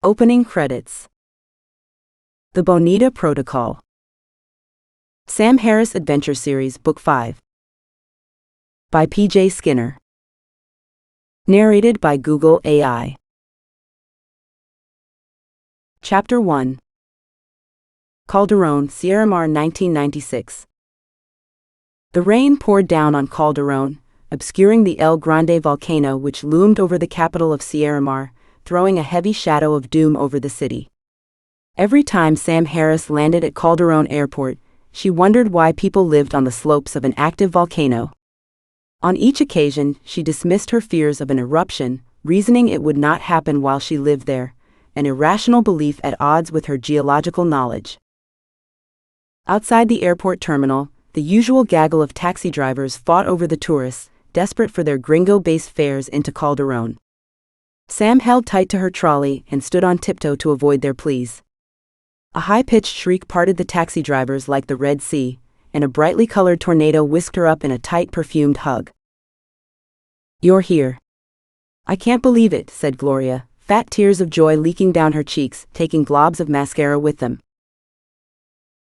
Opening credits. The Bonita Protocol. Sam Harris Adventure Series Book 5. By P.J. Skinner. Narrated by Google AI. Chapter 1. Calderon, Sierramar, 1996. The rain poured down on Calderon, obscuring the El Grande volcano which loomed over the capital of Sierramar, throwing a heavy shadow of doom over the city. Every time Sam Harris landed at Calderon Airport, she wondered why people lived on the slopes of an active volcano. On each occasion, she dismissed her fears of an eruption, reasoning it would not happen while she lived there, an irrational belief at odds with her geological knowledge. Outside the airport terminal, the usual gaggle of taxi drivers fought over the tourists, desperate for their gringo-based fares into Calderon. Sam held tight to her trolley and stood on tiptoe to avoid their pleas. A high-pitched shriek parted the taxi drivers like the Red Sea, and a brightly colored tornado whisked her up in a tight, perfumed hug. "You're here." "I can't believe it," said Gloria, fat tears of joy leaking down her cheeks, taking globs of mascara with them.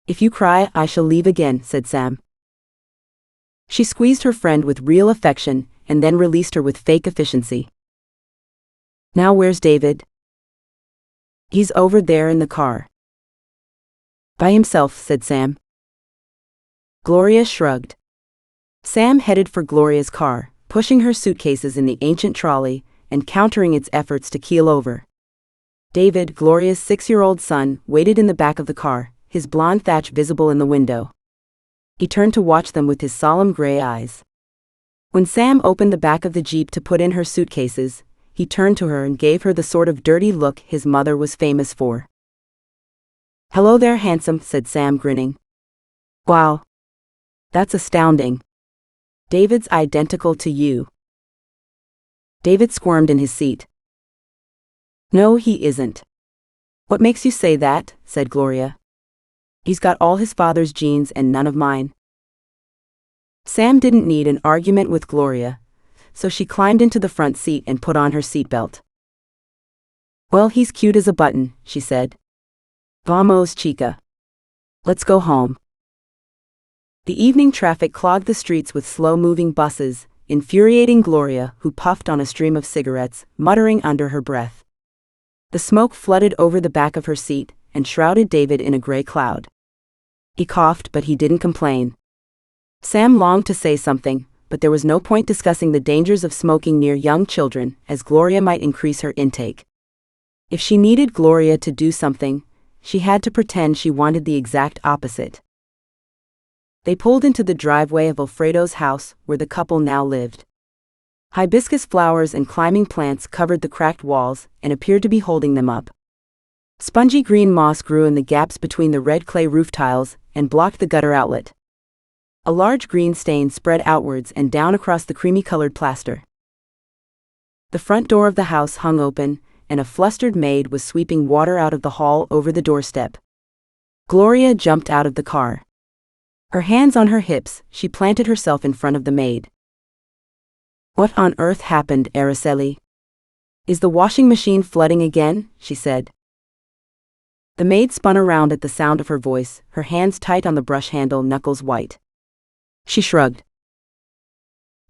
"If you cry, I shall leave again," said Sam. She squeezed her friend with real affection, and then released her with fake efficiency. "Now where's David?" "He's over there in the car." "By himself," said Sam. Gloria shrugged. Sam headed for Gloria's car, pushing her suitcases in the ancient trolley, and countering its efforts to keel over. David, Gloria's 6-year-old son, waited in the back of the car, his blonde thatch visible in the window. He turned to watch them with his solemn gray eyes. When Sam opened the back of the Jeep to put in her suitcases, he turned to her and gave her the sort of dirty look his mother was famous for. "Hello there, handsome," said Sam, grinning. "Wow. That's astounding. David's identical to you." David squirmed in his seat. "No, he isn't." "What makes you say that?" said Gloria. "He's got all his father's genes and none of mine." Sam didn't need an argument with Gloria, so she climbed into the front seat and put on her seatbelt. "Well, he's cute as a button," she said. "Vamos, chica. Let's go home." The evening traffic clogged the streets with slow-moving buses, infuriating Gloria, who puffed on a stream of cigarettes, muttering under her breath. The smoke flooded over the back of her seat and shrouded David in a gray cloud. He coughed, but he didn't complain. Sam longed to say something, but there was no point discussing the dangers of smoking near young children, as Gloria might increase her intake. If she needed Gloria to do something, she had to pretend she wanted the exact opposite. They pulled into the driveway of Alfredo's house, where the couple now lived. Hibiscus flowers and climbing plants covered the cracked walls and appeared to be holding them up. Spongy green moss grew in the gaps between the red clay roof tiles and blocked the gutter outlet. A large green stain spread outwards and down across the creamy-colored plaster. The front door of the house hung open, and a flustered maid was sweeping water out of the hall over the doorstep. Gloria jumped out of the car. Her hands on her hips, she planted herself in front of the maid. "What on earth happened, Araceli? Is the washing machine flooding again?" she said. The maid spun around at the sound of her voice, her hands tight on the brush handle, knuckles white. She shrugged.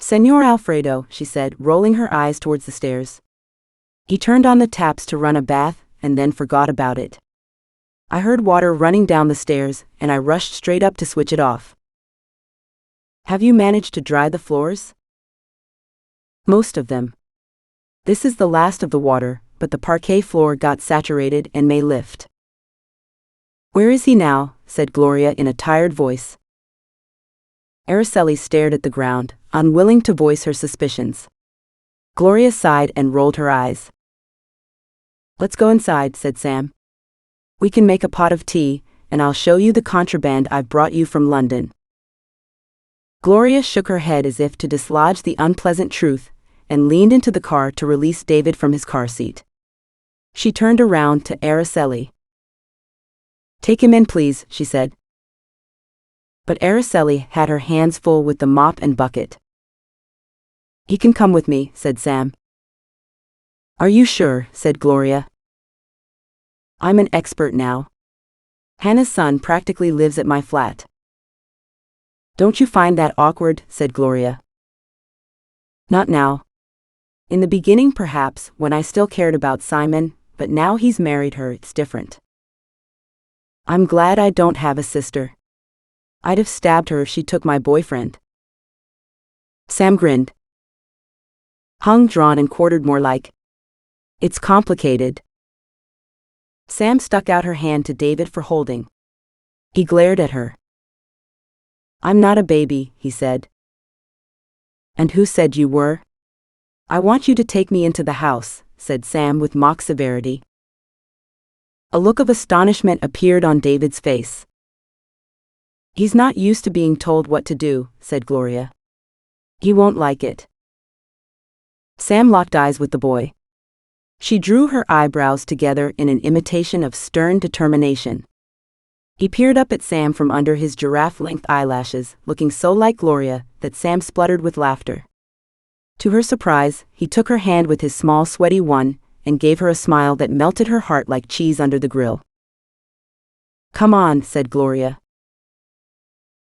"Señor Alfredo," she said, rolling her eyes towards the stairs. "He turned on the taps to run a bath, and then forgot about it. I heard water running down the stairs, and I rushed straight up to switch it off." "Have you managed to dry the floors?" "Most of them. This is the last of the water, but the parquet floor got saturated and may lift." "Where is he now?" said Gloria in a tired voice. Araceli stared at the ground, unwilling to voice her suspicions. Gloria sighed and rolled her eyes. "Let's go inside," said Sam. "We can make a pot of tea, and I'll show you the contraband I've brought you from London." Gloria shook her head as if to dislodge the unpleasant truth, and leaned into the car to release David from his car seat. She turned around to Araceli. "Take him in, please," she said. But Araceli had her hands full with the mop and bucket. "He can come with me," said Sam. "Are you sure?" said Gloria. I'm an expert now. Hannah's son practically lives at my flat. Don't you find that awkward? Said Gloria. Not now. In the beginning perhaps, when I still cared about Simon, but now he's married her, it's different. I'm glad I don't have a sister. I'd have stabbed her if she took my boyfriend. Sam grinned. Hung, drawn and quartered more like. It's complicated. Sam stuck out her hand to David for holding. He glared at her. I'm not a baby, he said. And who said you were? I want you to take me into the house, said Sam with mock severity. A look of astonishment appeared on David's face. He's not used to being told what to do, said Gloria. He won't like it. Sam locked eyes with the boy. She drew her eyebrows together in an imitation of stern determination. He peered up at Sam from under his giraffe-length eyelashes, looking so like Gloria that Sam spluttered with laughter. To her surprise, he took her hand with his small sweaty one and gave her a smile that melted her heart like cheese under the grill. Come on, said Gloria.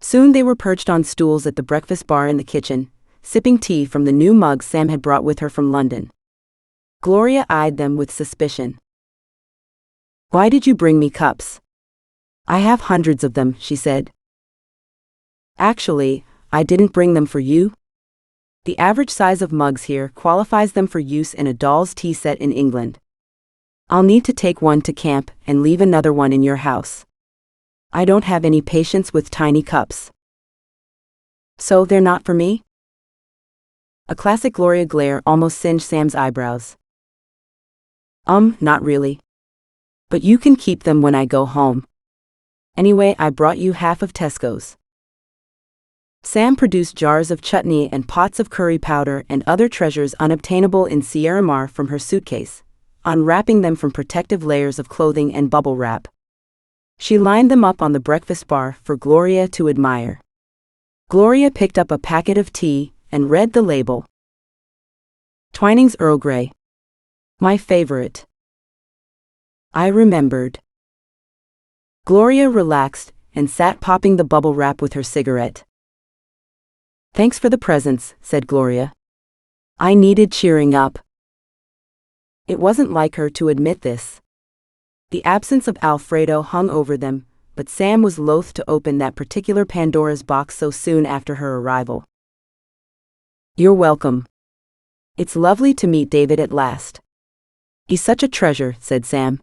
Soon they were perched on stools at the breakfast bar in the kitchen, sipping tea from the new mug Sam had brought with her from London. Gloria eyed them with suspicion. Why did you bring me cups? I have hundreds of them, she said. Actually, I didn't bring them for you. The average size of mugs here qualifies them for use in a doll's tea set in England. I'll need to take one to camp and leave another one in your house. I don't have any patience with tiny cups. So they're not for me? A classic Gloria glare almost singed Sam's eyebrows. Not really. But you can keep them when I go home. Anyway, I brought you half of Tesco's. Sam produced jars of chutney and pots of curry powder and other treasures unobtainable in Sierramar from her suitcase, unwrapping them from protective layers of clothing and bubble wrap. She lined them up on the breakfast bar for Gloria to admire. Gloria picked up a packet of tea and read the label. Twining's Earl Grey. My favorite. I remembered. Gloria relaxed and sat popping the bubble wrap with her cigarette. Thanks for the presents, said Gloria. I needed cheering up. It wasn't like her to admit this. The absence of Alfredo hung over them, but Sam was loath to open that particular Pandora's box so soon after her arrival. You're welcome. It's lovely to meet David at last. He's such a treasure, said Sam.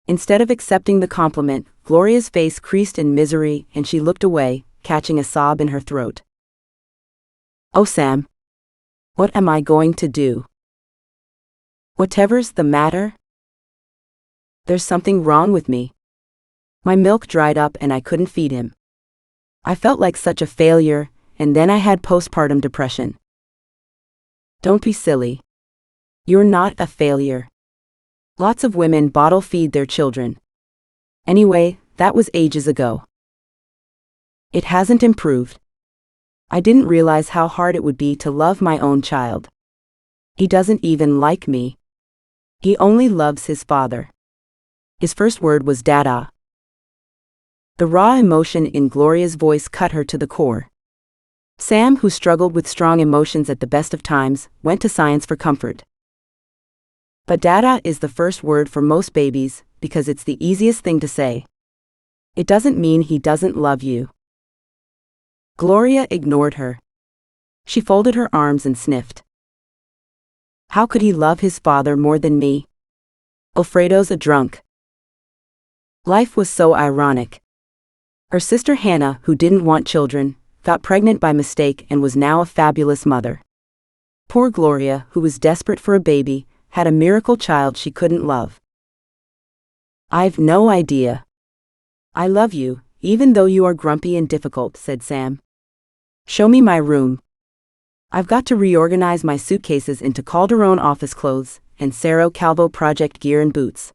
Instead of accepting the compliment, Gloria's face creased in misery and she looked away, catching a sob in her throat. Oh, Sam. What am I going to do? Whatever's the matter? There's something wrong with me. My milk dried up and I couldn't feed him. I felt like such a failure, and then I had postpartum depression. Don't be silly. You're not a failure. Lots of women bottle feed their children. Anyway, that was ages ago. It hasn't improved. I didn't realize how hard it would be to love my own child. He doesn't even like me. He only loves his father. His first word was Dada. The raw emotion in Gloria's voice cut her to the core. Sam, who struggled with strong emotions at the best of times, went to science for comfort. But Dada is the first word for most babies because it's the easiest thing to say. It doesn't mean he doesn't love you. Gloria ignored her. She folded her arms and sniffed. How could he love his father more than me? Alfredo's a drunk. Life was so ironic. Her sister Hannah, who didn't want children, got pregnant by mistake and was now a fabulous mother. Poor Gloria, who was desperate for a baby, had a miracle child she couldn't love. I've no idea. I love you, even though you are grumpy and difficult, said Sam. Show me my room. I've got to reorganize my suitcases into Calderon office clothes and Cerro Calvo project gear and boots.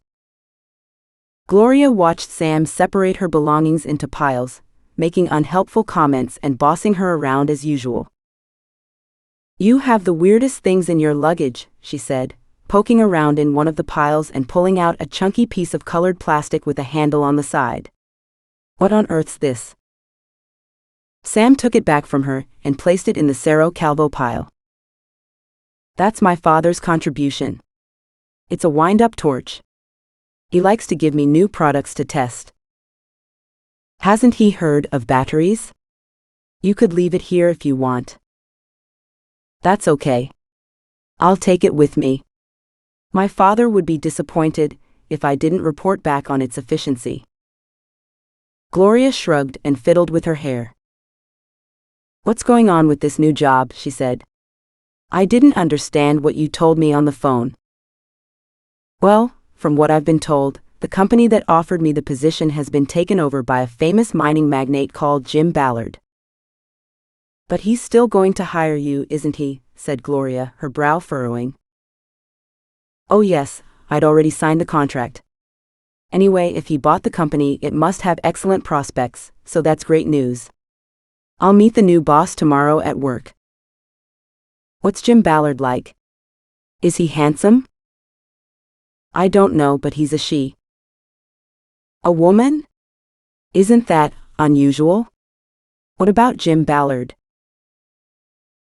Gloria watched Sam separate her belongings into piles, making unhelpful comments and bossing her around as usual. You have the weirdest things in your luggage, she said, poking around in one of the piles and pulling out a chunky piece of colored plastic with a handle on the side. "What on earth's this?" Sam took it back from her and placed it in the Cerro Calvo pile. "That's my father's contribution. It's a wind-up torch. He likes to give me new products to test. Hasn't he heard of batteries? You could leave it here if you want." "That's okay. I'll take it with me. My father would be disappointed if I didn't report back on its efficiency." Gloria shrugged and fiddled with her hair. "What's going on with this new job?" she said. "I didn't understand what you told me on the phone." "Well, from what I've been told, the company that offered me the position has been taken over by a famous mining magnate called Jim Ballard." "But he's still going to hire you, isn't he?" said Gloria, her brow furrowing. "Oh yes, I'd already signed the contract. Anyway, if he bought the company, it must have excellent prospects, so that's great news. I'll meet the new boss tomorrow at work." "What's Jim Ballard like? Is he handsome?" "I don't know, but he's a she." "A woman? Isn't that unusual? What about Jim Ballard?"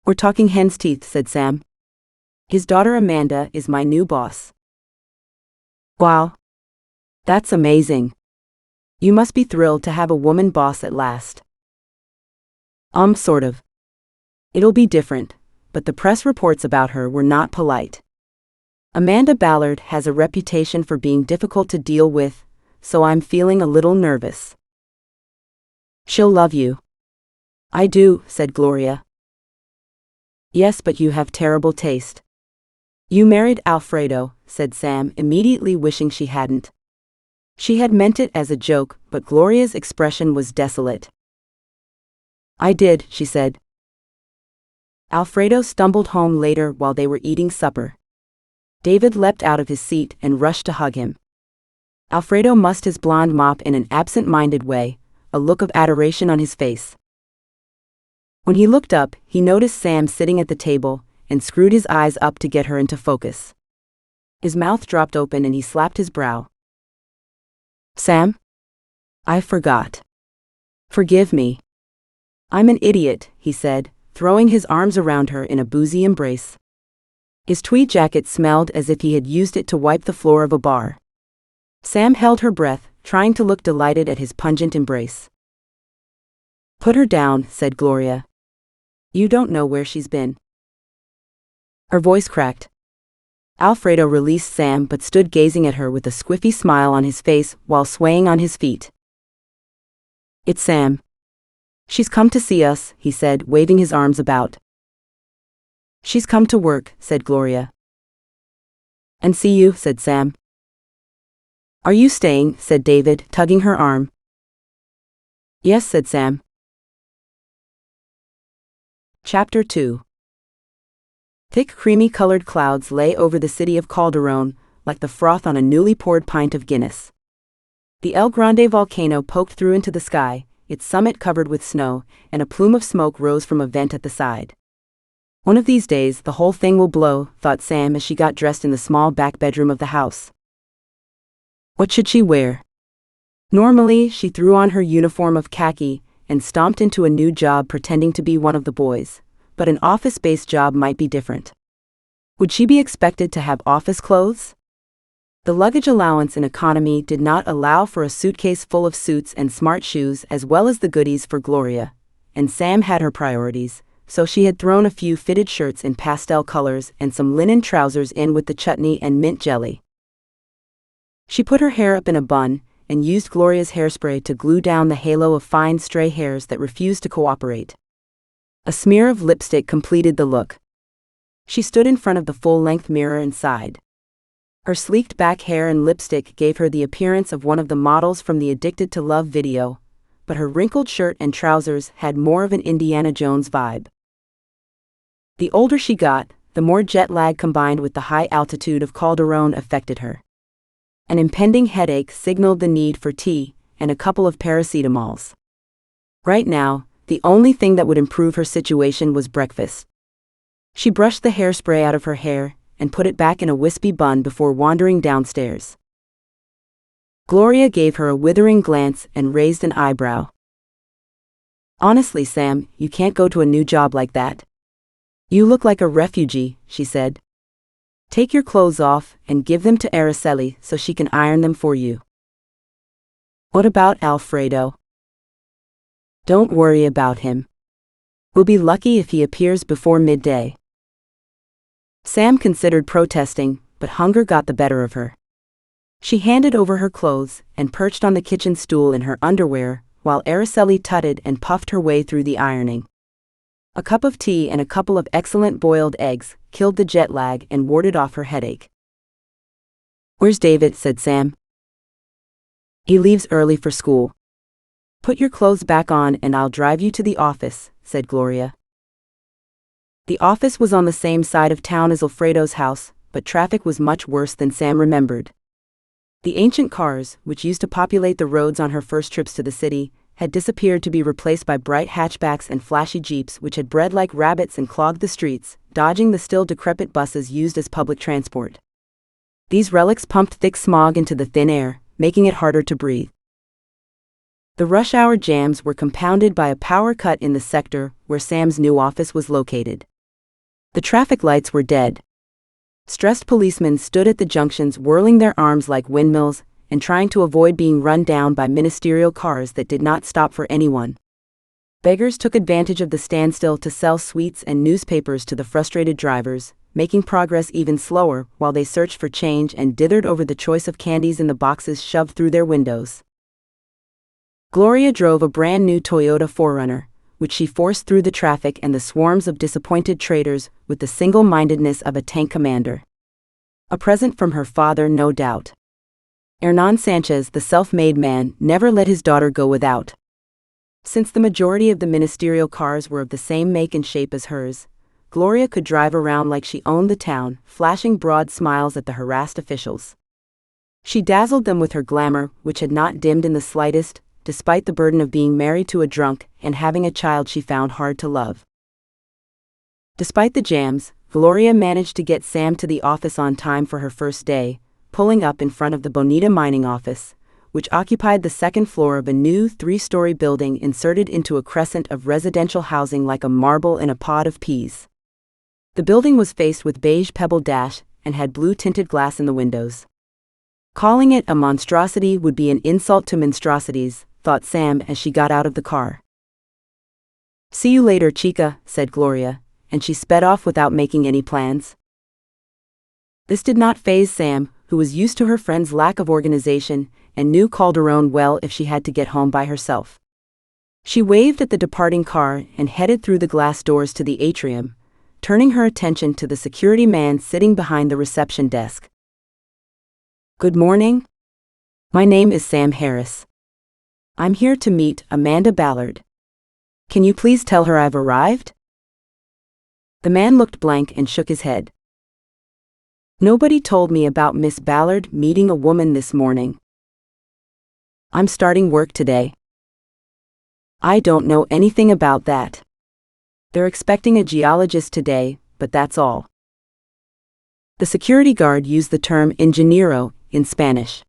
"We're talking hen's teeth," said Sam. "His daughter Amanda is my new boss." "Wow. That's amazing. You must be thrilled to have a woman boss at last." Sort of. It'll be different, but the press reports about her were not polite. Amanda Ballard has a reputation for being difficult to deal with, so I'm feeling a little nervous." "She'll love you." "I do," said Gloria. "Yes, but you have terrible taste." "You married Alfredo," said Sam, immediately wishing she hadn't. She had meant it as a joke, but Gloria's expression was desolate. "I did," she said. Alfredo stumbled home later while they were eating supper. David leapt out of his seat and rushed to hug him. Alfredo mussed his blonde mop in an absent-minded way, a look of adoration on his face. When he looked up, he noticed Sam sitting at the table and screwed his eyes up to get her into focus. His mouth dropped open and he slapped his brow. "Sam? I forgot. Forgive me. I'm an idiot," he said, throwing his arms around her in a boozy embrace. His tweed jacket smelled as if he had used it to wipe the floor of a bar. Sam held her breath, trying to look delighted at his pungent embrace. "Put her down," said Gloria. "You don't know where she's been." Her voice cracked. Alfredo released Sam but stood gazing at her with a squiffy smile on his face while swaying on his feet. "It's Sam. She's come to see us," he said, waving his arms about. "She's come to work," said Gloria. "And see you," said Sam. "Are you staying?" said David, tugging her arm. "Yes," said Sam. Chapter 2. Thick creamy-colored clouds lay over the city of Calderon, like the froth on a newly poured pint of Guinness. The El Grande volcano poked through into the sky, its summit covered with snow, and a plume of smoke rose from a vent at the side. "One of these days the whole thing will blow," thought Sam as she got dressed in the small back bedroom of the house. What should she wear? Normally, she threw on her uniform of khaki and stomped into a new job pretending to be one of the boys, but an office-based job might be different. Would she be expected to have office clothes? The luggage allowance in economy did not allow for a suitcase full of suits and smart shoes as well as the goodies for Gloria, and Sam had her priorities, so she had thrown a few fitted shirts in pastel colors and some linen trousers in with the chutney and mint jelly. She put her hair up in a bun and used Gloria's hairspray to glue down the halo of fine stray hairs that refused to cooperate. A smear of lipstick completed the look. She stood in front of the full-length mirror and sighed. Her sleeked back hair and lipstick gave her the appearance of one of the models from the Addicted to Love video, but her wrinkled shirt and trousers had more of an Indiana Jones vibe. The older she got, the more jet lag combined with the high altitude of Calderon affected her. An impending headache signaled the need for tea and a couple of paracetamols. Right now, the only thing that would improve her situation was breakfast. She brushed the hairspray out of her hair and put it back in a wispy bun before wandering downstairs. Gloria gave her a withering glance and raised an eyebrow. "Honestly, Sam, you can't go to a new job like that. You look like a refugee," she said. "Take your clothes off and give them to Araceli so she can iron them for you." "What about Alfredo?" "Don't worry about him. We'll be lucky if he appears before midday." Sam considered protesting, but hunger got the better of her. She handed over her clothes and perched on the kitchen stool in her underwear, while Araceli tutted and puffed her way through the ironing. A cup of tea and a couple of excellent boiled eggs killed the jet lag and warded off her headache. "Where's David?" said Sam. "He leaves early for school." "Put your clothes back on and I'll drive you to the office," said Gloria. The office was on the same side of town as Alfredo's house, but traffic was much worse than Sam remembered. The ancient cars, which used to populate the roads on her first trips to the city, had disappeared to be replaced by bright hatchbacks and flashy jeeps which had bred like rabbits and clogged the streets, dodging the still decrepit buses used as public transport. These relics pumped thick smog into the thin air, making it harder to breathe. The rush hour jams were compounded by a power cut in the sector where Sam's new office was located. The traffic lights were dead. Stressed policemen stood at the junctions whirling their arms like windmills and trying to avoid being run down by ministerial cars that did not stop for anyone. Beggars took advantage of the standstill to sell sweets and newspapers to the frustrated drivers, making progress even slower while they searched for change and dithered over the choice of candies in the boxes shoved through their windows. Gloria drove a brand new Toyota 4Runner, which she forced through the traffic and the swarms of disappointed traders with the single-mindedness of a tank commander. A present from her father, no doubt. Hernan Sanchez, the self-made man, never let his daughter go without. Since the majority of the ministerial cars were of the same make and shape as hers, Gloria could drive around like she owned the town, flashing broad smiles at the harassed officials. She dazzled them with her glamour, which had not dimmed in the slightest, despite the burden of being married to a drunk and having a child she found hard to love. Despite the jams, Gloria managed to get Sam to the office on time for her first day, pulling up in front of the Bonita mining office, which occupied the second floor of a new 3-story building inserted into a crescent of residential housing like a marble in a pod of peas. The building was faced with beige pebble dash and had blue-tinted glass in the windows. Calling it a monstrosity would be an insult to monstrosities, thought Sam as she got out of the car. "See you later, chica," said Gloria, and she sped off without making any plans. This did not faze Sam, who was used to her friend's lack of organization and knew Calderon well if she had to get home by herself. She waved at the departing car and headed through the glass doors to the atrium, turning her attention to the security man sitting behind the reception desk. "Good morning. My name is Sam Harris. I'm here to meet Amanda Ballard. Can you please tell her I've arrived?" The man looked blank and shook his head. "Nobody told me about Miss Ballard meeting a woman this morning. I'm starting work today." "I don't know anything about that. They're expecting a geologist today, but that's all." The security guard used the term ingeniero in Spanish.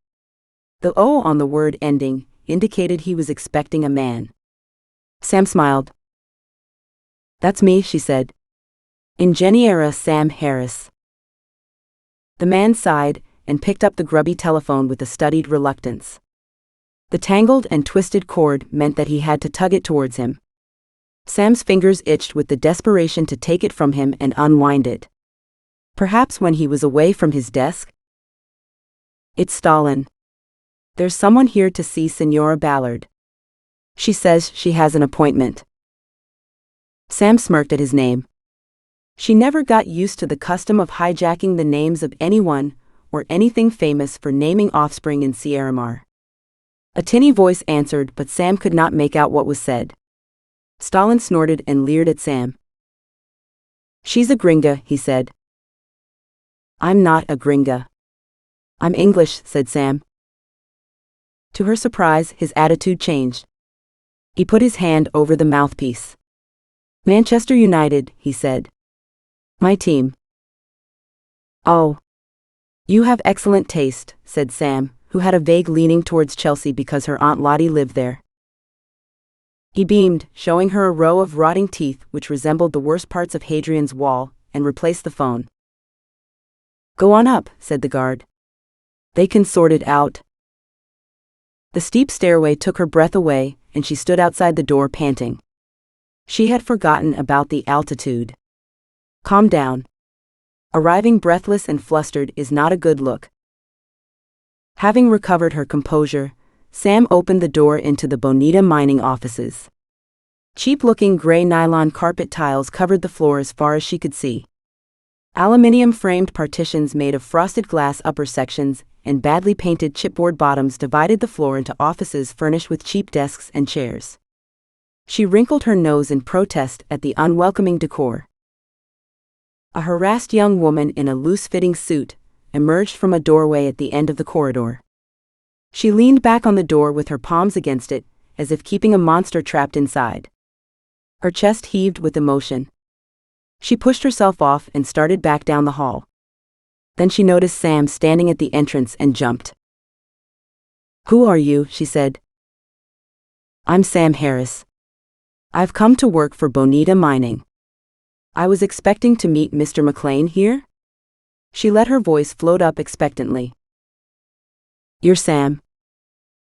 The O on the word ending indicated he was expecting a man. Sam smiled. "That's me," she said. "Ingeniera Sam Harris." The man sighed and picked up the grubby telephone with a studied reluctance. The tangled and twisted cord meant that he had to tug it towards him. Sam's fingers itched with the desperation to take it from him and unwind it. Perhaps when he was away from his desk? "It's Stalin. There's someone here to see Senora Ballard. She says she has an appointment." Sam smirked at his name. She never got used to the custom of hijacking the names of anyone or anything famous for naming offspring in Sierramar. A tinny voice answered, but Sam could not make out what was said. Stalin snorted and leered at Sam. "She's a gringa," he said. "I'm not a gringa. I'm English," said Sam. To her surprise, his attitude changed. He put his hand over the mouthpiece. "Manchester United," he said. "My team." Oh, you have excellent taste, said Sam, who had a vague leaning towards Chelsea because her Aunt Lottie lived there. He beamed, showing her a row of rotting teeth which resembled the worst parts of Hadrian's wall, and replaced the phone. Go on up, said the guard. They can sort it out. The steep stairway took her breath away, and she stood outside the door panting. She had forgotten about the altitude. Calm down. Arriving breathless and flustered is not a good look. Having recovered her composure, Sam opened the door into the Bonita mining offices. Cheap-looking gray nylon carpet tiles covered the floor as far as she could see. Aluminium-framed partitions made of frosted glass upper sections and badly painted chipboard bottoms divided the floor into offices furnished with cheap desks and chairs. She wrinkled her nose in protest at the unwelcoming decor. A harassed young woman in a loose-fitting suit emerged from a doorway at the end of the corridor. She leaned back on the door with her palms against it, as if keeping a monster trapped inside. Her chest heaved with emotion. She pushed herself off and started back down the hall. Then she noticed Sam standing at the entrance and jumped. Who are you? She said. I'm Sam Harris. I've come to work for Bonita Mining. I was expecting to meet Mr. McLean here? She let her voice float up expectantly. You're Sam.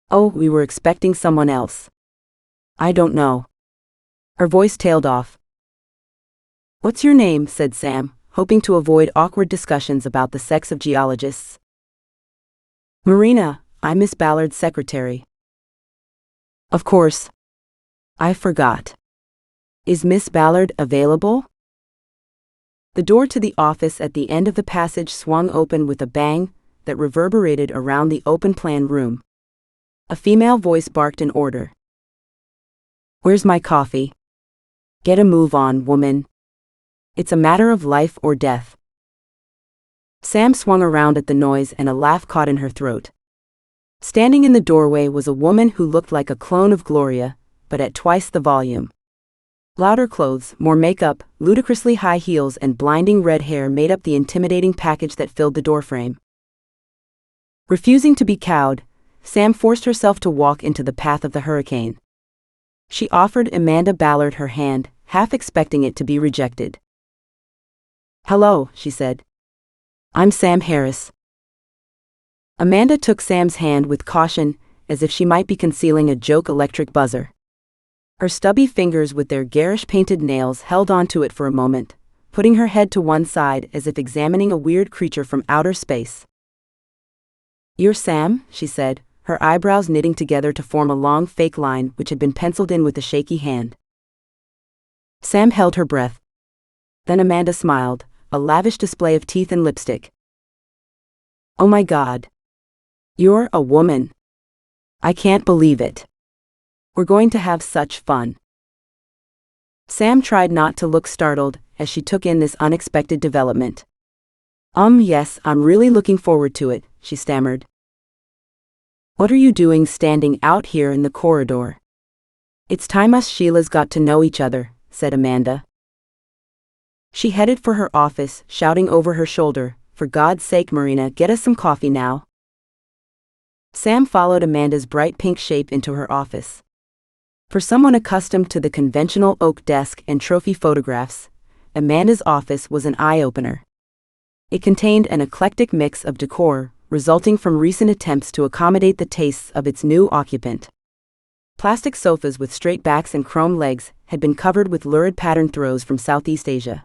Oh, we were expecting someone else. I don't know. Her voice tailed off. What's your name? Said Sam, hoping to avoid awkward discussions about the sex of geologists. Marina, I'm Miss Ballard's secretary. Of course. I forgot. Is Miss Ballard available? The door to the office at the end of the passage swung open with a bang that reverberated around the open-plan room. A female voice barked an order. Where's my coffee? Get a move on, woman. It's a matter of life or death. Sam swung around at the noise and a laugh caught in her throat. Standing in the doorway was a woman who looked like a clone of Gloria, but at twice the volume. Louder clothes, more makeup, ludicrously high heels and blinding red hair made up the intimidating package that filled the doorframe. Refusing to be cowed, Sam forced herself to walk into the path of the hurricane. She offered Amanda Ballard her hand, half expecting it to be rejected. Hello, she said. I'm Sam Harris. Amanda took Sam's hand with caution, as if she might be concealing a joke electric buzzer. Her stubby fingers with their garish painted nails held onto it for a moment, putting her head to one side as if examining a weird creature from outer space. You're Sam, she said, her eyebrows knitting together to form a long fake line which had been penciled in with a shaky hand. Sam held her breath. Then Amanda smiled, a lavish display of teeth and lipstick. Oh my God. You're a woman. I can't believe it. We're going to have such fun. Sam tried not to look startled as she took in this unexpected development. Yes, I'm really looking forward to it, she stammered. What are you doing standing out here in the corridor? It's time us Sheilas got to know each other, said Amanda. She headed for her office, shouting over her shoulder, for God's sake, Marina, get us some coffee now. Sam followed Amanda's bright pink shape into her office. For someone accustomed to the conventional oak desk and trophy photographs, Amanda's office was an eye-opener. It contained an eclectic mix of decor, resulting from recent attempts to accommodate the tastes of its new occupant. Plastic sofas with straight backs and chrome legs had been covered with lurid pattern throws from Southeast Asia.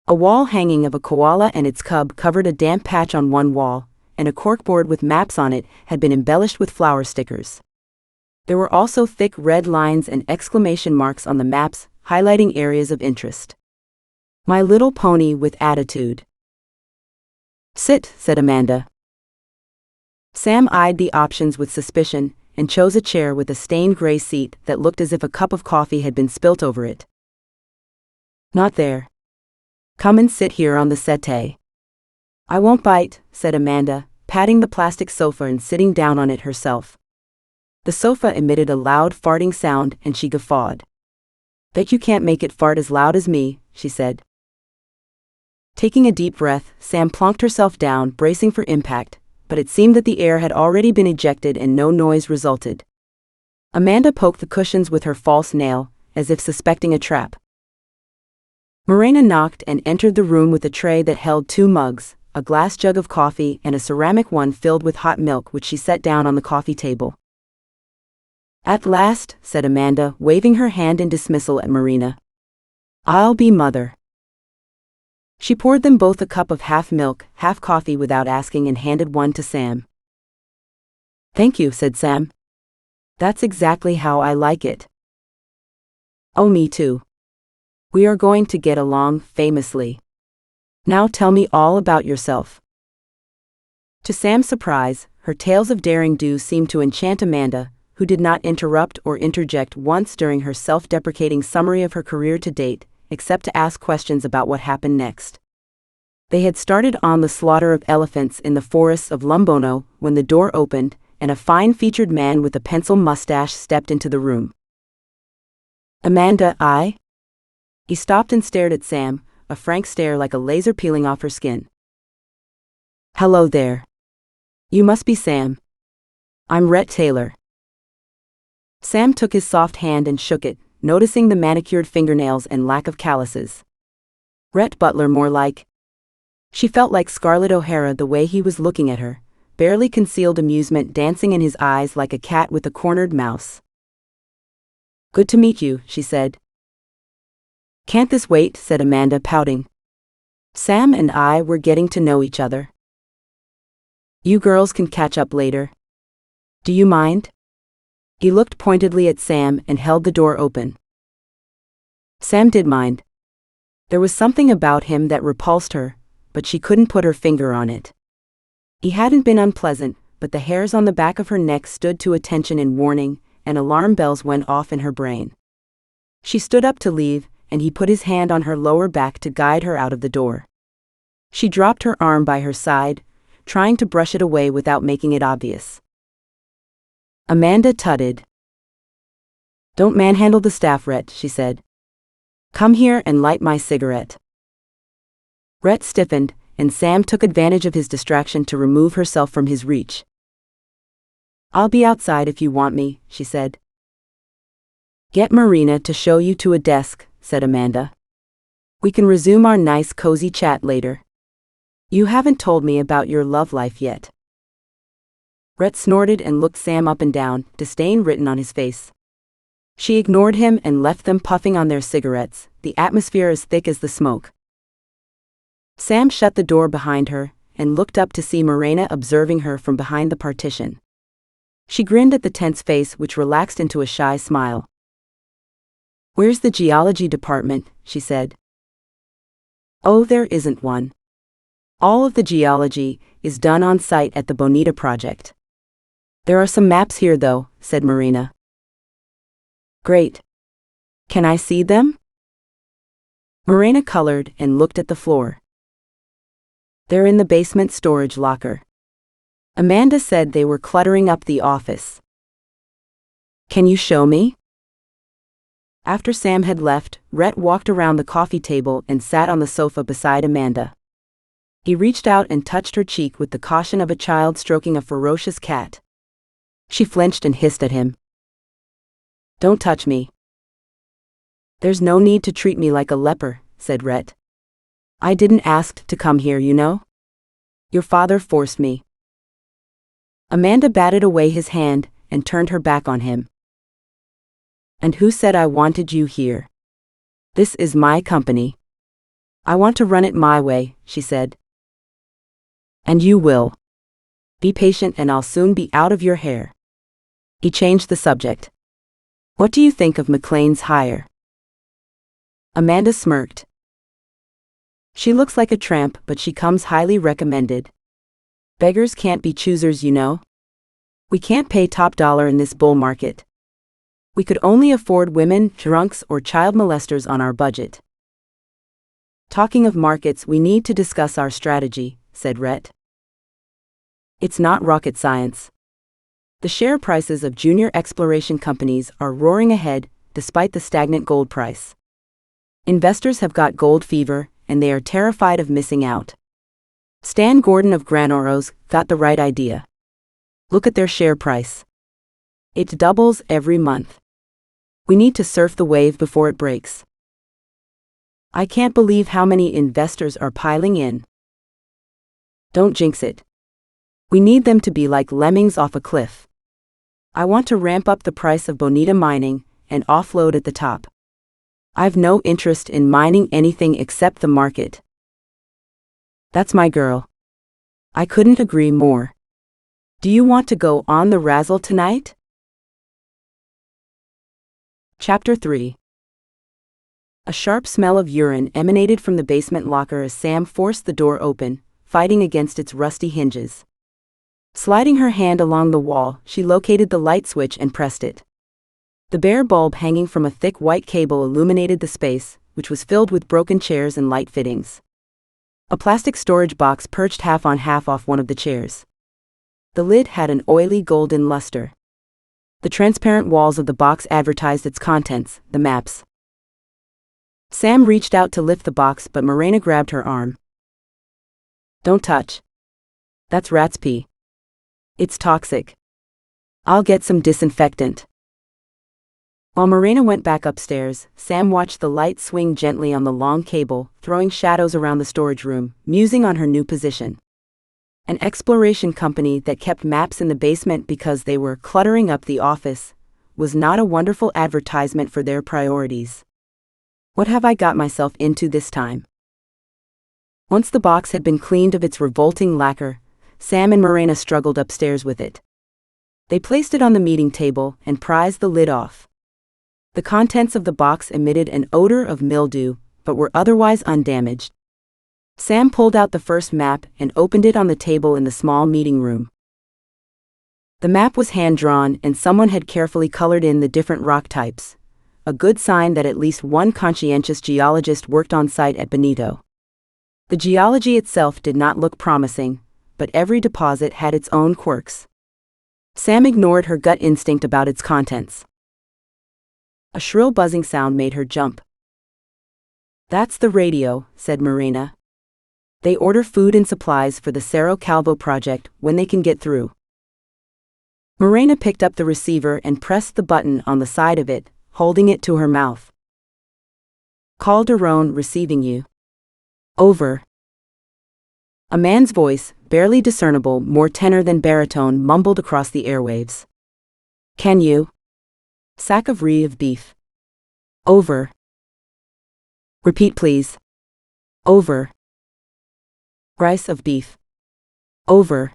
A wall hanging of a koala and its cub covered a damp patch on one wall, and a corkboard with maps on it had been embellished with flower stickers. There were also thick red lines and exclamation marks on the maps, highlighting areas of interest. My little pony with attitude. Sit, said Amanda. Sam eyed the options with suspicion and chose a chair with a stained gray seat that looked as if a cup of coffee had been spilt over it. Not there. Come and sit here on the settee. I won't bite, said Amanda, patting the plastic sofa and sitting down on it herself. The sofa emitted a loud farting sound and she guffawed. Bet you can't make it fart as loud as me, she said. Taking a deep breath, Sam plunked herself down, bracing for impact, but it seemed that the air had already been ejected and no noise resulted. Amanda poked the cushions with her false nail, as if suspecting a trap. Morena knocked and entered the room with a tray that held 2 mugs, a glass jug of coffee and a ceramic one filled with hot milk, which she set down on the coffee table. "At last," said Amanda, waving her hand in dismissal at Morena. "I'll be mother." She poured them both a cup of half milk, half coffee without asking and handed one to Sam. "Thank you," said Sam. "That's exactly how I like it." "Oh, me too. We are going to get along famously. Now tell me all about yourself." To Sam's surprise, her tales of daring do seemed to enchant Amanda, who did not interrupt or interject once during her self-deprecating summary of her career to date, except to ask questions about what happened next. They had started on the slaughter of elephants in the forests of Lumbono when the door opened, and a fine-featured man with a pencil mustache stepped into the room. "Amanda, I?" He stopped and stared at Sam, a frank stare like a laser peeling off her skin. "Hello there. You must be Sam. I'm Rhett Taylor." Sam took his soft hand and shook it, noticing the manicured fingernails and lack of calluses. Rhett Butler, more like. She felt like Scarlett O'Hara the way he was looking at her, barely concealed amusement dancing in his eyes like a cat with a cornered mouse. "Good to meet you," she said. "Can't this wait?" said Amanda, pouting. "Sam and I were getting to know each other. You girls can catch up later. Do you mind?" He looked pointedly at Sam and held the door open. Sam did mind. There was something about him that repulsed her, but she couldn't put her finger on it. He hadn't been unpleasant, but the hairs on the back of her neck stood to attention in warning, and alarm bells went off in her brain. She stood up to leave, and he put his hand on her lower back to guide her out of the door. She dropped her arm by her side, trying to brush it away without making it obvious. Amanda tutted. "Don't manhandle the staff, Rhett," she said. "Come here and light my cigarette." Rhett stiffened, and Sam took advantage of his distraction to remove herself from his reach. "I'll be outside if you want me," she said. "Get Morena to show you to a desk," said Amanda. "We can resume our nice cozy chat later. You haven't told me about your love life yet." Rhett snorted and looked Sam up and down, disdain written on his face. She ignored him and left them puffing on their cigarettes, the atmosphere as thick as the smoke. Sam shut the door behind her and looked up to see Morena observing her from behind the partition. She grinned at the tense face, which relaxed into a shy smile. "Where's the geology department?" she said. "Oh, there isn't one. All of the geology is done on site at the Bonita project. There are some maps here though," said Morena. "Great. Can I see them?" Morena colored and looked at the floor. "They're in the basement storage locker. Amanda said they were cluttering up the office." "Can you show me?" After Sam had left, Rhett walked around the coffee table and sat on the sofa beside Amanda. He reached out and touched her cheek with the caution of a child stroking a ferocious cat. She flinched and hissed at him. "Don't touch me." "There's no need to treat me like a leper," said Rhett. "I didn't ask to come here, you know. Your father forced me." Amanda batted away his hand and turned her back on him. "And who said I wanted you here? This is my company. I want to run it my way," she said. "And you will. Be patient and I'll soon be out of your hair." He changed the subject. "What do you think of McLean's hire?" Amanda smirked. "She looks like a tramp, but she comes highly recommended. Beggars can't be choosers, you know. We can't pay top dollar in this bull market. We could only afford women, drunks, or child molesters on our budget." "Talking of markets, we need to discuss our strategy," said Rhett. "It's not rocket science. The share prices of junior exploration companies are roaring ahead, despite the stagnant gold price. Investors have got gold fever, and they are terrified of missing out. Stan Gordon of Granoros got the right idea. Look at their share price. It doubles every month. We need to surf the wave before it breaks. I can't believe how many investors are piling in. Don't jinx it. We need them to be like lemmings off a cliff. I want to ramp up the price of Bonita mining and offload at the top. I've no interest in mining anything except the market. That's my girl. I couldn't agree more. Do you want to go on the razzle tonight? Chapter 3. A sharp smell of urine emanated from the basement locker as Sam forced the door open, fighting against its rusty hinges. Sliding her hand along the wall, she located the light switch and pressed it. The bare bulb hanging from a thick white cable illuminated the space, which was filled with broken chairs and light fittings. A plastic storage box perched half on half off one of the chairs. The lid had an oily golden luster. The transparent walls of the box advertised its contents, the maps. Sam reached out to lift the box, but Morena grabbed her arm. Don't touch. That's rat's pee. It's toxic. I'll get some disinfectant. While Morena went back upstairs, Sam watched the light swing gently on the long cable, throwing shadows around the storage room, musing on her new position. An exploration company that kept maps in the basement because they were cluttering up the office was not a wonderful advertisement for their priorities. What have I got myself into this time? Once the box had been cleaned of its revolting lacquer, Sam and Morena struggled upstairs with it. They placed it on the meeting table and prized the lid off. The contents of the box emitted an odor of mildew, but were otherwise undamaged. Sam pulled out the first map and opened it on the table in the small meeting room. The map was hand-drawn and someone had carefully colored in the different rock types, a good sign that at least one conscientious geologist worked on site at Bonito. The geology itself did not look promising, but every deposit had its own quirks. Sam ignored her gut instinct about its contents. A shrill buzzing sound made her jump. That's the radio, said Morena. They order food and supplies for the Cerro Calvo project when they can get through. Morena picked up the receiver and pressed the button on the side of it, holding it to her mouth. Calderon receiving you. Over. A man's voice, barely discernible, more tenor than baritone, mumbled across the airwaves. Can you? Sack of rye of beef. Over. Repeat please. Over. Rice of beef. Over.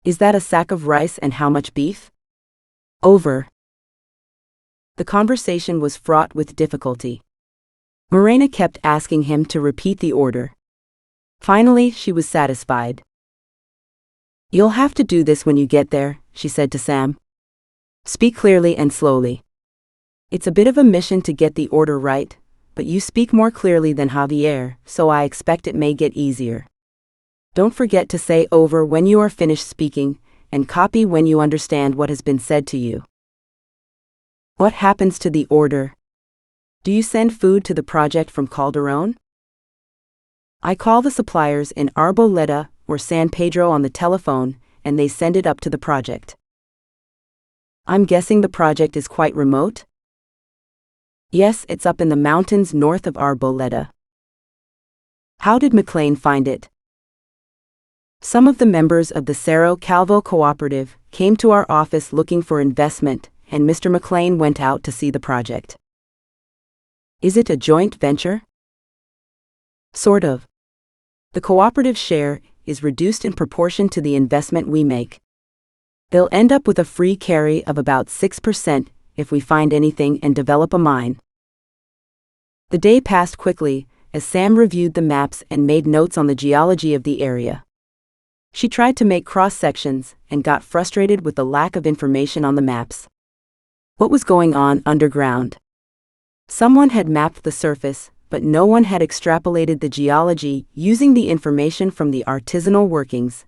Is that a sack of rice and how much beef? Over. The conversation was fraught with difficulty. Morena kept asking him to repeat the order. Finally, she was satisfied. You'll have to do this when you get there, she said to Sam. Speak clearly and slowly. It's a bit of a mission to get the order right, but you speak more clearly than Javier, so I expect it may get easier. Don't forget to say over when you are finished speaking, and copy when you understand what has been said to you. What happens to the order? Do you send food to the project from Calderon? I call the suppliers in Arboleda or San Pedro on the telephone, and they send it up to the project. I'm guessing the project is quite remote? Yes, it's up in the mountains north of Arboleda. How did McLean find it? Some of the members of the Cerro Calvo Cooperative came to our office looking for investment, and Mr. McLean went out to see the project. Is it a joint venture? Sort of. The cooperative share is reduced in proportion to the investment we make. They'll end up with a free carry of about 6% if we find anything and develop a mine. The day passed quickly as Sam reviewed the maps and made notes on the geology of the area. She tried to make cross-sections and got frustrated with the lack of information on the maps. What was going on underground? Someone had mapped the surface, but no one had extrapolated the geology using the information from the artisanal workings,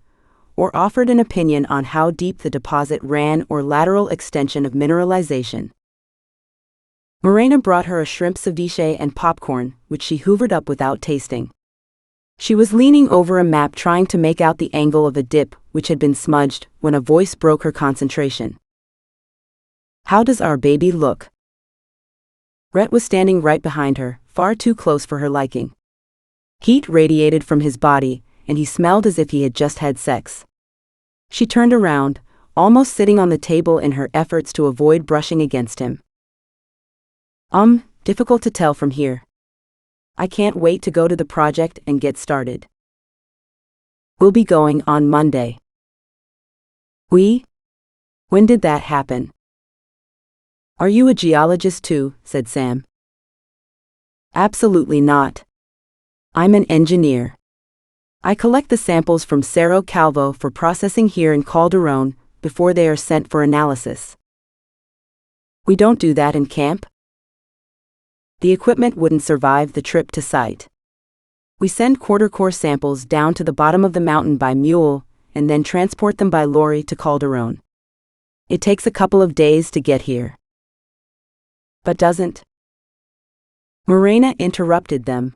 or offered an opinion on how deep the deposit ran or lateral extension of mineralization. Morena brought her a shrimp ceviche and popcorn, which she hoovered up without tasting. She was leaning over a map trying to make out the angle of a dip which had been smudged when a voice broke her concentration. "How does our baby look?" Rhett was standing right behind her, far too close for her liking. Heat radiated from his body, and he smelled as if he had just had sex. She turned around, almost sitting on the table in her efforts to avoid brushing against him. Difficult to tell from here. I can't wait to go to the project and get started. We'll be going on Monday." "We? When did that happen?" "Are you a geologist too?" said Sam. "Absolutely not. I'm an engineer. I collect the samples from Cerro Calvo for processing here in Calderon before they are sent for analysis." "We don't do that in camp?" "The equipment wouldn't survive the trip to site. We send quarter-core samples down to the bottom of the mountain by mule and then transport them by lorry to Calderon. It takes a couple of days to get here." "But doesn't?" Morena interrupted them.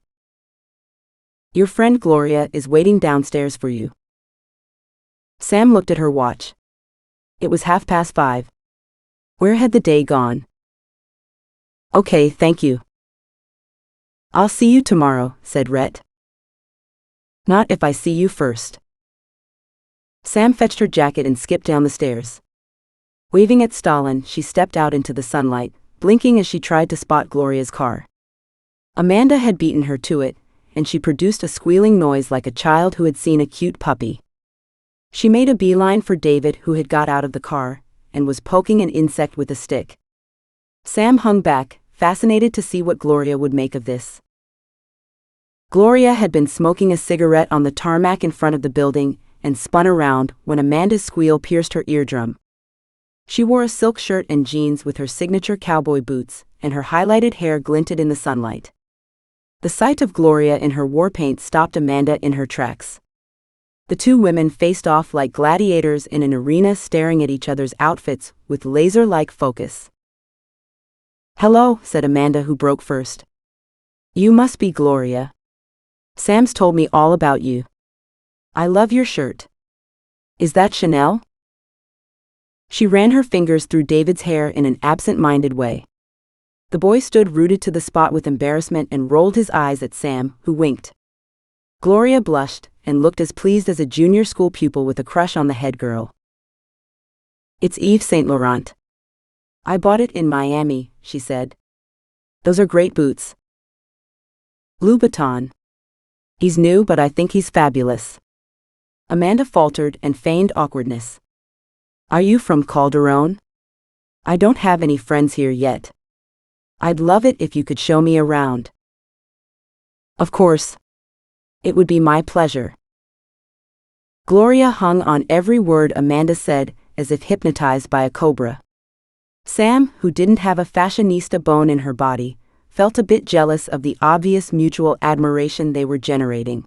"Your friend Gloria is waiting downstairs for you." Sam looked at her watch. It was 5:30. Where had the day gone? "Okay, thank you." "I'll see you tomorrow," said Rhett. "Not if I see you first." Sam fetched her jacket and skipped down the stairs. Waving at Stalin, she stepped out into the sunlight, blinking as she tried to spot Gloria's car. Amanda had beaten her to it, and she produced a squealing noise like a child who had seen a cute puppy. She made a beeline for David, who had got out of the car and was poking an insect with a stick. Sam hung back, fascinated to see what Gloria would make of this. Gloria had been smoking a cigarette on the tarmac in front of the building and spun around when Amanda's squeal pierced her eardrum. She wore a silk shirt and jeans with her signature cowboy boots, and her highlighted hair glinted in the sunlight. The sight of Gloria in her war paint stopped Amanda in her tracks. The two women faced off like gladiators in an arena, staring at each other's outfits with laser-like focus. "Hello," said Amanda, who broke first. "You must be Gloria. Sam's told me all about you. I love your shirt. Is that Chanel?" She ran her fingers through David's hair in an absent-minded way. The boy stood rooted to the spot with embarrassment and rolled his eyes at Sam, who winked. Gloria blushed and looked as pleased as a junior school pupil with a crush on the head girl. "It's Yves Saint Laurent. I bought it in Miami," she said. "Those are great boots." "Louboutin. He's new, but I think he's fabulous." Amanda faltered and feigned awkwardness. "Are you from Calderon? I don't have any friends here yet. I'd love it if you could show me around." "Of course. It would be my pleasure." Gloria hung on every word Amanda said, as if hypnotized by a cobra. Sam, who didn't have a fashionista bone in her body, felt a bit jealous of the obvious mutual admiration they were generating.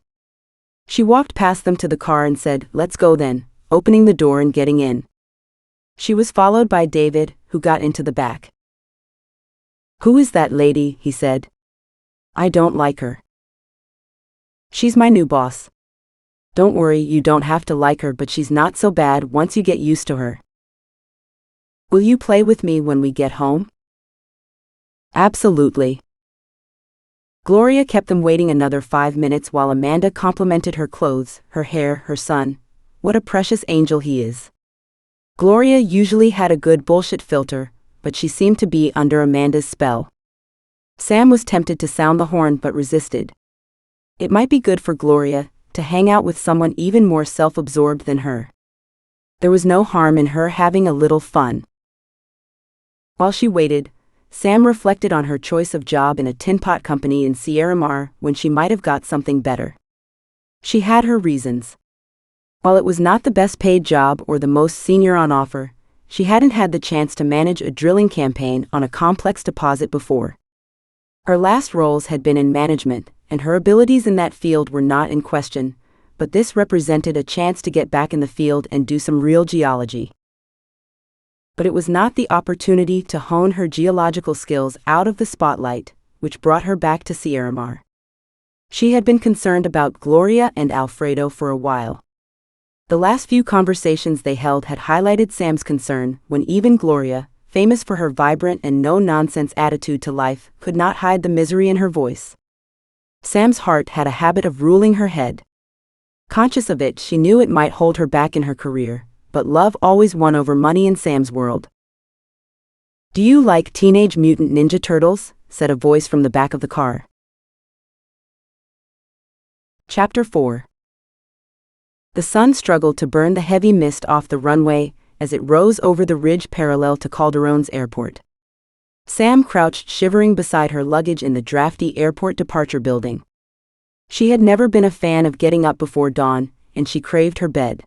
She walked past them to the car and said, "Let's go then," opening the door and getting in. She was followed by David, who got into the back. "Who is that lady?" he said. "I don't like her." "She's my new boss. Don't worry, you don't have to like her, but she's not so bad once you get used to her." "Will you play with me when we get home?" "Absolutely." Gloria kept them waiting another 5 minutes while Amanda complimented her clothes, her hair, her son. What a precious angel he is. Gloria usually had a good bullshit filter, but she seemed to be under Amanda's spell. Sam was tempted to sound the horn but resisted. It might be good for Gloria to hang out with someone even more self-absorbed than her. There was no harm in her having a little fun. While she waited, Sam reflected on her choice of job in a tin pot company in Sierramar when she might have got something better. She had her reasons. While it was not the best paid job or the most senior on offer, she hadn't had the chance to manage a drilling campaign on a complex deposit before. Her last roles had been in management, and her abilities in that field were not in question, but this represented a chance to get back in the field and do some real geology. But it was not the opportunity to hone her geological skills out of the spotlight, which brought her back to Sierramar. She had been concerned about Gloria and Alfredo for a while. The last few conversations they held had highlighted Sam's concern when even Gloria, famous for her vibrant and no-nonsense attitude to life, could not hide the misery in her voice. Sam's heart had a habit of ruling her head. Conscious of it, she knew it might hold her back in her career, but love always won over money in Sam's world. "Do you like Teenage Mutant Ninja Turtles?" said a voice from the back of the car. Chapter 4. The sun struggled to burn the heavy mist off the runway as it rose over the ridge parallel to Calderon's airport. Sam crouched shivering beside her luggage in the drafty airport departure building. She had never been a fan of getting up before dawn, and she craved her bed.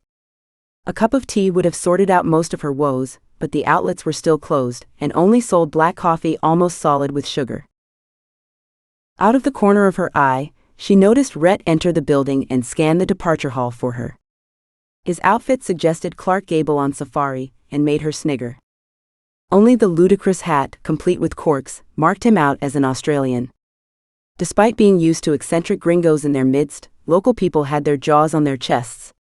A cup of tea would have sorted out most of her woes, but the outlets were still closed and only sold black coffee almost solid with sugar. Out of the corner of her eye, she noticed Rhett enter the building and scan the departure hall for her. His outfit suggested Clark Gable on safari and made her snigger. Only the ludicrous hat, complete with corks, marked him out as an Australian. Despite being used to eccentric gringos in their midst, local people had their jaws on their chests.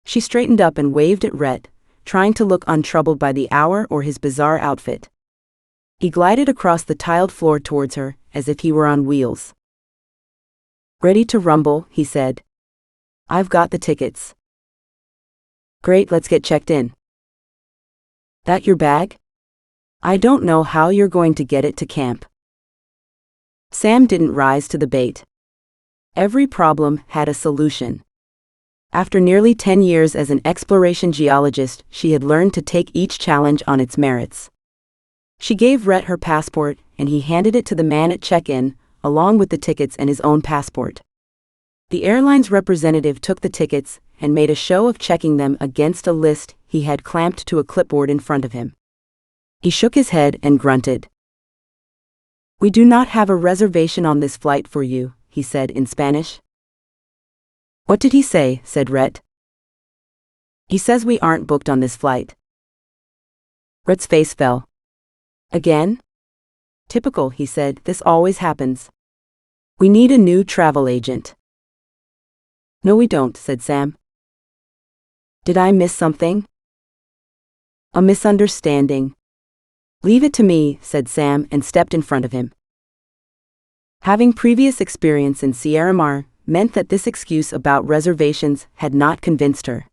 She straightened up and waved at Rhett, trying to look untroubled by the hour or his bizarre outfit. He glided across the tiled floor towards her, as if he were on wheels. "Ready to rumble," he said. "I've got the tickets." "Great, let's get checked in." "That your bag? I don't know how you're going to get it to camp." Sam didn't rise to the bait. Every problem had a solution. After nearly 10 years as an exploration geologist, she had learned to take each challenge on its merits. She gave Rhett her passport, and he handed it to the man at check-in, along with the tickets and his own passport. The airline's representative took the tickets and made a show of checking them against a list he had clamped to a clipboard in front of him. He shook his head and grunted. "We do not have a reservation on this flight for you," he said in Spanish. "What did he say?" said Rhett. "He says we aren't booked on this flight." Rhett's face fell. "Again?" "Typical," he said, "this always happens. We need a new travel agent." "No, we don't," said Sam. "Did I miss something?" "A misunderstanding." "Leave it to me," said Sam and stepped in front of him. Having previous experience in Sierramar meant that this excuse about reservations had not convinced her.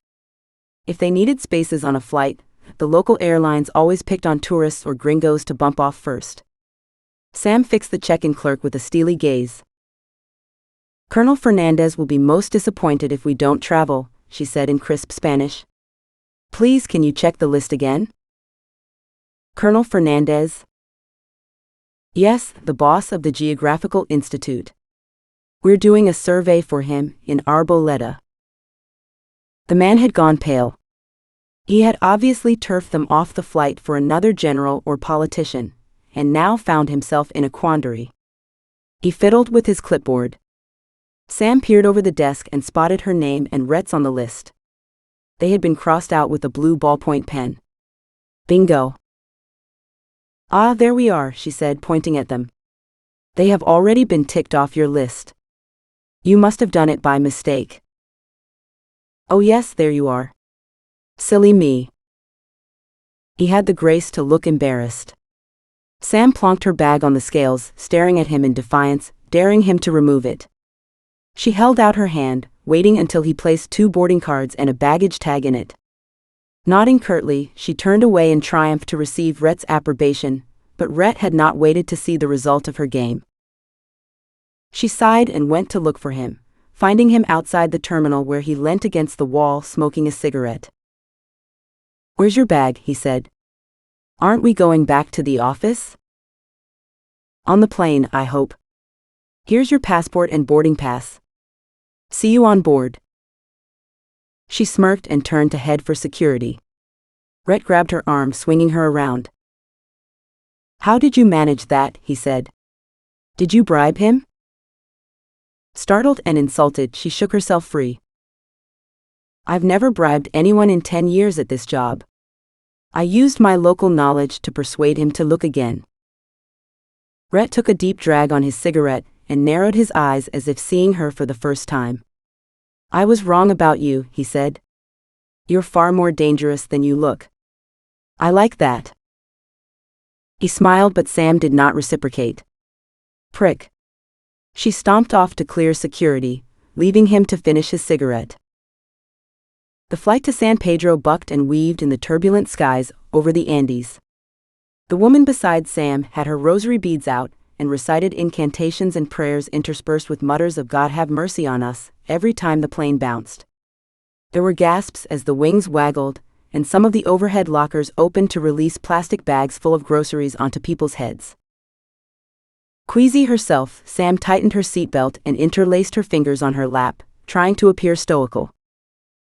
If they needed spaces on a flight, the local airlines always picked on tourists or gringos to bump off first. Sam fixed the check-in clerk with a steely gaze. "Colonel Fernandez will be most disappointed if we don't travel," she said in crisp Spanish. "Please, can you check the list again?" "Colonel Fernandez?" "Yes, the boss of the Geographical Institute. We're doing a survey for him in Arboleda." The man had gone pale. He had obviously turfed them off the flight for another general or politician, and now found himself in a quandary. He fiddled with his clipboard. Sam peered over the desk and spotted her name and Rhett's on the list. They had been crossed out with a blue ballpoint pen. "Bingo." "Ah, there we are," she said, pointing at them. "They have already been ticked off your list. You must have done it by mistake." "Oh yes, there you are. Silly me." He had the grace to look embarrassed. Sam plonked her bag on the scales, staring at him in defiance, daring him to remove it. She held out her hand, waiting until he placed 2 boarding cards and a baggage tag in it. Nodding curtly, she turned away in triumph to receive Rhett's approbation, but Rhett had not waited to see the result of her game. She sighed and went to look for him, finding him outside the terminal where he leant against the wall smoking a cigarette. "Where's your bag?" he said. "Aren't we going back to the office?" "On the plane, I hope. Here's your passport and boarding pass. See you on board." She smirked and turned to head for security. Rhett grabbed her arm, swinging her around. "How did you manage that?" he said. "Did you bribe him?" Startled and insulted, she shook herself free. "I've never bribed anyone in 10 years at this job." I used my local knowledge to persuade him to look again. Rhett took a deep drag on his cigarette and narrowed his eyes as if seeing her for the first time. I was wrong about you, he said. You're far more dangerous than you look. I like that. He smiled, but Sam did not reciprocate. Prick. She stomped off to clear security, leaving him to finish his cigarette. The flight to San Pedro bucked and weaved in the turbulent skies over the Andes. The woman beside Sam had her rosary beads out and recited incantations and prayers interspersed with mutters of "God have mercy on us" every time the plane bounced. There were gasps as the wings waggled, and some of the overhead lockers opened to release plastic bags full of groceries onto people's heads. Queasy herself, Sam tightened her seatbelt and interlaced her fingers on her lap, trying to appear stoical.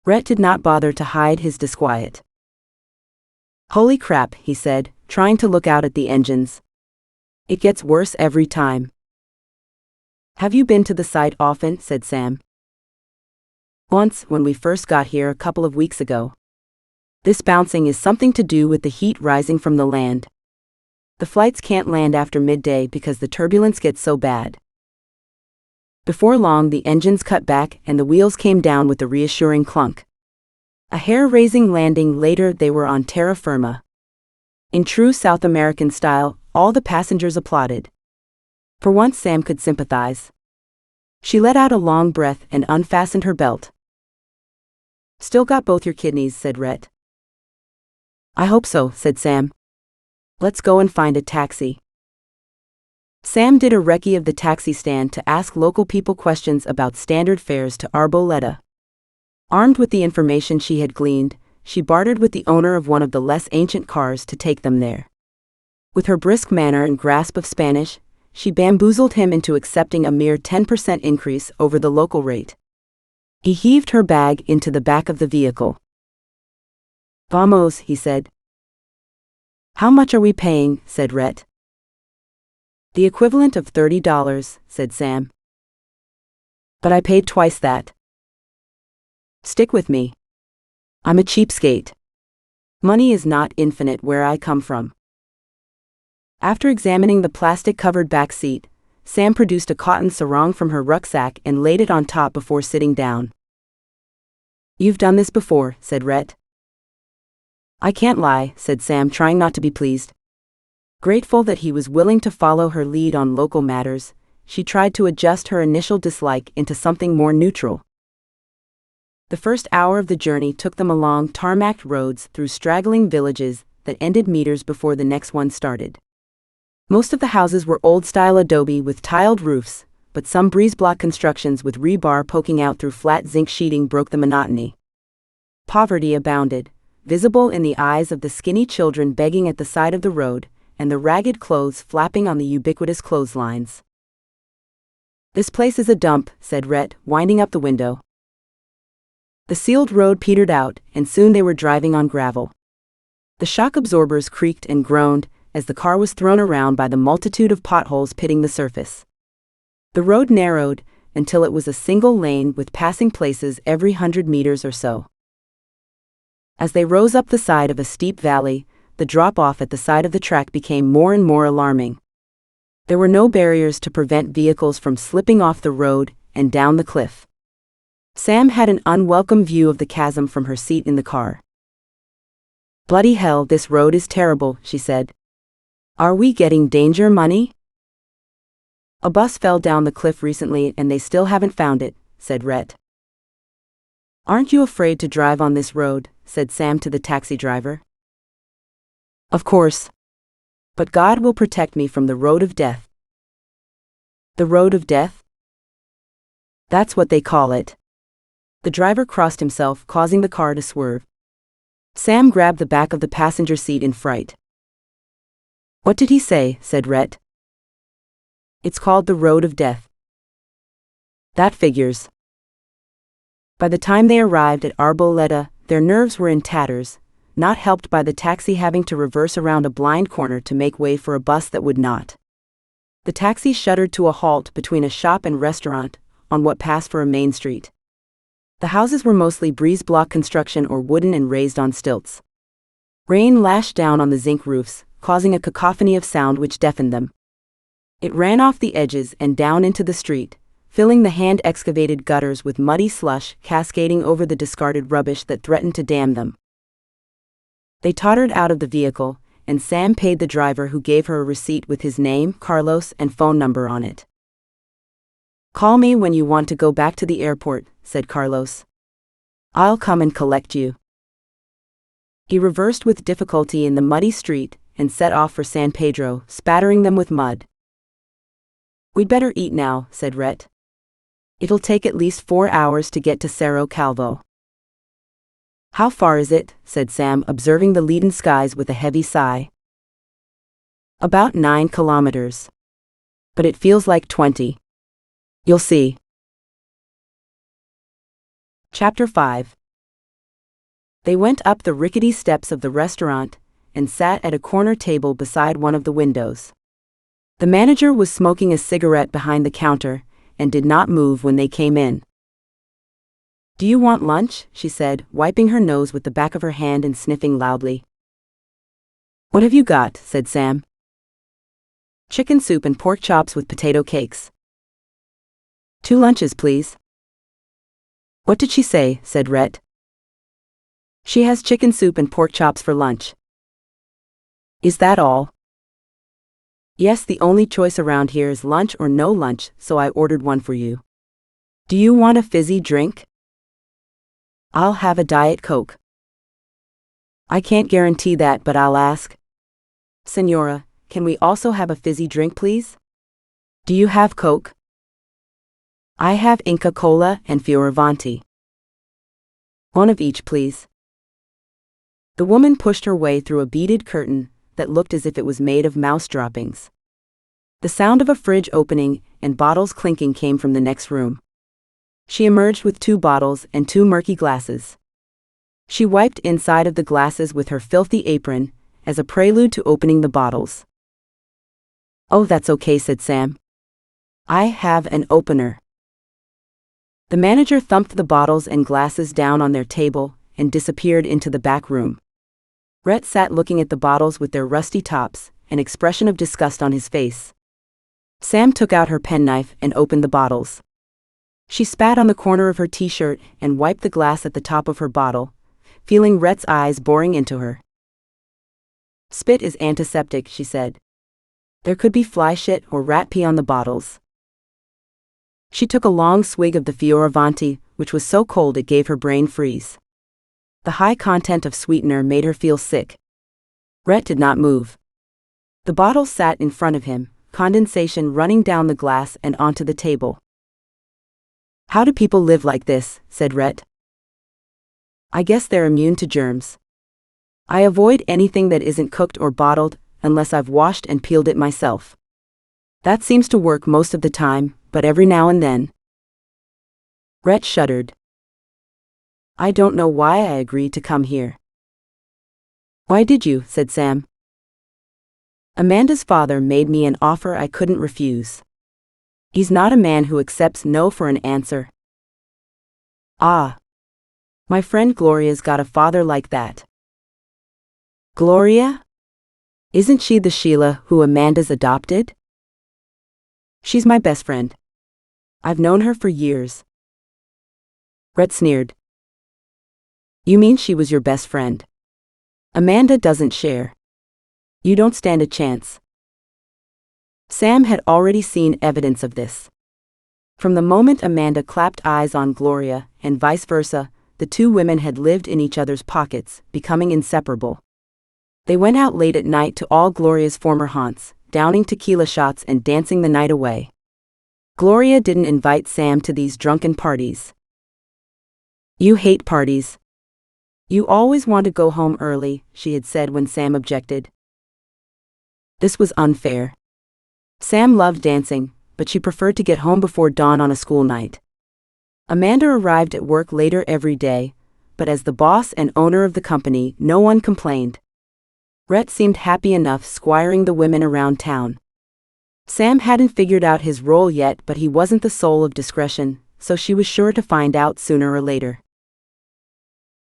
Rhett did not bother to hide his disquiet. Holy crap, he said, trying to look out at the engines. It gets worse every time. Have you been to the site often? Said Sam. Once, when we first got here a couple of weeks ago. This bouncing is something to do with the heat rising from the land. The flights can't land after midday because the turbulence gets so bad. Before long, the engines cut back and the wheels came down with a reassuring clunk. A hair-raising landing later, they were on terra firma. In true South American style, all the passengers applauded. For once, Sam could sympathize. She let out a long breath and unfastened her belt. Still got both your kidneys, said Rhett. I hope so, said Sam. Let's go and find a taxi. Sam did a recce of the taxi stand to ask local people questions about standard fares to Arboleda. Armed with the information she had gleaned, she bartered with the owner of one of the less ancient cars to take them there. With her brisk manner and grasp of Spanish, she bamboozled him into accepting a mere 10% increase over the local rate. He heaved her bag into the back of the vehicle. Vamos, he said. How much are we paying? Said Rhett. The equivalent of $30, said Sam. But I paid twice that. Stick with me. I'm a cheapskate. Money is not infinite where I come from. After examining the plastic-covered back seat, Sam produced a cotton sarong from her rucksack and laid it on top before sitting down. You've done this before, said Rhett. I can't lie, said Sam, trying not to be pleased. Grateful that he was willing to follow her lead on local matters, she tried to adjust her initial dislike into something more neutral. The first hour of the journey took them along tarmacked roads through straggling villages that ended meters before the next one started. Most of the houses were old-style adobe with tiled roofs, but some breeze-block constructions with rebar poking out through flat zinc sheeting broke the monotony. Poverty abounded, visible in the eyes of the skinny children begging at the side of the road, and the ragged clothes flapping on the ubiquitous clotheslines. This place is a dump, said Rhett, winding up the window. The sealed road petered out, and soon they were driving on gravel. The shock absorbers creaked and groaned as the car was thrown around by the multitude of potholes pitting the surface. The road narrowed until it was a single lane with passing places every 100 meters or so. As they rose up the side of a steep valley, the drop-off at the side of the track became more and more alarming. There were no barriers to prevent vehicles from slipping off the road and down the cliff. Sam had an unwelcome view of the chasm from her seat in the car. Bloody hell, this road is terrible, she said. Are we getting danger money? A bus fell down the cliff recently and they still haven't found it, said Rhett. Aren't you afraid to drive on this road? Said Sam to the taxi driver. Of course. But God will protect me from the road of death. The road of death? That's what they call it. The driver crossed himself, causing the car to swerve. Sam grabbed the back of the passenger seat in fright. What did he say? Said Rhett. It's called the road of death. That figures. By the time they arrived at Arboleda, their nerves were in tatters, not helped by the taxi having to reverse around a blind corner to make way for a bus that would not. The taxi shuddered to a halt between a shop and restaurant, on what passed for a main street. The houses were mostly breeze-block construction or wooden and raised on stilts. Rain lashed down on the zinc roofs, causing a cacophony of sound which deafened them. It ran off the edges and down into the street, filling the hand-excavated gutters with muddy slush cascading over the discarded rubbish that threatened to dam them. They tottered out of the vehicle, and Sam paid the driver, who gave her a receipt with his name, Carlos, and phone number on it. "Call me when you want to go back to the airport," said Carlos. "I'll come and collect you." He reversed with difficulty in the muddy street and set off for San Pedro, spattering them with mud. "We'd better eat now," said Rhett. "It'll take at least 4 hours to get to Cerro Calvo." "How far is it?" said Sam, observing the leaden skies with a heavy sigh. "About 9 kilometers. But it feels like 20. You'll see." Chapter 5. They went up the rickety steps of the restaurant and sat at a corner table beside one of the windows. The manager was smoking a cigarette behind the counter and did not move when they came in. "Do you want lunch?" she said, wiping her nose with the back of her hand and sniffing loudly. "What have you got?" said Sam. "Chicken soup and pork chops with potato cakes." "2 lunches, please." "What did she say?" said Rhett. "She has chicken soup and pork chops for lunch." "Is that all?" "Yes, the only choice around here is lunch or no lunch, so I ordered one for you. Do you want a fizzy drink?" "I'll have a Diet Coke." "I can't guarantee that, but I'll ask." "Senora, can we also have a fizzy drink, please?" "Do you have Coke?" "I have Inca Cola and Fioravanti." "One of each, please." The woman pushed her way through a beaded curtain that looked as if it was made of mouse droppings. The sound of a fridge opening and bottles clinking came from the next room. She emerged with 2 bottles and 2 murky glasses. She wiped inside of the glasses with her filthy apron, as a prelude to opening the bottles. "Oh, that's okay," said Sam. "I have an opener." The manager thumped the bottles and glasses down on their table and disappeared into the back room. Rhett sat looking at the bottles with their rusty tops, an expression of disgust on his face. Sam took out her penknife and opened the bottles. She spat on the corner of her t-shirt and wiped the glass at the top of her bottle, feeling Rhett's eyes boring into her. "Spit is antiseptic," she said. "There could be fly shit or rat pee on the bottles." She took a long swig of the Fioravanti, which was so cold it gave her brain freeze. The high content of sweetener made her feel sick. Rhett did not move. The bottle sat in front of him, condensation running down the glass and onto the table. "How do people live like this?" said Rhett. "I guess they're immune to germs. I avoid anything that isn't cooked or bottled, unless I've washed and peeled it myself. That seems to work most of the time, but every now and then." Rhett shuddered. "I don't know why I agreed to come here." "Why did you?" said Sam. "Amanda's father made me an offer I couldn't refuse. He's not a man who accepts no for an answer." "Ah. My friend Gloria's got a father like that." "Gloria? Isn't she the Sheila who Amanda's adopted?" "She's my best friend. I've known her for years." Rhett sneered. "You mean she was your best friend? Amanda doesn't share. You don't stand a chance." Sam had already seen evidence of this. From the moment Amanda clapped eyes on Gloria, and vice versa, the 2 women had lived in each other's pockets, becoming inseparable. They went out late at night to all Gloria's former haunts, downing tequila shots and dancing the night away. Gloria didn't invite Sam to these drunken parties. "You hate parties. You always want to go home early," she had said when Sam objected. This was unfair. Sam loved dancing, but she preferred to get home before dawn on a school night. Amanda arrived at work later every day, but as the boss and owner of the company, no one complained. Rhett seemed happy enough squiring the women around town. Sam hadn't figured out his role yet, but he wasn't the soul of discretion, so she was sure to find out sooner or later.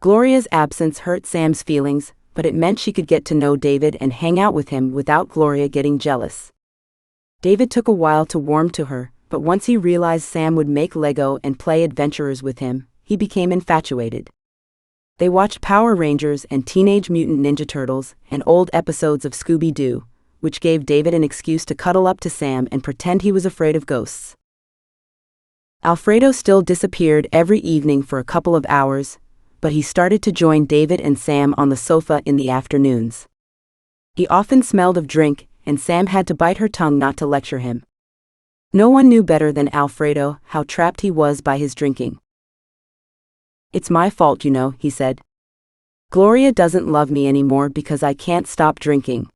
Gloria's absence hurt Sam's feelings, but it meant she could get to know David and hang out with him without Gloria getting jealous. David took a while to warm to her, but once he realized Sam would make Lego and play adventurers with him, he became infatuated. They watched Power Rangers and Teenage Mutant Ninja Turtles and old episodes of Scooby-Doo, which gave David an excuse to cuddle up to Sam and pretend he was afraid of ghosts. Alfredo still disappeared every evening for a couple of hours, but he started to join David and Sam on the sofa in the afternoons. He often smelled of drink, and Sam had to bite her tongue not to lecture him. No one knew better than Alfredo how trapped he was by his drinking. "It's my fault, you know," he said. "Gloria doesn't love me anymore because I can't stop drinking.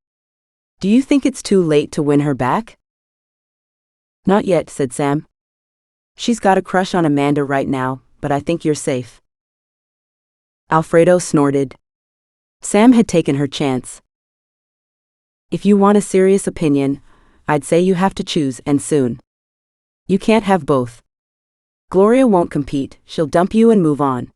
Do you think it's too late to win her back?" "Not yet," said Sam. "She's got a crush on Amanda right now, but I think you're safe." Alfredo snorted. Sam had taken her chance. "If you want a serious opinion, I'd say you have to choose, and soon. You can't have both. Gloria won't compete, she'll dump you and move on."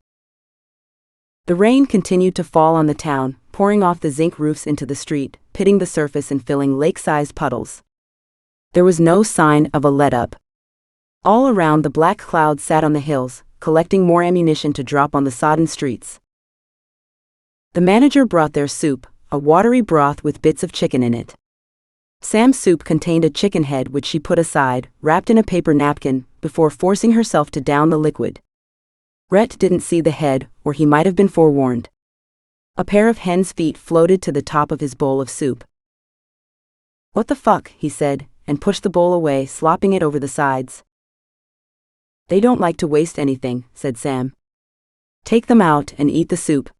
The rain continued to fall on the town, pouring off the zinc roofs into the street, pitting the surface and filling lake-sized puddles. There was no sign of a let-up. All around, the black clouds sat on the hills, collecting more ammunition to drop on the sodden streets. The manager brought their soup, a watery broth with bits of chicken in it. Sam's soup contained a chicken head which she put aside, wrapped in a paper napkin, before forcing herself to down the liquid. Rhett didn't see the head, or he might have been forewarned. A pair of hen's feet floated to the top of his bowl of soup. "What the fuck," he said, and pushed the bowl away, slopping it over the sides. "They don't like to waste anything," said Sam. "Take them out and eat the soup.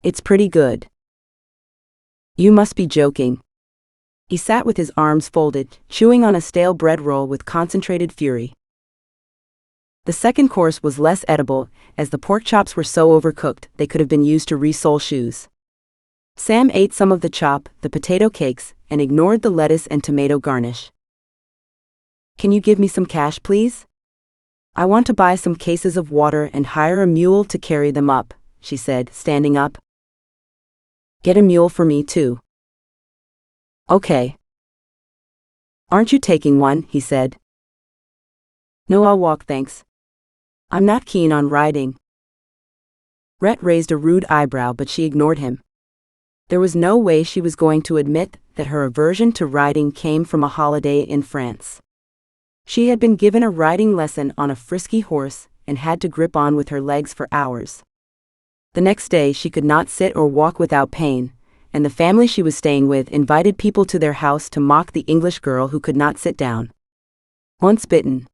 It's pretty good." "You must be joking." He sat with his arms folded, chewing on a stale bread roll with concentrated fury. The second course was less edible, as the pork chops were so overcooked they could have been used to re-sole shoes. Sam ate some of the chop, the potato cakes, and ignored the lettuce and tomato garnish. "Can you give me some cash, please? I want to buy some cases of water and hire a mule to carry them up," she said, standing up. "Get a mule for me too." "Okay." "Aren't you taking one?" he said. "No, I'll walk, thanks. I'm not keen on riding." Rhett raised a rude eyebrow, but she ignored him. There was no way she was going to admit that her aversion to riding came from a holiday in France. She had been given a riding lesson on a frisky horse and had to grip on with her legs for hours. The next day she could not sit or walk without pain, and the family she was staying with invited people to their house to mock the English girl who could not sit down. Once bitten.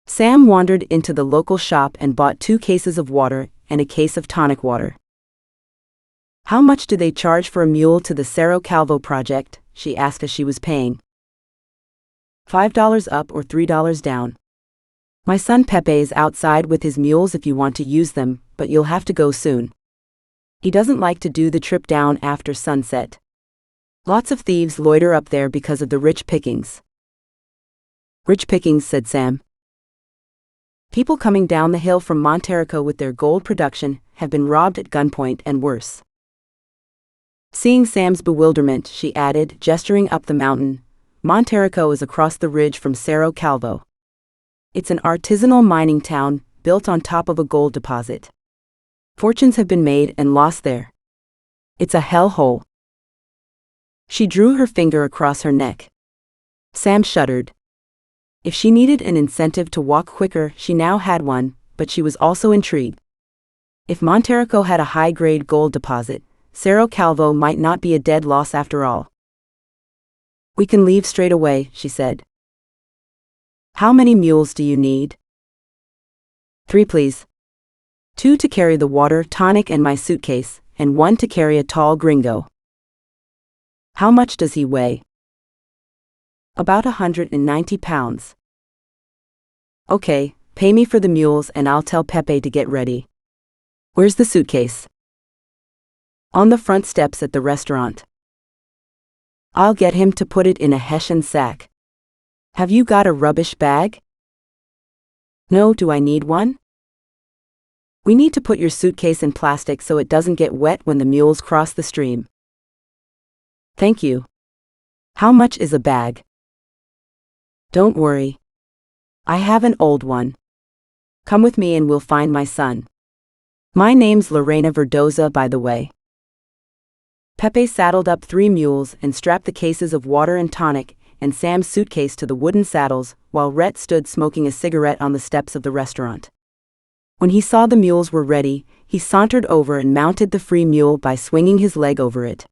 Sam wandered into the local shop and bought 2 cases of water and a case of tonic water. "How much do they charge for a mule to the Cerro Calvo project?" she asked as she was paying. $5 up or $3 down. My son Pepe's outside with his mules if you want to use them, but you'll have to go soon. He doesn't like to do the trip down after sunset. Lots of thieves loiter up there because of the rich pickings." "Rich pickings," said Sam. "People coming down the hill from Monterrico with their gold production have been robbed at gunpoint and worse." Seeing Sam's bewilderment, she added, gesturing up the mountain, "Monterrico is across the ridge from Cerro Calvo. It's an artisanal mining town built on top of a gold deposit. Fortunes have been made and lost there. It's a hellhole." She drew her finger across her neck. Sam shuddered. If she needed an incentive to walk quicker, she now had one, but she was also intrigued. If Monterrico had a high-grade gold deposit, Cerro Calvo might not be a dead loss after all. "We can leave straight away," she said. "How many mules do you need?" "3, please. 2 to carry the water, tonic and my suitcase, and 1 to carry a tall gringo." "How much does he weigh?" "About 190 pounds. "Okay, pay me for the mules and I'll tell Pepe to get ready." "Where's the suitcase?" "On the front steps at the restaurant." "I'll get him to put it in a Hessian sack. Have you got a rubbish bag?" "No, do I need one?" We need to put your suitcase in plastic so it doesn't get wet when the mules cross the stream. Thank you. How much is a bag? Don't worry. I have an old one. Come with me and we'll find my son. My name's Lorena Verdoza, by the way. Pepe saddled up 3 mules and strapped the cases of water and tonic and Sam's suitcase to the wooden saddles, while Rhett stood smoking a cigarette on the steps of the restaurant. When he saw the mules were ready, he sauntered over and mounted the free mule by swinging his leg over it.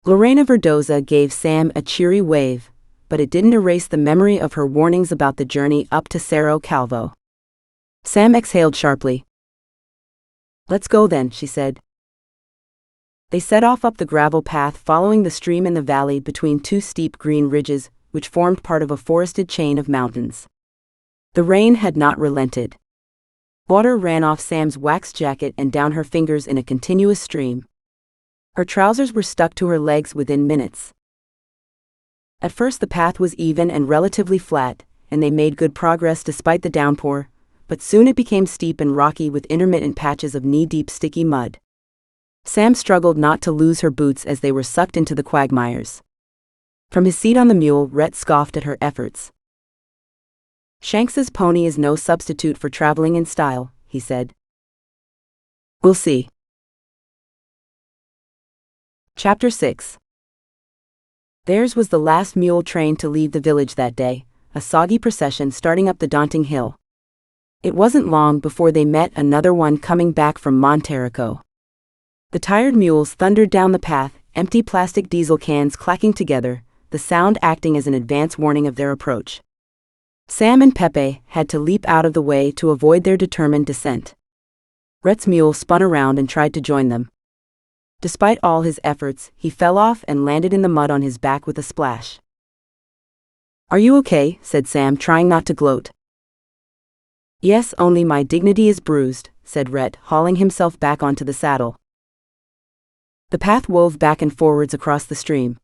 Lorena Verdoza gave Sam a cheery wave, but it didn't erase the memory of her warnings about the journey up to Cerro Calvo. Sam exhaled sharply. Let's go then, she said. They set off up the gravel path following the stream in the valley between 2 steep green ridges, which formed part of a forested chain of mountains. The rain had not relented. Water ran off Sam's wax jacket and down her fingers in a continuous stream. Her trousers were stuck to her legs within minutes. At first the path was even and relatively flat, and they made good progress despite the downpour, but soon it became steep and rocky with intermittent patches of knee-deep sticky mud. Sam struggled not to lose her boots as they were sucked into the quagmires. From his seat on the mule, Rhett scoffed at her efforts. Shanks's pony is no substitute for traveling in style, he said. We'll see. Chapter 6. Theirs was the last mule train to leave the village that day, a soggy procession starting up the daunting hill. It wasn't long before they met another one coming back from Monterrico. The tired mules thundered down the path, empty plastic diesel cans clacking together, the sound acting as an advance warning of their approach. Sam and Pepe had to leap out of the way to avoid their determined descent. Rhett's mule spun around and tried to join them. Despite all his efforts, he fell off and landed in the mud on his back with a splash. Are you okay? Said Sam, trying not to gloat. Yes, only my dignity is bruised, said Rhett, hauling himself back onto the saddle. The path wove back and forwards across the stream.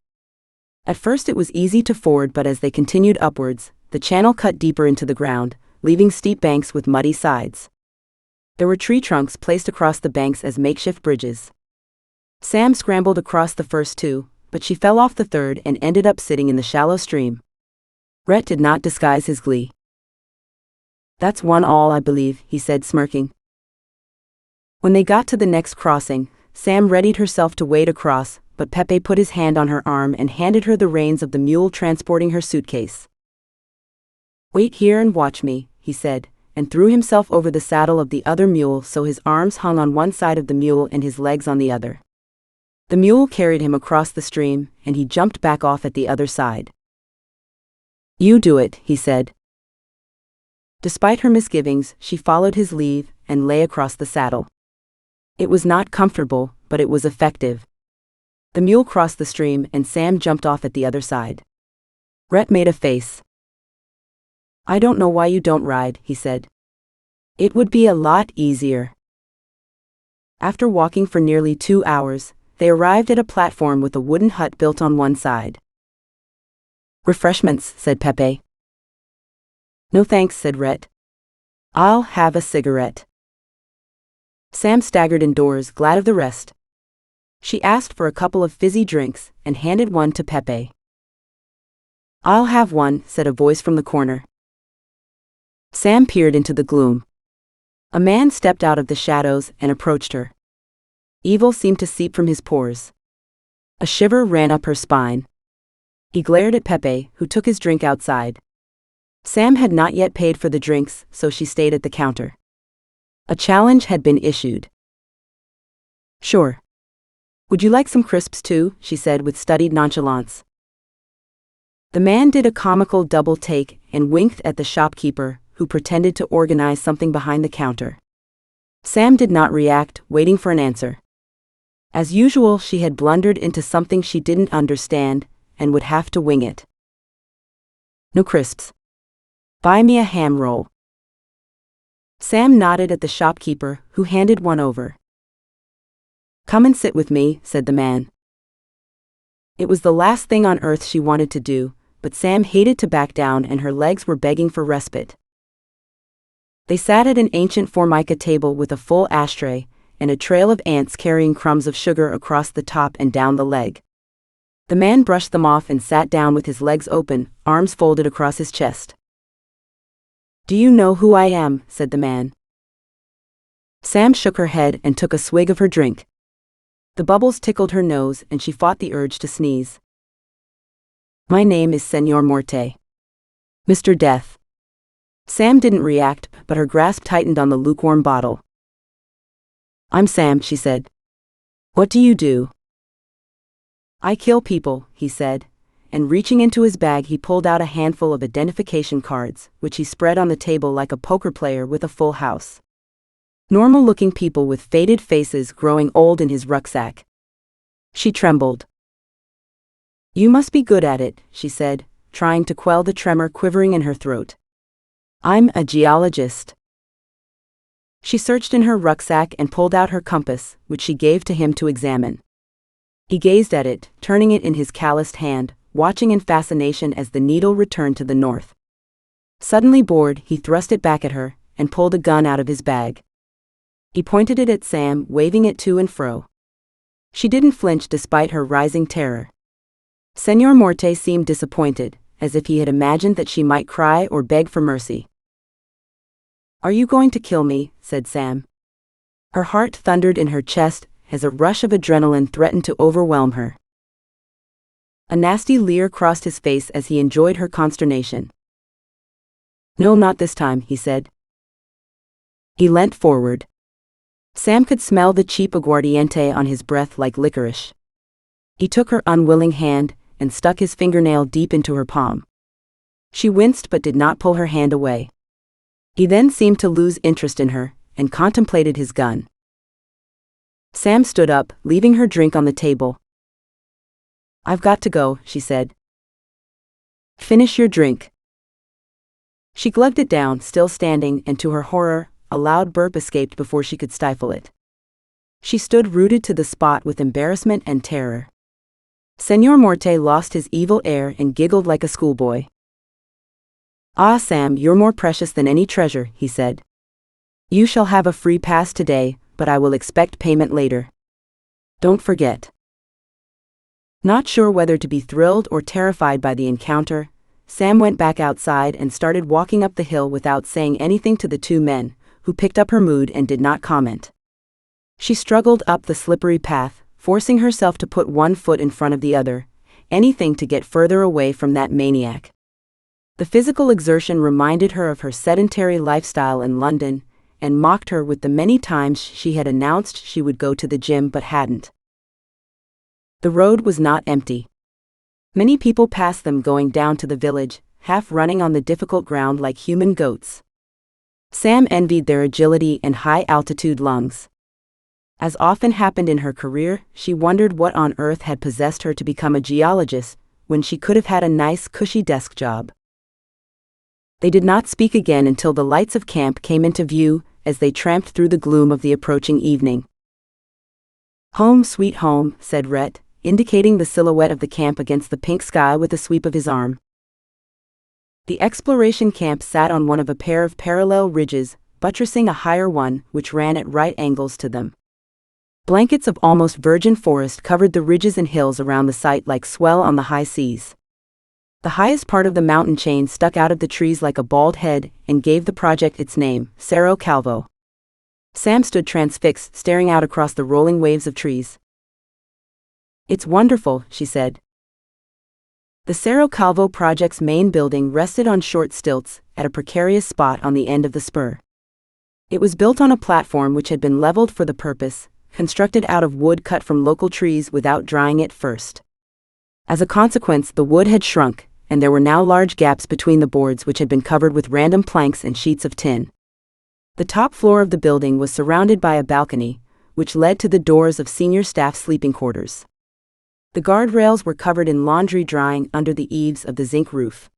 At first it was easy to ford, but as they continued upwards, the channel cut deeper into the ground, leaving steep banks with muddy sides. There were tree trunks placed across the banks as makeshift bridges. Sam scrambled across the first 2, but she fell off the third and ended up sitting in the shallow stream. Rhett did not disguise his glee. That's 1 all, I believe, he said, smirking. When they got to the next crossing, Sam readied herself to wade across, but Pepe put his hand on her arm and handed her the reins of the mule transporting her suitcase. Wait here and watch me, he said, and threw himself over the saddle of the other mule so his arms hung on one side of the mule and his legs on the other. The mule carried him across the stream, and he jumped back off at the other side. You do it, he said. Despite her misgivings, she followed his lead and lay across the saddle. It was not comfortable, but it was effective. The mule crossed the stream and Sam jumped off at the other side. Rhett made a face. I don't know why you don't ride, he said. It would be a lot easier. After walking for nearly 2 hours, they arrived at a platform with a wooden hut built on one side. Refreshments, said Pepe. No thanks, said Rhett. I'll have a cigarette. Sam staggered indoors, glad of the rest. She asked for a couple of fizzy drinks and handed one to Pepe. I'll have one, said a voice from the corner. Sam peered into the gloom. A man stepped out of the shadows and approached her. Evil seemed to seep from his pores. A shiver ran up her spine. He glared at Pepe, who took his drink outside. Sam had not yet paid for the drinks, so she stayed at the counter. A challenge had been issued. Sure. Would you like some crisps too? She said with studied nonchalance. The man did a comical double take and winked at the shopkeeper, who pretended to organize something behind the counter. Sam did not react, waiting for an answer. As usual, she had blundered into something she didn't understand, and would have to wing it. No crisps. Buy me a ham roll. Sam nodded at the shopkeeper, who handed one over. Come and sit with me, said the man. It was the last thing on earth she wanted to do, but Sam hated to back down and her legs were begging for respite. They sat at an ancient formica table with a full ashtray, and a trail of ants carrying crumbs of sugar across the top and down the leg. The man brushed them off and sat down with his legs open, arms folded across his chest. "Do you know who I am?" said the man. Sam shook her head and took a swig of her drink. The bubbles tickled her nose and she fought the urge to sneeze. "My name is Senor Morte. Mr. Death." Sam didn't react, but her grasp tightened on the lukewarm bottle. "I'm Sam," she said. "What do you do?" "I kill people," he said, and reaching into his bag he pulled out a handful of identification cards, which he spread on the table like a poker player with a full house. Normal-looking people with faded faces growing old in his rucksack. She trembled. "You must be good at it," she said, trying to quell the tremor quivering in her throat. "I'm a geologist." She searched in her rucksack and pulled out her compass, which she gave to him to examine. He gazed at it, turning it in his calloused hand, watching in fascination as the needle returned to the north. Suddenly bored, he thrust it back at her, and pulled a gun out of his bag. He pointed it at Sam, waving it to and fro. She didn't flinch despite her rising terror. Senor Morte seemed disappointed, as if he had imagined that she might cry or beg for mercy. "Are you going to kill me?" said Sam. Her heart thundered in her chest as a rush of adrenaline threatened to overwhelm her. A nasty leer crossed his face as he enjoyed her consternation. "No, not this time," he said. He leant forward. Sam could smell the cheap aguardiente on his breath like licorice. He took her unwilling hand and stuck his fingernail deep into her palm. She winced but did not pull her hand away. He then seemed to lose interest in her and contemplated his gun. Sam stood up, leaving her drink on the table. "I've got to go," she said. "Finish your drink." She glugged it down, still standing, and to her horror, a loud burp escaped before she could stifle it. She stood rooted to the spot with embarrassment and terror. Senor Morte lost his evil air and giggled like a schoolboy. "Ah, Sam, you're more precious than any treasure," he said. "You shall have a free pass today, but I will expect payment later. Don't forget." Not sure whether to be thrilled or terrified by the encounter, Sam went back outside and started walking up the hill without saying anything to the two men, who picked up her mood and did not comment. She struggled up the slippery path, forcing herself to put one foot in front of the other, anything to get further away from that maniac. The physical exertion reminded her of her sedentary lifestyle in London, and mocked her with the many times she had announced she would go to the gym but hadn't. The road was not empty. Many people passed them going down to the village, half running on the difficult ground like human goats. Sam envied their agility and high-altitude lungs. As often happened in her career, she wondered what on earth had possessed her to become a geologist, when she could have had a nice, cushy desk job. They did not speak again until the lights of camp came into view, as they tramped through the gloom of the approaching evening. "Home sweet home," said Rhett, indicating the silhouette of the camp against the pink sky with a sweep of his arm. The exploration camp sat on one of a pair of parallel ridges, buttressing a higher one, which ran at right angles to them. Blankets of almost virgin forest covered the ridges and hills around the site like swell on the high seas. The highest part of the mountain chain stuck out of the trees like a bald head and gave the project its name, Cerro Calvo. Sam stood transfixed, staring out across the rolling waves of trees. "It's wonderful," she said. The Cerro Calvo project's main building rested on short stilts, at a precarious spot on the end of the spur. It was built on a platform which had been leveled for the purpose, constructed out of wood cut from local trees without drying it first. As a consequence, the wood had shrunk, and there were now large gaps between the boards which had been covered with random planks and sheets of tin. The top floor of the building was surrounded by a balcony, which led to the doors of senior staff sleeping quarters. The guardrails were covered in laundry drying under the eaves of the zinc roof.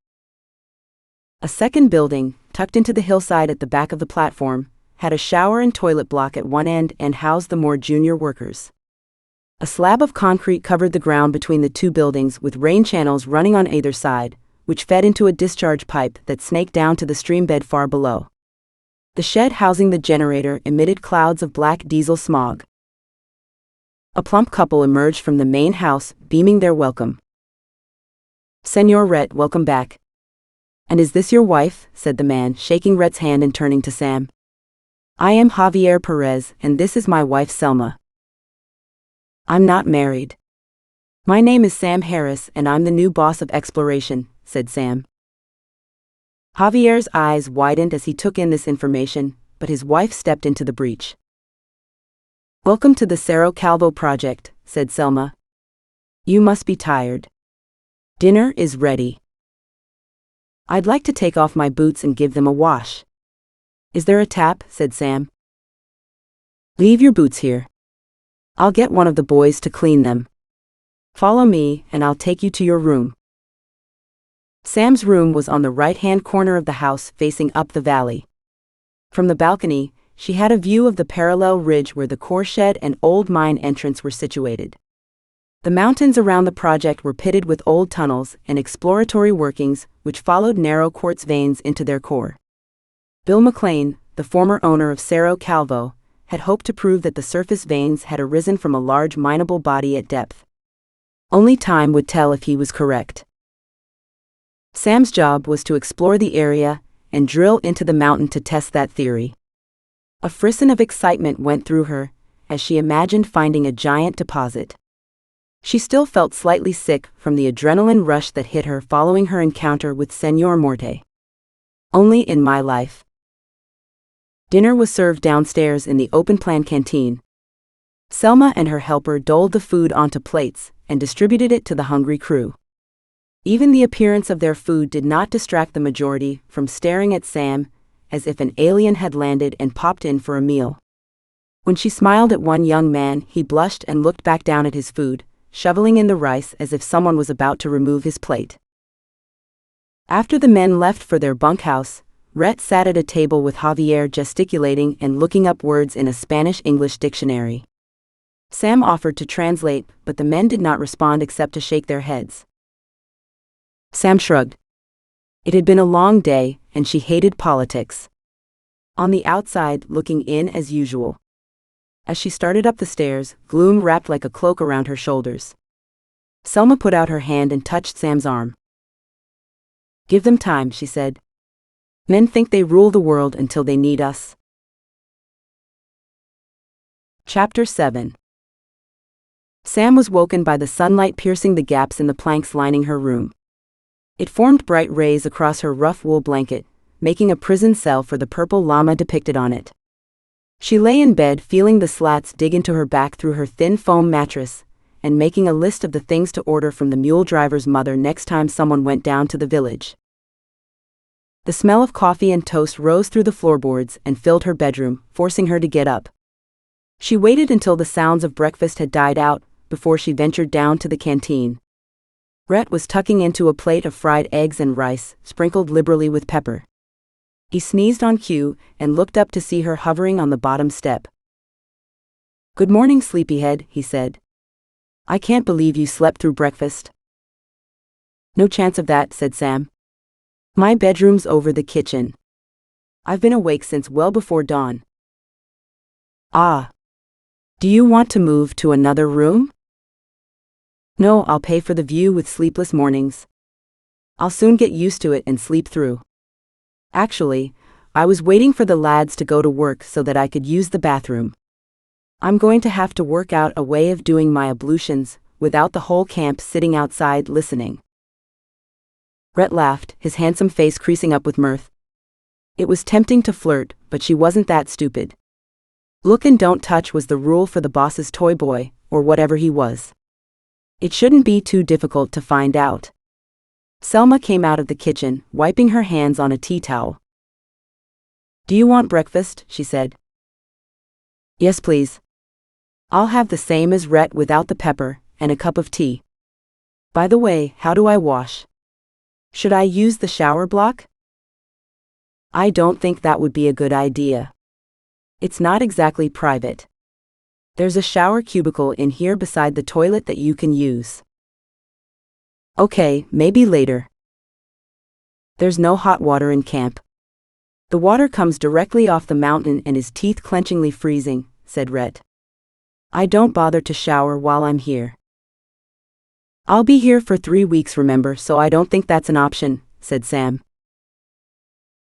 A second building, tucked into the hillside at the back of the platform, had a shower and toilet block at one end and housed the more junior workers. A slab of concrete covered the ground between the two buildings with rain channels running on either side, which fed into a discharge pipe that snaked down to the stream bed far below. The shed housing the generator emitted clouds of black diesel smog. A plump couple emerged from the main house, beaming their welcome. "Senor Rhett, welcome back." "And is this your wife?" said the man, shaking Rhett's hand and turning to Sam. "I am Javier Perez, and this is my wife Selma." "I'm not married." "My name is Sam Harris, and I'm the new boss of exploration," said Sam. Javier's eyes widened as he took in this information, but his wife stepped into the breach. "Welcome to the Cerro Calvo project," said Selma. "You must be tired. Dinner is ready. I'd like to take off my boots and give them a wash." "Is there a tap?" said Sam. "Leave your boots here. I'll get one of the boys to clean them. Follow me, and I'll take you to your room." Sam's room was on the right-hand corner of the house, facing up the valley. From the balcony, she had a view of the parallel ridge where the core shed and old mine entrance were situated. The mountains around the project were pitted with old tunnels and exploratory workings, which followed narrow quartz veins into their core. Bill McLean, the former owner of Cerro Calvo, had hoped to prove that the surface veins had arisen from a large mineable body at depth. Only time would tell if he was correct. Sam's job was to explore the area and drill into the mountain to test that theory. A frisson of excitement went through her as she imagined finding a giant deposit. She still felt slightly sick from the adrenaline rush that hit her following her encounter with Senor Morte. "Only in my life." Dinner was served downstairs in the open-plan canteen. Selma and her helper doled the food onto plates and distributed it to the hungry crew. Even the appearance of their food did not distract the majority from staring at Sam, as if an alien had landed and popped in for a meal. When she smiled at one young man, he blushed and looked back down at his food, shoveling in the rice as if someone was about to remove his plate. After the men left for their bunkhouse, Rhett sat at a table with Javier gesticulating and looking up words in a Spanish-English dictionary. Sam offered to translate, but the men did not respond except to shake their heads. Sam shrugged. It had been a long day, and she hated politics. On the outside, looking in as usual. As she started up the stairs, gloom wrapped like a cloak around her shoulders. Selma put out her hand and touched Sam's arm. "Give them time," she said. "Men think they rule the world until they need us." Chapter 7. Sam was woken by the sunlight piercing the gaps in the planks lining her room. It formed bright rays across her rough wool blanket, making a prison cell for the purple llama depicted on it. She lay in bed feeling the slats dig into her back through her thin foam mattress, and making a list of the things to order from the mule driver's mother next time someone went down to the village. The smell of coffee and toast rose through the floorboards and filled her bedroom, forcing her to get up. She waited until the sounds of breakfast had died out before she ventured down to the canteen. Rhett was tucking into a plate of fried eggs and rice, sprinkled liberally with pepper. He sneezed on cue and looked up to see her hovering on the bottom step. "Good morning, sleepyhead," he said. "I can't believe you slept through breakfast." "No chance of that," said Sam. "My bedroom's over the kitchen. I've been awake since well before dawn." "Ah. Do you want to move to another room?" "No, I'll pay for the view with sleepless mornings. I'll soon get used to it and sleep through. Actually, I was waiting for the lads to go to work so that I could use the bathroom. I'm going to have to work out a way of doing my ablutions without the whole camp sitting outside listening." Rhett laughed, his handsome face creasing up with mirth. It was tempting to flirt, but she wasn't that stupid. Look and don't touch was the rule for the boss's toy boy, or whatever he was. It shouldn't be too difficult to find out. Selma came out of the kitchen, wiping her hands on a tea towel. "Do you want breakfast?" she said. "Yes, please. I'll have the same as Rhett without the pepper, and a cup of tea. By the way, how do I wash? Should I use the shower block?" "I don't think that would be a good idea. It's not exactly private. There's a shower cubicle in here beside the toilet that you can use." "Okay, maybe later. There's no hot water in camp." The water comes directly off the mountain and is teeth-clenchingly freezing, said Rhett. I don't bother to shower while I'm here. I'll be here for 3 weeks, remember, so I don't think that's an option, said Sam.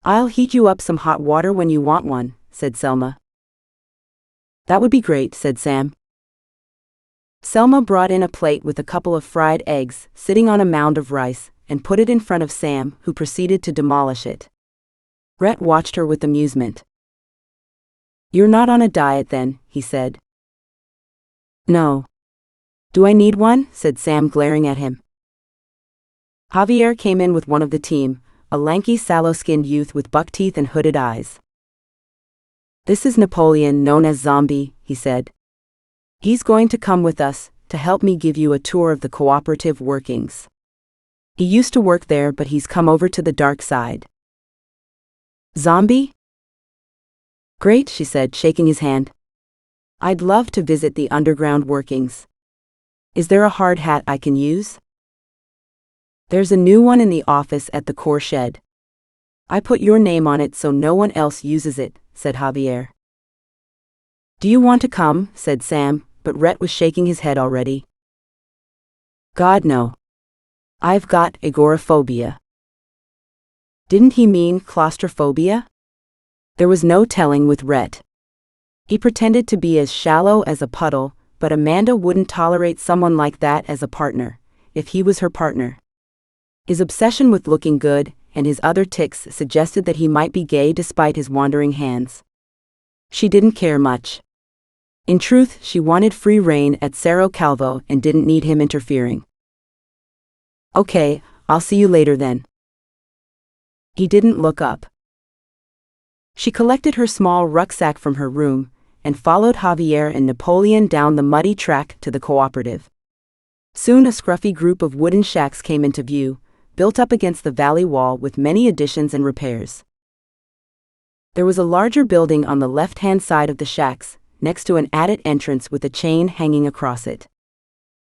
I'll heat you up some hot water when you want one, said Selma. That would be great, said Sam. Selma brought in a plate with a couple of fried eggs, sitting on a mound of rice, and put it in front of Sam, who proceeded to demolish it. Rhett watched her with amusement. You're not on a diet then, he said. No. Do I need one? Said Sam, glaring at him. Javier came in with one of the team, a lanky, sallow-skinned youth with buck teeth and hooded eyes. This is Napoleon, known as Zombie, he said. He's going to come with us, to help me give you a tour of the cooperative workings. He used to work there, but he's come over to the dark side. Zombie? Great, she said, shaking his hand. I'd love to visit the underground workings. Is there a hard hat I can use? There's a new one in the office at the core shed. I put your name on it so no one else uses it, said Javier. Do you want to come? Said Sam, but Rhett was shaking his head already. God, no. I've got agoraphobia. Didn't he mean claustrophobia? There was no telling with Rhett. He pretended to be as shallow as a puddle, but Amanda wouldn't tolerate someone like that as a partner, if he was her partner. His obsession with looking good, and his other tics suggested that he might be gay despite his wandering hands. She didn't care much. In truth, she wanted free rein at Cerro Calvo and didn't need him interfering. Okay, I'll see you later then. He didn't look up. She collected her small rucksack from her room, and followed Javier and Napoleon down the muddy track to the cooperative. Soon a scruffy group of wooden shacks came into view, built up against the valley wall with many additions and repairs. There was a larger building on the left-hand side of the shacks, next to an added entrance with a chain hanging across it.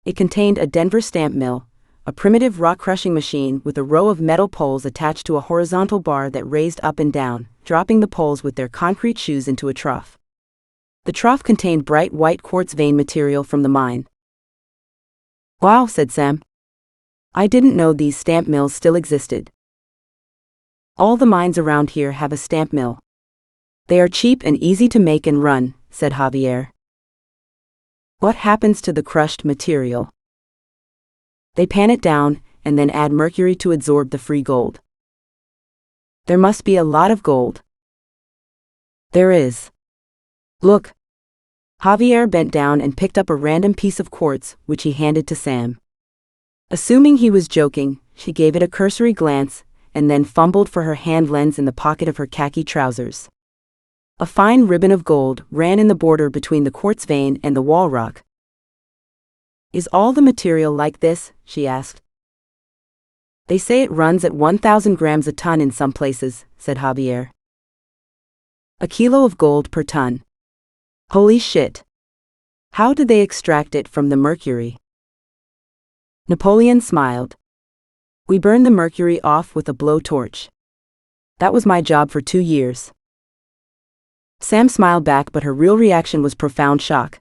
It contained a Denver stamp mill, a primitive rock-crushing machine with a row of metal poles attached to a horizontal bar that raised up and down, dropping the poles with their concrete shoes into a trough. The trough contained bright white quartz vein material from the mine. Wow, said Sam. I didn't know these stamp mills still existed. All the mines around here have a stamp mill. They are cheap and easy to make and run, said Javier. What happens to the crushed material? They pan it down, and then add mercury to absorb the free gold. There must be a lot of gold. There is. Look. Javier bent down and picked up a random piece of quartz, which he handed to Sam. Assuming he was joking, she gave it a cursory glance, and then fumbled for her hand lens in the pocket of her khaki trousers. A fine ribbon of gold ran in the border between the quartz vein and the wall rock. Is all the material like this? She asked. They say it runs at 1,000 grams a ton in some places, said Javier. A kilo of gold per ton. Holy shit. How did they extract it from the mercury? Napoleon smiled. We burned the mercury off with a blowtorch. That was my job for 2 years. Sam smiled back, but her real reaction was profound shock.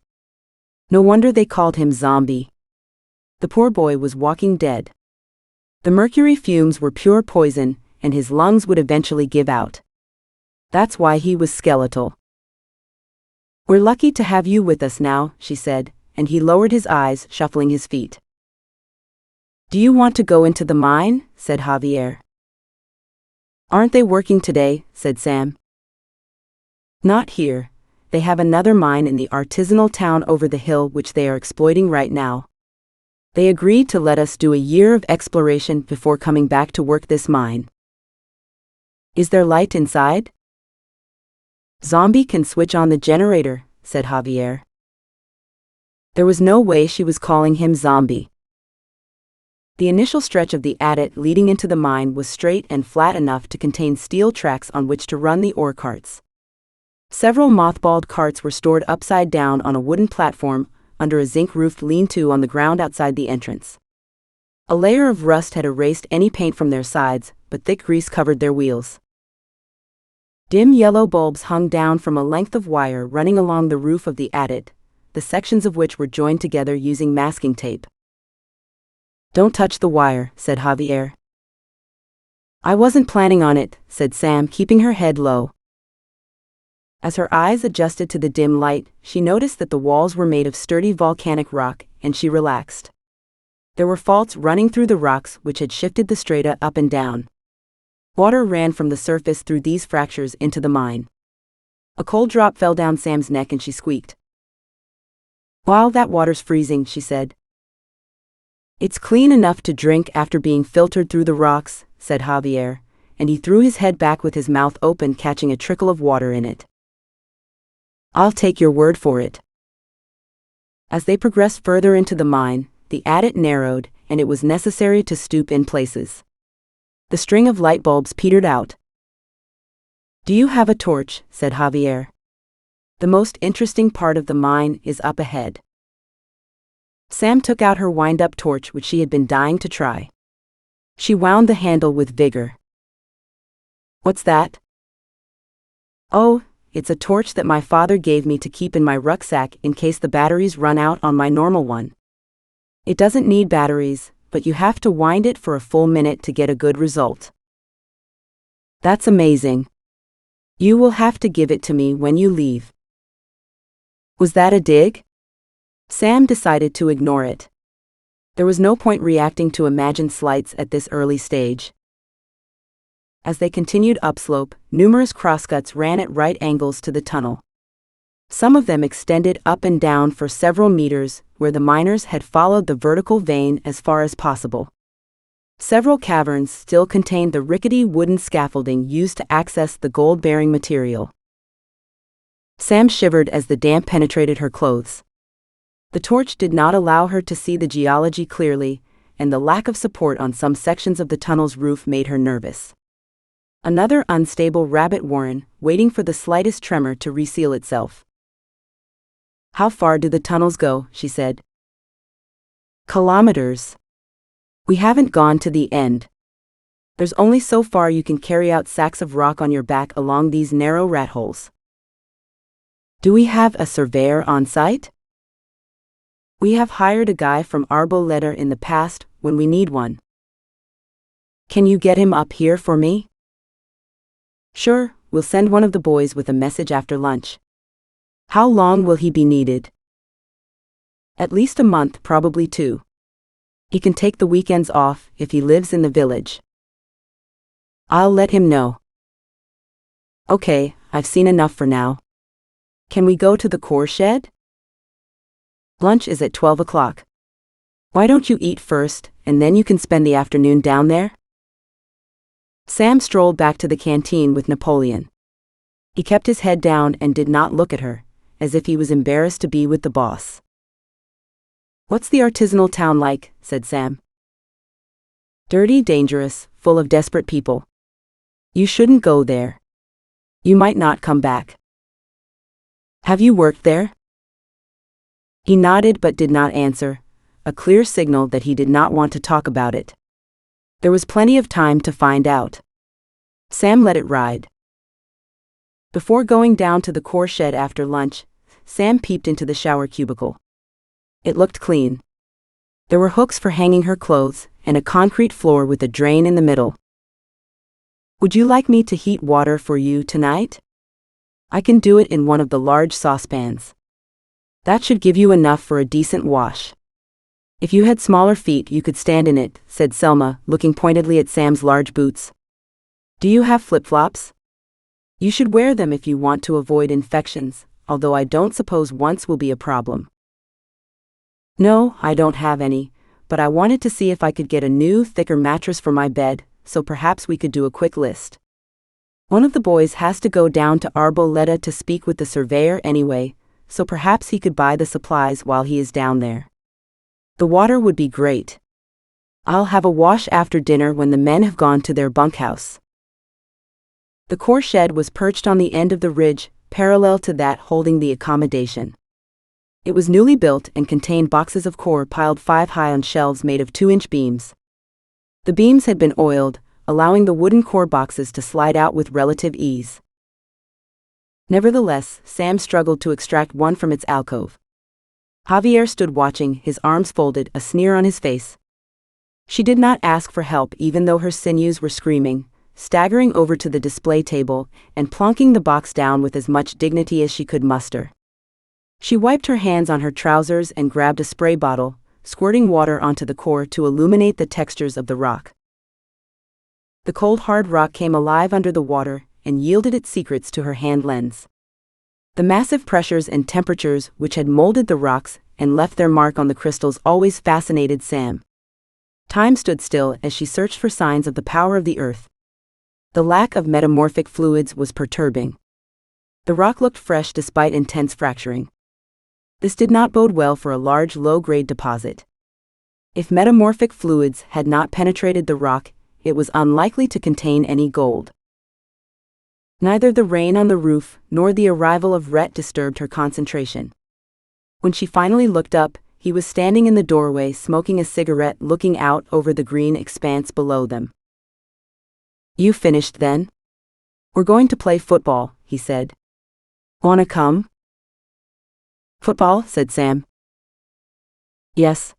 No wonder they called him Zombie. The poor boy was walking dead. The mercury fumes were pure poison, and his lungs would eventually give out. That's why he was skeletal. We're lucky to have you with us now, she said, and he lowered his eyes, shuffling his feet. Do you want to go into the mine? Said Javier. Aren't they working today? Said Sam. Not here. They have another mine in the artisanal town over the hill which they are exploiting right now. They agreed to let us do a year of exploration before coming back to work this mine. Is there light inside? Zombie can switch on the generator, said Javier. There was no way she was calling him Zombie. The initial stretch of the adit leading into the mine was straight and flat enough to contain steel tracks on which to run the ore carts. Several mothballed carts were stored upside down on a wooden platform under a zinc-roofed lean-to on the ground outside the entrance. A layer of rust had erased any paint from their sides, but thick grease covered their wheels. Dim yellow bulbs hung down from a length of wire running along the roof of the attic, the sections of which were joined together using masking tape. "Don't touch the wire," said Javier. "I wasn't planning on it," said Sam, keeping her head low. As her eyes adjusted to the dim light, she noticed that the walls were made of sturdy volcanic rock, and she relaxed. There were faults running through the rocks which had shifted the strata up and down. Water ran from the surface through these fractures into the mine. A cold drop fell down Sam's neck and she squeaked. "Wow, that water's freezing," she said. "It's clean enough to drink after being filtered through the rocks," said Javier, and he threw his head back with his mouth open, catching a trickle of water in it. "I'll take your word for it." As they progressed further into the mine, the attic narrowed, and it was necessary to stoop in places. The string of light bulbs petered out. "Do you have a torch?" said Javier. "The most interesting part of the mine is up ahead." Sam took out her wind-up torch, which she had been dying to try. She wound the handle with vigor. "What's that?" "Oh, it's a torch that my father gave me to keep in my rucksack in case the batteries run out on my normal one. It doesn't need batteries, but you have to wind it for a full minute to get a good result." "That's amazing. You will have to give it to me when you leave." Was that a dig? Sam decided to ignore it. There was no point reacting to imagined slights at this early stage. As they continued upslope, numerous crosscuts ran at right angles to the tunnel. Some of them extended up and down for several meters, where the miners had followed the vertical vein as far as possible. Several caverns still contained the rickety wooden scaffolding used to access the gold-bearing material. Sam shivered as the damp penetrated her clothes. The torch did not allow her to see the geology clearly, and the lack of support on some sections of the tunnel's roof made her nervous. Another unstable rabbit warren, waiting for the slightest tremor to reseal itself. "How far do the tunnels go?" she said. "Kilometers. We haven't gone to the end. There's only so far you can carry out sacks of rock on your back along these narrow rat holes." "Do we have a surveyor on site?" "We have hired a guy from Arboleda in the past when we need one." "Can you get him up here for me?" "Sure, we'll send one of the boys with a message after lunch." "How long will he be needed?" "At least a month, probably 2. He can take the weekends off if he lives in the village." "I'll let him know." "Okay, I've seen enough for now. Can we go to the core shed?" "Lunch is at 12 o'clock. Why don't you eat first, and then you can spend the afternoon down there?" Sam strolled back to the canteen with Napoleon. He kept his head down and did not look at her, as if he was embarrassed to be with the boss. "What's the artisanal town like?" said Sam. "Dirty, dangerous, full of desperate people. You shouldn't go there. You might not come back." "Have you worked there?" He nodded but did not answer, a clear signal that he did not want to talk about it. There was plenty of time to find out. Sam let it ride. Before going down to the core shed after lunch, Sam peeped into the shower cubicle. It looked clean. There were hooks for hanging her clothes, and a concrete floor with a drain in the middle. "Would you like me to heat water for you tonight?" "I can do it in one of the large saucepans. That should give you enough for a decent wash. If you had smaller feet you could stand in it," said Selma, looking pointedly at Sam's large boots. "Do you have flip-flops? You should wear them if you want to avoid infections, although I don't suppose once will be a problem." "No, I don't have any, but I wanted to see if I could get a new, thicker mattress for my bed, so perhaps we could do a quick list. One of the boys has to go down to Arboleda to speak with the surveyor anyway, so perhaps he could buy the supplies while he is down there. The water would be great. I'll have a wash after dinner when the men have gone to their bunkhouse." The core shed was perched on the end of the ridge, parallel to that holding the accommodation. It was newly built and contained boxes of core piled 5 high on shelves made of 2-inch beams. The beams had been oiled, allowing the wooden core boxes to slide out with relative ease. Nevertheless, Sam struggled to extract one from its alcove. Javier stood watching, his arms folded, a sneer on his face. She did not ask for help even though her sinews were screaming, staggering over to the display table and plonking the box down with as much dignity as she could muster. She wiped her hands on her trousers and grabbed a spray bottle, squirting water onto the core to illuminate the textures of the rock. The cold hard rock came alive under the water and yielded its secrets to her hand lens. The massive pressures and temperatures which had molded the rocks and left their mark on the crystals always fascinated Sam. Time stood still as she searched for signs of the power of the earth. The lack of metamorphic fluids was perturbing. The rock looked fresh despite intense fracturing. This did not bode well for a large low-grade deposit. If metamorphic fluids had not penetrated the rock, it was unlikely to contain any gold. Neither the rain on the roof nor the arrival of Rhett disturbed her concentration. When she finally looked up, he was standing in the doorway smoking a cigarette, looking out over the green expanse below them. "You finished then? We're going to play football," he said. "Wanna come?" "Football?" said Sam. "Yes.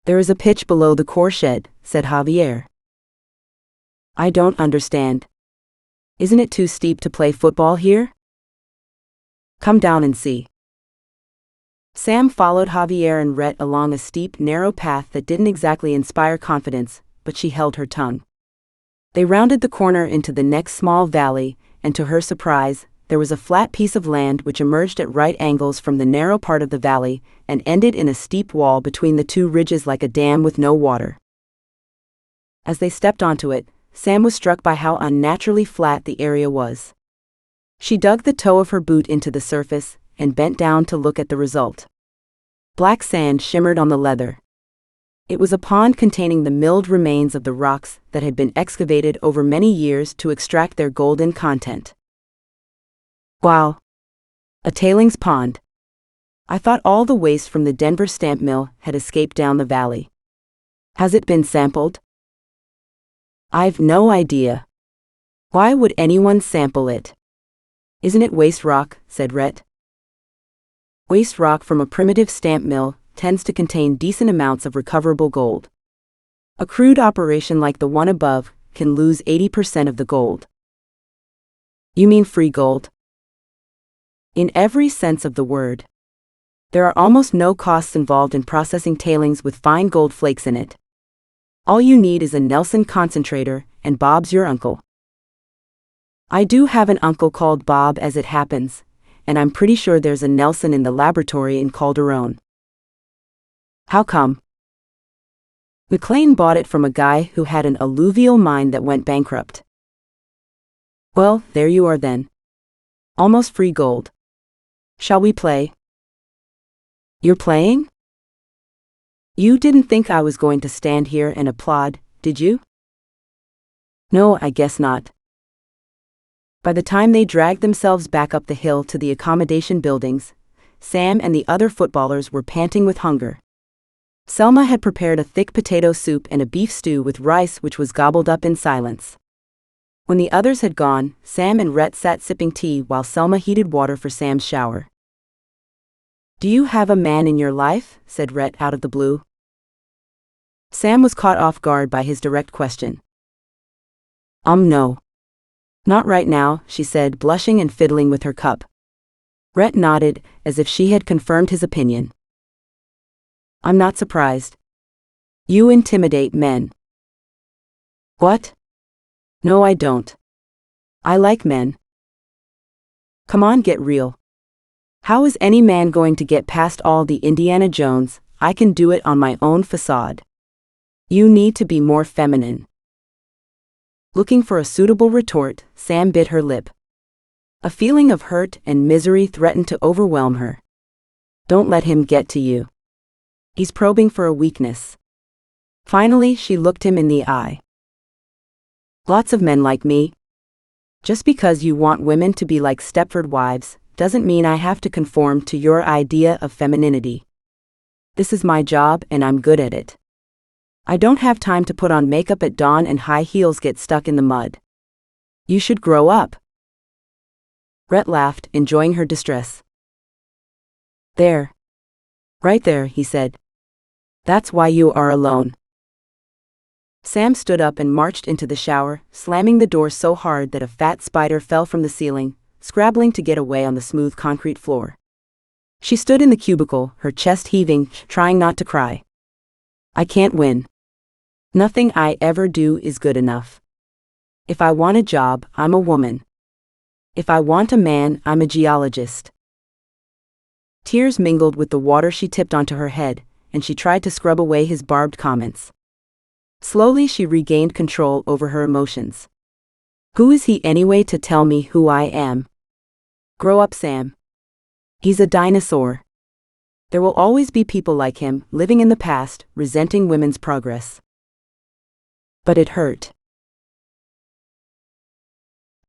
There is a pitch below the core shed," said Javier. "I don't understand. Isn't it too steep to play football here? Come down and see." Sam followed Javier and Rhett along a steep, narrow path that didn't exactly inspire confidence, but she held her tongue. They rounded the corner into the next small valley, and to her surprise, there was a flat piece of land which emerged at right angles from the narrow part of the valley and ended in a steep wall between the two ridges like a dam with no water. As they stepped onto it, Sam was struck by how unnaturally flat the area was. She dug the toe of her boot into the surface and bent down to look at the result. Black sand shimmered on the leather. It was a pond containing the milled remains of the rocks that had been excavated over many years to extract their golden content. "Wow. A tailings pond. I thought all the waste from the Denver stamp mill had escaped down the valley. Has it been sampled?" "I've no idea. Why would anyone sample it? Isn't it waste rock?" said Rhett. "Waste rock from a primitive stamp mill tends to contain decent amounts of recoverable gold. A crude operation like the one above can lose 80% of the gold." "You mean free gold?" "In every sense of the word. There are almost no costs involved in processing tailings with fine gold flakes in it. All you need is a Nelson concentrator, and Bob's your uncle." "I do have an uncle called Bob as it happens, and I'm pretty sure there's a Nelson in the laboratory in Calderon." "How come?" "McLean bought it from a guy who had an alluvial mine that went bankrupt." "Well, there you are then. Almost free gold. Shall we play?" "You're playing?" "You didn't think I was going to stand here and applaud, did you?" "No, I guess not." By the time they dragged themselves back up the hill to the accommodation buildings, Sam and the other footballers were panting with hunger. Selma had prepared a thick potato soup and a beef stew with rice which was gobbled up in silence. When the others had gone, Sam and Rhett sat sipping tea while Selma heated water for Sam's shower. "Do you have a man in your life?" said Rhett out of the blue. Sam was caught off guard by his direct question. No. Not right now," she said, blushing and fiddling with her cup. Rhett nodded, as if she had confirmed his opinion. "I'm not surprised. You intimidate men." "What? No, I don't. I like men." "Come on, get real. How is any man going to get past all the Indiana Jones, I can do it on my own facade? You need to be more feminine." Looking for a suitable retort, Sam bit her lip. A feeling of hurt and misery threatened to overwhelm her. Don't let him get to you. He's probing for a weakness. Finally, she looked him in the eye. Lots of men like me. Just because you want women to be like Stepford wives, doesn't mean I have to conform to your idea of femininity. This is my job and I'm good at it. I don't have time to put on makeup at dawn and high heels get stuck in the mud. You should grow up. Rhett laughed, enjoying her distress. There. Right there, he said. That's why you are alone. Sam stood up and marched into the shower, slamming the door so hard that a fat spider fell from the ceiling, scrabbling to get away on the smooth concrete floor. She stood in the cubicle, her chest heaving, trying not to cry. I can't win. Nothing I ever do is good enough. If I want a job, I'm a woman. If I want a man, I'm a geologist. Tears mingled with the water she tipped onto her head, and she tried to scrub away his barbed comments. Slowly she regained control over her emotions. Who is he anyway to tell me who I am? Grow up, Sam. He's a dinosaur. There will always be people like him, living in the past, resenting women's progress. But it hurt.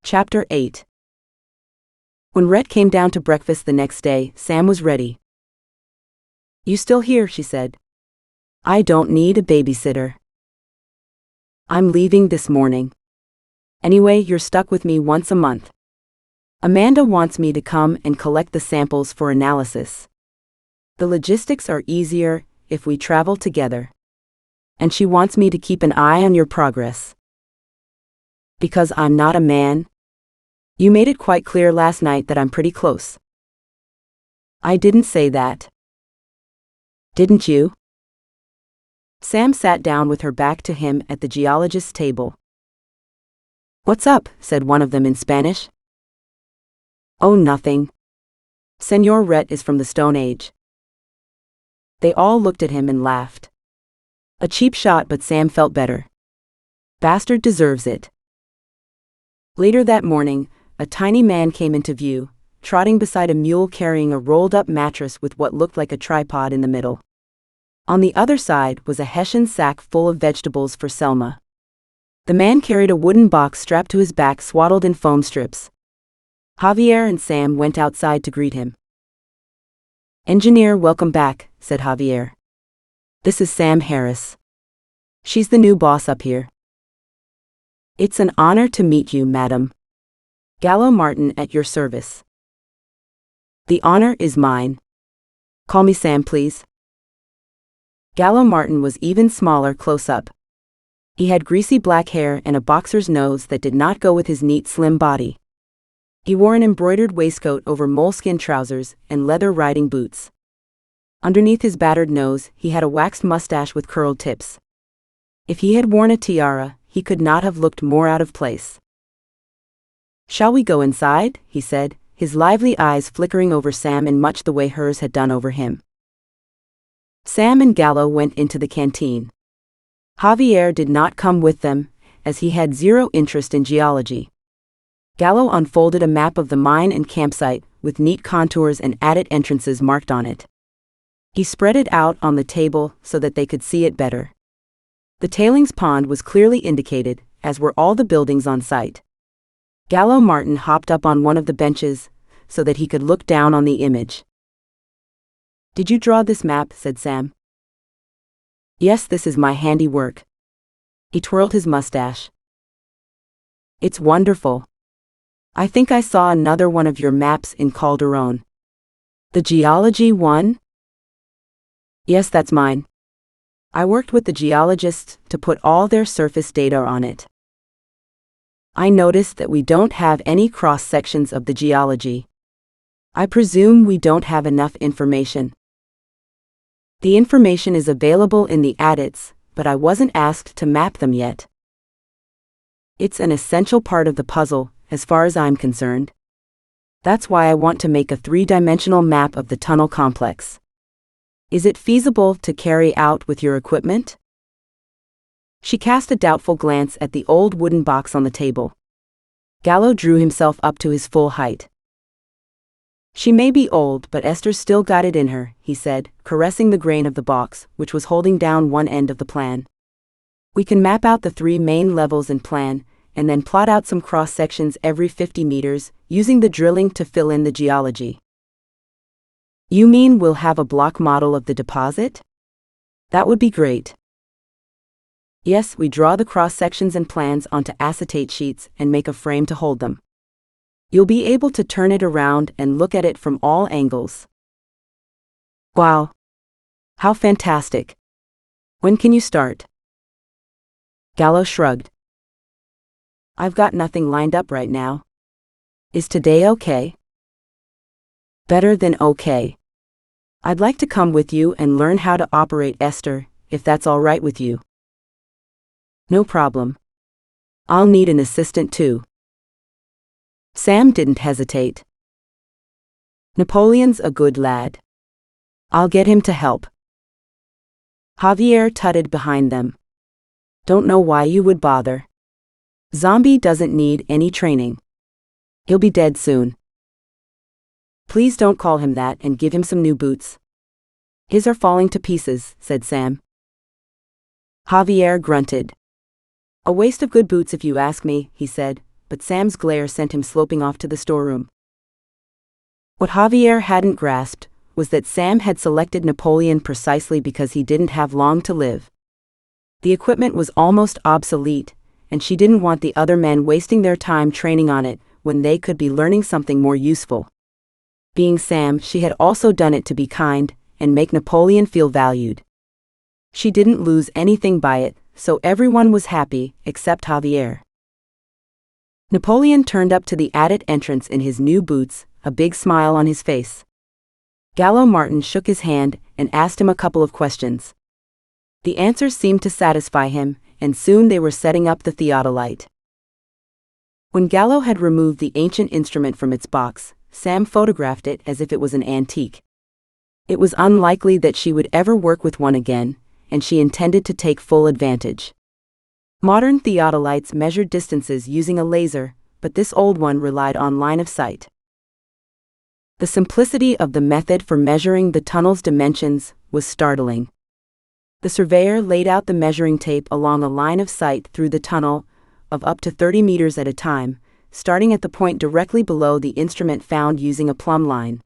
Chapter 8. When Rhett came down to breakfast the next day, Sam was ready. You still here, she said. I don't need a babysitter. I'm leaving this morning. Anyway, you're stuck with me once a month. Amanda wants me to come and collect the samples for analysis. The logistics are easier if we travel together. And she wants me to keep an eye on your progress. Because I'm not a man? You made it quite clear last night that I'm pretty close. I didn't say that. Didn't you? Sam sat down with her back to him at the geologist's table. What's up? Said one of them in Spanish. Oh, nothing. Senor Rhett is from the Stone Age. They all looked at him and laughed. A cheap shot, but Sam felt better. Bastard deserves it. Later that morning, a tiny man came into view, trotting beside a mule carrying a rolled-up mattress with what looked like a tripod in the middle. On the other side was a Hessian sack full of vegetables for Selma. The man carried a wooden box strapped to his back swaddled in foam strips. Javier and Sam went outside to greet him. Engineer, welcome back, said Javier. This is Sam Harris. She's the new boss up here. It's an honor to meet you, madam. Gallo Martin at your service. The honor is mine. Call me Sam, please. Gallo Martin was even smaller close up. He had greasy black hair and a boxer's nose that did not go with his neat, slim body. He wore an embroidered waistcoat over moleskin trousers and leather riding boots. Underneath his battered nose, he had a waxed mustache with curled tips. If he had worn a tiara, he could not have looked more out of place. Shall we go inside? He said, his lively eyes flickering over Sam in much the way hers had done over him. Sam and Gallo went into the canteen. Javier did not come with them, as he had zero interest in geology. Gallo unfolded a map of the mine and campsite, with neat contours and added entrances marked on it. He spread it out on the table so that they could see it better. The tailings pond was clearly indicated, as were all the buildings on site. Gallo Martin hopped up on one of the benches, so that he could look down on the image. Did you draw this map? Said Sam. Yes, this is my handiwork. He twirled his mustache. It's wonderful. I think I saw another one of your maps in Calderon. The geology one? Yes, that's mine. I worked with the geologists to put all their surface data on it. I noticed that we don't have any cross-sections of the geology. I presume we don't have enough information. The information is available in the adits, but I wasn't asked to map them yet. It's an essential part of the puzzle, as far as I'm concerned. That's why I want to make a three-dimensional map of the tunnel complex. Is it feasible to carry out with your equipment? She cast a doubtful glance at the old wooden box on the table. Gallo drew himself up to his full height. She may be old, but Esther's still got it in her, he said, caressing the grain of the box, which was holding down one end of the plan. We can map out the 3 main levels and plan, and then plot out some cross-sections every 50 meters, using the drilling to fill in the geology. You mean we'll have a block model of the deposit? That would be great. Yes, we draw the cross-sections and plans onto acetate sheets and make a frame to hold them. You'll be able to turn it around and look at it from all angles. Wow! How fantastic! When can you start? Gallo shrugged. I've got nothing lined up right now. Is today okay? Better than okay. I'd like to come with you and learn how to operate Esther, if that's all right with you. No problem. I'll need an assistant too. Sam didn't hesitate. Napoleon's a good lad. I'll get him to help. Javier tutted behind them. Don't know why you would bother. Zombie doesn't need any training. He'll be dead soon. Please don't call him that and give him some new boots. His are falling to pieces, said Sam. Javier grunted. A waste of good boots if you ask me, he said, but Sam's glare sent him sloping off to the storeroom. What Javier hadn't grasped was that Sam had selected Napoleon precisely because he didn't have long to live. The equipment was almost obsolete, and she didn't want the other men wasting their time training on it when they could be learning something more useful. Being Sam, she had also done it to be kind and make Napoleon feel valued. She didn't lose anything by it, so everyone was happy except Javier. Napoleon turned up to the attic entrance in his new boots, a big smile on his face. Gallo Martin shook his hand and asked him a couple of questions. The answers seemed to satisfy him, and soon they were setting up the theodolite. When Gallo had removed the ancient instrument from its box, Sam photographed it as if it was an antique. It was unlikely that she would ever work with one again, and she intended to take full advantage. Modern theodolites measured distances using a laser, but this old one relied on line of sight. The simplicity of the method for measuring the tunnel's dimensions was startling. The surveyor laid out the measuring tape along a line of sight through the tunnel of up to 30 meters at a time, starting at the point directly below the instrument found using a plumb line.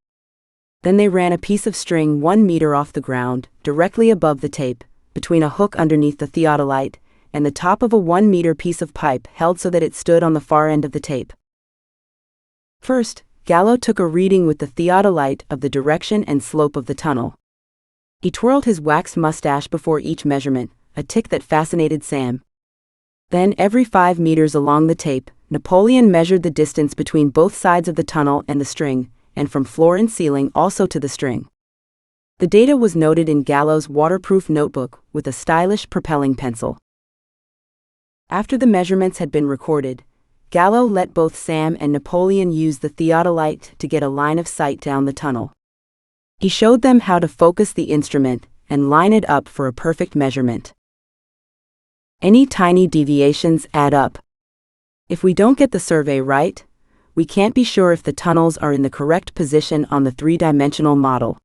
Then they ran a piece of string 1 meter off the ground, directly above the tape, between a hook underneath the theodolite and the top of a 1 meter piece of pipe held so that it stood on the far end of the tape. First, Gallo took a reading with the theodolite of the direction and slope of the tunnel. He twirled his waxed mustache before each measurement, a tic that fascinated Sam. Then, every 5 meters along the tape, Napoleon measured the distance between both sides of the tunnel and the string, and from floor and ceiling also to the string. The data was noted in Gallo's waterproof notebook with a stylish propelling pencil. After the measurements had been recorded, Gallo let both Sam and Napoleon use the theodolite to get a line of sight down the tunnel. He showed them how to focus the instrument and line it up for a perfect measurement. Any tiny deviations add up. If we don't get the survey right, we can't be sure if the tunnels are in the correct position on the three-dimensional model.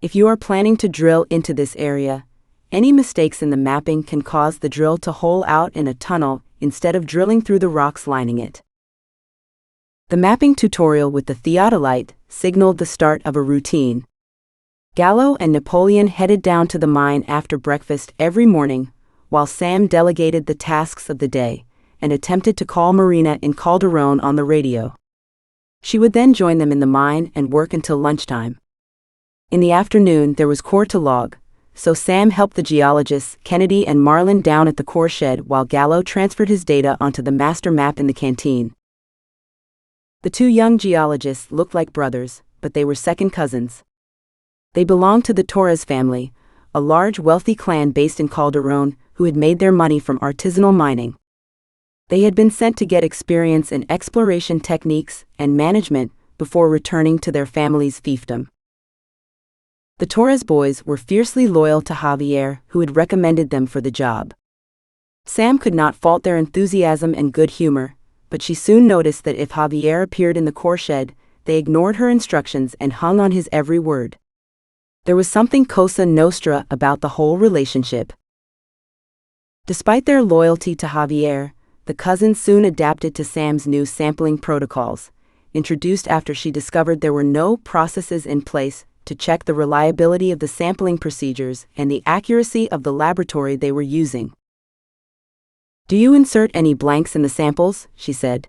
If you are planning to drill into this area, any mistakes in the mapping can cause the drill to hole out in a tunnel instead of drilling through the rocks lining it. The mapping tutorial with the theodolite signaled the start of a routine. Gallo and Napoleon headed down to the mine after breakfast every morning, while Sam delegated the tasks of the day and attempted to call Marina in Calderon on the radio. She would then join them in the mine and work until lunchtime. In the afternoon there was core to log, so Sam helped the geologists Kennedy and Marlin down at the core shed while Gallo transferred his data onto the master map in the canteen. The two young geologists looked like brothers, but they were second cousins. They belonged to the Torres family, a large wealthy clan based in Calderon who had made their money from artisanal mining. They had been sent to get experience in exploration techniques and management before returning to their family's fiefdom. The Torres boys were fiercely loyal to Javier, who had recommended them for the job. Sam could not fault their enthusiasm and good humor, but she soon noticed that if Javier appeared in the core shed, they ignored her instructions and hung on his every word. There was something Cosa Nostra about the whole relationship. Despite their loyalty to Javier, the cousins soon adapted to Sam's new sampling protocols, introduced after she discovered there were no processes in place to check the reliability of the sampling procedures and the accuracy of the laboratory they were using. "Do you insert any blanks in the samples?" she said.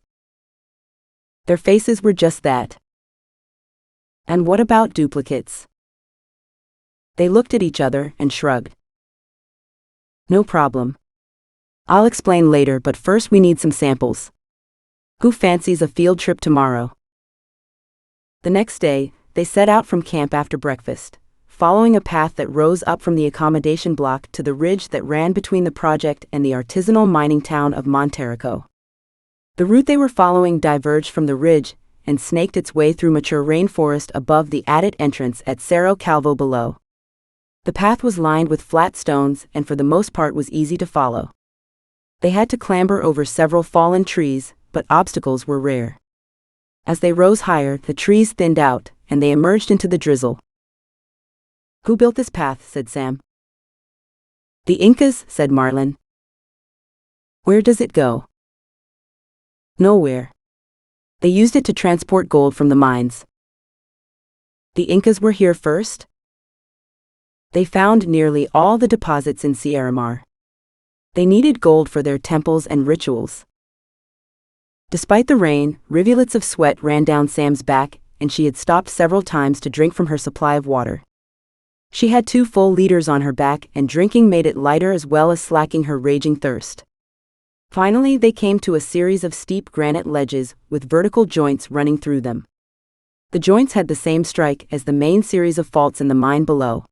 Their faces were just that. And what about duplicates? They looked at each other and shrugged. No problem. I'll explain later, but first we need some samples. Who fancies a field trip tomorrow? The next day, they set out from camp after breakfast, following a path that rose up from the accommodation block to the ridge that ran between the project and the artisanal mining town of Monterrico. The route they were following diverged from the ridge and snaked its way through mature rainforest above the added entrance at Cerro Calvo below. The path was lined with flat stones and for the most part was easy to follow. They had to clamber over several fallen trees, but obstacles were rare. As they rose higher, the trees thinned out, and they emerged into the drizzle. Who built this path? Said Sam. The Incas, said Marlin. Where does it go? Nowhere. They used it to transport gold from the mines. The Incas were here first? They found nearly all the deposits in Sierramar. They needed gold for their temples and rituals. Despite the rain, rivulets of sweat ran down Sam's back, and she had stopped several times to drink from her supply of water. She had 2 full liters on her back, and drinking made it lighter as well as slacking her raging thirst. Finally, they came to a series of steep granite ledges with vertical joints running through them. The joints had the same strike as the main series of faults in the mine below.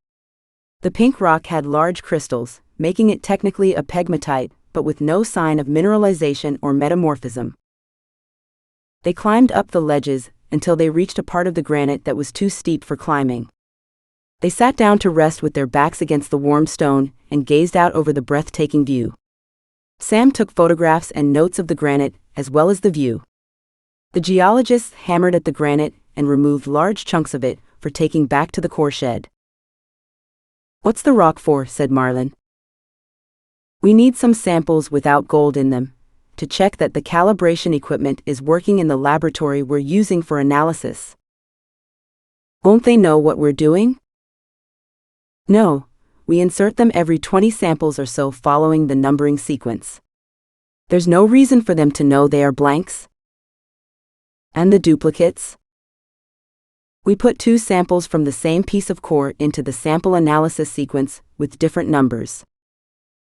The pink rock had large crystals, making it technically a pegmatite, but with no sign of mineralization or metamorphism. They climbed up the ledges until they reached a part of the granite that was too steep for climbing. They sat down to rest with their backs against the warm stone and gazed out over the breathtaking view. Sam took photographs and notes of the granite as well as the view. The geologists hammered at the granite and removed large chunks of it for taking back to the core shed. What's the rock for? Said Marlin. We need some samples without gold in them, to check that the calibration equipment is working in the laboratory we're using for analysis. Won't they know what we're doing? No, we insert them every 20 samples or so following the numbering sequence. There's no reason for them to know they are blanks. And the duplicates? We put 2 samples from the same piece of core into the sample analysis sequence with different numbers.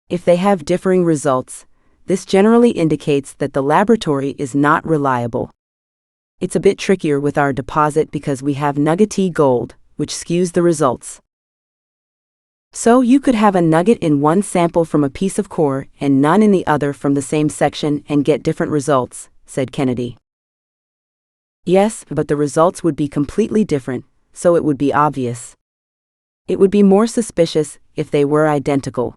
If they have differing results, this generally indicates that the laboratory is not reliable. It's a bit trickier with our deposit because we have nuggety gold, which skews the results. So you could have a nugget in one sample from a piece of core and none in the other from the same section and get different results, said Kennedy. Yes, but the results would be completely different, so it would be obvious. It would be more suspicious if they were identical.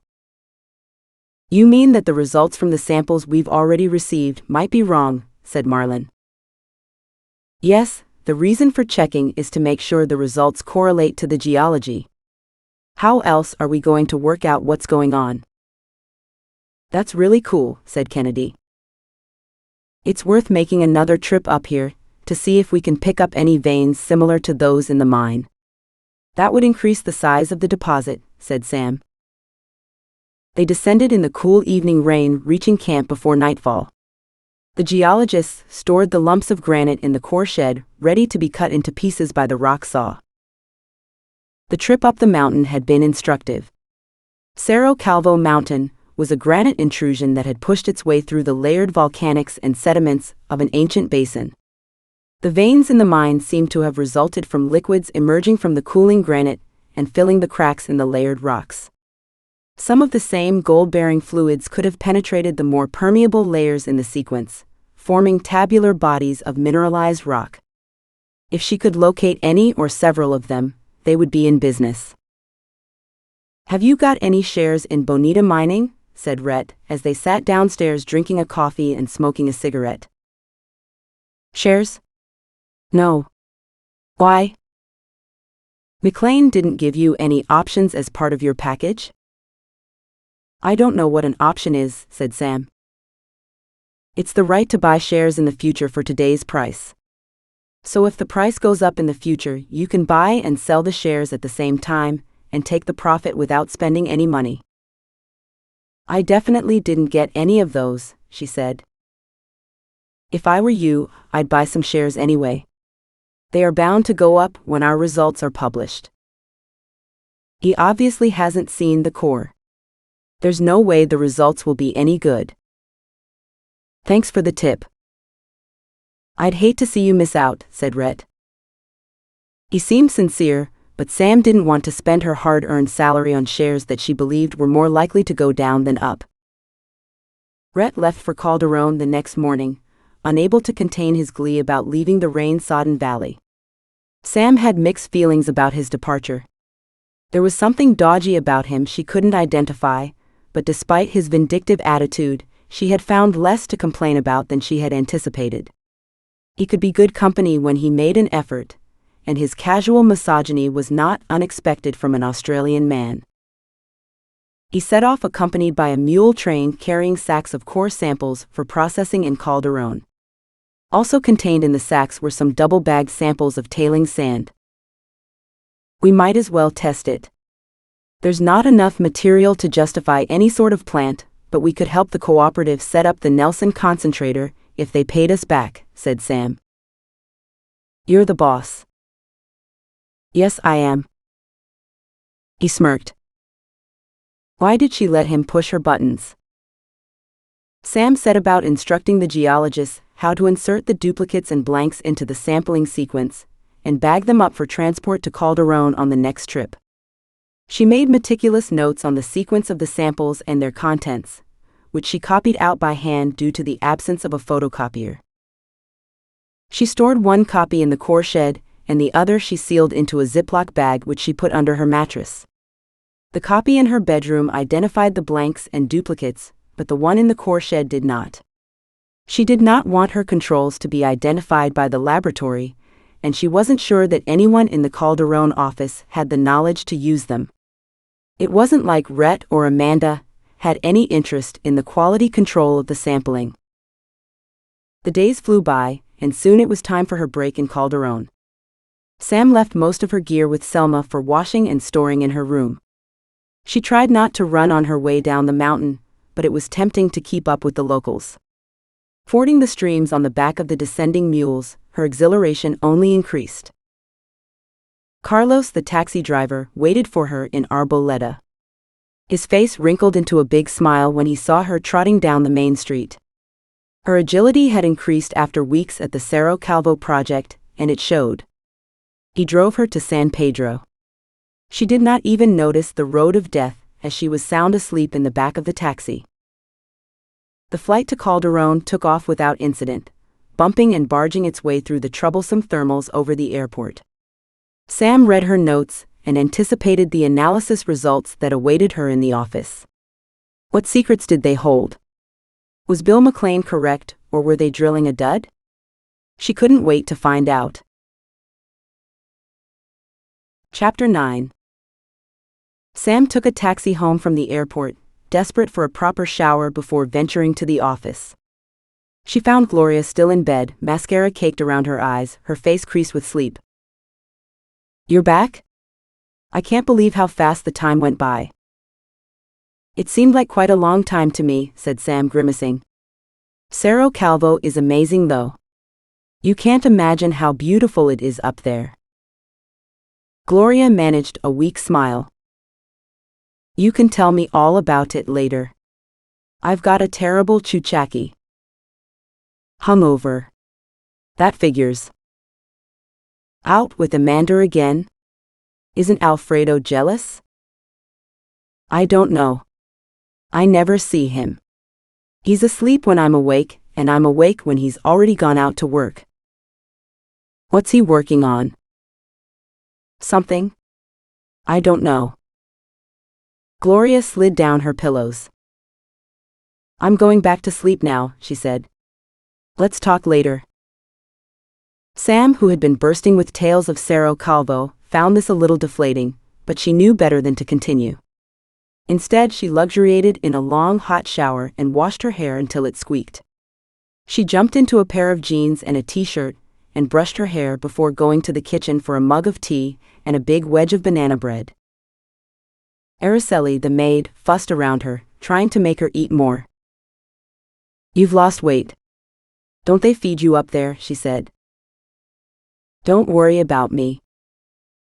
You mean that the results from the samples we've already received might be wrong, said Marlin. Yes, the reason for checking is to make sure the results correlate to the geology. How else are we going to work out what's going on? That's really cool, said Kennedy. It's worth making another trip up here to see if we can pick up any veins similar to those in the mine. That would increase the size of the deposit, said Sam. They descended in the cool evening rain, reaching camp before nightfall. The geologists stored the lumps of granite in the core shed, ready to be cut into pieces by the rock saw. The trip up the mountain had been instructive. Cerro Calvo Mountain was a granite intrusion that had pushed its way through the layered volcanics and sediments of an ancient basin. The veins in the mine seemed to have resulted from liquids emerging from the cooling granite and filling the cracks in the layered rocks. Some of the same gold-bearing fluids could have penetrated the more permeable layers in the sequence, forming tabular bodies of mineralized rock. If she could locate any or several of them, they would be in business. Have you got any shares in Bonita Mining? Said Rhett, as they sat downstairs drinking a coffee and smoking a cigarette. Shares? No. Why? McLean didn't give you any options as part of your package? I don't know what an option is, said Sam. It's the right to buy shares in the future for today's price. So if the price goes up in the future, you can buy and sell the shares at the same time and take the profit without spending any money. I definitely didn't get any of those, she said. If I were you, I'd buy some shares anyway. They are bound to go up when our results are published. He obviously hasn't seen the core. There's no way the results will be any good. Thanks for the tip. I'd hate to see you miss out, said Rhett. He seemed sincere, but Sam didn't want to spend her hard-earned salary on shares that she believed were more likely to go down than up. Rhett left for Calderon the next morning, unable to contain his glee about leaving the rain-sodden valley. Sam had mixed feelings about his departure. There was something dodgy about him she couldn't identify, but despite his vindictive attitude, she had found less to complain about than she had anticipated. He could be good company when he made an effort, and his casual misogyny was not unexpected from an Australian man. He set off accompanied by a mule train carrying sacks of core samples for processing in Calderon. Also contained in the sacks were some double-bagged samples of tailing sand. We might as well test it. There's not enough material to justify any sort of plant, but we could help the cooperative set up the Nelson concentrator if they paid us back, said Sam. You're the boss. Yes, I am. He smirked. Why did she let him push her buttons? Sam set about instructing the geologists how to insert the duplicates and blanks into the sampling sequence, and bag them up for transport to Calderon on the next trip. She made meticulous notes on the sequence of the samples and their contents, which she copied out by hand due to the absence of a photocopier. She stored one copy in the core shed, and the other she sealed into a Ziploc bag which she put under her mattress. The copy in her bedroom identified the blanks and duplicates, but the one in the core shed did not. She did not want her controls to be identified by the laboratory, and she wasn't sure that anyone in the Calderon office had the knowledge to use them. It wasn't like Rhett or Amanda had any interest in the quality control of the sampling. The days flew by, and soon it was time for her break in Calderon. Sam left most of her gear with Selma for washing and storing in her room. She tried not to run on her way down the mountain, but it was tempting to keep up with the locals. Fording the streams on the back of the descending mules, her exhilaration only increased. Carlos, the taxi driver, waited for her in Arboleda. His face wrinkled into a big smile when he saw her trotting down the main street. Her agility had increased after weeks at the Cerro Calvo project, and it showed. He drove her to San Pedro. She did not even notice the road of death as she was sound asleep in the back of the taxi. The flight to Calderon took off without incident, bumping and barging its way through the troublesome thermals over the airport. Sam read her notes and anticipated the analysis results that awaited her in the office. What secrets did they hold? Was Bill McLean correct, or were they drilling a dud? She couldn't wait to find out. Chapter 9. Sam took a taxi home from the airport, desperate for a proper shower before venturing to the office. She found Gloria still in bed, mascara caked around her eyes, her face creased with sleep. You're back? I can't believe how fast the time went by. It seemed like quite a long time to me, said Sam, grimacing. Cerro Calvo is amazing though. You can't imagine how beautiful it is up there. Gloria managed a weak smile. You can tell me all about it later. I've got a terrible chuchaki. Hungover. That figures. Out with Amanda again? Isn't Alfredo jealous? I don't know. I never see him. He's asleep when I'm awake, and I'm awake when he's already gone out to work. What's he working on? Something? I don't know. Gloria slid down her pillows. I'm going back to sleep now, she said. Let's talk later. Sam, who had been bursting with tales of Cerro Calvo, found this a little deflating, but she knew better than to continue. Instead, she luxuriated in a long hot shower and washed her hair until it squeaked. She jumped into a pair of jeans and a t-shirt, and brushed her hair before going to the kitchen for a mug of tea and a big wedge of banana bread. Araceli, the maid, fussed around her, trying to make her eat more. You've lost weight. Don't they feed you up there? She said. Don't worry about me.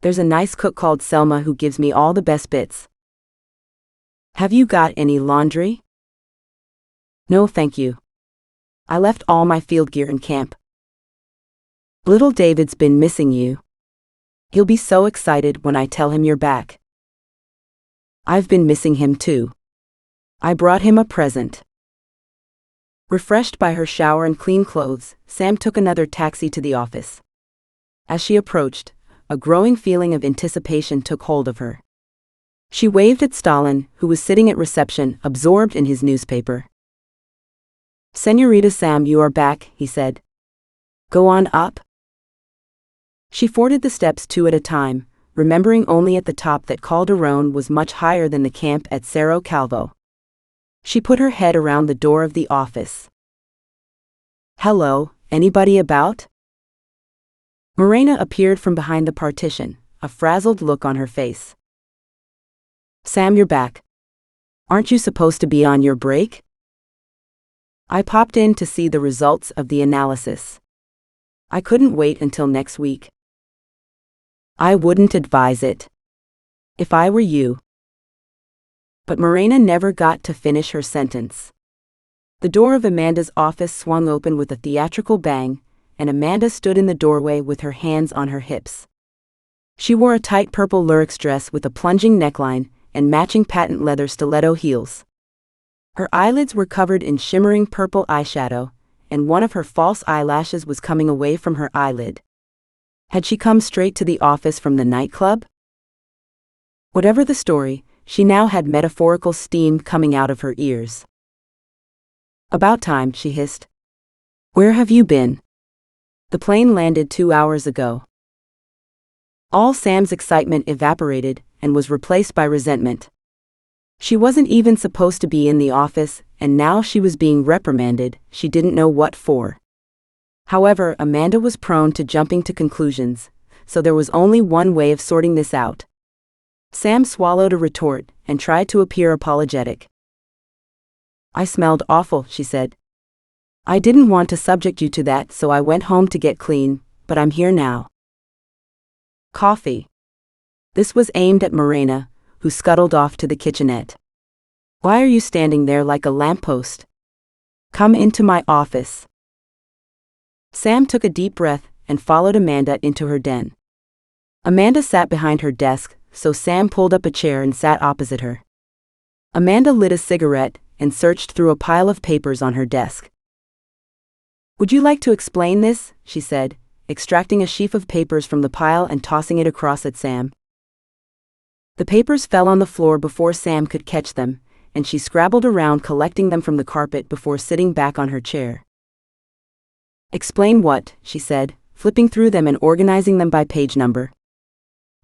There's a nice cook called Selma who gives me all the best bits. Have you got any laundry? No, thank you. I left all my field gear in camp. Little David's been missing you. He'll be so excited when I tell him you're back. I've been missing him too. I brought him a present. Refreshed by her shower and clean clothes, Sam took another taxi to the office. As she approached, a growing feeling of anticipation took hold of her. She waved at Stalin, who was sitting at reception, absorbed in his newspaper. Señorita Sam, you are back, he said. Go on up. She forded the steps 2 at a time, remembering only at the top that Calderón was much higher than the camp at Cerro Calvo. She put her head around the door of the office. Hello, anybody about? Morena appeared from behind the partition, a frazzled look on her face. Sam, you're back. Aren't you supposed to be on your break? I popped in to see the results of the analysis. I couldn't wait until next week. I wouldn't advise it. If I were you. But Morena never got to finish her sentence. The door of Amanda's office swung open with a theatrical bang, and Amanda stood in the doorway with her hands on her hips. She wore a tight purple lurex dress with a plunging neckline and matching patent leather stiletto heels. Her eyelids were covered in shimmering purple eyeshadow, and one of her false eyelashes was coming away from her eyelid. Had she come straight to the office from the nightclub? Whatever the story, she now had metaphorical steam coming out of her ears. About time, she hissed. Where have you been? The plane landed 2 hours ago. All Sam's excitement evaporated and was replaced by resentment. She wasn't even supposed to be in the office, and now she was being reprimanded, she didn't know what for. However, Amanda was prone to jumping to conclusions, so there was only one way of sorting this out. Sam swallowed a retort and tried to appear apologetic. I smelled awful, she said. I didn't want to subject you to that, so I went home to get clean, but I'm here now. Coffee. This was aimed at Morena, who scuttled off to the kitchenette. Why are you standing there like a lamppost? Come into my office. Sam took a deep breath and followed Amanda into her den. Amanda sat behind her desk, so Sam pulled up a chair and sat opposite her. Amanda lit a cigarette and searched through a pile of papers on her desk. Would you like to explain this? She said, extracting a sheaf of papers from the pile and tossing it across at Sam. The papers fell on the floor before Sam could catch them, and she scrabbled around collecting them from the carpet before sitting back on her chair. Explain what? She said, flipping through them and organizing them by page number.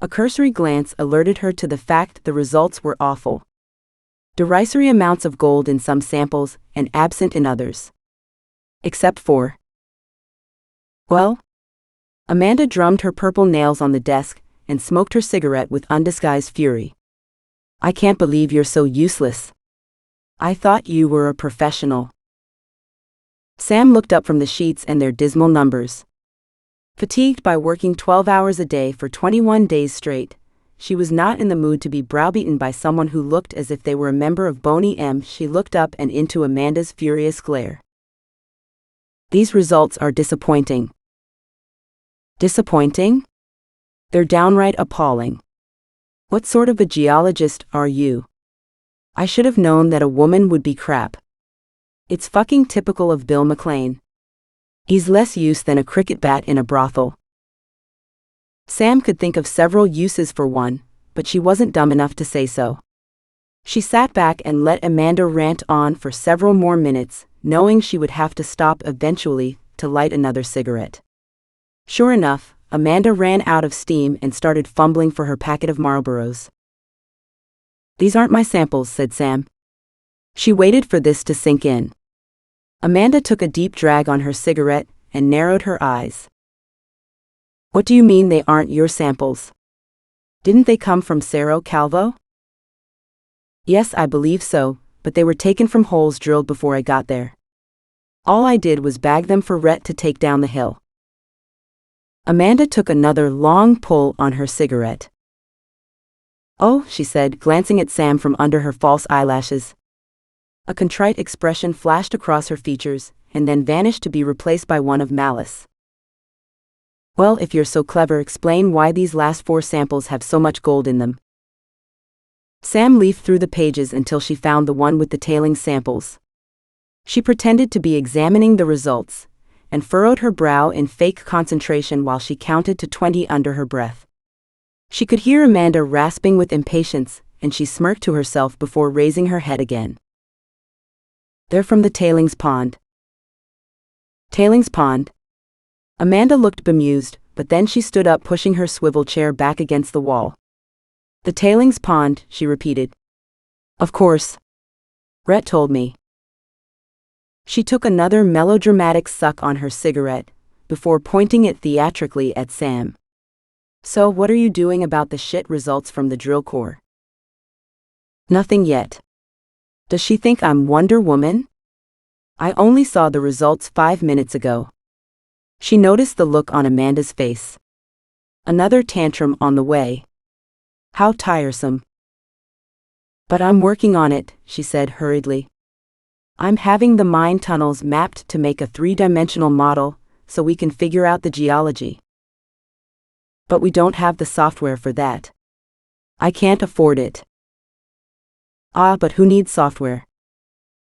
A cursory glance alerted her to the fact the results were awful. Derisory amounts of gold in some samples and absent in others. Except for... Well? Amanda drummed her purple nails on the desk and smoked her cigarette with undisguised fury. I can't believe you're so useless. I thought you were a professional. Sam looked up from the sheets and their dismal numbers. Fatigued by working 12 hours a day for 21 days straight, she was not in the mood to be browbeaten by someone who looked as if they were a member of Boney M. She looked up and into Amanda's furious glare. These results are disappointing. Disappointing? They're downright appalling. What sort of a geologist are you? I should have known that a woman would be crap. It's fucking typical of Bill McLean. He's less use than a cricket bat in a brothel. Sam could think of several uses for one, but she wasn't dumb enough to say so. She sat back and let Amanda rant on for several more minutes, knowing she would have to stop eventually to light another cigarette. Sure enough, Amanda ran out of steam and started fumbling for her packet of Marlboros. These aren't my samples, said Sam. She waited for this to sink in. Amanda took a deep drag on her cigarette and narrowed her eyes. What do you mean they aren't your samples? Didn't they come from Cerro Calvo? Yes, I believe so, but they were taken from holes drilled before I got there. All I did was bag them for Rhett to take down the hill. Amanda took another long pull on her cigarette. Oh, she said, glancing at Sam from under her false eyelashes. A contrite expression flashed across her features, and then vanished to be replaced by one of malice. Well, if you're so clever, explain why these last 4 samples have so much gold in them. Sam leafed through the pages until she found the one with the tailing samples. She pretended to be examining the results, and furrowed her brow in fake concentration while she counted to 20 under her breath. She could hear Amanda rasping with impatience, and she smirked to herself before raising her head again. They're from the tailings pond. Tailings pond? Amanda looked bemused, but then she stood up, pushing her swivel chair back against the wall. The tailings pond, she repeated. Of course. Rhett told me. She took another melodramatic suck on her cigarette, before pointing it theatrically at Sam. So what are you doing about the shit results from the drill core? Nothing yet. Does she think I'm Wonder Woman? I only saw the results 5 minutes ago. She noticed the look on Amanda's face. Another tantrum on the way. How tiresome. But I'm working on it, she said hurriedly. I'm having the mine tunnels mapped to make a 3-dimensional model, so we can figure out the geology. But we don't have the software for that. I can't afford it. Ah, but who needs software?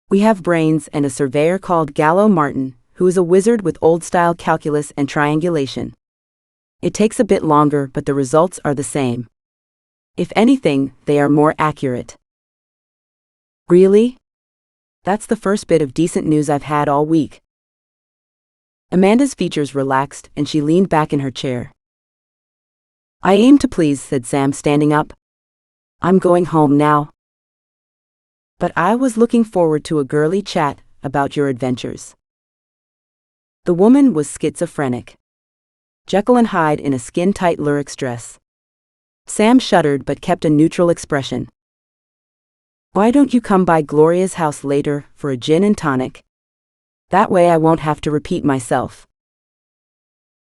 We have brains and a surveyor called Gallo Martin, who is a wizard with old-style calculus and triangulation. It takes a bit longer, but the results are the same. If anything, they are more accurate. Really? That's the first bit of decent news I've had all week. Amanda's features relaxed, and she leaned back in her chair. I aim to please, said Sam, standing up. I'm going home now. But I was looking forward to a girly chat about your adventures. The woman was schizophrenic. Jekyll and Hyde in a skin-tight lurex dress. Sam shuddered but kept a neutral expression. Why don't you come by Gloria's house later for a gin and tonic? That way I won't have to repeat myself.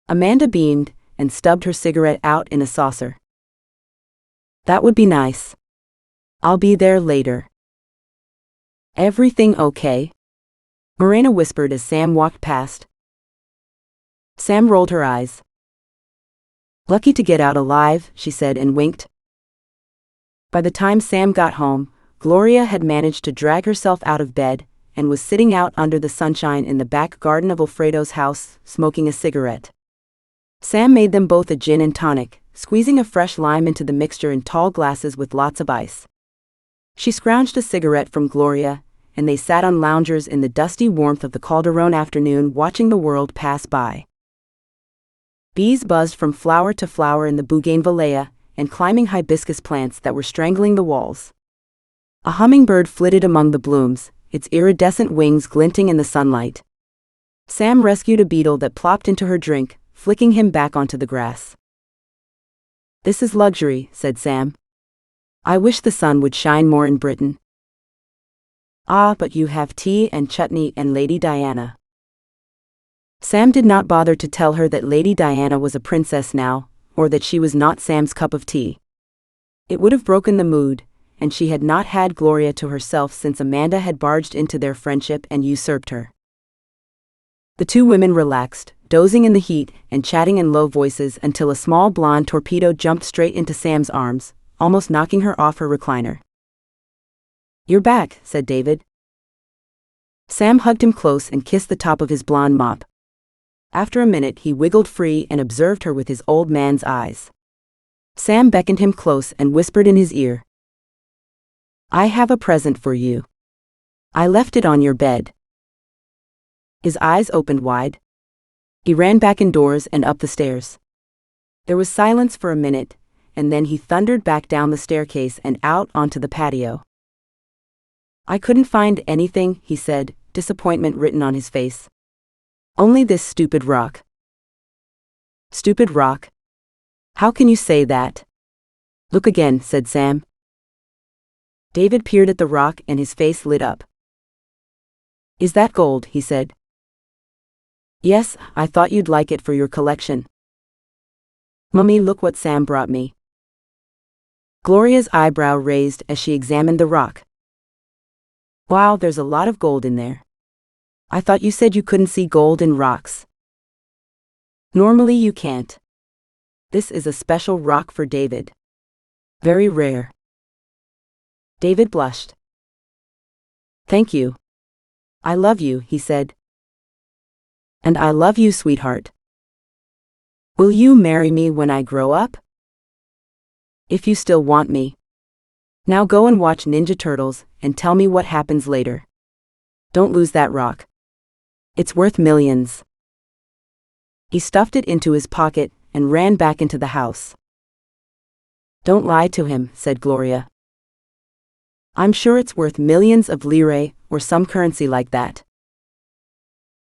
Amanda beamed and stubbed her cigarette out in a saucer. That would be nice. I'll be there later. Everything okay? Morena whispered as Sam walked past. Sam rolled her eyes. Lucky to get out alive, she said and winked. By the time Sam got home, Gloria had managed to drag herself out of bed and was sitting out under the sunshine in the back garden of Alfredo's house, smoking a cigarette. Sam made them both a gin and tonic, squeezing a fresh lime into the mixture in tall glasses with lots of ice. She scrounged a cigarette from Gloria, and they sat on loungers in the dusty warmth of the Calderon afternoon watching the world pass by. Bees buzzed from flower to flower in the bougainvillea, and climbing hibiscus plants that were strangling the walls. A hummingbird flitted among the blooms, its iridescent wings glinting in the sunlight. Sam rescued a beetle that plopped into her drink, flicking him back onto the grass. This is luxury, said Sam. I wish the sun would shine more in Britain. Ah, but you have tea and chutney and Lady Diana. Sam did not bother to tell her that Lady Diana was a princess now, or that she was not Sam's cup of tea. It would have broken the mood, and she had not had Gloria to herself since Amanda had barged into their friendship and usurped her. The two women relaxed, dozing in the heat and chatting in low voices until a small blonde torpedo jumped straight into Sam's arms, almost knocking her off her recliner. You're back, said David. Sam hugged him close and kissed the top of his blonde mop. After a minute he wiggled free and observed her with his old man's eyes. Sam beckoned him close and whispered in his ear. I have a present for you. I left it on your bed. His eyes opened wide. He ran back indoors and up the stairs. There was silence for a minute, and then he thundered back down the staircase and out onto the patio. I couldn't find anything, he said, disappointment written on his face. Only this stupid rock. Stupid rock? How can you say that? Look again, said Sam. David peered at the rock and his face lit up. Is that gold? He said. Yes, I thought you'd like it for your collection. Mummy, look what Sam brought me. Gloria's eyebrow raised as she examined the rock. Wow, there's a lot of gold in there. I thought you said you couldn't see gold in rocks. Normally you can't. This is a special rock for David. Very rare. David blushed. Thank you. I love you, he said. And I love you, sweetheart. Will you marry me when I grow up? If you still want me. Now go and watch Ninja Turtles and tell me what happens later. Don't lose that rock. It's worth millions. He stuffed it into his pocket and ran back into the house. Don't lie to him, said Gloria. I'm sure it's worth millions of lire or some currency like that.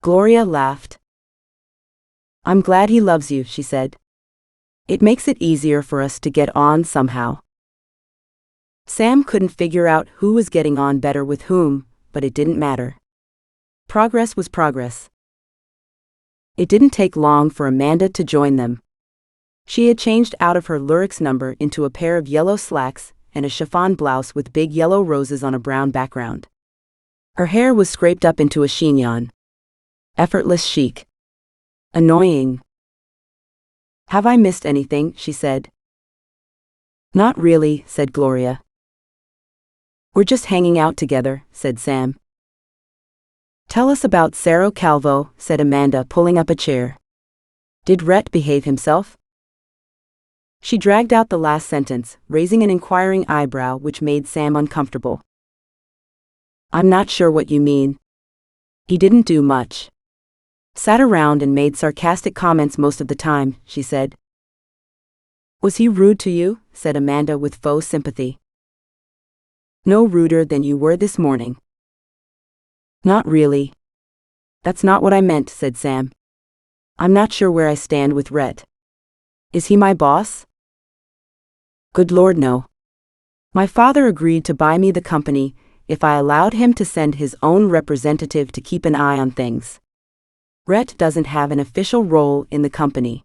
Gloria laughed. I'm glad he loves you, she said. It makes it easier for us to get on somehow. Sam couldn't figure out who was getting on better with whom, but it didn't matter. Progress was progress. It didn't take long for Amanda to join them. She had changed out of her Lurex number into a pair of yellow slacks and a chiffon blouse with big yellow roses on a brown background. Her hair was scraped up into a chignon. Effortless chic. Annoying. Have I missed anything? She said. Not really, said Gloria. We're just hanging out together, said Sam. Tell us about Cerro Calvo, said Amanda, pulling up a chair. Did Rhett behave himself? She dragged out the last sentence, raising an inquiring eyebrow which made Sam uncomfortable. I'm not sure what you mean. He didn't do much. Sat around and made sarcastic comments most of the time, she said. Was he rude to you? Said Amanda with faux sympathy. No ruder than you were this morning. Not really. That's not what I meant, said Sam. I'm not sure where I stand with Rhett. Is he my boss? Good Lord, no. My father agreed to buy me the company if I allowed him to send his own representative to keep an eye on things. Rhett doesn't have an official role in the company.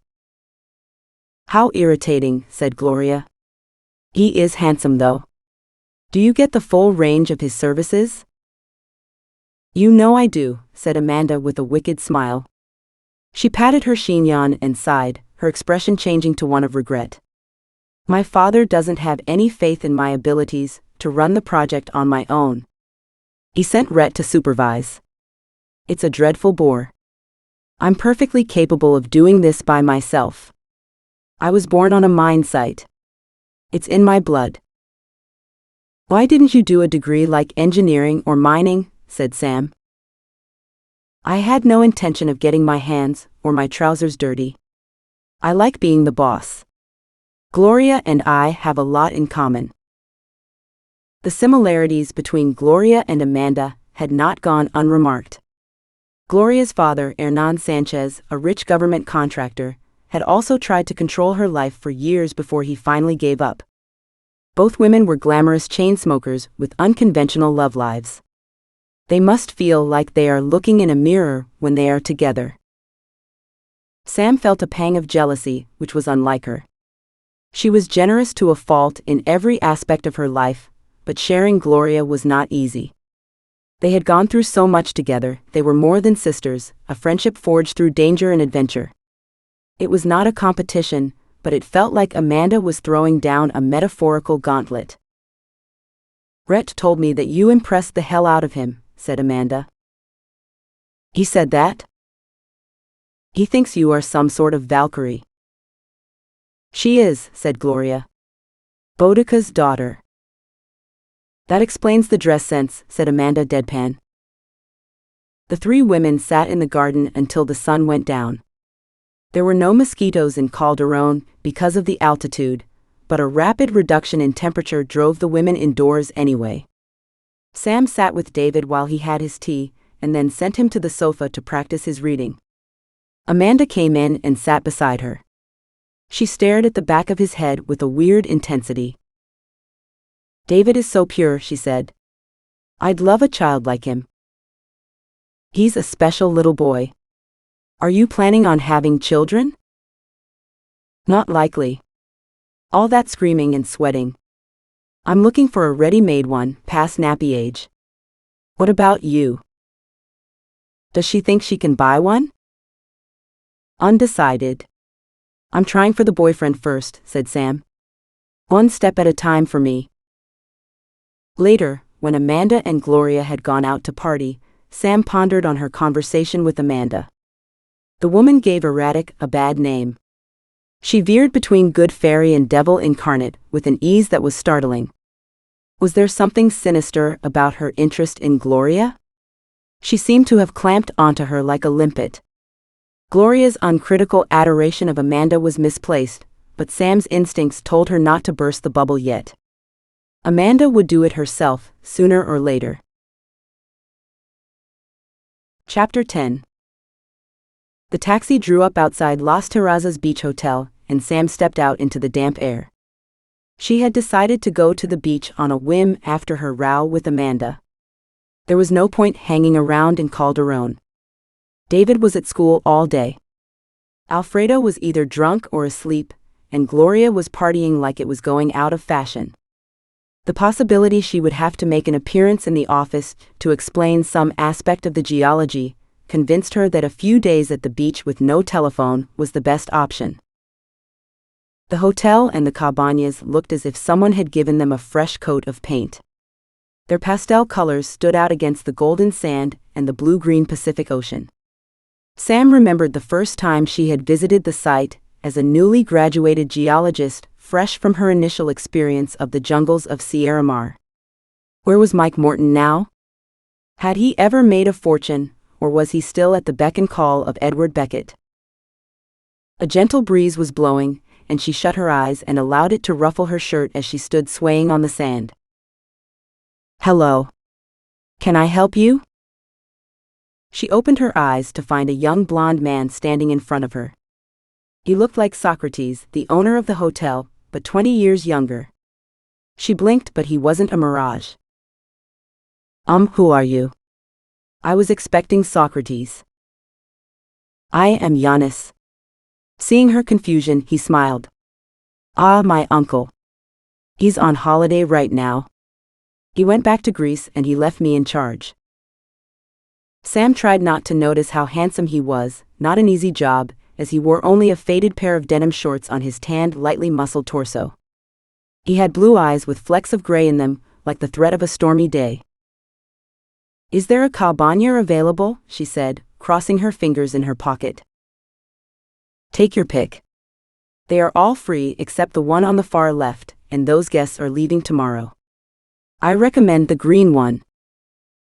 How irritating, said Gloria. He is handsome though. Do you get the full range of his services? You know I do, said Amanda with a wicked smile. She patted her chignon and sighed, her expression changing to one of regret. My father doesn't have any faith in my abilities to run the project on my own. He sent Rhett to supervise. It's a dreadful bore. I'm perfectly capable of doing this by myself. I was born on a mine site. It's in my blood. Why didn't you do a degree like engineering or mining? Said Sam. I had no intention of getting my hands or my trousers dirty. I like being the boss. Gloria and I have a lot in common. The similarities between Gloria and Amanda had not gone unremarked. Gloria's father, Hernan Sanchez, a rich government contractor, had also tried to control her life for years before he finally gave up. Both women were glamorous chain smokers with unconventional love lives. They must feel like they are looking in a mirror when they are together. Sam felt a pang of jealousy, which was unlike her. She was generous to a fault in every aspect of her life, but sharing Gloria was not easy. They had gone through so much together, they were more than sisters, a friendship forged through danger and adventure. It was not a competition, but it felt like Amanda was throwing down a metaphorical gauntlet. Rhett told me that you impressed the hell out of him, said Amanda. He said that? He thinks you are some sort of Valkyrie. She is, said Gloria. Boudica's daughter. That explains the dress sense, said Amanda deadpan. The three women sat in the garden until the sun went down. There were no mosquitoes in Calderon because of the altitude, but a rapid reduction in temperature drove the women indoors anyway. Sam sat with David while he had his tea, and then sent him to the sofa to practice his reading. Amanda came in and sat beside her. She stared at the back of his head with a weird intensity. David is so pure, she said. I'd love a child like him. He's a special little boy. Are you planning on having children? Not likely. All that screaming and sweating. I'm looking for a ready-made one, past nappy age. What about you? Does she think she can buy one? Undecided. I'm trying for the boyfriend first, said Sam. One step at a time for me. Later, when Amanda and Gloria had gone out to party, Sam pondered on her conversation with Amanda. The woman gave Erratic a bad name. She veered between good fairy and devil incarnate with an ease that was startling. Was there something sinister about her interest in Gloria? She seemed to have clamped onto her like a limpet. Gloria's uncritical adoration of Amanda was misplaced, but Sam's instincts told her not to burst the bubble yet. Amanda would do it herself, sooner or later. Chapter 10. The taxi drew up outside Las Terrazas Beach Hotel, and Sam stepped out into the damp air. She had decided to go to the beach on a whim after her row with Amanda. There was no point hanging around in Calderon. David was at school all day. Alfredo was either drunk or asleep, and Gloria was partying like it was going out of fashion. The possibility she would have to make an appearance in the office to explain some aspect of the geology convinced her that a few days at the beach with no telephone was the best option. The hotel and the cabañas looked as if someone had given them a fresh coat of paint. Their pastel colors stood out against the golden sand and the blue-green Pacific Ocean. Sam remembered the first time she had visited the site as a newly graduated geologist, fresh from her initial experience of the jungles of Sierramar. Where was Mike Morton now? Had he ever made a fortune, or was he still at the beck and call of Edward Beckett? A gentle breeze was blowing, and she shut her eyes and allowed it to ruffle her shirt as she stood swaying on the sand. Hello. Can I help you? She opened her eyes to find a young blonde man standing in front of her. He looked like Socrates, the owner of the hotel, but 20 years younger. She blinked, but he wasn't a mirage. Who are you? I was expecting Socrates. I am Giannis. Seeing her confusion, he smiled. Ah, my uncle. He's on holiday right now. He went back to Greece and he left me in charge. Sam tried not to notice how handsome he was, not an easy job, as he wore only a faded pair of denim shorts on his tanned, lightly muscled torso. He had blue eyes with flecks of gray in them, like the threat of a stormy day. Is there a cabaña available? She said, crossing her fingers in her pocket. Take your pick. They are all free except the one on the far left, and those guests are leaving tomorrow. I recommend the green one.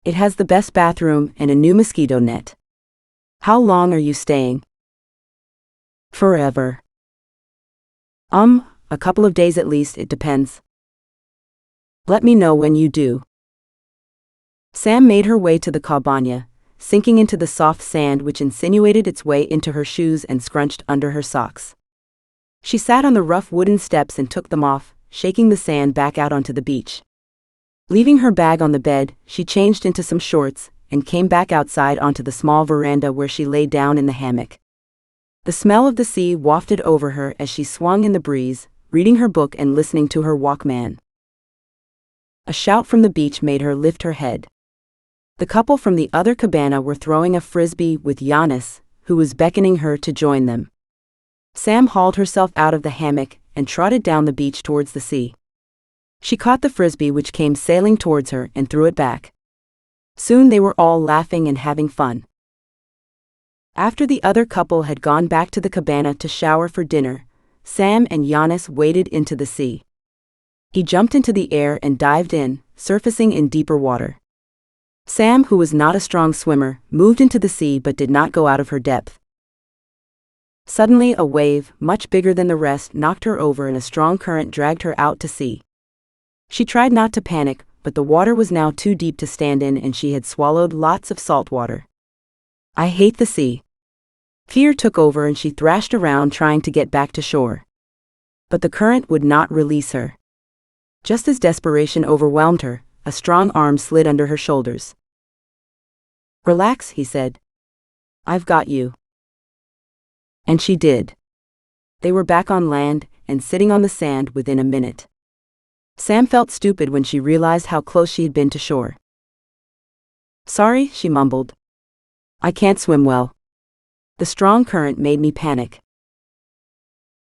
It has the best bathroom and a new mosquito net. How long are you staying? Forever. A couple of days at least, it depends. Let me know when you do. Sam made her way to the cabaña, sinking into the soft sand which insinuated its way into her shoes and scrunched under her socks. She sat on the rough wooden steps and took them off, shaking the sand back out onto the beach. Leaving her bag on the bed, she changed into some shorts and came back outside onto the small veranda where she lay down in the hammock. The smell of the sea wafted over her as she swung in the breeze, reading her book and listening to her Walkman. A shout from the beach made her lift her head. The couple from the other cabana were throwing a frisbee with Giannis, who was beckoning her to join them. Sam hauled herself out of the hammock and trotted down the beach towards the sea. She caught the frisbee which came sailing towards her and threw it back. Soon they were all laughing and having fun. After the other couple had gone back to the cabana to shower for dinner, Sam and Giannis waded into the sea. He jumped into the air and dived in, surfacing in deeper water. Sam, who was not a strong swimmer, moved into the sea but did not go out of her depth. Suddenly a wave, much bigger than the rest, knocked her over and a strong current dragged her out to sea. She tried not to panic, but the water was now too deep to stand in and she had swallowed lots of salt water. I hate the sea. Fear took over and she thrashed around trying to get back to shore. But the current would not release her. Just as desperation overwhelmed her, a strong arm slid under her shoulders. Relax, he said. I've got you. And she did. They were back on land and sitting on the sand within a minute. Sam felt stupid when she realized how close she had been to shore. "Sorry," she mumbled. "I can't swim well. The strong current made me panic."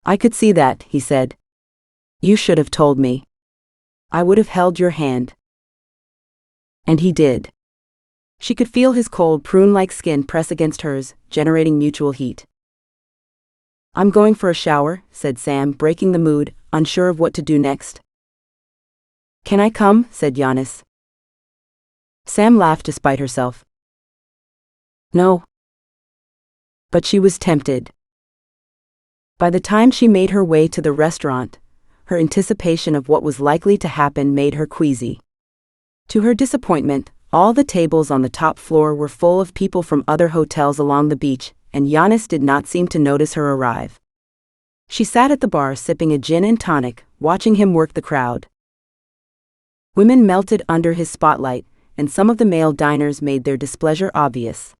"I could see that," he said. "You should have told me. I would have held your hand." And he did. She could feel his cold prune-like skin press against hers, generating mutual heat. "I'm going for a shower," said Sam, breaking the mood, unsure of what to do next. "Can I come?" said Giannis. Sam laughed despite herself. "No." But she was tempted. By the time she made her way to the restaurant, her anticipation of what was likely to happen made her queasy. To her disappointment, all the tables on the top floor were full of people from other hotels along the beach, and Giannis did not seem to notice her arrive. She sat at the bar sipping a gin and tonic, watching him work the crowd. Women melted under his spotlight, and some of the male diners made their displeasure obvious.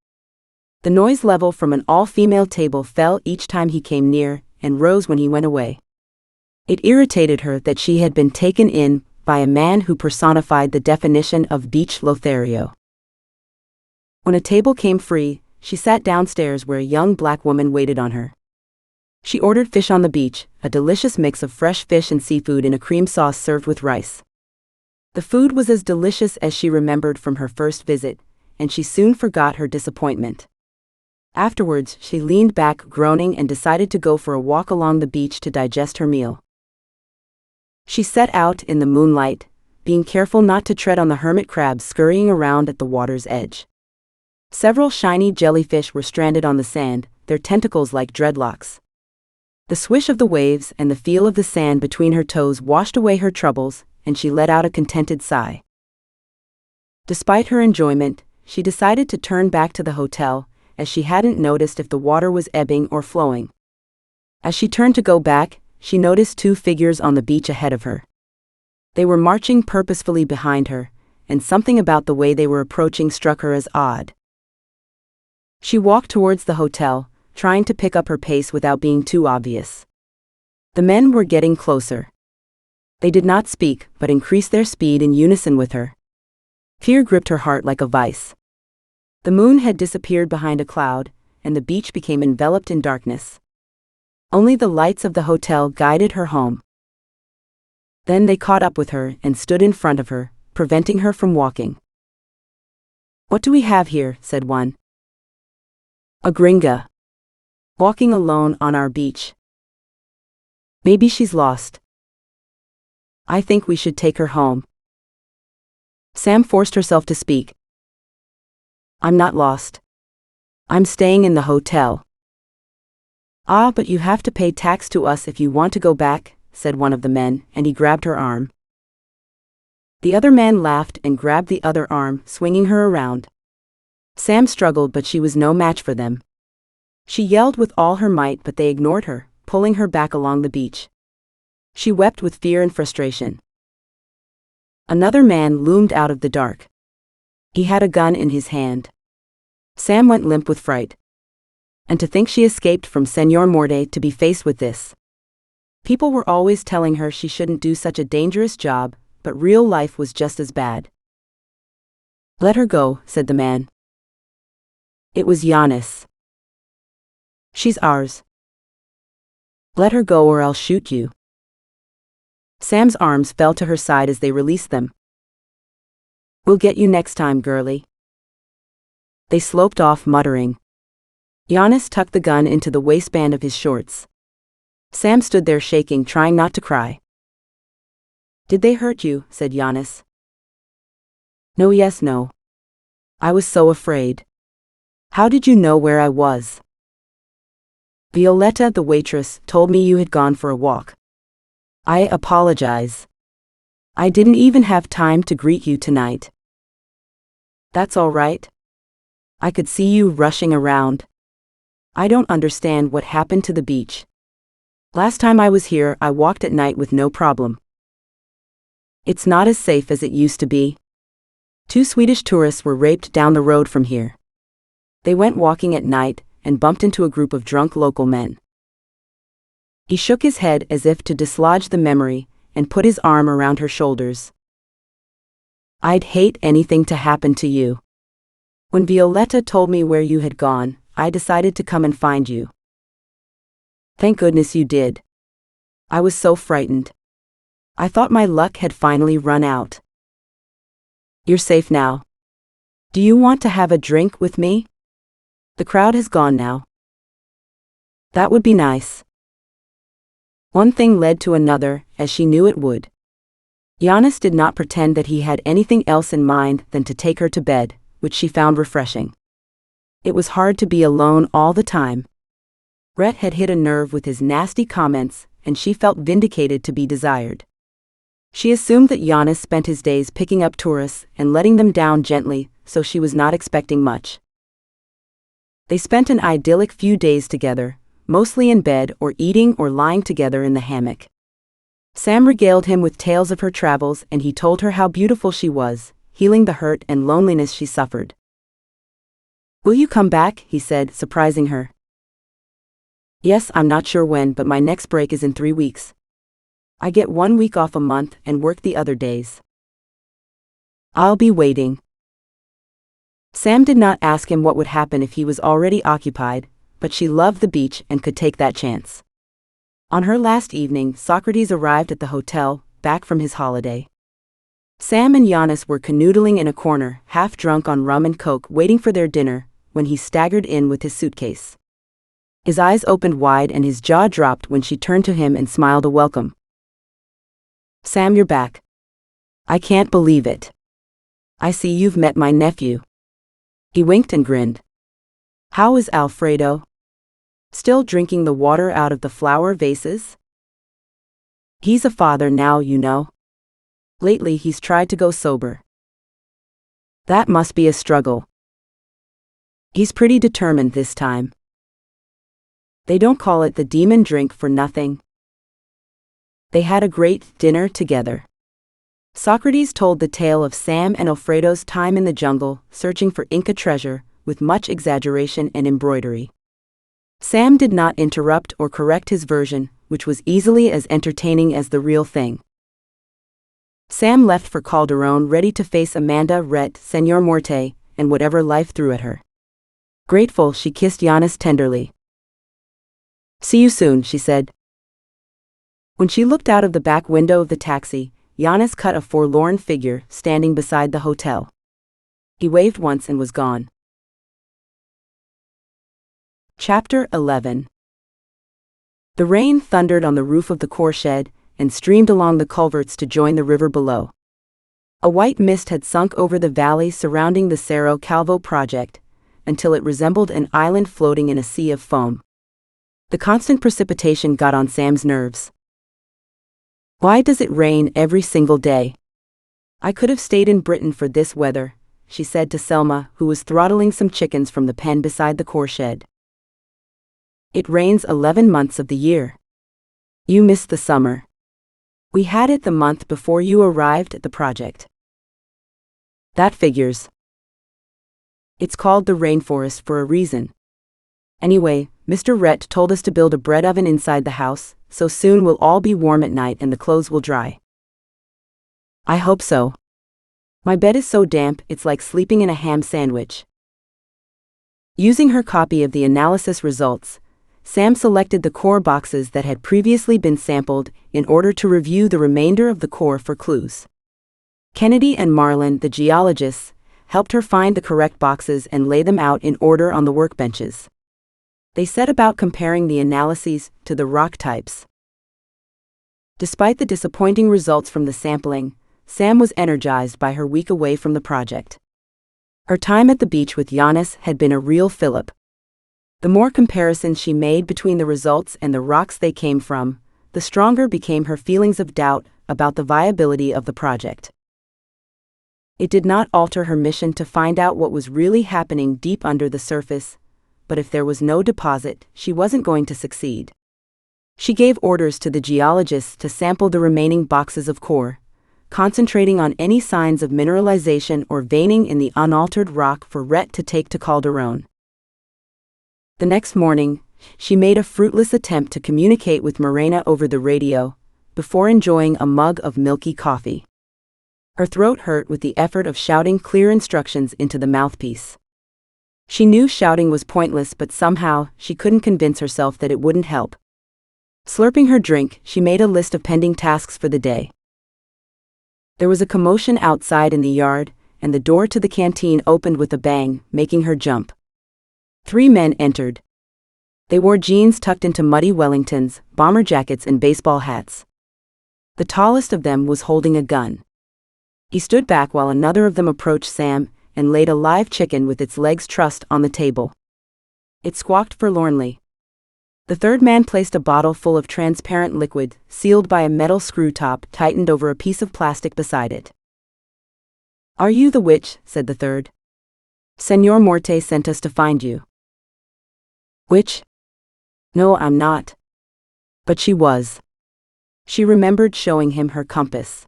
The noise level from an all-female table fell each time he came near, and rose when he went away. It irritated her that she had been taken in by a man who personified the definition of beach Lothario. When a table came free, she sat downstairs where a young black woman waited on her. She ordered fish on the beach, a delicious mix of fresh fish and seafood in a cream sauce served with rice. The food was as delicious as she remembered from her first visit, and she soon forgot her disappointment. Afterwards, she leaned back groaning and decided to go for a walk along the beach to digest her meal. She set out in the moonlight, being careful not to tread on the hermit crabs scurrying around at the water's edge. Several shiny jellyfish were stranded on the sand, their tentacles like dreadlocks. The swish of the waves and the feel of the sand between her toes washed away her troubles, and she let out a contented sigh. Despite her enjoyment, she decided to turn back to the hotel, as she hadn't noticed if the water was ebbing or flowing. As she turned to go back, she noticed two figures on the beach ahead of her. They were marching purposefully behind her, and something about the way they were approaching struck her as odd. She walked towards the hotel, trying to pick up her pace without being too obvious. The men were getting closer. They did not speak, but increased their speed in unison with her. Fear gripped her heart like a vice. The moon had disappeared behind a cloud, and the beach became enveloped in darkness. Only the lights of the hotel guided her home. Then they caught up with her and stood in front of her, preventing her from walking. "What do we have here?" said one. "A gringa. Walking alone on our beach. Maybe she's lost. I think we should take her home." Sam forced herself to speak. "I'm not lost. I'm staying in the hotel." "Ah, but you have to pay tax to us if you want to go back," said one of the men, and he grabbed her arm. The other man laughed and grabbed the other arm, swinging her around. Sam struggled, but she was no match for them. She yelled with all her might, but they ignored her, pulling her back along the beach. She wept with fear and frustration. Another man loomed out of the dark. He had a gun in his hand. Sam went limp with fright. And to think she escaped from Senor Morde to be faced with this. People were always telling her she shouldn't do such a dangerous job, but real life was just as bad. "Let her go," said the man. It was Giannis. "She's ours. Let her go or I'll shoot you." Sam's arms fell to her side as they released them. "We'll get you next time, girlie." They sloped off, muttering. Giannis tucked the gun into the waistband of his shorts. Sam stood there shaking, trying not to cry. "Did they hurt you?" said Giannis. "No, yes, no. I was so afraid." "How did you know where I was?" "Violetta, the waitress, told me you had gone for a walk." "I apologize. I didn't even have time to greet you tonight." "That's all right. I could see you rushing around. I don't understand what happened to the beach. Last time I was here, I walked at night with no problem." "It's not as safe as it used to be. 2 Swedish tourists were raped down the road from here. They went walking at night, and bumped into a group of drunk local men. He shook his head as if to dislodge the memory, and put his arm around her shoulders. "I'd hate anything to happen to you. When Violetta told me where you had gone, I decided to come and find you. Thank goodness you did. I was so frightened. I thought my luck had finally run out. You're safe now. Do you want to have a drink with me? The crowd has gone now." "That would be nice." One thing led to another, as she knew it would. Giannis did not pretend that he had anything else in mind than to take her to bed, which she found refreshing. It was hard to be alone all the time. Rhett had hit a nerve with his nasty comments, and she felt vindicated to be desired. She assumed that Giannis spent his days picking up tourists and letting them down gently, so she was not expecting much. They spent an idyllic few days together, mostly in bed or eating or lying together in the hammock. Sam regaled him with tales of her travels, and he told her how beautiful she was, healing the hurt and loneliness she suffered. "Will you come back?" he said, surprising her. "Yes, I'm not sure when, but my next break is in 3 weeks. I get 1 week off a month and work the other days. I'll be waiting." Sam did not ask him what would happen if he was already occupied, but she loved the beach and could take that chance. On her last evening, Socrates arrived at the hotel, back from his holiday. Sam and Giannis were canoodling in a corner, half drunk on rum and coke, waiting for their dinner, when he staggered in with his suitcase. His eyes opened wide and his jaw dropped when she turned to him and smiled a welcome. "Sam, you're back. I can't believe it. I see you've met my nephew." He winked and grinned. "How is Alfredo? Still drinking the water out of the flower vases?" "He's a father now, you know. Lately he's tried to go sober." "That must be a struggle." "He's pretty determined this time. They don't call it the demon drink for nothing." They had a great dinner together. Socrates told the tale of Sam and Alfredo's time in the jungle, searching for Inca treasure, with much exaggeration and embroidery. Sam did not interrupt or correct his version, which was easily as entertaining as the real thing. Sam left for Calderon ready to face Amanda, Rhett, Senor Morte, and whatever life threw at her. Grateful, she kissed Giannis tenderly. "See you soon," she said. When she looked out of the back window of the taxi, Giannis cut a forlorn figure standing beside the hotel. He waved once and was gone. Chapter 11. The rain thundered on the roof of the core shed and streamed along the culverts to join the river below. A white mist had sunk over the valley surrounding the Cerro Calvo project, until it resembled an island floating in a sea of foam. The constant precipitation got on Sam's nerves. "Why does it rain every single day? I could have stayed in Britain for this weather," she said to Selma, who was throttling some chickens from the pen beside the core shed. "It rains 11 months of the year. You missed the summer. We had it the month before you arrived at the project." "That figures. It's called the rainforest for a reason. Anyway, Mr. Rhett told us to build a bread oven inside the house, so soon we'll all be warm at night and the clothes will dry." "I hope so. My bed is so damp it's like sleeping in a ham sandwich." Using her copy of the analysis results, Sam selected the core boxes that had previously been sampled in order to review the remainder of the core for clues. Kennedy and Marlin, the geologists, helped her find the correct boxes and lay them out in order on the workbenches. They set about comparing the analyses to the rock types. Despite the disappointing results from the sampling, Sam was energized by her week away from the project. Her time at the beach with Giannis had been a real fillip. The more comparisons she made between the results and the rocks they came from, the stronger became her feelings of doubt about the viability of the project. It did not alter her mission to find out what was really happening deep under the surface, but if there was no deposit, she wasn't going to succeed. She gave orders to the geologists to sample the remaining boxes of core, concentrating on any signs of mineralization or veining in the unaltered rock for Rhett to take to Calderon. The next morning, she made a fruitless attempt to communicate with Morena over the radio, before enjoying a mug of milky coffee. Her throat hurt with the effort of shouting clear instructions into the mouthpiece. She knew shouting was pointless, but somehow, she couldn't convince herself that it wouldn't help. Slurping her drink, she made a list of pending tasks for the day. There was a commotion outside in the yard, and the door to the canteen opened with a bang, making her jump. 3 men entered. They wore jeans tucked into muddy Wellingtons, bomber jackets and baseball hats. The tallest of them was holding a gun. He stood back while another of them approached Sam and laid a live chicken with its legs trussed on the table. It squawked forlornly. The third man placed a bottle full of transparent liquid, sealed by a metal screw top tightened over a piece of plastic beside it. "Are you the witch?" said the third. "Señor Morte sent us to find you." "Witch? No, I'm not." But she was. She remembered showing him her compass.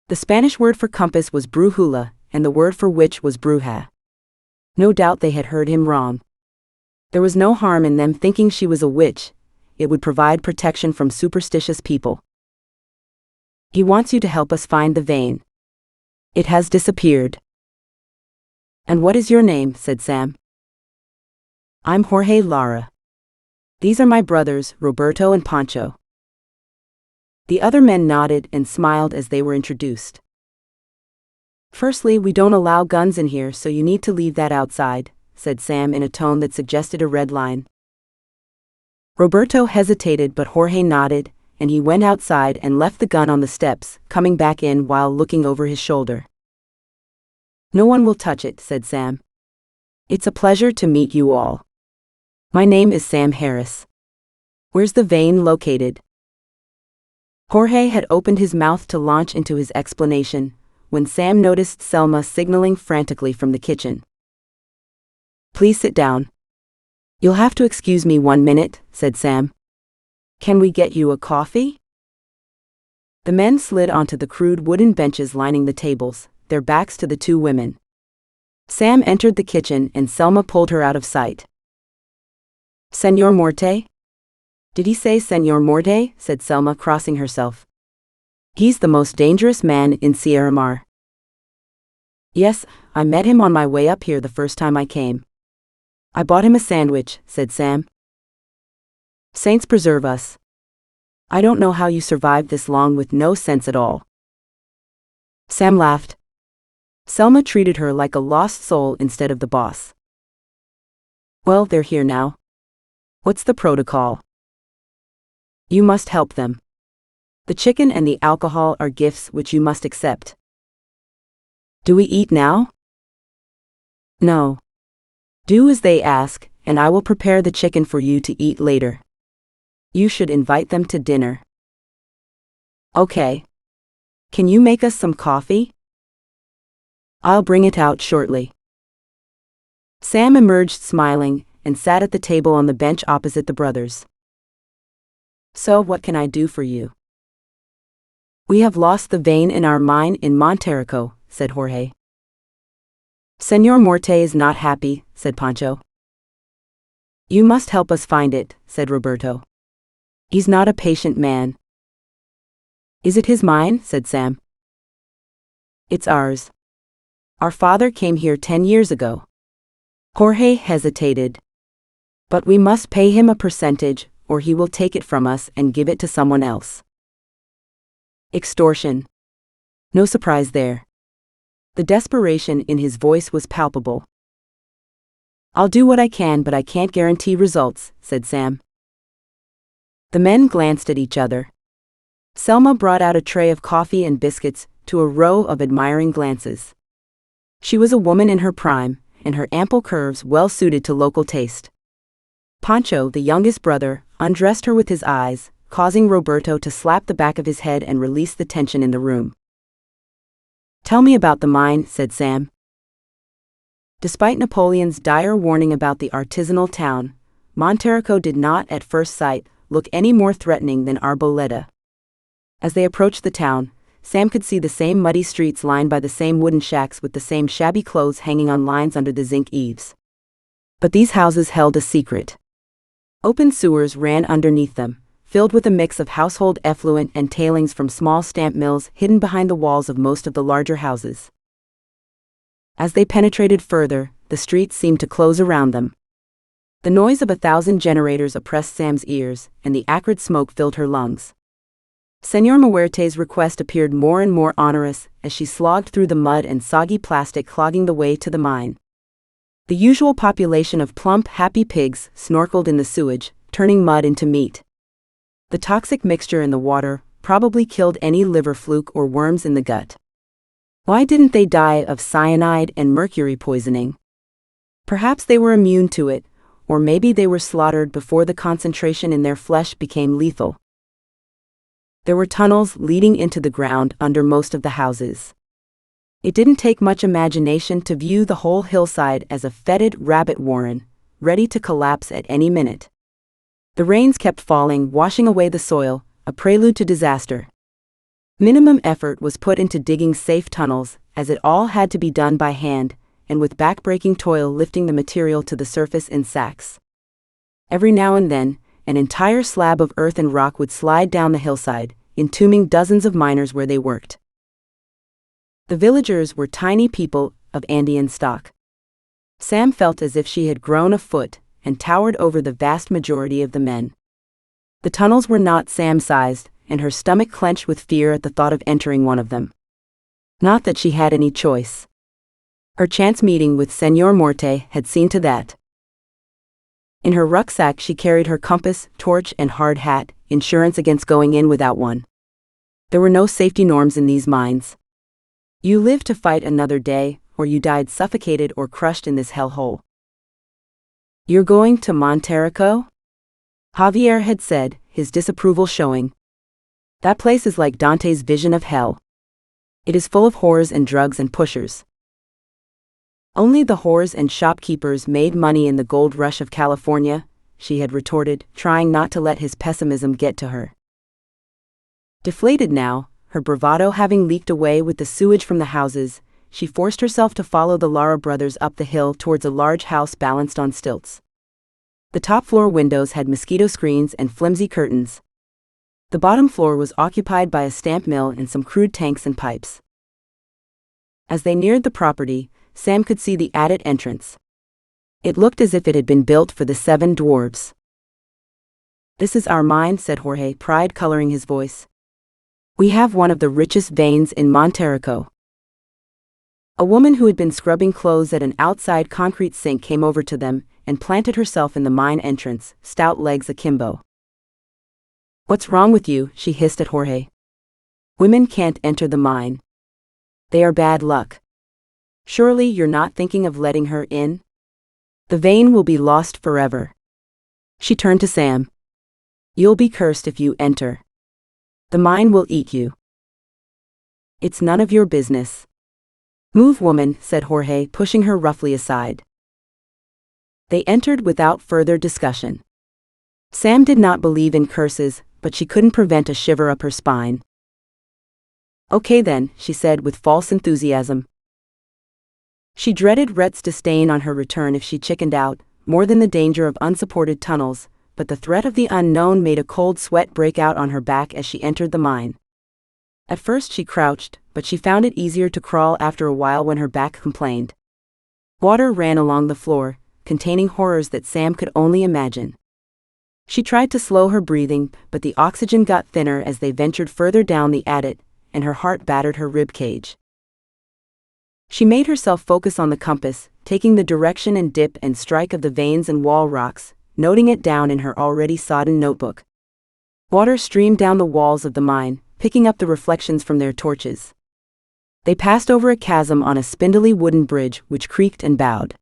The Spanish word for compass was brújula, and the word for witch was bruja. No doubt they had heard him wrong. There was no harm in them thinking she was a witch. It would provide protection from superstitious people. "He wants you to help us find the vein. It has disappeared." "And what is your name?" said Sam. "I'm Jorge Lara. These are my brothers, Roberto and Pancho." The other men nodded and smiled as they were introduced. "Firstly, we don't allow guns in here, so you need to leave that outside," said Sam in a tone that suggested a red line. Roberto hesitated, but Jorge nodded, and he went outside and left the gun on the steps, coming back in while looking over his shoulder. "No one will touch it," said Sam. "It's a pleasure to meet you all. My name is Sam Harris. Where's the vein located?" Jorge had opened his mouth to launch into his explanation, when Sam noticed Selma signaling frantically from the kitchen. "Please sit down." "You'll have to excuse me 1 minute," said Sam. "Can we get you a coffee?" The men slid onto the crude wooden benches lining the tables, their backs to the 2 women. Sam entered the kitchen and Selma pulled her out of sight. "Señor Morte?" "Did he say Señor Morte?" said Selma, crossing herself. "He's the most dangerous man in Sierramar." "Yes, I met him on my way up here the first time I came. I bought him a sandwich," said Sam. "Saints preserve us. I don't know how you survived this long with no sense at all." Sam laughed. Selma treated her like a lost soul instead of the boss. "Well, they're here now. What's the protocol?" "You must help them. The chicken and the alcohol are gifts which you must accept." "Do we eat now?" "No. Do as they ask, and I will prepare the chicken for you to eat later. You should invite them to dinner." "Okay. Can you make us some coffee?" "I'll bring it out shortly." Sam emerged smiling and sat at the table on the bench opposite the brothers. "So what can I do for you?" "We have lost the vein in our mine in Monterrico," said Jorge. "Señor Morte is not happy," said Pancho. "You must help us find it," said Roberto. "He's not a patient man." "Is it his mine?" said Sam. "It's ours. Our father came here 10 years ago." Jorge hesitated. "But we must pay him a percentage, or he will take it from us and give it to someone else." Extortion. No surprise there. The desperation in his voice was palpable. "I'll do what I can, but I can't guarantee results," said Sam. The men glanced at each other. Selma brought out a tray of coffee and biscuits to a row of admiring glances. She was a woman in her prime, and her ample curves well suited to local taste. Pancho, the youngest brother, undressed her with his eyes, causing Roberto to slap the back of his head and release the tension in the room. "Tell me about the mine," said Sam. Despite Napoleon's dire warning about the artisanal town, Monterrico did not, at first sight, look any more threatening than Arboleda. As they approached the town, Sam could see the same muddy streets lined by the same wooden shacks with the same shabby clothes hanging on lines under the zinc eaves. But these houses held a secret. Open sewers ran underneath them, filled with a mix of household effluent and tailings from small stamp mills hidden behind the walls of most of the larger houses. As they penetrated further, the streets seemed to close around them. The noise of 1,000 generators oppressed Sam's ears, and the acrid smoke filled her lungs. Señor Muerte's request appeared more and more onerous as she slogged through the mud and soggy plastic clogging the way to the mine. The usual population of plump, happy pigs snorkeled in the sewage, turning mud into meat. The toxic mixture in the water probably killed any liver fluke or worms in the gut. Why didn't they die of cyanide and mercury poisoning? Perhaps they were immune to it, or maybe they were slaughtered before the concentration in their flesh became lethal. There were tunnels leading into the ground under most of the houses. It didn't take much imagination to view the whole hillside as a fetid rabbit warren, ready to collapse at any minute. The rains kept falling, washing away the soil, a prelude to disaster. Minimum effort was put into digging safe tunnels, as it all had to be done by hand, and with back-breaking toil lifting the material to the surface in sacks. Every now and then, an entire slab of earth and rock would slide down the hillside, entombing dozens of miners where they worked. The villagers were tiny people of Andean stock. Sam felt as if she had grown a foot and towered over the vast majority of the men. The tunnels were not Sam-sized, and her stomach clenched with fear at the thought of entering one of them. Not that she had any choice. Her chance meeting with Señor Muerte had seen to that. In her rucksack she carried her compass, torch, and hard hat, insurance against going in without one. There were no safety norms in these mines. You lived to fight another day, or you died suffocated or crushed in this hellhole. "You're going to Monterrico?" Javier had said, his disapproval showing. "That place is like Dante's vision of hell. It is full of whores and drugs and pushers." "Only the whores and shopkeepers made money in the gold rush of California," she had retorted, trying not to let his pessimism get to her. Deflated now, her bravado having leaked away with the sewage from the houses, she forced herself to follow the Lara brothers up the hill towards a large house balanced on stilts. The top-floor windows had mosquito screens and flimsy curtains. The bottom floor was occupied by a stamp mill and some crude tanks and pipes. As they neared the property, Sam could see the attic entrance. It looked as if it had been built for the 7 dwarves. "This is our mine," said Jorge, pride coloring his voice. "We have one of the richest veins in Monterrico." A woman who had been scrubbing clothes at an outside concrete sink came over to them and planted herself in the mine entrance, stout legs akimbo. "What's wrong with you?" she hissed at Jorge. "Women can't enter the mine. They are bad luck. Surely you're not thinking of letting her in? The vein will be lost forever." She turned to Sam. "You'll be cursed if you enter. The mine will eat you." "It's none of your business." "Move, woman," said Jorge, pushing her roughly aside. They entered without further discussion. Sam did not believe in curses, but she couldn't prevent a shiver up her spine. "Okay then," she said with false enthusiasm. She dreaded Rhett's disdain on her return if she chickened out, more than the danger of unsupported tunnels, but the threat of the unknown made a cold sweat break out on her back as she entered the mine. At first she crouched, but she found it easier to crawl after a while when her back complained. Water ran along the floor, containing horrors that Sam could only imagine. She tried to slow her breathing, but the oxygen got thinner as they ventured further down the adit, and her heart battered her rib cage. She made herself focus on the compass, taking the direction and dip and strike of the veins and wall rocks, noting it down in her already sodden notebook. Water streamed down the walls of the mine, picking up the reflections from their torches. They passed over a chasm on a spindly wooden bridge which creaked and bowed.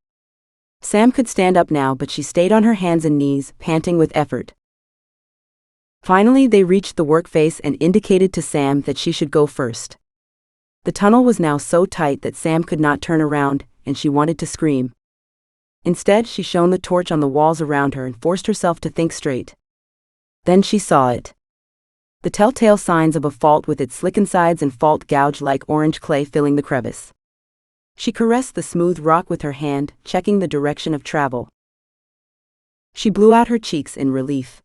Sam could stand up now, but she stayed on her hands and knees, panting with effort. Finally they reached the workface and indicated to Sam that she should go first. The tunnel was now so tight that Sam could not turn around, and she wanted to scream. Instead she shone the torch on the walls around her and forced herself to think straight. Then she saw it. The telltale signs of a fault with its slickened sides and fault gouge like orange clay filling the crevice. She caressed the smooth rock with her hand, checking the direction of travel. She blew out her cheeks in relief.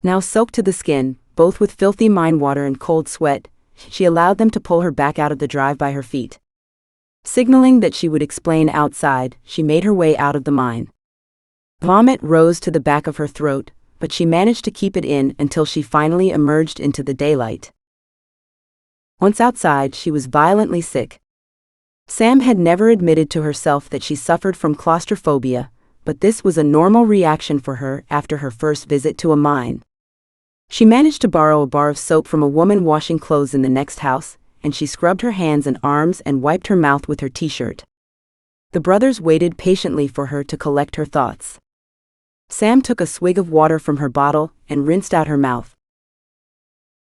Now soaked to the skin, both with filthy mine water and cold sweat, she allowed them to pull her back out of the drive by her feet. Signaling that she would explain outside, she made her way out of the mine. Vomit rose to the back of her throat, but she managed to keep it in until she finally emerged into the daylight. Once outside, she was violently sick. Sam had never admitted to herself that she suffered from claustrophobia, but this was a normal reaction for her after her first visit to a mine. She managed to borrow a bar of soap from a woman washing clothes in the next house, and she scrubbed her hands and arms and wiped her mouth with her t-shirt. The brothers waited patiently for her to collect her thoughts. Sam took a swig of water from her bottle and rinsed out her mouth.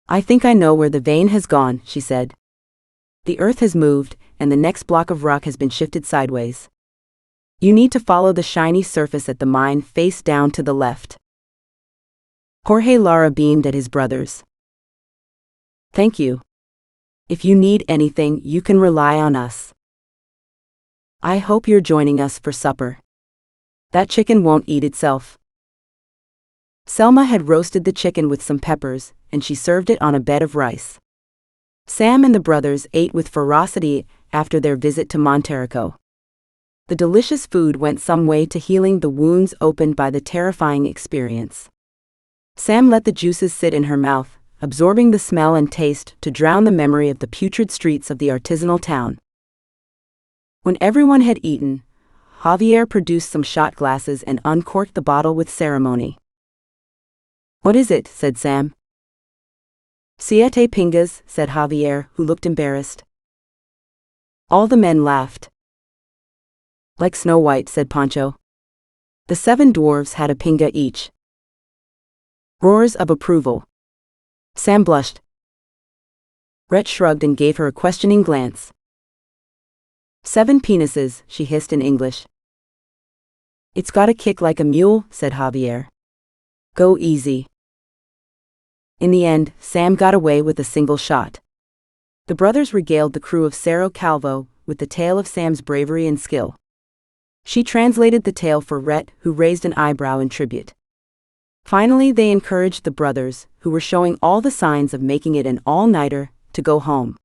"I think I know where the vein has gone," she said. "The earth has moved, and the next block of rock has been shifted sideways. You need to follow the shiny surface at the mine face down to the left." Jorge Lara beamed at his brothers. "Thank you. If you need anything, you can rely on us. I hope you're joining us for supper. That chicken won't eat itself." Selma had roasted the chicken with some peppers, and she served it on a bed of rice. Sam and the brothers ate with ferocity after their visit to Monterrico. The delicious food went some way to healing the wounds opened by the terrifying experience. Sam let the juices sit in her mouth, absorbing the smell and taste to drown the memory of the putrid streets of the artisanal town. When everyone had eaten, Javier produced some shot glasses and uncorked the bottle with ceremony. "What is it?" said Sam. "Siete pingas," said Javier, who looked embarrassed. All the men laughed. "Like Snow White," said Pancho. The 7 dwarves had a pinga each. Roars of approval. Sam blushed. Rhett shrugged and gave her a questioning glance. "7 penises," she hissed in English. "It's got a kick like a mule," said Javier. "Go easy." In the end, Sam got away with a single shot. The brothers regaled the crew of Cerro Calvo with the tale of Sam's bravery and skill. She translated the tale for Rhett, who raised an eyebrow in tribute. Finally, they encouraged the brothers, who were showing all the signs of making it an all-nighter, to go home.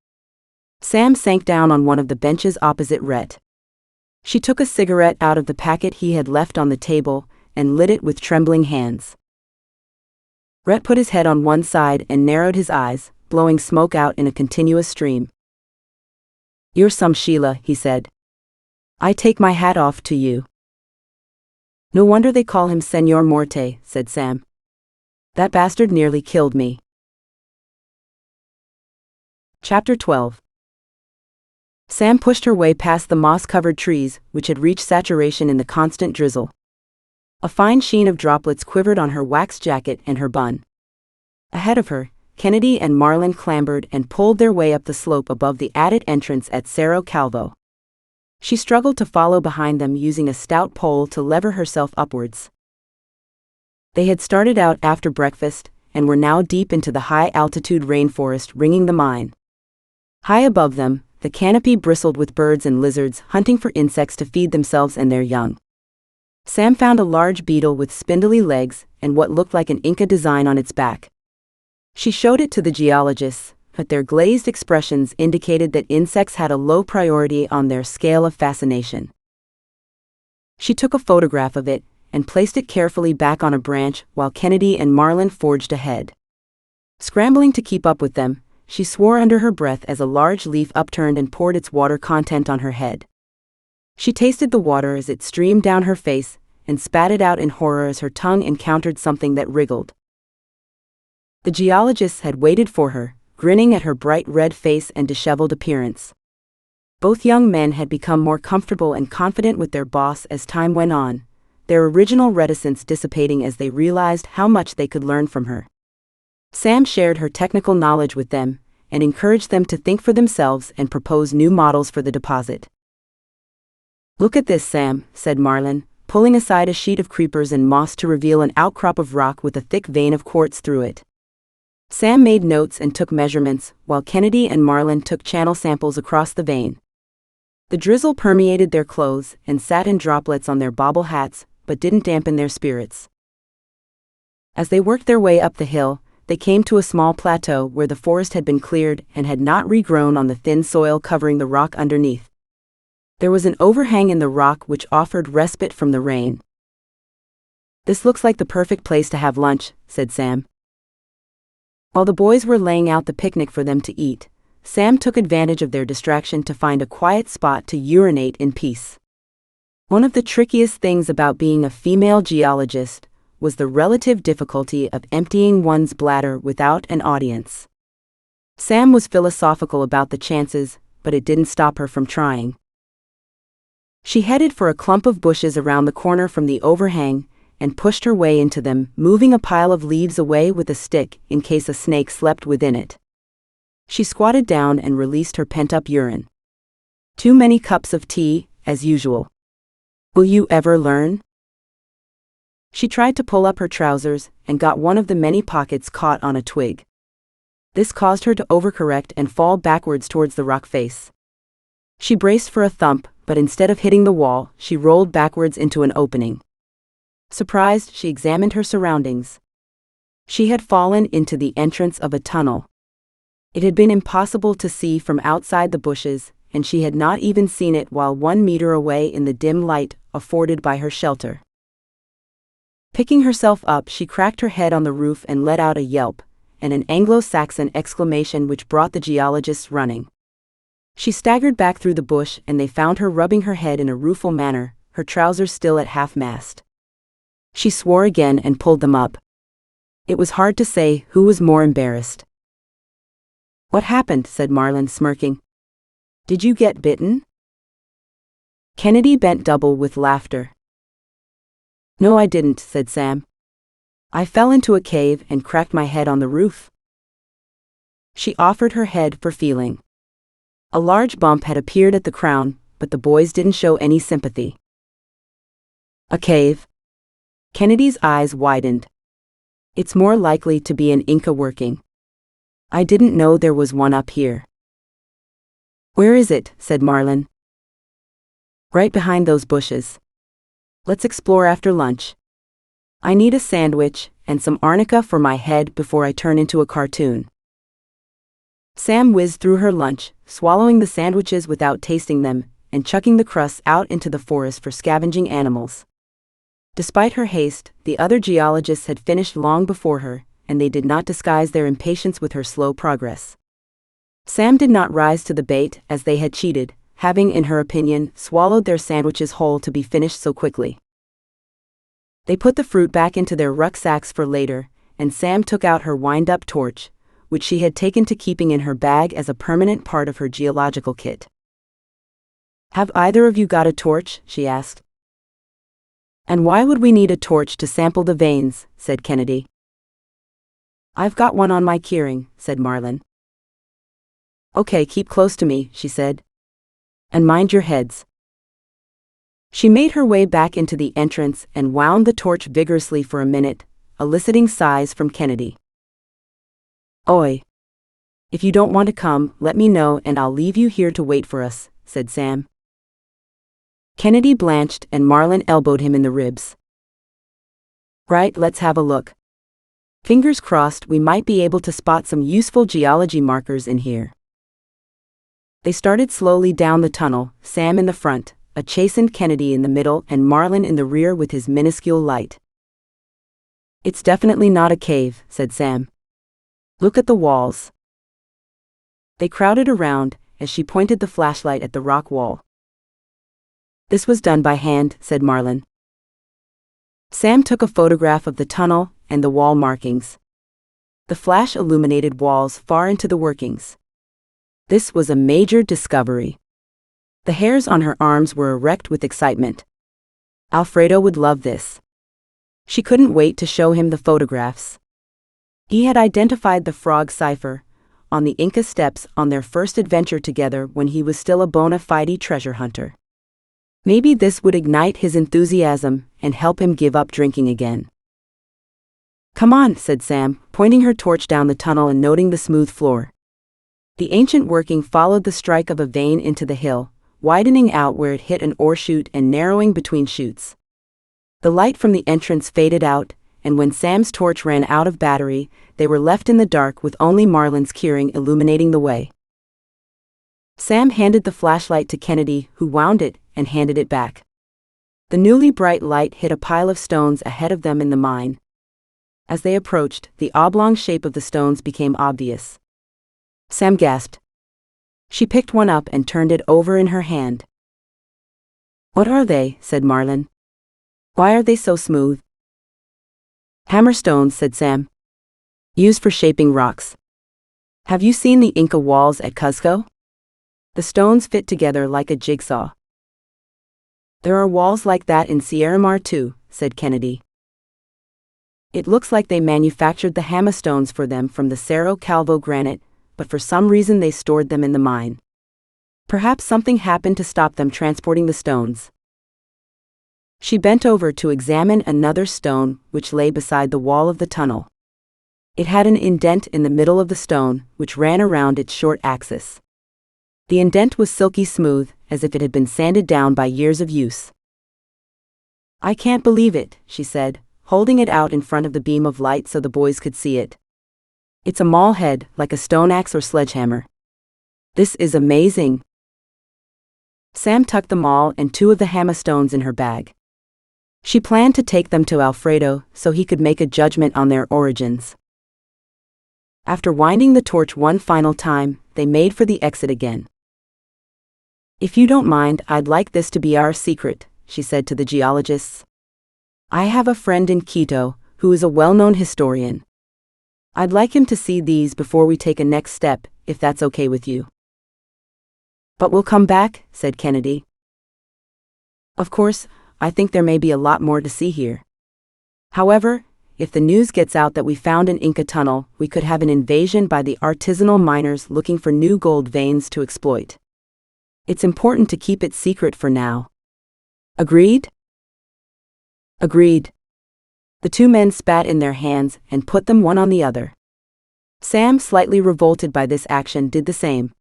Sam sank down on one of the benches opposite Rhett. She took a cigarette out of the packet he had left on the table and lit it with trembling hands. Rhett put his head on one side and narrowed his eyes, blowing smoke out in a continuous stream. "You're some Sheila," he said. "I take my hat off to you." "No wonder they call him Señor Morte," said Sam. "That bastard nearly killed me." Chapter 12. Sam pushed her way past the moss-covered trees, which had reached saturation in the constant drizzle. A fine sheen of droplets quivered on her wax jacket and her bun. Ahead of her, Kennedy and Marlin clambered and pulled their way up the slope above the added entrance at Cerro Calvo. She struggled to follow behind them using a stout pole to lever herself upwards. They had started out after breakfast and were now deep into the high-altitude rainforest ringing the mine. High above them, the canopy bristled with birds and lizards hunting for insects to feed themselves and their young. Sam found a large beetle with spindly legs and what looked like an Inca design on its back. She showed it to the geologists, but their glazed expressions indicated that insects had a low priority on their scale of fascination. She took a photograph of it and placed it carefully back on a branch while Kennedy and Marlin forged ahead. Scrambling to keep up with them, she swore under her breath as a large leaf upturned and poured its water content on her head. She tasted the water as it streamed down her face and spat it out in horror as her tongue encountered something that wriggled. The geologists had waited for her, grinning at her bright red face and disheveled appearance. Both young men had become more comfortable and confident with their boss as time went on, their original reticence dissipating as they realized how much they could learn from her. Sam shared her technical knowledge with them and encouraged them to think for themselves and propose new models for the deposit. "Look at this, Sam," said Marlin, pulling aside a sheet of creepers and moss to reveal an outcrop of rock with a thick vein of quartz through it. Sam made notes and took measurements, while Kennedy and Marlin took channel samples across the vein. The drizzle permeated their clothes and sat in droplets on their bobble hats, but didn't dampen their spirits. As they worked their way up the hill, they came to a small plateau where the forest had been cleared and had not regrown on the thin soil covering the rock underneath. There was an overhang in the rock which offered respite from the rain. "This looks like the perfect place to have lunch," said Sam. While the boys were laying out the picnic for them to eat, Sam took advantage of their distraction to find a quiet spot to urinate in peace. One of the trickiest things about being a female geologist was the relative difficulty of emptying one's bladder without an audience. Sam was philosophical about the chances, but it didn't stop her from trying. She headed for a clump of bushes around the corner from the overhang and pushed her way into them, moving a pile of leaves away with a stick in case a snake slept within it. She squatted down and released her pent-up urine. Too many cups of tea, as usual. Will you ever learn? She tried to pull up her trousers and got one of the many pockets caught on a twig. This caused her to overcorrect and fall backwards towards the rock face. She braced for a thump, but instead of hitting the wall, she rolled backwards into an opening. Surprised, she examined her surroundings. She had fallen into the entrance of a tunnel. It had been impossible to see from outside the bushes, and she had not even seen it while 1 meter away in the dim light afforded by her shelter. Picking herself up, she cracked her head on the roof and let out a yelp, and an Anglo-Saxon exclamation which brought the geologists running. She staggered back through the bush and they found her rubbing her head in a rueful manner, her trousers still at half-mast. She swore again and pulled them up. It was hard to say who was more embarrassed. "What happened?" said Marlin, smirking. "Did you get bitten?" Kennedy bent double with laughter. "No, I didn't," said Sam. "I fell into a cave and cracked my head on the roof." She offered her head for feeling. A large bump had appeared at the crown, but the boys didn't show any sympathy. "A cave?" Kennedy's eyes widened. "It's more likely to be an Inca working. I didn't know there was one up here." "Where is it?" said Marlin. "Right behind those bushes. Let's explore after lunch. I need a sandwich and some arnica for my head before I turn into a cartoon." Sam whizzed through her lunch, swallowing the sandwiches without tasting them, and chucking the crusts out into the forest for scavenging animals. Despite her haste, the other geologists had finished long before her, and they did not disguise their impatience with her slow progress. Sam did not rise to the bait, as they had cheated, having, in her opinion, swallowed their sandwiches whole to be finished so quickly. They put the fruit back into their rucksacks for later, and Sam took out her wind-up torch, which she had taken to keeping in her bag as a permanent part of her geological kit. "Have either of you got a torch?" she asked. "And why would we need a torch to sample the veins?" said Kennedy. "I've got one on my keyring," said Marlin. "Okay, keep close to me," she said. "And mind your heads." She made her way back into the entrance and wound the torch vigorously for a minute, eliciting sighs from Kennedy. "Oi. If you don't want to come, let me know and I'll leave you here to wait for us," said Sam. Kennedy blanched and Marlin elbowed him in the ribs. "Right, let's have a look. Fingers crossed we might be able to spot some useful geology markers in here." They started slowly down the tunnel, Sam in the front, a chastened Kennedy in the middle and Marlin in the rear with his minuscule light. "It's definitely not a cave," said Sam. "Look at the walls." They crowded around as she pointed the flashlight at the rock wall. "This was done by hand," said Marlin. Sam took a photograph of the tunnel and the wall markings. The flash illuminated walls far into the workings. This was a major discovery. The hairs on her arms were erect with excitement. Alfredo would love this. She couldn't wait to show him the photographs. He had identified the frog cipher on the Inca steppes on their first adventure together when he was still a bona fide treasure hunter. Maybe this would ignite his enthusiasm and help him give up drinking again. "Come on," said Sam, pointing her torch down the tunnel and noting the smooth floor. The ancient working followed the strike of a vein into the hill, widening out where it hit an ore chute and narrowing between chutes. The light from the entrance faded out, and when Sam's torch ran out of battery, they were left in the dark with only Marlin's keyring illuminating the way. Sam handed the flashlight to Kennedy, who wound it and handed it back. The newly bright light hit a pile of stones ahead of them in the mine. As they approached, the oblong shape of the stones became obvious. Sam gasped. She picked one up and turned it over in her hand. "What are they?" said Marlin. "Why are they so smooth?" "Hammerstones," said Sam. "Used for shaping rocks. Have you seen the Inca walls at Cuzco? The stones fit together like a jigsaw." "There are walls like that in Sierramar too," said Kennedy. "It looks like they manufactured the hammerstones for them from the Cerro Calvo granite, but for some reason they stored them in the mine. Perhaps something happened to stop them transporting the stones." She bent over to examine another stone which lay beside the wall of the tunnel. It had an indent in the middle of the stone, which ran around its short axis. The indent was silky smooth, as if it had been sanded down by years of use. "I can't believe it," she said, holding it out in front of the beam of light so the boys could see it. "It's a maul head, like a stone axe or sledgehammer. This is amazing." Sam tucked the maul and two of the hammerstones in her bag. She planned to take them to Alfredo so he could make a judgment on their origins. After winding the torch one final time, they made for the exit again. "If you don't mind, I'd like this to be our secret," she said to the geologists. "I have a friend in Quito who is a well-known historian. I'd like him to see these before we take a next step, if that's okay with you." "But we'll come back," said Kennedy. "Of course, I think there may be a lot more to see here. However, if the news gets out that we found an Inca tunnel, we could have an invasion by the artisanal miners looking for new gold veins to exploit. It's important to keep it secret for now. Agreed?" "Agreed." The two men spat in their hands and put them one on the other. Sam, slightly revolted by this action, did the same.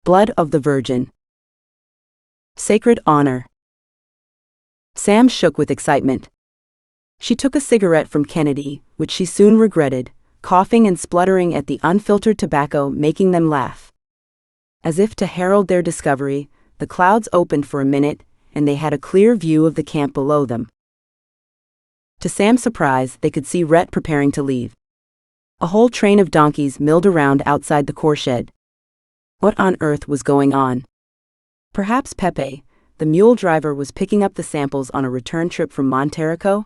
Blood of the Virgin. Sacred honor. Sam shook with excitement. She took a cigarette from Kennedy, which she soon regretted, coughing and spluttering at the unfiltered tobacco making them laugh. As if to herald their discovery, the clouds opened for a minute, and they had a clear view of the camp below them. To Sam's surprise, they could see Rhett preparing to leave. A whole train of donkeys milled around outside the core shed. What on earth was going on? Perhaps Pepe, the mule driver, was picking up the samples on a return trip from Monterrico?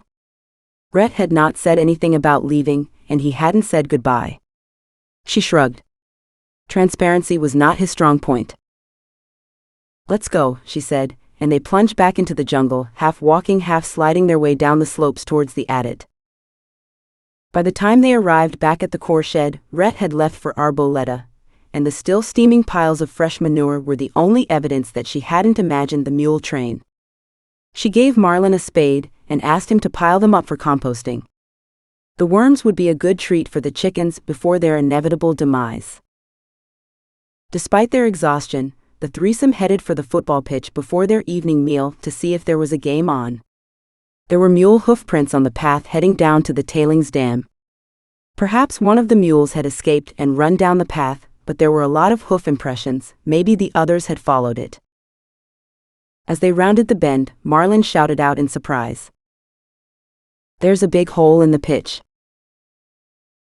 Rhett had not said anything about leaving, and he hadn't said goodbye. She shrugged. Transparency was not his strong point. "Let's go," she said, and they plunged back into the jungle, half walking, half sliding their way down the slopes towards the adit. By the time they arrived back at the core shed, Rhett had left for Arboleda, and the still steaming piles of fresh manure were the only evidence that she hadn't imagined the mule train. She gave Marlin a spade and asked him to pile them up for composting. The worms would be a good treat for the chickens before their inevitable demise. Despite their exhaustion, the threesome headed for the football pitch before their evening meal to see if there was a game on. There were mule hoof prints on the path heading down to the tailings dam. Perhaps one of the mules had escaped and run down the path, but there were a lot of hoof impressions. Maybe the others had followed it. As they rounded the bend, Marlin shouted out in surprise. "There's a big hole in the pitch."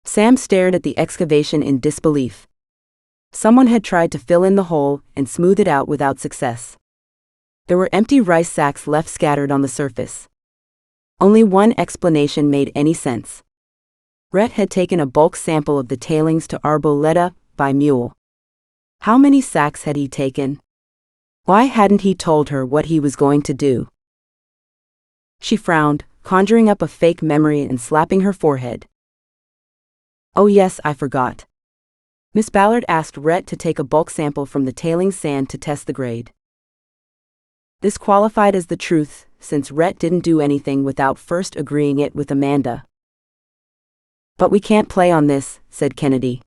Sam stared at the excavation in disbelief. Someone had tried to fill in the hole and smooth it out without success. There were empty rice sacks left scattered on the surface. Only one explanation made any sense. Rhett had taken a bulk sample of the tailings to Arboleda by mule. How many sacks had he taken? Why hadn't he told her what he was going to do? She frowned, conjuring up a fake memory and slapping her forehead. "Oh yes, I forgot." Miss Ballard asked Rhett to take a bulk sample from the tailings sand to test the grade. This qualified as the truth, since Rhett didn't do anything without first agreeing it with Amanda. "But we can't play on this," said Kennedy.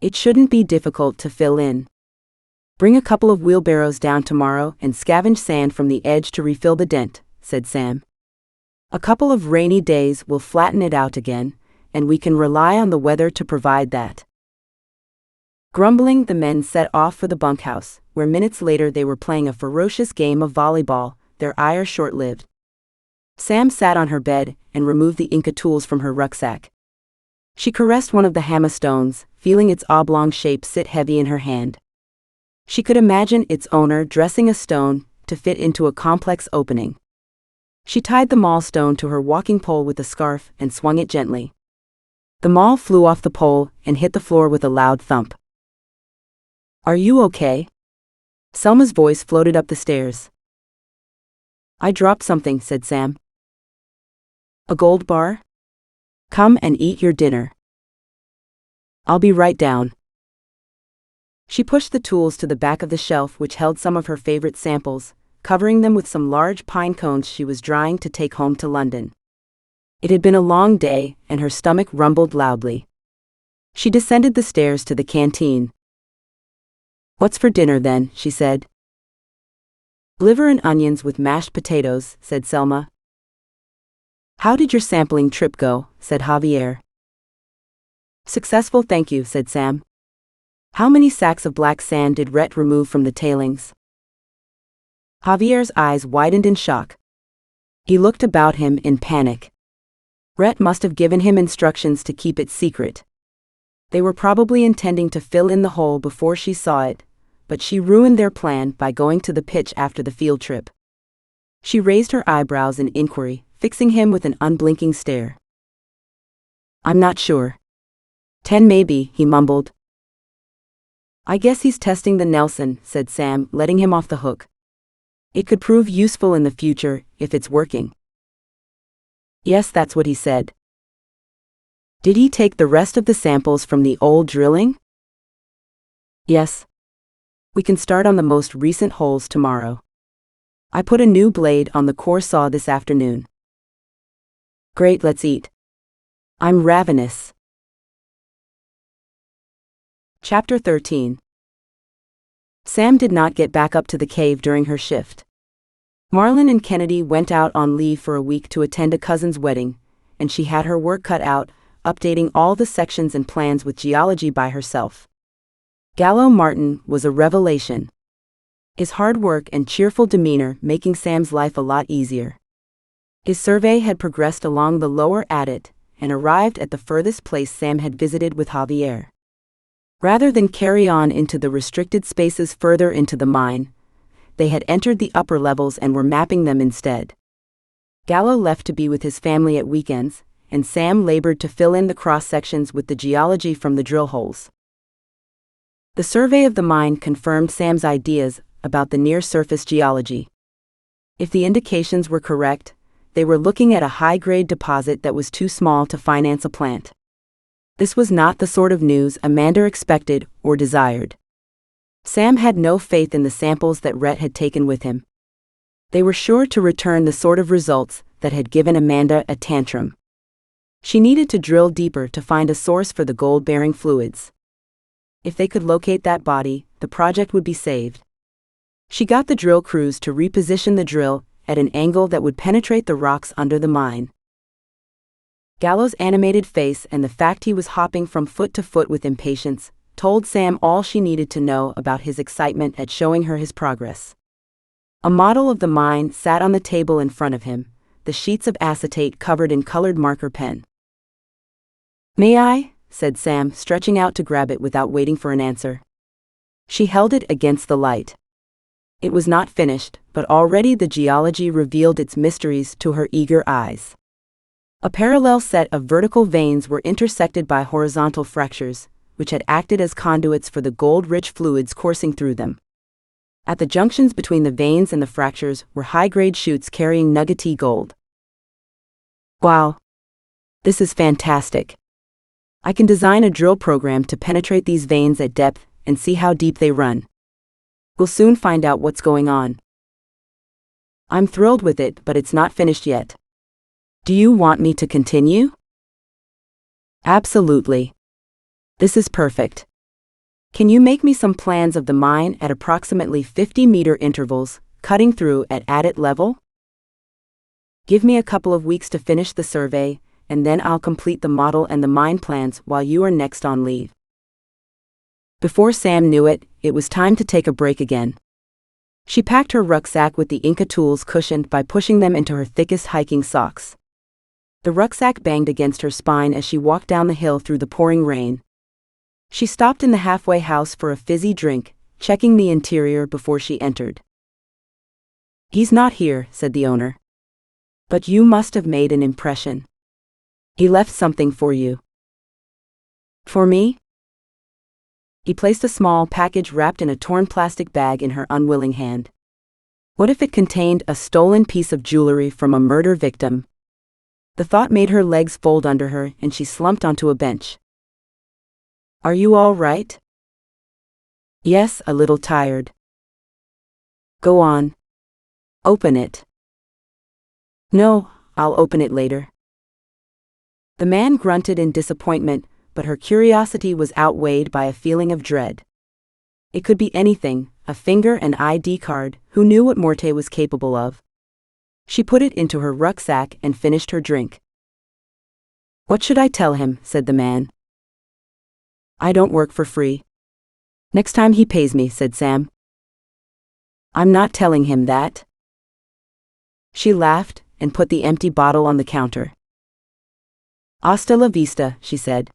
"It shouldn't be difficult to fill in. Bring a couple of wheelbarrows down tomorrow and scavenge sand from the edge to refill the dent," said Sam. "A couple of rainy days will flatten it out again, and we can rely on the weather to provide that." Grumbling, the men set off for the bunkhouse, where minutes later they were playing a ferocious game of volleyball, their ire short-lived. Sam sat on her bed and removed the Inca tools from her rucksack. She caressed one of the hammer stones, feeling its oblong shape sit heavy in her hand. She could imagine its owner dressing a stone to fit into a complex opening. She tied the maul stone to her walking pole with a scarf and swung it gently. The maul flew off the pole and hit the floor with a loud thump. "Are you okay?" Selma's voice floated up the stairs. "I dropped something," said Sam. "A gold bar? Come and eat your dinner." "I'll be right down." She pushed the tools to the back of the shelf which held some of her favorite samples, covering them with some large pine cones she was drying to take home to London. It had been a long day, and her stomach rumbled loudly. She descended the stairs to the canteen. "What's for dinner then?" she said. "Liver and onions with mashed potatoes," said Selma. "How did your sampling trip go?" said Javier. "Successful, thank you," said Sam. "How many sacks of black sand did Rhett remove from the tailings?" Javier's eyes widened in shock. He looked about him in panic. Rhett must have given him instructions to keep it secret. They were probably intending to fill in the hole before she saw it, but she ruined their plan by going to the pitch after the field trip. She raised her eyebrows in inquiry, fixing him with an unblinking stare. "I'm not sure. 10 maybe," he mumbled. "I guess he's testing the Nelson," said Sam, letting him off the hook. "It could prove useful in the future, if it's working." "Yes, that's what he said." "Did he take the rest of the samples from the old drilling?" "Yes. We can start on the most recent holes tomorrow. I put a new blade on the core saw this afternoon." "Great, let's eat. I'm ravenous." Chapter 13. Sam did not get back up to the cave during her shift. Marlon and Kennedy went out on leave for a week to attend a cousin's wedding, and she had her work cut out, updating all the sections and plans with geology by herself. Gallo Martin was a revelation. His hard work and cheerful demeanor making Sam's life a lot easier. His survey had progressed along the lower adit and arrived at the furthest place Sam had visited with Javier. Rather than carry on into the restricted spaces further into the mine, they had entered the upper levels and were mapping them instead. Gallo left to be with his family at weekends, and Sam labored to fill in the cross-sections with the geology from the drill holes. The survey of the mine confirmed Sam's ideas about the near-surface geology. If the indications were correct, they were looking at a high-grade deposit that was too small to finance a plant. This was not the sort of news Amanda expected or desired. Sam had no faith in the samples that Rhett had taken with him. They were sure to return the sort of results that had given Amanda a tantrum. She needed to drill deeper to find a source for the gold-bearing fluids. If they could locate that body, the project would be saved. She got the drill crews to reposition the drill at an angle that would penetrate the rocks under the mine. Gallo's animated face and the fact he was hopping from foot to foot with impatience told Sam all she needed to know about his excitement at showing her his progress. A model of the mine sat on the table in front of him, the sheets of acetate covered in colored marker pen. "May I?" said Sam, stretching out to grab it without waiting for an answer. She held it against the light. It was not finished, but already the geology revealed its mysteries to her eager eyes. A parallel set of vertical veins were intersected by horizontal fractures, which had acted as conduits for the gold-rich fluids coursing through them. At the junctions between the veins and the fractures were high-grade chutes carrying nuggety gold. "Wow! This is fantastic. I can design a drill program to penetrate these veins at depth and see how deep they run. We'll soon find out what's going on." "I'm thrilled with it, but it's not finished yet. Do you want me to continue?" "Absolutely. This is perfect. Can you make me some plans of the mine at approximately 50-meter intervals, cutting through at adit level?" Give me a couple of weeks to finish the survey, and then I'll complete the model and the mine plans while you are next on leave. Before Sam knew it, it was time to take a break again. She packed her rucksack with the Inca tools cushioned by pushing them into her thickest hiking socks. The rucksack banged against her spine as she walked down the hill through the pouring rain. She stopped in the halfway house for a fizzy drink, checking the interior before she entered. "He's not here," said the owner. "But you must have made an impression. He left something for you." "For me?" He placed a small package wrapped in a torn plastic bag in her unwilling hand. What if it contained a stolen piece of jewelry from a murder victim? The thought made her legs fold under her and she slumped onto a bench. "Are you all right?" "Yes, a little tired." "Go on. Open it." "No, I'll open it later." The man grunted in disappointment, but her curiosity was outweighed by a feeling of dread. It could be anything, a finger, an ID card, who knew what Morte was capable of. She put it into her rucksack and finished her drink. "What should I tell him?" said the man. "I don't work for free. Next time he pays me," said Sam. "I'm not telling him that." She laughed and put the empty bottle on the counter. "Hasta la vista," she said.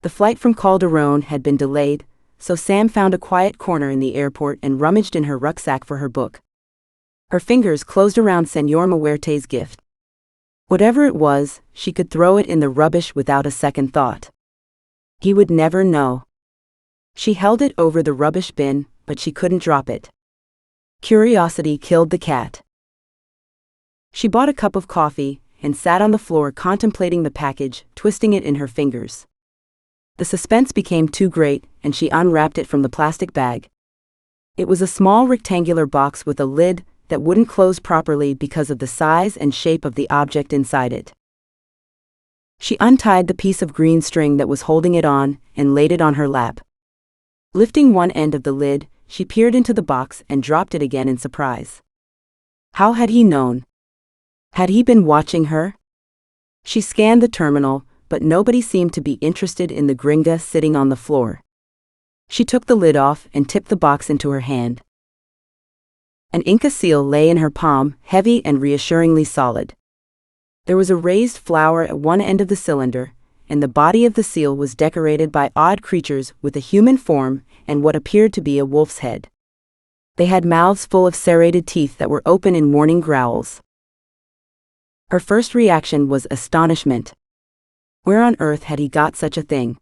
The flight from Calderon had been delayed, so Sam found a quiet corner in the airport and rummaged in her rucksack for her book. Her fingers closed around Señor Muerte's gift. Whatever it was, she could throw it in the rubbish without a second thought. He would never know. She held it over the rubbish bin, but she couldn't drop it. Curiosity killed the cat. She bought a cup of coffee and sat on the floor contemplating the package, twisting it in her fingers. The suspense became too great, and she unwrapped it from the plastic bag. It was a small rectangular box with a lid that wouldn't close properly because of the size and shape of the object inside it. She untied the piece of green string that was holding it on and laid it on her lap. Lifting one end of the lid, she peered into the box and dropped it again in surprise. How had he known? Had he been watching her? She scanned the terminal, but nobody seemed to be interested in the gringa sitting on the floor. She took the lid off and tipped the box into her hand. An Inca seal lay in her palm, heavy and reassuringly solid. There was a raised flower at one end of the cylinder, and the body of the seal was decorated by odd creatures with a human form and what appeared to be a wolf's head. They had mouths full of serrated teeth that were open in warning growls. Her first reaction was astonishment. Where on earth had he got such a thing?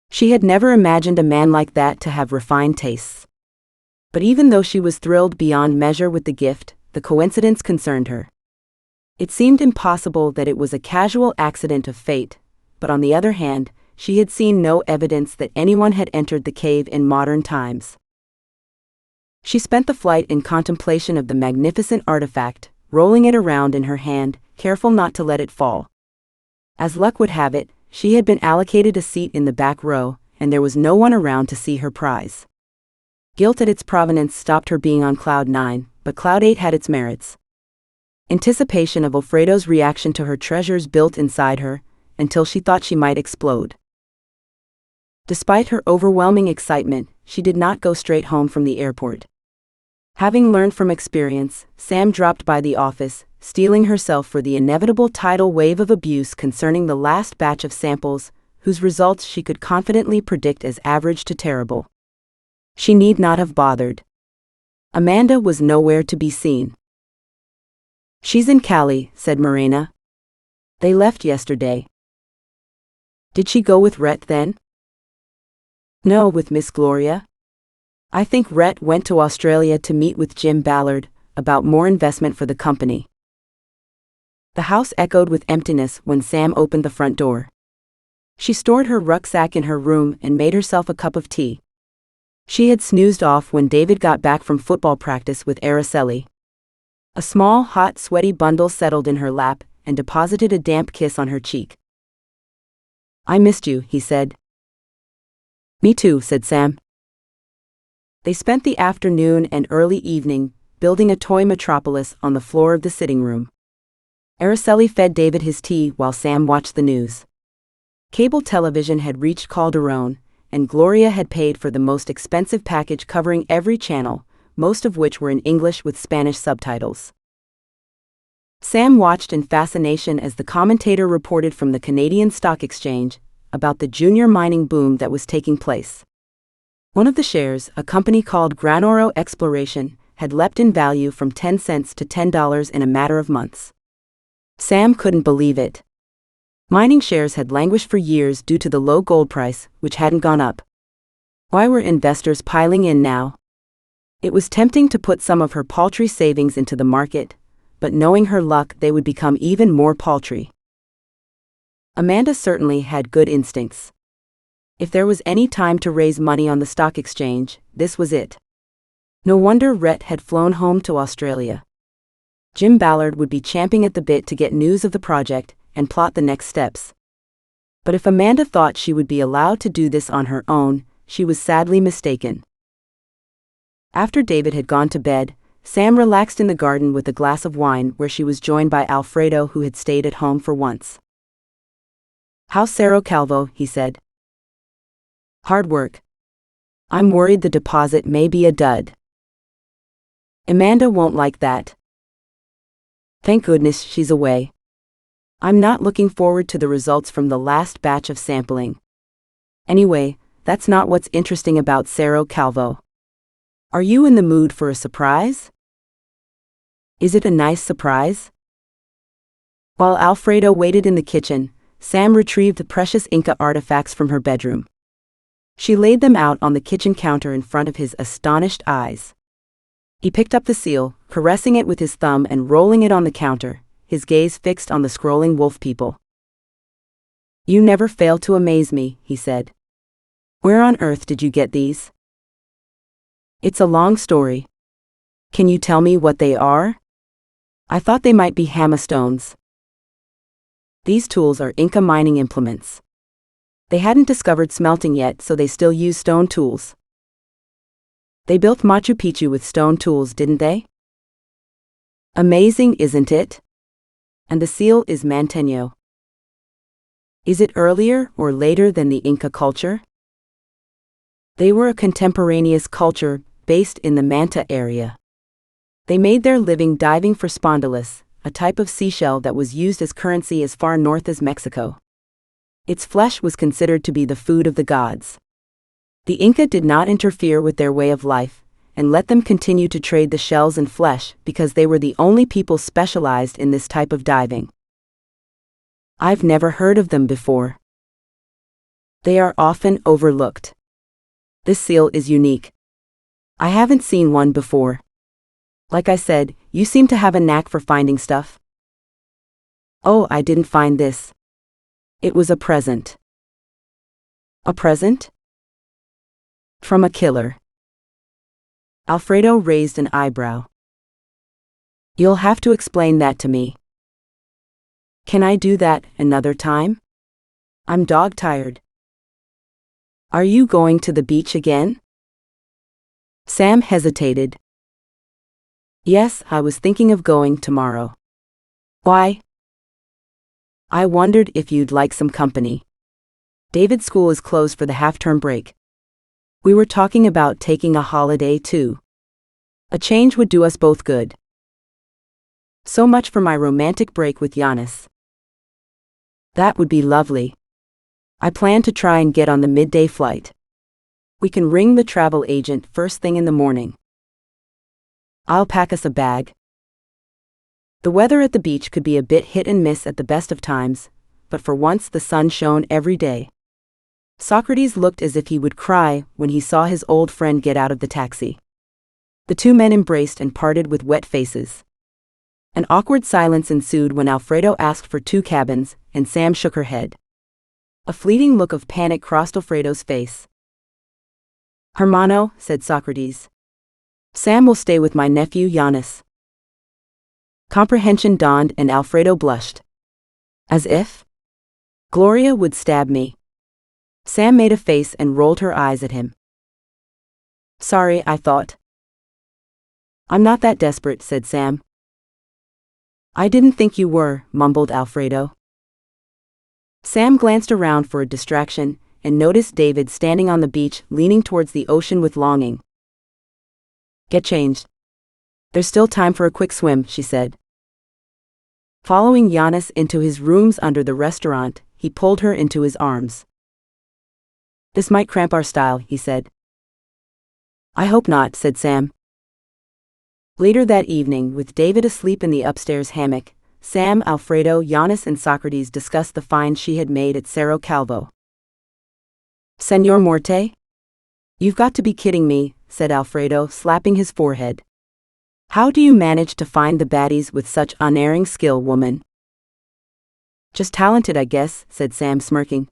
She had never imagined a man like that to have refined tastes. But even though she was thrilled beyond measure with the gift, the coincidence concerned her. It seemed impossible that it was a casual accident of fate, but on the other hand, she had seen no evidence that anyone had entered the cave in modern times. She spent the flight in contemplation of the magnificent artifact, rolling it around in her hand, careful not to let it fall. As luck would have it, she had been allocated a seat in the back row, and there was no one around to see her prize. Guilt at its provenance stopped her being on cloud 9, but cloud 8 had its merits. Anticipation of Alfredo's reaction to her treasures built inside her, until she thought she might explode. Despite her overwhelming excitement, she did not go straight home from the airport. Having learned from experience, Sam dropped by the office, steeling herself for the inevitable tidal wave of abuse concerning the last batch of samples, whose results she could confidently predict as average to terrible. She need not have bothered. Amanda was nowhere to be seen. "She's in Cali," said Morena. "They left yesterday." "Did she go with Rhett then?" "No, with Miss Gloria. I think Rhett went to Australia to meet with Jim Ballard about more investment for the company." The house echoed with emptiness when Sam opened the front door. She stored her rucksack in her room and made herself a cup of tea. She had snoozed off when David got back from football practice with Araceli. A small, hot, sweaty bundle settled in her lap and deposited a damp kiss on her cheek. "I missed you," he said. "Me too," said Sam. They spent the afternoon and early evening building a toy metropolis on the floor of the sitting room. Araceli fed David his tea while Sam watched the news. Cable television had reached Calderon, and Gloria had paid for the most expensive package covering every channel, most of which were in English with Spanish subtitles. Sam watched in fascination as the commentator reported from the Canadian Stock Exchange about the junior mining boom that was taking place. One of the shares, a company called Granoro Exploration, had leapt in value from 10 cents to $10 in a matter of months. Sam couldn't believe it. Mining shares had languished for years due to the low gold price, which hadn't gone up. Why were investors piling in now? It was tempting to put some of her paltry savings into the market, but knowing her luck, they would become even more paltry. Amanda certainly had good instincts. If there was any time to raise money on the stock exchange, this was it. No wonder Rhett had flown home to Australia. Jim Ballard would be champing at the bit to get news of the project and plot the next steps. But if Amanda thought she would be allowed to do this on her own, she was sadly mistaken. After David had gone to bed, Sam relaxed in the garden with a glass of wine where she was joined by Alfredo, who had stayed at home for once. "How's Cerro Calvo?" he said. "Hard work. I'm worried the deposit may be a dud." "Amanda won't like that. Thank goodness she's away. I'm not looking forward to the results from the last batch of sampling. Anyway, that's not what's interesting about Cerro Calvo. Are you in the mood for a surprise? Is it a nice surprise?" While Alfredo waited in the kitchen, Sam retrieved the precious Inca artifacts from her bedroom. She laid them out on the kitchen counter in front of his astonished eyes. He picked up the seal, caressing it with his thumb and rolling it on the counter, his gaze fixed on the scrolling wolf people. "You never fail to amaze me," he said. "Where on earth did you get these?" "It's a long story. Can you tell me what they are? I thought they might be hammerstones." "These tools are Inca mining implements. They hadn't discovered smelting yet, so they still use stone tools. They built Machu Picchu with stone tools, didn't they? Amazing, isn't it? And the seal is Manteño. Is it earlier or later than the Inca culture?" "They were a contemporaneous culture based in the Manta area. They made their living diving for spondylus, a type of seashell that was used as currency as far north as Mexico. Its flesh was considered to be the food of the gods. The Inca did not interfere with their way of life, and let them continue to trade the shells and flesh because they were the only people specialized in this type of diving." "I've never heard of them before. They are often overlooked. This seal is unique. I haven't seen one before. Like I said, you seem to have a knack for finding stuff." "Oh, I didn't find this. It was a present." "A present? From a killer?" Alfredo raised an eyebrow. "You'll have to explain that to me." "Can I do that another time? I'm dog-tired." "Are you going to the beach again?" Sam hesitated. "Yes, I was thinking of going tomorrow." "Why?" "I wondered if you'd like some company. David's school is closed for the half-term break. We were talking about taking a holiday too. A change would do us both good." "So much for my romantic break with Giannis." "That would be lovely. I plan to try and get on the midday flight. We can ring the travel agent first thing in the morning. I'll pack us a bag." The weather at the beach could be a bit hit and miss at the best of times, but for once the sun shone every day. Socrates looked as if he would cry when he saw his old friend get out of the taxi. The two men embraced and parted with wet faces. An awkward silence ensued when Alfredo asked for 2 cabins, and Sam shook her head. A fleeting look of panic crossed Alfredo's face. "Hermano," said Socrates. "Sam will stay with my nephew Giannis." Comprehension dawned and Alfredo blushed. "As if? Gloria would stab me." Sam made a face and rolled her eyes at him. "Sorry, I thought." I'm not that desperate, said Sam. I didn't think you were, mumbled Alfredo. Sam glanced around for a distraction and noticed David standing on the beach, leaning towards the ocean with longing. Get changed. There's still time for a quick swim, she said. Following Giannis into his rooms under the restaurant, he pulled her into his arms. This might cramp our style, he said. I hope not, said Sam. Later that evening, with David asleep in the upstairs hammock, Sam, Alfredo, Giannis and Socrates discussed the find she had made at Cerro Calvo. Señor Morte? You've got to be kidding me, said Alfredo, slapping his forehead. How do you manage to find the baddies with such unerring skill, woman? Just talented, I guess, said Sam, smirking.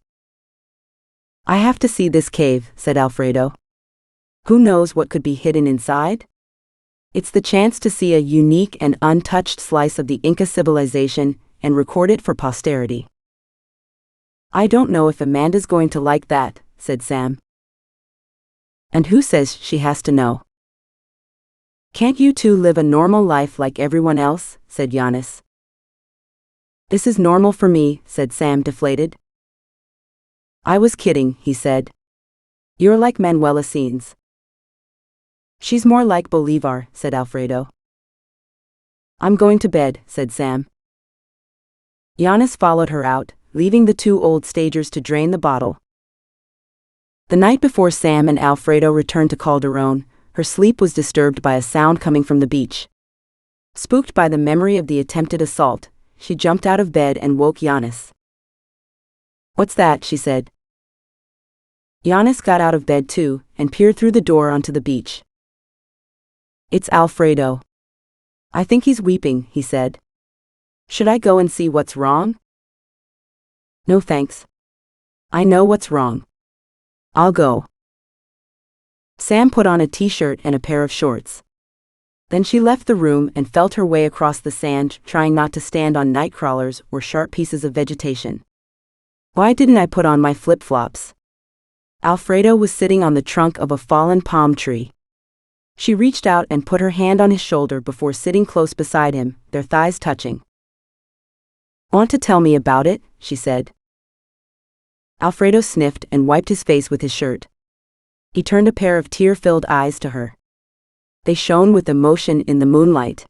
I have to see this cave, said Alfredo. Who knows what could be hidden inside? It's the chance to see a unique and untouched slice of the Inca civilization and record it for posterity. I don't know if Amanda's going to like that, said Sam. And who says she has to know? Can't you two live a normal life like everyone else, said Giannis. This is normal for me, said Sam, deflated. I was kidding, he said. You're like Manuela Scenes. She's more like Bolivar, said Alfredo. I'm going to bed, said Sam. Giannis followed her out, leaving the two old stagers to drain the bottle. The night before Sam and Alfredo returned to Calderon, her sleep was disturbed by a sound coming from the beach. Spooked by the memory of the attempted assault, she jumped out of bed and woke Giannis. What's that? She said. Giannis got out of bed too, and peered through the door onto the beach. It's Alfredo. I think he's weeping, he said. Should I go and see what's wrong? No thanks. I know what's wrong. I'll go. Sam put on a t-shirt and a pair of shorts. Then she left the room and felt her way across the sand, trying not to stand on night crawlers or sharp pieces of vegetation. Why didn't I put on my flip-flops? Alfredo was sitting on the trunk of a fallen palm tree. She reached out and put her hand on his shoulder before sitting close beside him, their thighs touching. Want to tell me about it? She said. Alfredo sniffed and wiped his face with his shirt. He turned a pair of tear-filled eyes to her. They shone with emotion in the moonlight.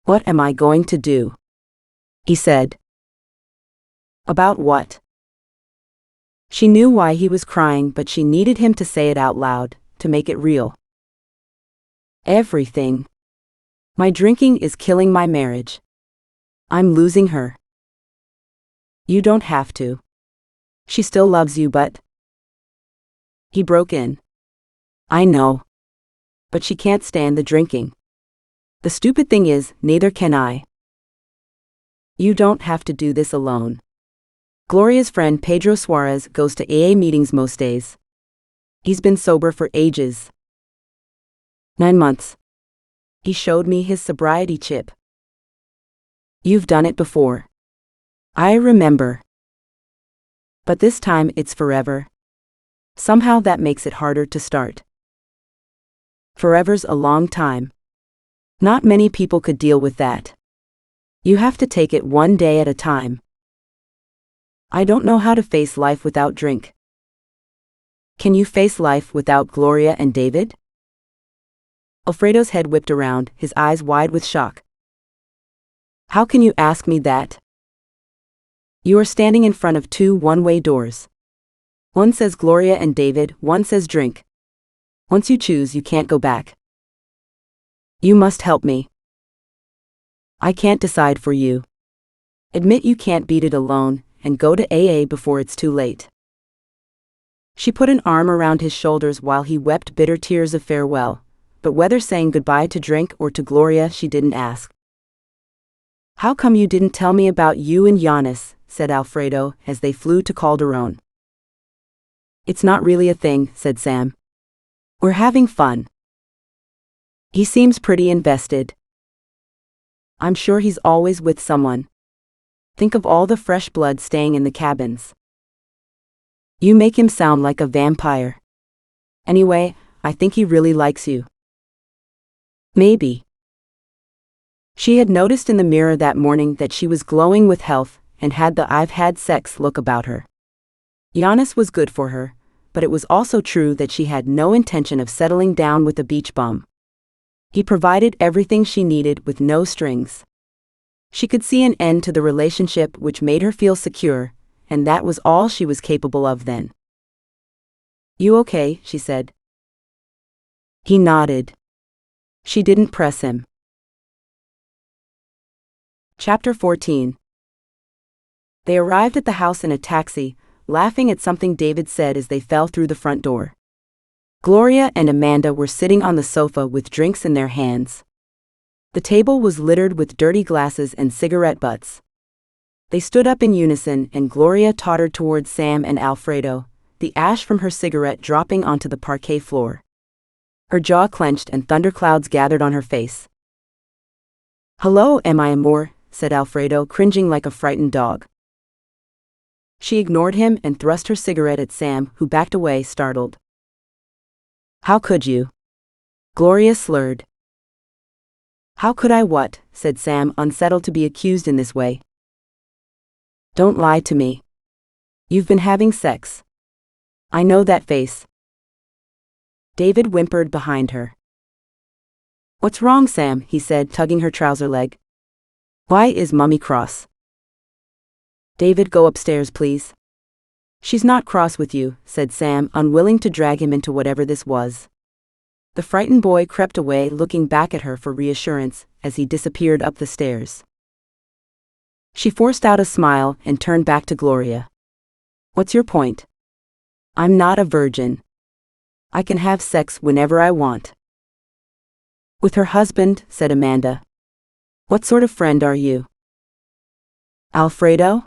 What am I going to do? He said. About what? She knew why he was crying, but she needed him to say it out loud, to make it real. Everything. My drinking is killing my marriage. I'm losing her. You don't have to. She still loves you, but... He broke in. I know. But she can't stand the drinking. The stupid thing is, neither can I. You don't have to do this alone. Gloria's friend Pedro Suarez goes to AA meetings most days. He's been sober for ages. 9 months. He showed me his sobriety chip. You've done it before. I remember. But this time it's forever. Somehow that makes it harder to start. Forever's a long time. Not many people could deal with that. You have to take it one day at a time. I don't know how to face life without drink. Can you face life without Gloria and David? Alfredo's head whipped around, his eyes wide with shock. How can you ask me that? You are standing in front of 2 one-way doors. One says Gloria and David, one says drink. Once you choose, you can't go back. You must help me. I can't decide for you. Admit you can't beat it alone, and go to AA before it's too late. She put an arm around his shoulders while he wept bitter tears of farewell, but whether saying goodbye to drink or to Gloria she didn't ask. How come you didn't tell me about you and Giannis, said Alfredo, as they flew to Calderon. It's not really a thing, said Sam. We're having fun. He seems pretty invested. I'm sure he's always with someone. Think of all the fresh blood staying in the cabins. You make him sound like a vampire. Anyway, I think he really likes you. Maybe. She had noticed in the mirror that morning that she was glowing with health and had the "I've had sex" look about her. Giannis was good for her, but it was also true that she had no intention of settling down with a beach bum. He provided everything she needed with no strings. She could see an end to the relationship, which made her feel secure, and that was all she was capable of then. "You okay?" she said. He nodded. She didn't press him. Chapter 14. They arrived at the house in a taxi, laughing at something David said as they fell through the front door. Gloria and Amanda were sitting on the sofa with drinks in their hands. The table was littered with dirty glasses and cigarette butts. They stood up in unison and Gloria tottered towards Sam and Alfredo, the ash from her cigarette dropping onto the parquet floor. Her jaw clenched and thunderclouds gathered on her face. "Hello, mi amor," said Alfredo, cringing like a frightened dog. She ignored him and thrust her cigarette at Sam, who backed away, startled. "How could you?" Gloria slurred. "How could I what?" said Sam, unsettled to be accused in this way. "Don't lie to me. You've been having sex. I know that face." David whimpered behind her. "What's wrong, Sam?" he said, tugging her trouser leg. "Why is Mummy cross?" "David, go upstairs, please." "She's not cross with you," said Sam, unwilling to drag him into whatever this was. The frightened boy crept away, looking back at her for reassurance as he disappeared up the stairs. She forced out a smile and turned back to Gloria. "What's your point?" "I'm not a virgin. I can have sex whenever I want." "With her husband," said Amanda. "What sort of friend are you?" "Alfredo?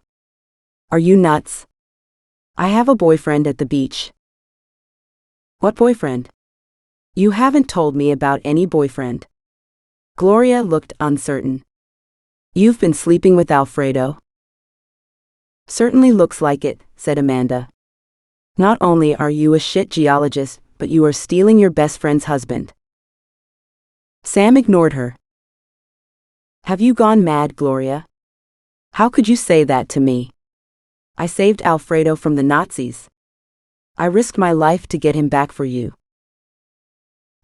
Are you nuts? I have a boyfriend at the beach." "What boyfriend?" "You haven't told me about any boyfriend." Gloria looked uncertain. "You've been sleeping with Alfredo?" "Certainly looks like it," said Amanda. "Not only are you a shit geologist, but you are stealing your best friend's husband." Sam ignored her. "Have you gone mad, Gloria? How could you say that to me? I saved Alfredo from the Nazis. I risked my life to get him back for you.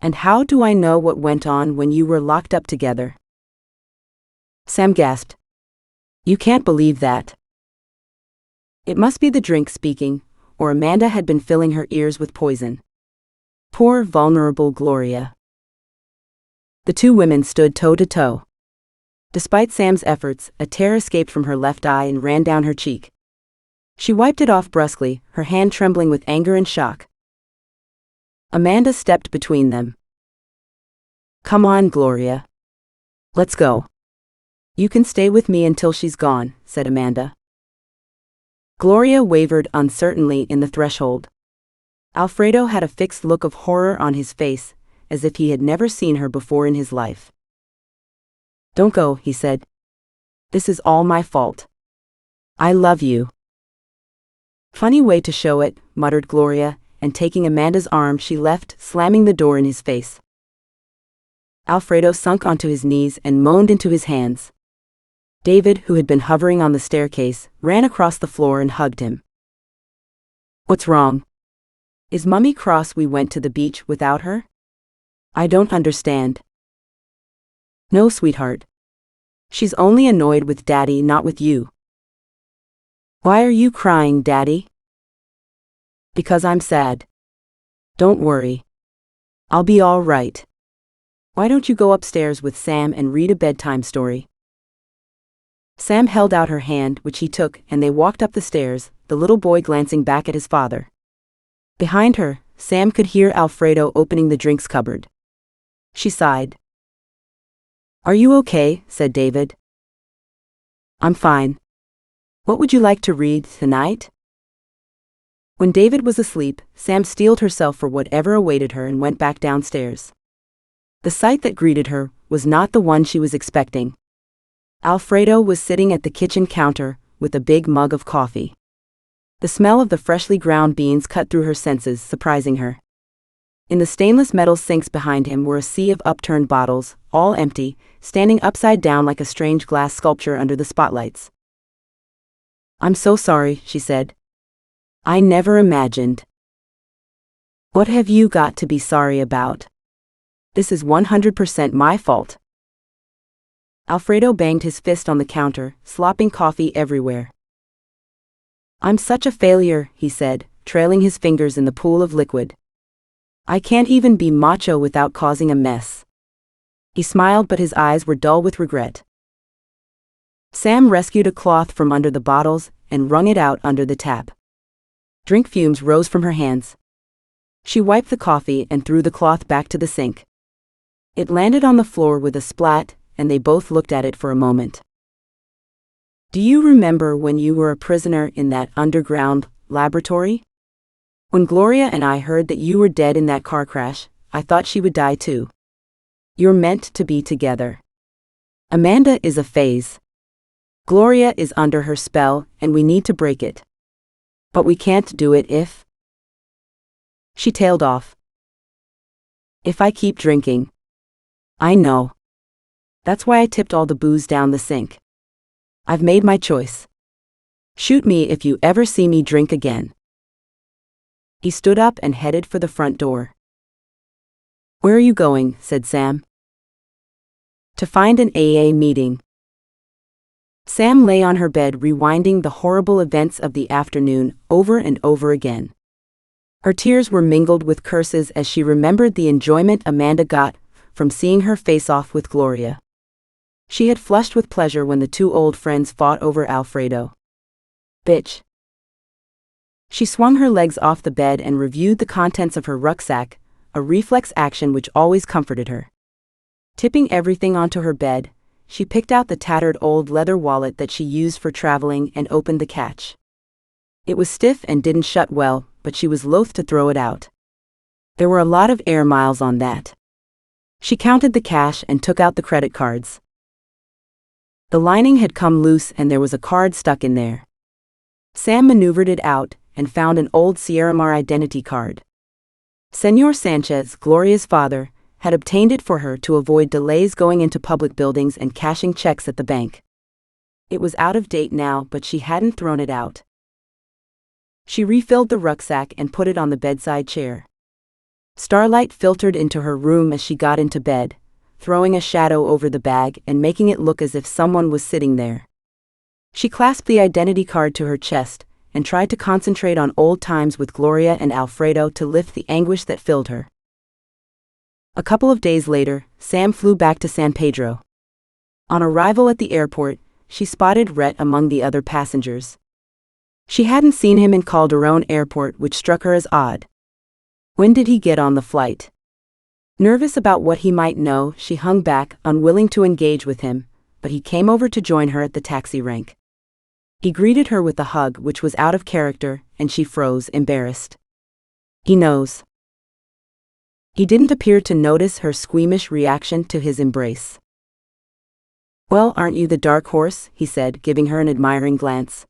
And how do I know what went on when you were locked up together?" Sam gasped. "You can't believe that." It must be the drink speaking, or Amanda had been filling her ears with poison. Poor, vulnerable Gloria. The two women stood toe to toe. Despite Sam's efforts, a tear escaped from her left eye and ran down her cheek. She wiped it off brusquely, her hand trembling with anger and shock. Amanda stepped between them. "Come on, Gloria. Let's go." "You can stay with me until she's gone," said Amanda. Gloria wavered uncertainly in the threshold. Alfredo had a fixed look of horror on his face, as if he had never seen her before in his life. "Don't go," he said. "This is all my fault. I love you." "Funny way to show it," muttered Gloria, and taking Amanda's arm she left, slamming the door in his face. Alfredo sunk onto his knees and moaned into his hands. David, who had been hovering on the staircase, ran across the floor and hugged him. "What's wrong? Is Mummy cross we went to the beach without her? I don't understand." "No, sweetheart. She's only annoyed with Daddy, not with you." "Why are you crying, Daddy?" "Because I'm sad." "Don't worry. I'll be all right. Why don't you go upstairs with Sam and read a bedtime story?" Sam held out her hand, which he took, and they walked up the stairs, the little boy glancing back at his father. Behind her, Sam could hear Alfredo opening the drinks cupboard. She sighed. "Are you okay?" said David. "I'm fine. What would you like to read tonight?" When David was asleep, Sam steeled herself for whatever awaited her and went back downstairs. The sight that greeted her was not the one she was expecting. Alfredo was sitting at the kitchen counter with a big mug of coffee. The smell of the freshly ground beans cut through her senses, surprising her. In the stainless metal sinks behind him were a sea of upturned bottles, all empty, standing upside down like a strange glass sculpture under the spotlights. "I'm so sorry," she said. "I never imagined." "What have you got to be sorry about? This is 100% my fault." Alfredo banged his fist on the counter, slopping coffee everywhere. "I'm such a failure," he said, trailing his fingers in the pool of liquid. "I can't even be macho without causing a mess." He smiled, but his eyes were dull with regret. Sam rescued a cloth from under the bottles and wrung it out under the tap. Drink fumes rose from her hands. She wiped the coffee and threw the cloth back to the sink. It landed on the floor with a splat, and they both looked at it for a moment. "Do you remember when you were a prisoner in that underground laboratory? When Gloria and I heard that you were dead in that car crash, I thought she would die too. You're meant to be together. Amanda is a phase. Gloria is under her spell, and we need to break it. But we can't do it if..." She tailed off. "If I keep drinking." "I know. That's why I tipped all the booze down the sink. I've made my choice. Shoot me if you ever see me drink again." He stood up and headed for the front door. "Where are you going?" said Sam. "To find an AA meeting." Sam lay on her bed rewinding the horrible events of the afternoon over and over again. Her tears were mingled with curses as she remembered the enjoyment Amanda got from seeing her face off with Gloria. She had flushed with pleasure when the two old friends fought over Alfredo. "Bitch." She swung her legs off the bed and reviewed the contents of her rucksack, a reflex action which always comforted her. Tipping everything onto her bed, she picked out the tattered old leather wallet that she used for traveling and opened the catch. It was stiff and didn't shut well, but she was loath to throw it out. There were a lot of air miles on that. She counted the cash and took out the credit cards. The lining had come loose and there was a card stuck in there. Sam maneuvered it out and found an old Sierramar identity card. Senor Sanchez, Gloria's father, had obtained it for her to avoid delays going into public buildings and cashing checks at the bank. It was out of date now, but she hadn't thrown it out. She refilled the rucksack and put it on the bedside chair. Starlight filtered into her room as she got into bed, throwing a shadow over the bag and making it look as if someone was sitting there. She clasped the identity card to her chest and tried to concentrate on old times with Gloria and Alfredo to lift the anguish that filled her. A couple of days later, Sam flew back to San Pedro. On arrival at the airport, she spotted Rhett among the other passengers. She hadn't seen him in Calderon Airport, which struck her as odd. When did he get on the flight? Nervous about what he might know, she hung back, unwilling to engage with him, but he came over to join her at the taxi rank. He greeted her with a hug which was out of character, and she froze, embarrassed. "He knows." He didn't appear to notice her squeamish reaction to his embrace. "Well, aren't you the dark horse?" he said, giving her an admiring glance.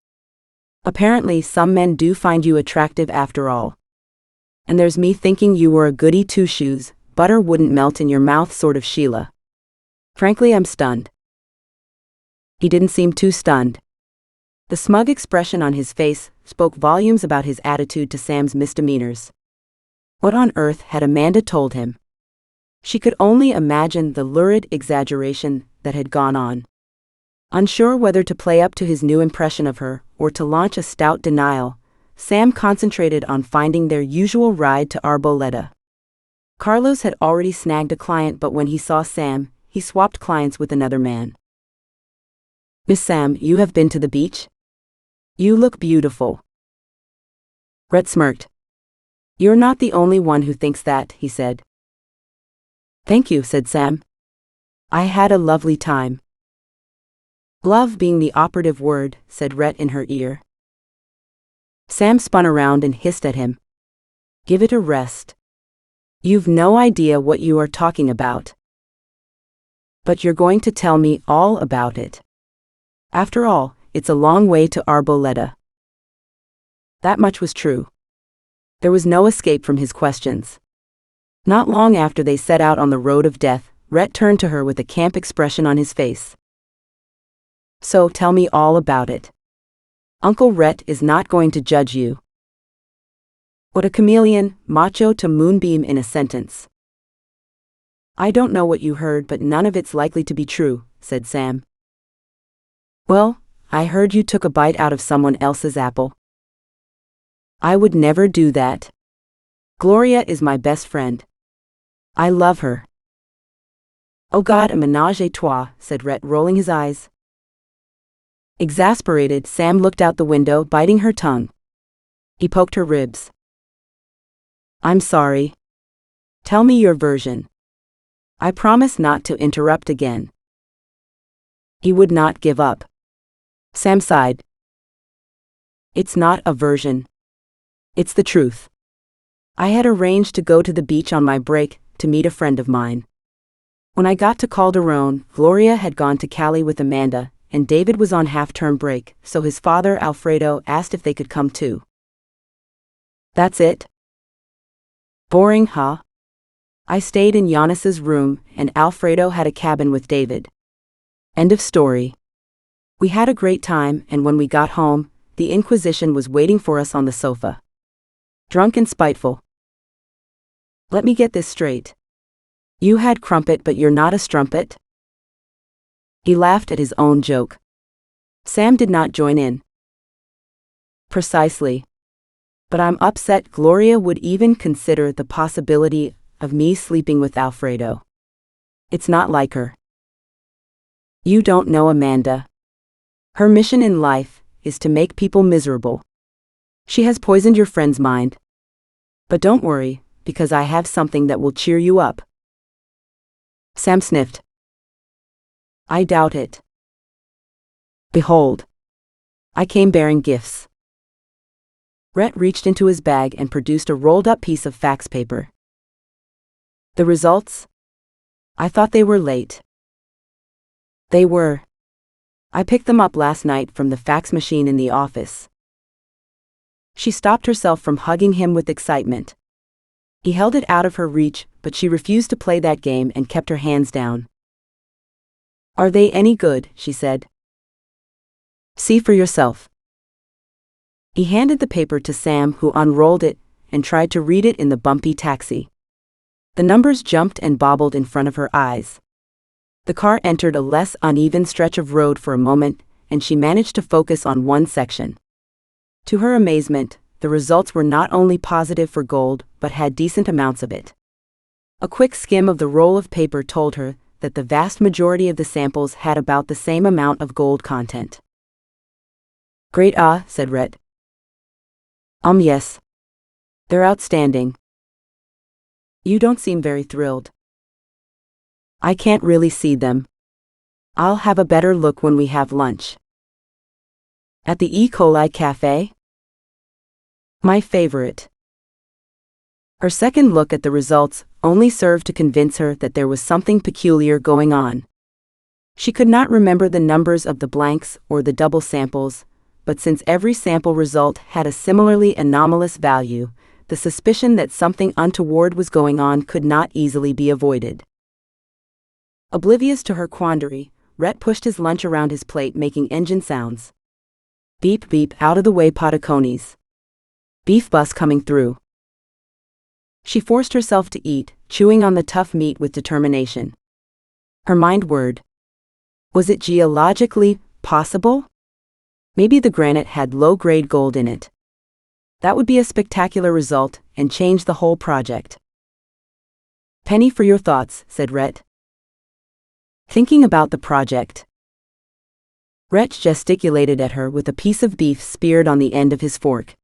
"Apparently some men do find you attractive after all. And there's me thinking you were a goody two-shoes, butter wouldn't melt in your mouth sort of Sheila. Frankly, I'm stunned." He didn't seem too stunned. The smug expression on his face spoke volumes about his attitude to Sam's misdemeanors. What on earth had Amanda told him? She could only imagine the lurid exaggeration that had gone on. Unsure whether to play up to his new impression of her or to launch a stout denial, Sam concentrated on finding their usual ride to Arboleda. Carlos had already snagged a client, but when he saw Sam, he swapped clients with another man. "Miss Sam, you have been to the beach? You look beautiful." Rhett smirked. "You're not the only one who thinks that," he said. "Thank you," said Sam. "I had a lovely time." "Love being the operative word," said Rhett in her ear. Sam spun around and hissed at him. "Give it a rest. You've no idea what you are talking about. But you're going to tell me all about it. After all, it's a long way to Arboleda." That much was true. There was no escape from his questions. Not long after they set out on the road of death, Rhett turned to her with a camp expression on his face. So tell me all about it. Uncle Rhett is not going to judge you. What a chameleon, macho to moonbeam in a sentence. I don't know what you heard, but none of it's likely to be true, said Sam. Well, I heard you took a bite out of someone else's apple. I would never do that. Gloria is my best friend. I love her. Oh God, a ménage à trois, said Rhett, rolling his eyes. Exasperated, Sam looked out the window, biting her tongue. He poked her ribs. I'm sorry. Tell me your version. I promise not to interrupt again. He would not give up. Sam sighed. It's not a version. It's the truth. I had arranged to go to the beach on my break to meet a friend of mine. When I got to Calderon, Gloria had gone to Cali with Amanda, and David was on half-term break, so his father, Alfredo, asked if they could come too. That's it? Boring, huh? I stayed in Giannis's room, and Alfredo had a cabin with David. End of story. We had a great time, and when we got home, the Inquisition was waiting for us on the sofa. Drunk and spiteful. Let me get this straight. You had crumpet, but you're not a strumpet? He laughed at his own joke. Sam did not join in. Precisely. But I'm upset Gloria would even consider the possibility of me sleeping with Alfredo. It's not like her. You don't know Amanda. Her mission in life is to make people miserable. She has poisoned your friend's mind. But don't worry, because I have something that will cheer you up. Sam sniffed. I doubt it. Behold. I came bearing gifts. Rhett reached into his bag and produced a rolled-up piece of fax paper. The results? I thought they were late. They were. I picked them up last night from the fax machine in the office. She stopped herself from hugging him with excitement. He held it out of her reach, but she refused to play that game and kept her hands down. Are they any good? She said. See for yourself. He handed the paper to Sam, who unrolled it and tried to read it in the bumpy taxi. The numbers jumped and bobbled in front of her eyes. The car entered a less uneven stretch of road for a moment, and she managed to focus on one section. To her amazement, the results were not only positive for gold, but had decent amounts of it. A quick skim of the roll of paper told her that the vast majority of the samples had about the same amount of gold content. Great, said Rhett. Yes. They're outstanding. You don't seem very thrilled. I can't really see them. I'll have a better look when we have lunch. At the E. coli Cafe? My favorite. Her second look at the results only served to convince her that there was something peculiar going on. She could not remember the numbers of the blanks or the double samples, but since every sample result had a similarly anomalous value, the suspicion that something untoward was going on could not easily be avoided. Oblivious to her quandary, Rhett pushed his lunch around his plate, making engine sounds. Beep beep, out of the way, patacones. Beef bus coming through. She forced herself to eat, chewing on the tough meat with determination. Her mind whirred. Was it geologically possible? Maybe the granite had low-grade gold in it. That would be a spectacular result and change the whole project. Penny for your thoughts, said Rhett. Thinking about the project. Rhett gesticulated at her with a piece of beef speared on the end of his fork.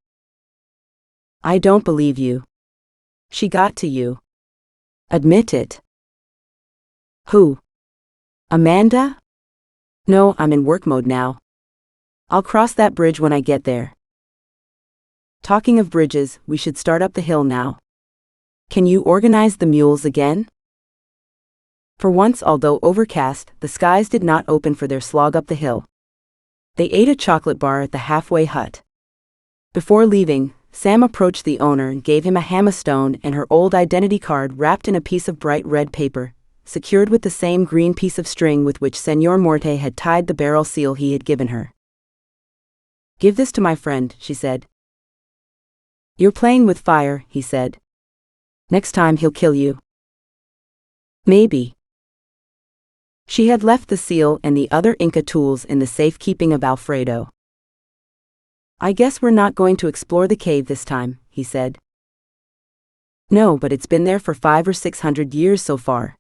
I don't believe you. She got to you. Admit it. Who? Amanda? No, I'm in work mode now. I'll cross that bridge when I get there. Talking of bridges, we should start up the hill now. Can you organize the mules again? For once, although overcast, the skies did not open for their slog up the hill. They ate a chocolate bar at the halfway hut. Before leaving, Sam approached the owner and gave him a hammerstone and her old identity card wrapped in a piece of bright red paper, secured with the same green piece of string with which Senor Morte had tied the barrel seal he had given her. "Give this to my friend," she said. "You're playing with fire," he said. "Next time he'll kill you." "Maybe." She had left the seal and the other Inca tools in the safekeeping of Alfredo. "I guess we're not going to explore the cave this time," he said. "No, but it's been there for 500 or 600 years so far.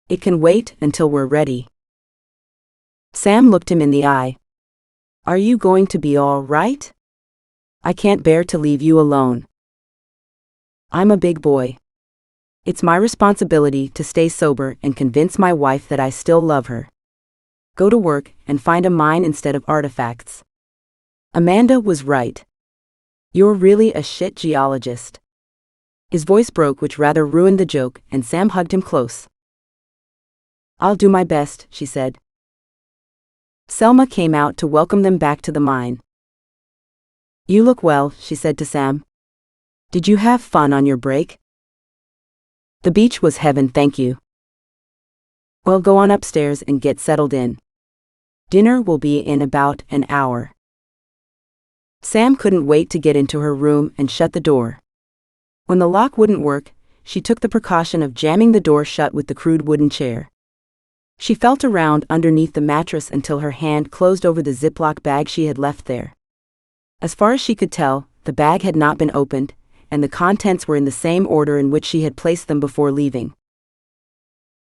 It can wait until we're ready." Sam looked him in the eye. "Are you going to be all right? I can't bear to leave you alone. I'm a big boy. It's my responsibility to stay sober and convince my wife that I still love her. Go to work and find a mine instead of artifacts. Amanda was right. You're really a shit geologist." His voice broke, which rather ruined the joke, and Sam hugged him close. "I'll do my best," she said. Selma came out to welcome them back to the mine. "You look well," she said to Sam. "Did you have fun on your break?" "The beach was heaven, thank you." "Well, go on upstairs and get settled in. Dinner will be in about an hour." Sam couldn't wait to get into her room and shut the door. When the lock wouldn't work, she took the precaution of jamming the door shut with the crude wooden chair. She felt around underneath the mattress until her hand closed over the Ziploc bag she had left there. As far as she could tell, the bag had not been opened, and the contents were in the same order in which she had placed them before leaving.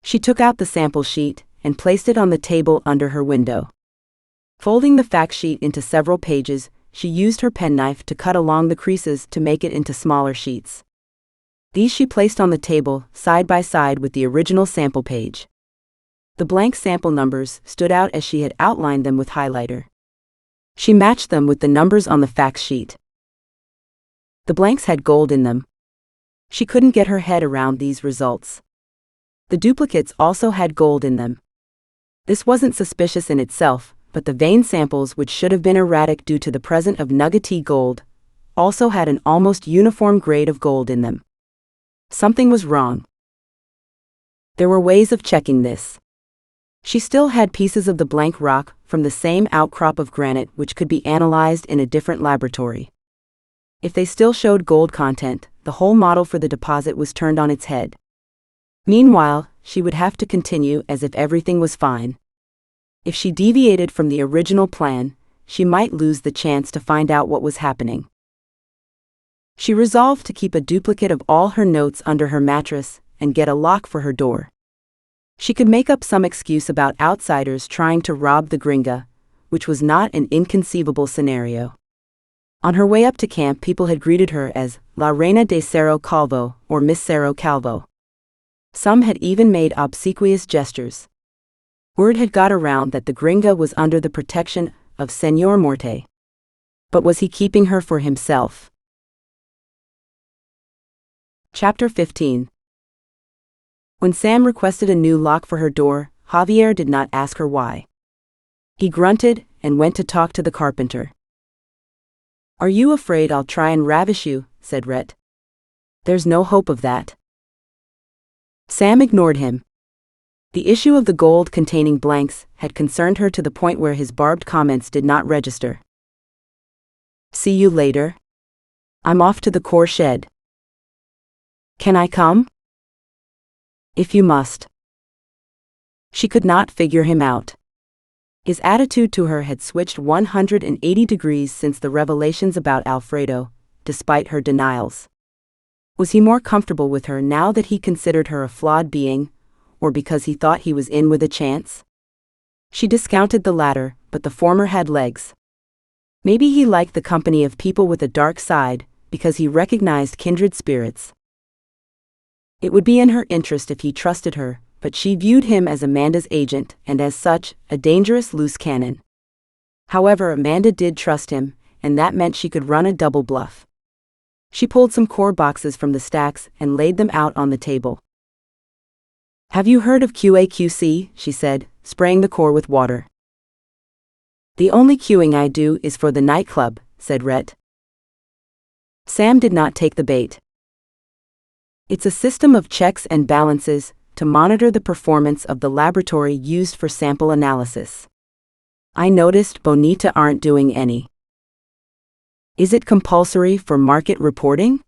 She took out the sample sheet and placed it on the table under her window. Folding the fact sheet into several pages, she used her penknife to cut along the creases to make it into smaller sheets. These she placed on the table, side by side with the original sample page. The blank sample numbers stood out as she had outlined them with highlighter. She matched them with the numbers on the fact sheet. The blanks had gold in them. She couldn't get her head around these results. The duplicates also had gold in them. This wasn't suspicious in itself, but the vein samples, which should have been erratic due to the presence of nuggety gold, also had an almost uniform grade of gold in them. Something was wrong. There were ways of checking this. She still had pieces of the blank rock from the same outcrop of granite which could be analyzed in a different laboratory. If they still showed gold content, the whole model for the deposit was turned on its head. Meanwhile, she would have to continue as if everything was fine. If she deviated from the original plan, she might lose the chance to find out what was happening. She resolved to keep a duplicate of all her notes under her mattress and get a lock for her door. She could make up some excuse about outsiders trying to rob the gringa, which was not an inconceivable scenario. On her way up to camp, people had greeted her as La Reina de Cerro Calvo or Miss Cerro Calvo. Some had even made obsequious gestures. Word had got around that the gringa was under the protection of Senor Morte. But was he keeping her for himself? Chapter 15. When Sam requested a new lock for her door, Javier did not ask her why. He grunted and went to talk to the carpenter. "Are you afraid I'll try and ravish you?" said Rhett. "There's no hope of that." Sam ignored him. The issue of the gold-containing blanks had concerned her to the point where his barbed comments did not register. "See you later. I'm off to the core shed." "Can I come?" "If you must." She could not figure him out. His attitude to her had switched 180 degrees since the revelations about Alfredo, despite her denials. Was he more comfortable with her now that he considered her a flawed being, or because he thought he was in with a chance? She discounted the latter, but the former had legs. Maybe he liked the company of people with a dark side, because he recognized kindred spirits. It would be in her interest if he trusted her, but she viewed him as Amanda's agent and as such, a dangerous loose cannon. However, Amanda did trust him, and that meant she could run a double bluff. She pulled some core boxes from the stacks and laid them out on the table. "Have you heard of QA/QC?" she said, spraying the core with water. "The only queuing I do is for the nightclub," said Rhett. Sam did not take the bait. It's a system of checks and balances to monitor the performance of the laboratory used for sample analysis. I noticed Bonita aren't doing any. Is it compulsory for market reporting?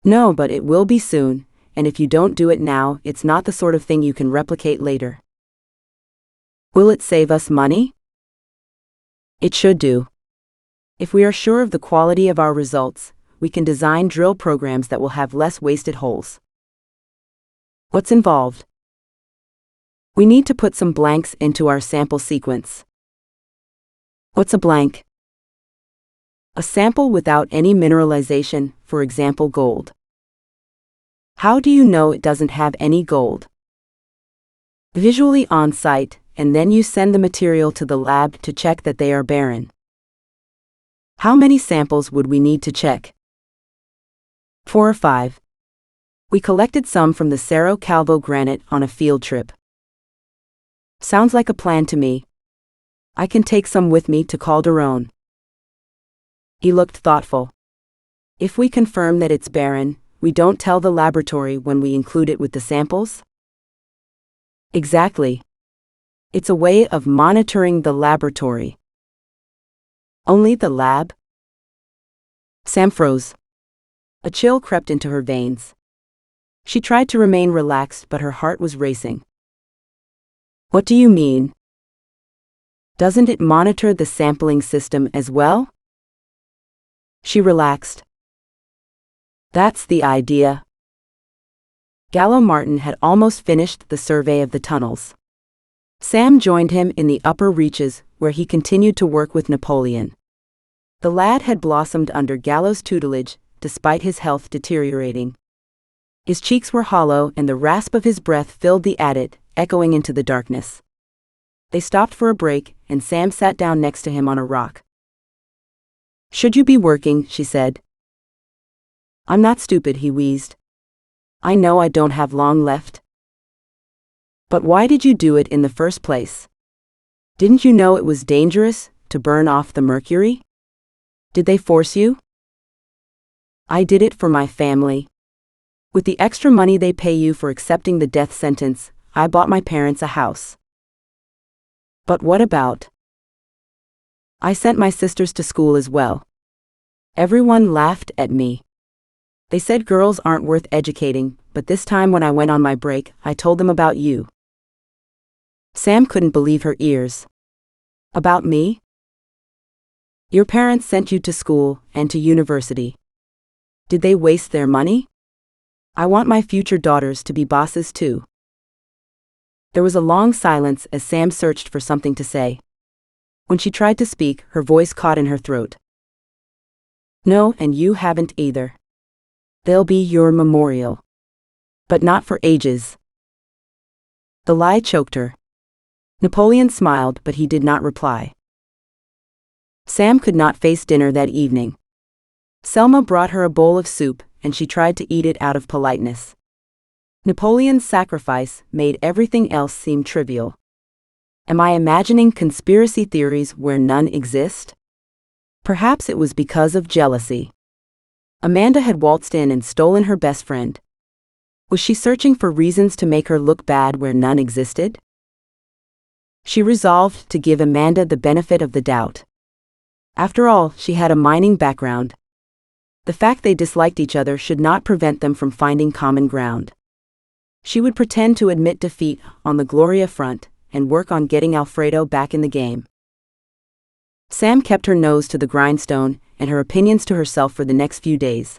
No, but it will be soon, and if you don't do it now, it's not the sort of thing you can replicate later. Will it save us money? It should do. If we are sure of the quality of our results, we can design drill programs that will have less wasted holes. What's involved? We need to put some blanks into our sample sequence. What's a blank? A sample without any mineralization, for example gold. How do you know it doesn't have any gold? Visually on site, and then you send the material to the lab to check that they are barren. How many samples would we need to check? 4 or 5. We collected some from the Cerro Calvo granite on a field trip. Sounds like a plan to me. I can take some with me to Calderon. He looked thoughtful. If we confirm that it's barren, we don't tell the laboratory when we include it with the samples? Exactly. It's a way of monitoring the laboratory. Only the lab? Sam froze. A chill crept into her veins. She tried to remain relaxed, but her heart was racing. What do you mean? Doesn't it monitor the sampling system as well? She relaxed. That's the idea. Gallo Martin had almost finished the survey of the tunnels. Sam joined him in the upper reaches, where he continued to work with Napoleon. The lad had blossomed under Gallo's tutelage, despite his health deteriorating. His cheeks were hollow and the rasp of his breath filled the attic, echoing into the darkness. They stopped for a break, and Sam sat down next to him on a rock. Should you be working? She said. I'm not stupid, he wheezed. I know I don't have long left. But why did you do it in the first place? Didn't you know it was dangerous to burn off the mercury? Did they force you? I did it for my family. With the extra money they pay you for accepting the death sentence, I bought my parents a house. But what about? I sent my sisters to school as well. Everyone laughed at me. They said girls aren't worth educating, but this time when I went on my break, I told them about you. Sam couldn't believe her ears. About me? Your parents sent you to school and to university. Did they waste their money? I want my future daughters to be bosses too. There was a long silence as Sam searched for something to say. When she tried to speak, her voice caught in her throat. No, and you haven't either. They'll be your memorial. But not for ages. The lie choked her. Napoleon smiled, but he did not reply. Sam could not face dinner that evening. Selma brought her a bowl of soup, and she tried to eat it out of politeness. Napoleon's sacrifice made everything else seem trivial. Am I imagining conspiracy theories where none exist? Perhaps it was because of jealousy. Amanda had waltzed in and stolen her best friend. Was she searching for reasons to make her look bad where none existed? She resolved to give Amanda the benefit of the doubt. After all, she had a mining background. The fact they disliked each other should not prevent them from finding common ground. She would pretend to admit defeat on the Gloria front and work on getting Alfredo back in the game. Sam kept her nose to the grindstone and her opinions to herself for the next few days.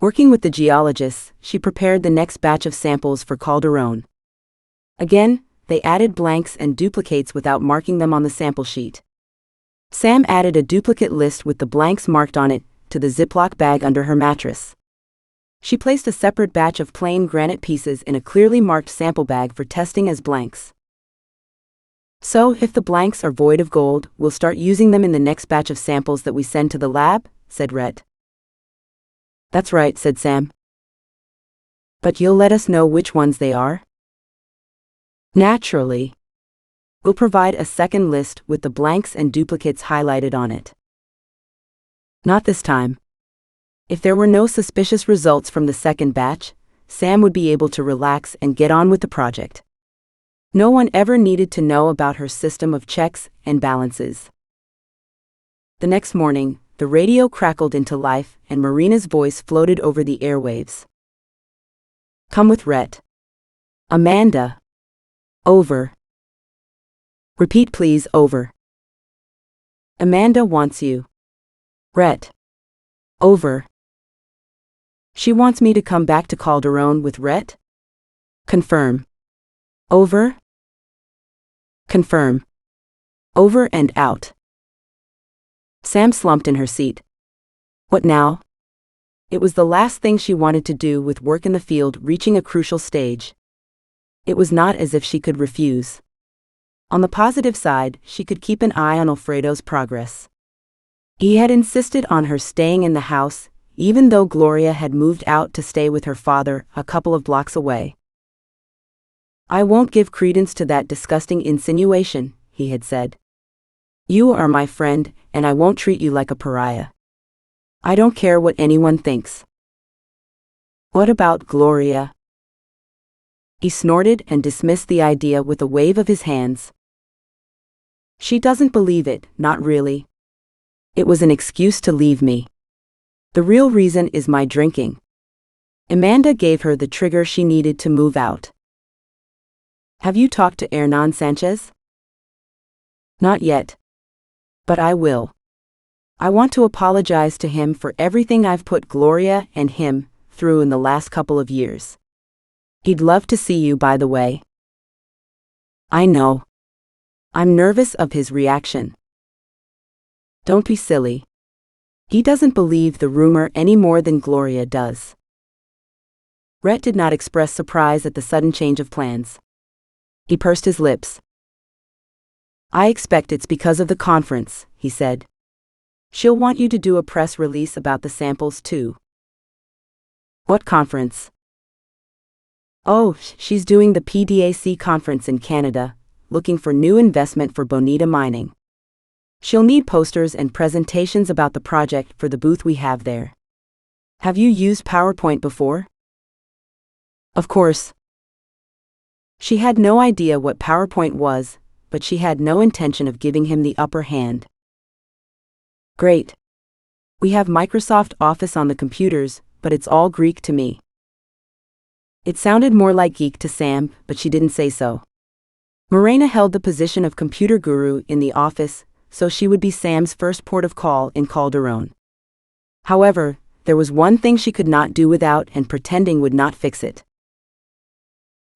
Working with the geologists, she prepared the next batch of samples for Calderon. Again, they added blanks and duplicates without marking them on the sample sheet. Sam added a duplicate list with the blanks marked on it to the Ziploc bag under her mattress. She placed a separate batch of plain granite pieces in a clearly marked sample bag for testing as blanks. So, if the blanks are void of gold, we'll start using them in the next batch of samples that we send to the lab, said Rhett. That's right, said Sam. But you'll let us know which ones they are? Naturally. We'll provide a second list with the blanks and duplicates highlighted on it. Not this time. If there were no suspicious results from the second batch, Sam would be able to relax and get on with the project. No one ever needed to know about her system of checks and balances. The next morning, the radio crackled into life and Marina's voice floated over the airwaves. Come with Rhett. Amanda. Over. Repeat please, over. Amanda wants you. Rhett. Over. She wants me to come back to Calderon with Rhett? Confirm. Over. Confirm. Over and out. Sam slumped in her seat. What now? It was the last thing she wanted to do with work in the field reaching a crucial stage. It was not as if she could refuse. On the positive side, she could keep an eye on Alfredo's progress. He had insisted on her staying in the house, even though Gloria had moved out to stay with her father a couple of blocks away. I won't give credence to that disgusting insinuation, he had said. You are my friend, and I won't treat you like a pariah. I don't care what anyone thinks. What about Gloria? He snorted and dismissed the idea with a wave of his hands. She doesn't believe it, not really. It was an excuse to leave me. The real reason is my drinking. Amanda gave her the trigger she needed to move out. Have you talked to Hernan Sanchez? Not yet. But I will. I want to apologize to him for everything I've put Gloria and him through in the last couple of years. He'd love to see you, by the way. I know. I'm nervous of his reaction. Don't be silly. He doesn't believe the rumor any more than Gloria does. Rhett did not express surprise at the sudden change of plans. He pursed his lips. I expect it's because of the conference, he said. She'll want you to do a press release about the samples too. What conference? Oh, she's doing the PDAC conference in Canada, looking for new investment for Bonita mining. She'll need posters and presentations about the project for the booth we have there. Have you used PowerPoint before? Of course. She had no idea what PowerPoint was, but she had no intention of giving him the upper hand. Great. We have Microsoft Office on the computers, but it's all Greek to me. It sounded more like geek to Sam, but she didn't say so. Marina held the position of computer guru in the office, so she would be Sam's first port of call in Calderon. However, there was one thing she could not do without, and pretending would not fix it.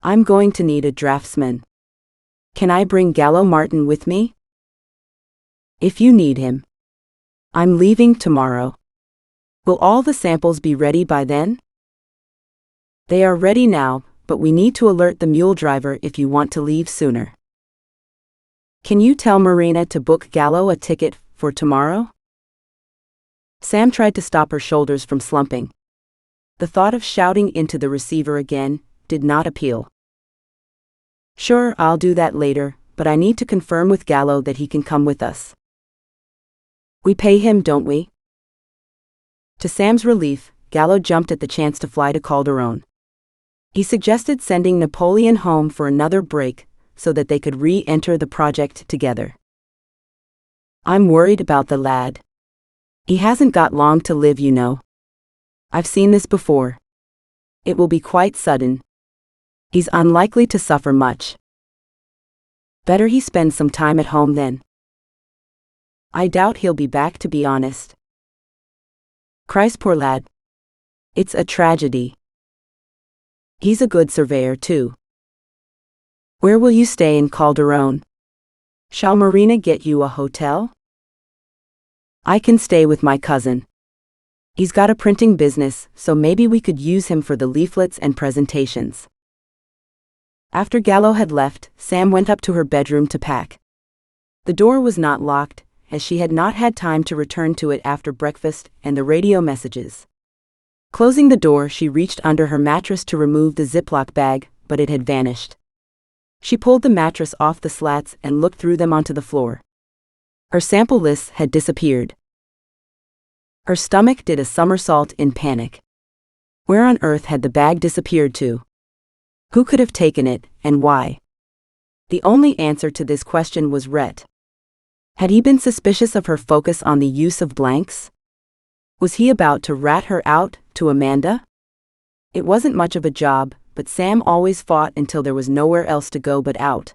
I'm going to need a draftsman. Can I bring Gallo Martin with me? If you need him. I'm leaving tomorrow. Will all the samples be ready by then? They are ready now, but we need to alert the mule driver if you want to leave sooner. Can you tell Marina to book Gallo a ticket for tomorrow? Sam tried to stop her shoulders from slumping. The thought of shouting into the receiver again did not appeal. Sure, I'll do that later, but I need to confirm with Gallo that he can come with us. We pay him, don't we? To Sam's relief, Gallo jumped at the chance to fly to Calderon. He suggested sending Napoleon home for another break so that they could re-enter the project together. I'm worried about the lad. He hasn't got long to live, you know. I've seen this before. It will be quite sudden. He's unlikely to suffer much. Better he spend some time at home then. I doubt he'll be back, to be honest. Christ, poor lad. It's a tragedy. He's a good surveyor too. Where will you stay in Calderon? Shall Marina get you a hotel? I can stay with my cousin. He's got a printing business, so maybe we could use him for the leaflets and presentations. After Gallo had left, Sam went up to her bedroom to pack. The door was not locked, as she had not had time to return to it after breakfast and the radio messages. Closing the door, she reached under her mattress to remove the Ziploc bag, but it had vanished. She pulled the mattress off the slats and looked through them onto the floor. Her sample lists had disappeared. Her stomach did a somersault in panic. Where on earth had the bag disappeared to? Who could have taken it, and why? The only answer to this question was Rhett. Had he been suspicious of her focus on the use of blanks? Was he about to rat her out to Amanda? It wasn't much of a job, but Sam always fought until there was nowhere else to go but out.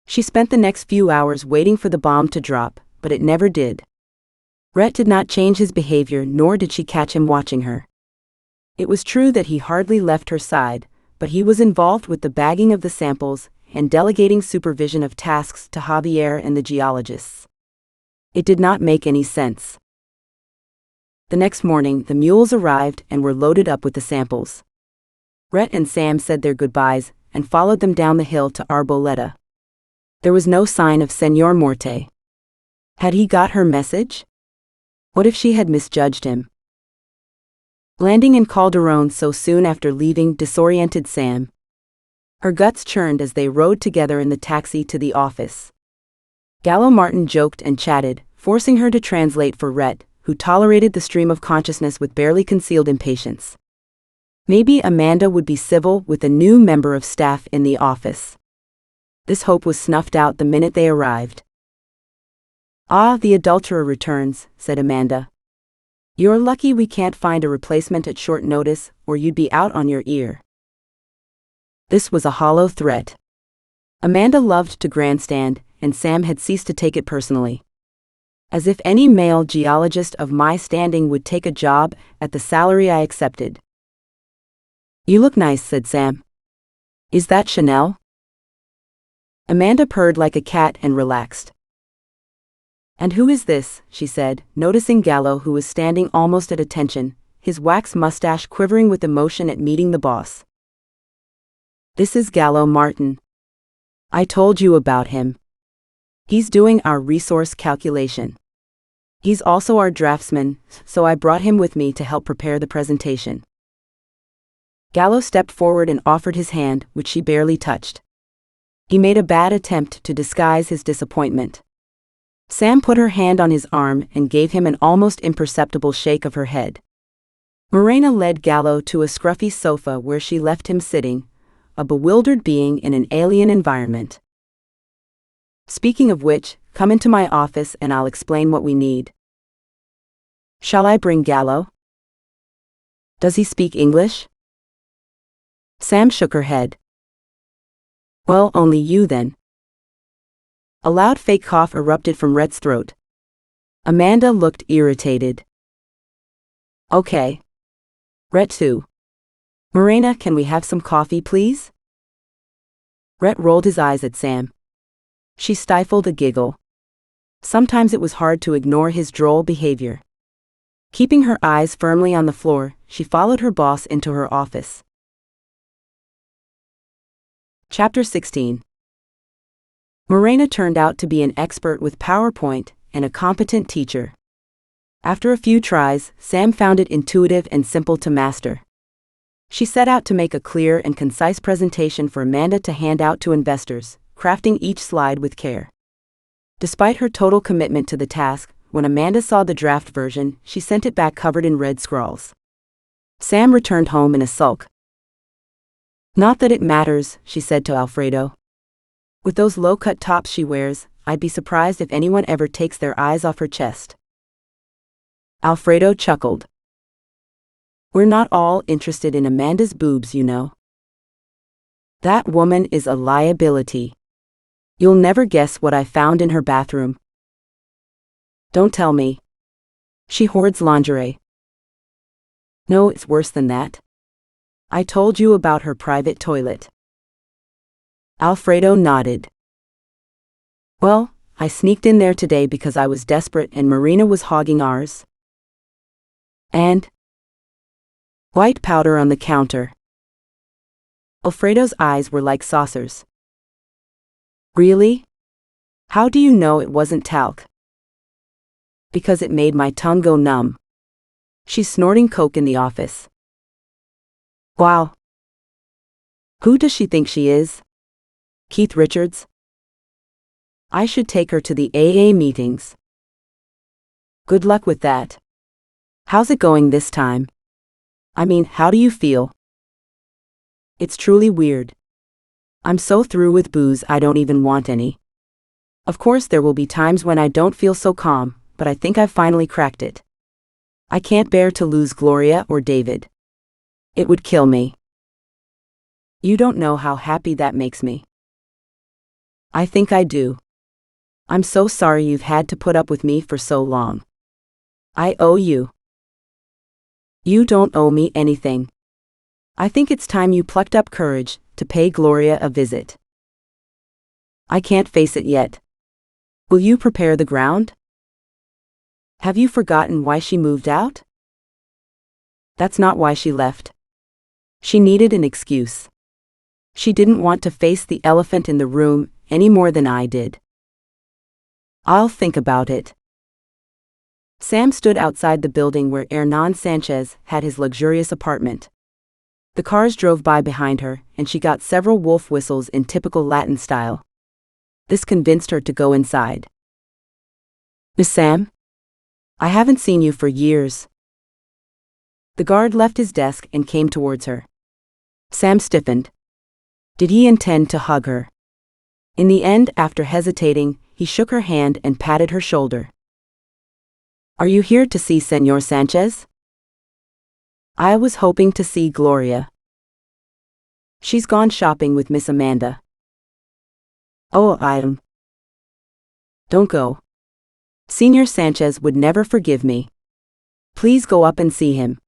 She spent the next few hours waiting for the bomb to drop, but it never did. Rhett did not change his behavior, nor did she catch him watching her. It was true that he hardly left her side, but he was involved with the bagging of the samples and delegating supervision of tasks to Javier and the geologists. It did not make any sense. The next morning, the mules arrived and were loaded up with the samples. Rhett and Sam said their goodbyes and followed them down the hill to Arboleda. There was no sign of Señor Morte. Had he got her message? What if she had misjudged him? Landing in Calderon so soon after leaving disoriented Sam. Her guts churned as they rode together in the taxi to the office. Gallo Martin joked and chatted, forcing her to translate for Rhett, who tolerated the stream of consciousness with barely concealed impatience. Maybe Amanda would be civil with a new member of staff in the office. This hope was snuffed out the minute they arrived. "Ah, the adulterer returns," said Amanda. "You're lucky we can't find a replacement at short notice, or you'd be out on your ear." This was a hollow threat. Amanda loved to grandstand, and Sam had ceased to take it personally. As if any male geologist of my standing would take a job at the salary I accepted. "You look nice," said Sam. "Is that Chanel?" Amanda purred like a cat and relaxed. "And who is this?" she said, noticing Gallo, who was standing almost at attention, his wax mustache quivering with emotion at meeting the boss. "This is Gallo Martin. I told you about him. He's doing our resource calculation. He's also our draftsman, so I brought him with me to help prepare the presentation." Gallo stepped forward and offered his hand, which she barely touched. He made a bad attempt to disguise his disappointment. Sam put her hand on his arm and gave him an almost imperceptible shake of her head. Morena led Gallo to a scruffy sofa where she left him sitting, a bewildered being in an alien environment. "Speaking of which, come into my office and I'll explain what we need." "Shall I bring Gallo? Does he speak English?" Sam shook her head. "Well, only you then." A loud fake cough erupted from Rhett's throat. Amanda looked irritated. "Okay. Rhett too. Morena, can we have some coffee, please?" Rhett rolled his eyes at Sam. She stifled a giggle. Sometimes it was hard to ignore his droll behavior. Keeping her eyes firmly on the floor, she followed her boss into her office. Chapter 16. Morena turned out to be an expert with PowerPoint and a competent teacher. After a few tries, Sam found it intuitive and simple to master. She set out to make a clear and concise presentation for Amanda to hand out to investors, crafting each slide with care. Despite her total commitment to the task, when Amanda saw the draft version, she sent it back covered in red scrawls. Sam returned home in a sulk. "Not that it matters," she said to Alfredo. "With those low-cut tops she wears, I'd be surprised if anyone ever takes their eyes off her chest." Alfredo chuckled. "We're not all interested in Amanda's boobs, you know. That woman is a liability. You'll never guess what I found in her bathroom." "Don't tell me. She hoards lingerie." "No, it's worse than that. I told you about her private toilet." Alfredo nodded. "Well, I sneaked in there today because I was desperate and Marina was hogging ours. And white powder on the counter." Alfredo's eyes were like saucers. "Really? How do you know it wasn't talc?" "Because it made my tongue go numb." She's snorting coke in the office. "Wow. Who does she think she is? Keith Richards? I should take her to the AA meetings." Good luck with that. How's it going this time? I mean, how do you feel? It's truly weird. I'm so through with booze I don't even want any. Of course there will be times when I don't feel so calm, but I think I've finally cracked it. I can't bear to lose Gloria or David. It would kill me. You don't know how happy that makes me. I think I do. I'm so sorry you've had to put up with me for so long. I owe you. You don't owe me anything. I think it's time you plucked up courage to pay Gloria a visit. I can't face it yet. Will you prepare the ground? Have you forgotten why she moved out? That's not why she left. She needed an excuse. She didn't want to face the elephant in the room any more than I did. I'll think about it. Sam stood outside the building where Hernan Sanchez had his luxurious apartment. The cars drove by behind her, and she got several wolf whistles in typical Latin style. This convinced her to go inside. Miss Sam? I haven't seen you for years. The guard left his desk and came towards her. Sam stiffened. Did he intend to hug her? In the end, after hesitating, he shook her hand and patted her shoulder. Are you here to see Señor Sanchez? I was hoping to see Gloria. She's gone shopping with Miss Amanda. Oh, Don't go. Señor Sanchez would never forgive me. Please go up and see him.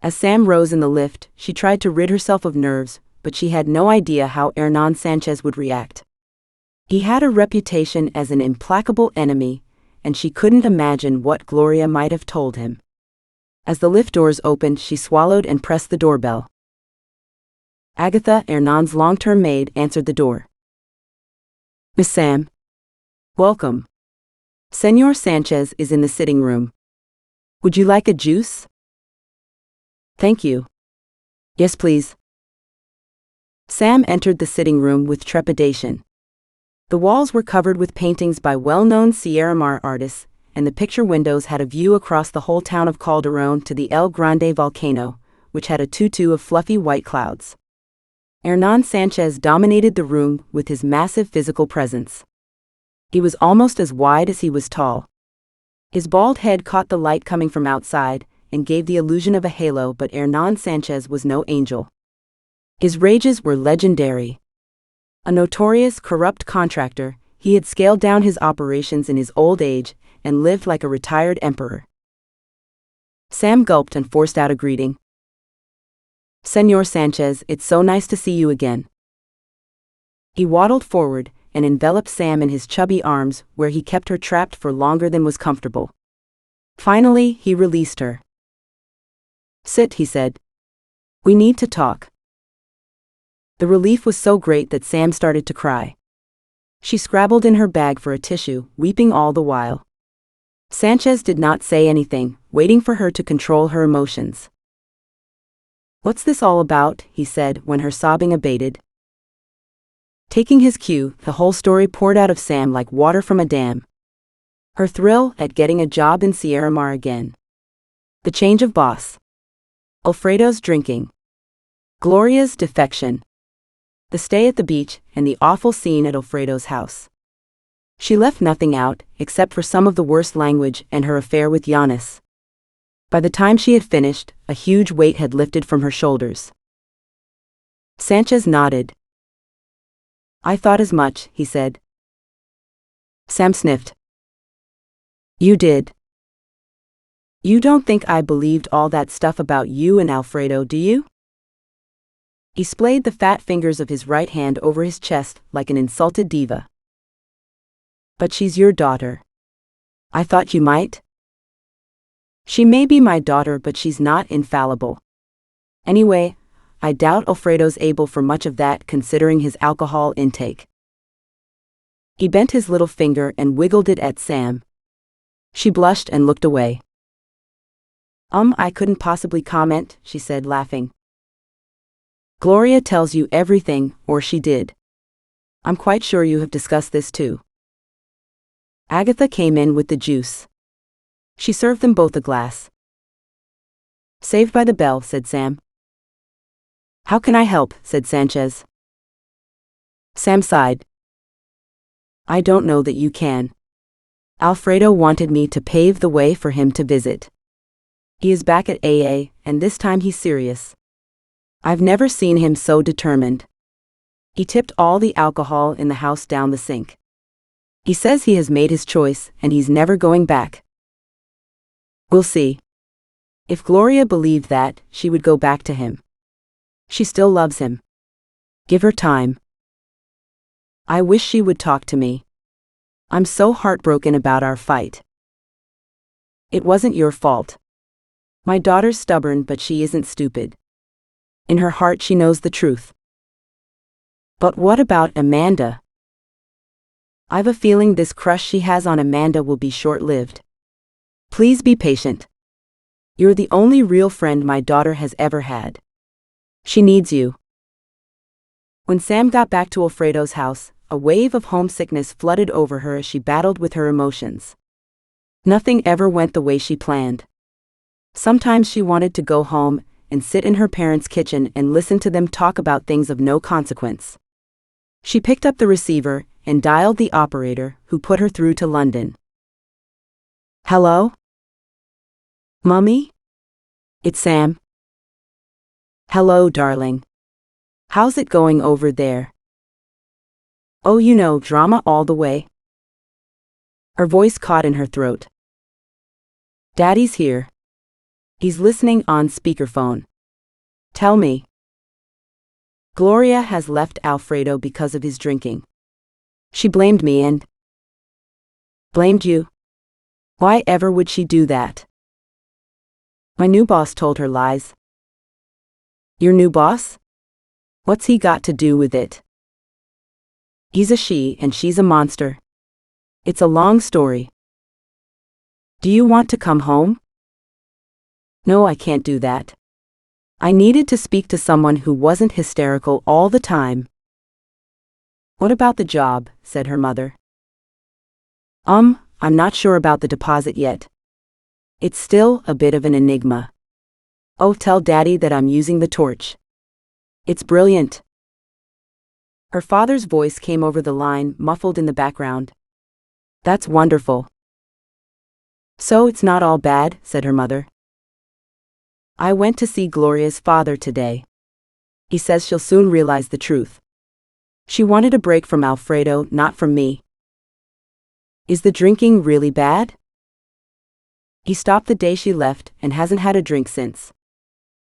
As Sam rose in the lift, she tried to rid herself of nerves, but she had no idea how Hernan Sanchez would react. He had a reputation as an implacable enemy, and she couldn't imagine what Gloria might have told him. As the lift doors opened, she swallowed and pressed the doorbell. Agatha, Hernan's long-term maid, answered the door. Miss Sam. Welcome. Señor Sanchez is in the sitting room. Would you like a juice? Thank you. Yes, please. Sam entered the sitting room with trepidation. The walls were covered with paintings by well-known Sierramar artists, and the picture windows had a view across the whole town of Calderón to the El Grande volcano, which had a tutu of fluffy white clouds. Hernan Sanchez dominated the room with his massive physical presence. He was almost as wide as he was tall. His bald head caught the light coming from outside and gave the illusion of a halo, but Hernan Sanchez was no angel. His rages were legendary. A notorious corrupt contractor, he had scaled down his operations in his old age and lived like a retired emperor. Sam gulped and forced out a greeting. Señor Sanchez, it's so nice to see you again. He waddled forward and enveloped Sam in his chubby arms, where he kept her trapped for longer than was comfortable. Finally, he released her. Sit, he said. We need to talk. The relief was so great that Sam started to cry. She scrabbled in her bag for a tissue, weeping all the while. Sanchez did not say anything, waiting for her to control her emotions. What's this all about? He said when her sobbing abated. Taking his cue, the whole story poured out of Sam like water from a dam. Her thrill at getting a job in Sierramar again. The change of boss. Alfredo's drinking. Gloria's defection. The stay at the beach, and the awful scene at Alfredo's house. She left nothing out, except for some of the worst language and her affair with Giannis. By the time she had finished, a huge weight had lifted from her shoulders. Sanchez nodded. I thought as much, he said. Sam sniffed. You did. You don't think I believed all that stuff about you and Alfredo, do you? He splayed the fat fingers of his right hand over his chest like an insulted diva. But she's your daughter. I thought you might. She may be my daughter, but she's not infallible. Anyway, I doubt Alfredo's able for much of that considering his alcohol intake. He bent his little finger and wiggled it at Sam. She blushed and looked away. I couldn't possibly comment, she said, laughing. Gloria tells you everything, or she did. I'm quite sure you have discussed this too. Agatha came in with the juice. She served them both a glass. "Saved by the bell," said Sam. "How can I help?" said Sanchez. Sam sighed. "I don't know that you can. Alfredo wanted me to pave the way for him to visit. He is back at AA, and this time he's serious. I've never seen him so determined. He tipped all the alcohol in the house down the sink. He says he has made his choice, and he's never going back. We'll see. If Gloria believed that, she would go back to him. She still loves him. Give her time. I wish she would talk to me. I'm so heartbroken about our fight. It wasn't your fault. My daughter's stubborn, but she isn't stupid. In her heart she knows the truth. But what about Amanda? I've a feeling this crush she has on Amanda will be short-lived. Please be patient. You're the only real friend my daughter has ever had. She needs you." When Sam got back to Alfredo's house, a wave of homesickness flooded over her as she battled with her emotions. Nothing ever went the way she planned. Sometimes she wanted to go home and sit in her parents' kitchen and listen to them talk about things of no consequence. She picked up the receiver and dialed the operator, who put her through to London. "Hello? Mummy? It's Sam." "Hello, darling. How's it going over there?" "Oh, you know, drama all the way." Her voice caught in her throat. "Daddy's here. He's listening on speakerphone. Tell me." "Gloria has left Alfredo because of his drinking. She blamed me and..." "Blamed you? Why ever would she do that?" "My new boss told her lies." "Your new boss? What's he got to do with it?" "He's a she and she's a monster. It's a long story." "Do you want to come home?" "No, I can't do that. I needed to speak to someone who wasn't hysterical all the time." "What about the job?" said her mother. I'm not sure about the deposit yet. It's still a bit of an enigma." "Oh, tell Daddy that I'm using the torch. It's brilliant." Her father's voice came over the line, muffled in the background. "That's wonderful." "So it's not all bad," said her mother. "I went to see Gloria's father today. He says she'll soon realize the truth. She wanted a break from Alfredo, not from me." "Is the drinking really bad?" "He stopped the day she left and hasn't had a drink since.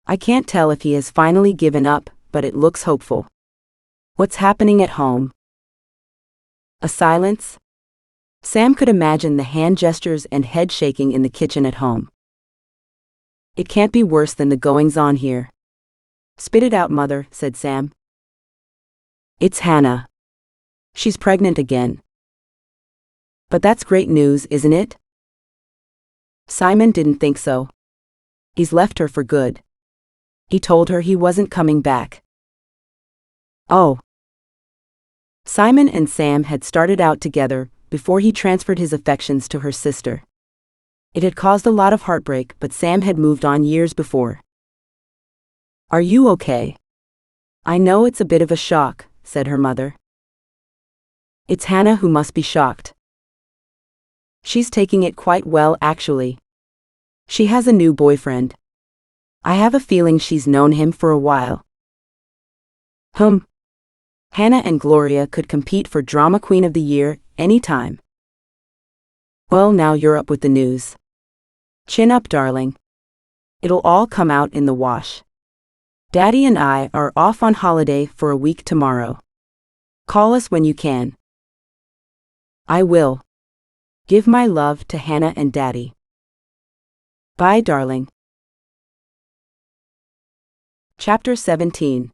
I can't tell if he has finally given up, but it looks hopeful." "What's happening at home?" A silence. Sam could imagine the hand gestures and head shaking in the kitchen at home. "It can't be worse than the goings-on here." "Spit it out, Mother," said Sam. "It's Hannah. She's pregnant again." "But that's great news, isn't it?" "Simon didn't think so. He's left her for good. He told her he wasn't coming back." "Oh." Simon and Sam had started out together before he transferred his affections to her sister. It had caused a lot of heartbreak, but Sam had moved on years before. "Are you okay?" "I know it's a bit of a shock," said her mother. "It's Hannah who must be shocked. She's taking it quite well, actually. She has a new boyfriend. I have a feeling she's known him for a while." Hannah and Gloria could compete for Drama Queen of the Year anytime. "Well, now you're up with the news. Chin up, darling. It'll all come out in the wash. Daddy and I are off on holiday for a week tomorrow. Call us when you can." "I will. Give my love to Hannah and Daddy. Bye, darling." Chapter 17.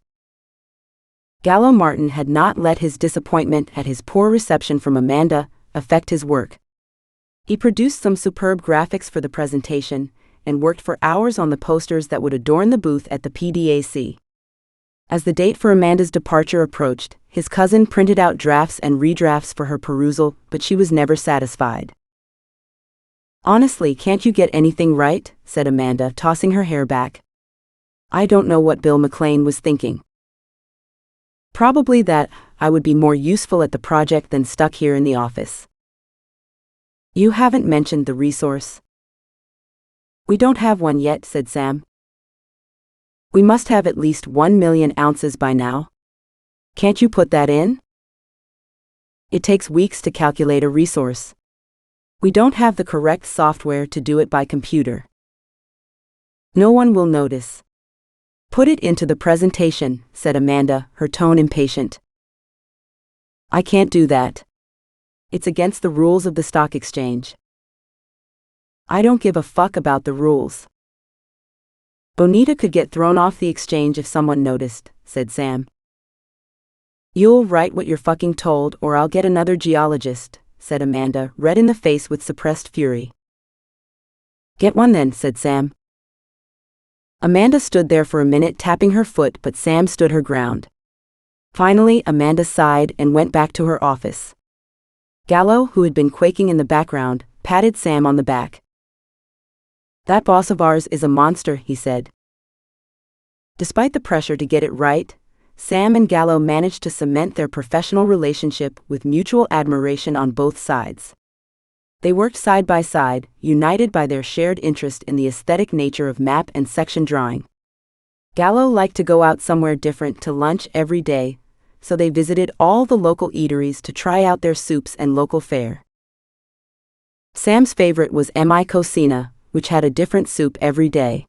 Gallo Martin had not let his disappointment at his poor reception from Amanda affect his work. He produced some superb graphics for the presentation and worked for hours on the posters that would adorn the booth at the PDAC. As the date for Amanda's departure approached, his cousin printed out drafts and redrafts for her perusal, but she was never satisfied. Honestly, can't you get anything right? Said Amanda, tossing her hair back. I don't know what Bill McLean was thinking. Probably that I would be more useful at the project than stuck here in the office. You haven't mentioned the resource. We don't have one yet, said Sam. We must have at least 1 million ounces by now. Can't you put that in? It takes weeks to calculate a resource. We don't have the correct software to do it by computer. No one will notice. Put it into the presentation, said Amanda, her tone impatient. I can't do that. It's against the rules of the stock exchange. I don't give a fuck about the rules. Bonita could get thrown off the exchange if someone noticed, said Sam. You'll write what you're fucking told or I'll get another geologist, said Amanda, red in the face with suppressed fury. Get one then, said Sam. Amanda stood there for a minute tapping her foot, but Sam stood her ground. Finally, Amanda sighed and went back to her office. Gallo, who had been quaking in the background, patted Sam on the back. That boss of ours is a monster, he said. Despite the pressure to get it right, Sam and Gallo managed to cement their professional relationship with mutual admiration on both sides. They worked side by side, united by their shared interest in the aesthetic nature of map and section drawing. Gallo liked to go out somewhere different to lunch every day, so they visited all the local eateries to try out their soups and local fare. Sam's favorite was Mi Cocina, which had a different soup every day.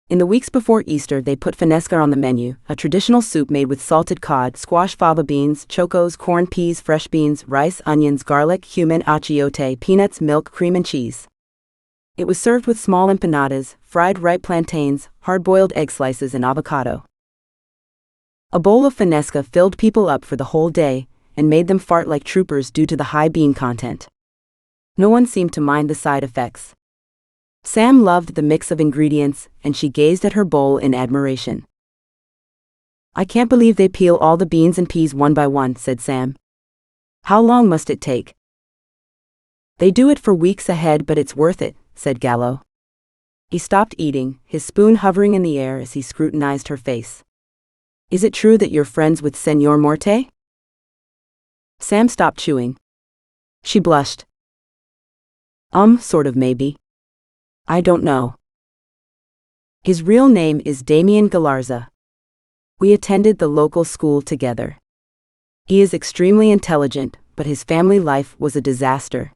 In the weeks before Easter, they put finesca on the menu, a traditional soup made with salted cod, squash fava beans, chocos, corn peas, fresh beans, rice, onions, garlic, cumin, achiote, peanuts, milk, cream and cheese. It was served with small empanadas, fried ripe plantains, hard-boiled egg slices and avocado. A bowl of finesca filled people up for the whole day and made them fart like troopers due to the high bean content. No one seemed to mind the side effects. Sam loved the mix of ingredients, and she gazed at her bowl in admiration. I can't believe they peel all the beans and peas one by one, said Sam. How long must it take? They do it for weeks ahead, but it's worth it, said Gallo. He stopped eating, his spoon hovering in the air as he scrutinized her face. Is it true that you're friends with Senor Morte? Sam stopped chewing. She blushed. Sort of maybe. I don't know. His real name is Damien Galarza. We attended the local school together. He is extremely intelligent, but his family life was a disaster.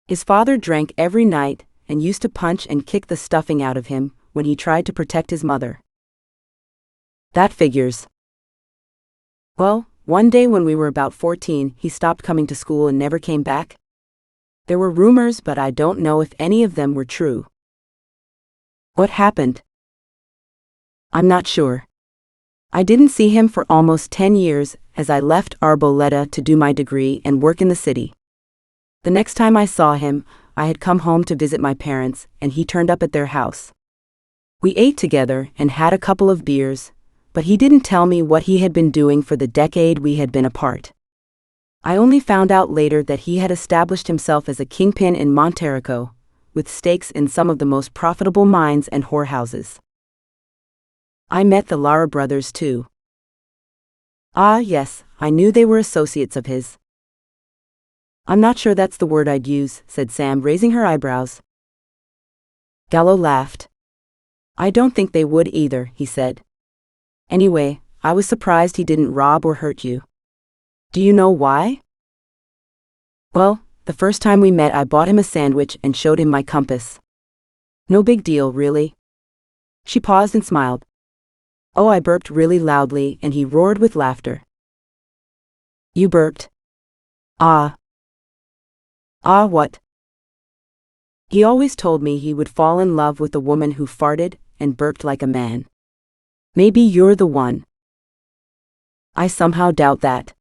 His father drank every night and used to punch and kick the stuffing out of him when he tried to protect his mother. That figures. Well, one day when we were about 14, he stopped coming to school and never came back. There were rumors, but I don't know if any of them were true. What happened? I'm not sure. I didn't see him for almost 10 years as I left Arboleda to do my degree and work in the city. The next time I saw him, I had come home to visit my parents, and he turned up at their house. We ate together and had a couple of beers, but he didn't tell me what he had been doing for the decade we had been apart. I only found out later that he had established himself as a kingpin in Monterrico, with stakes in some of the most profitable mines and whorehouses. I met the Lara brothers too. Ah yes, I knew they were associates of his. I'm not sure that's the word I'd use, said Sam, raising her eyebrows. Gallo laughed. I don't think they would either, he said. Anyway, I was surprised he didn't rob or hurt you. Do you know why? Well, the first time we met I bought him a sandwich and showed him my compass. No big deal, really. She paused and smiled. Oh, I burped really loudly and he roared with laughter. You burped? Ah. Ah, what? He always told me he would fall in love with a woman who farted and burped like a man. Maybe you're the one. I somehow doubt that.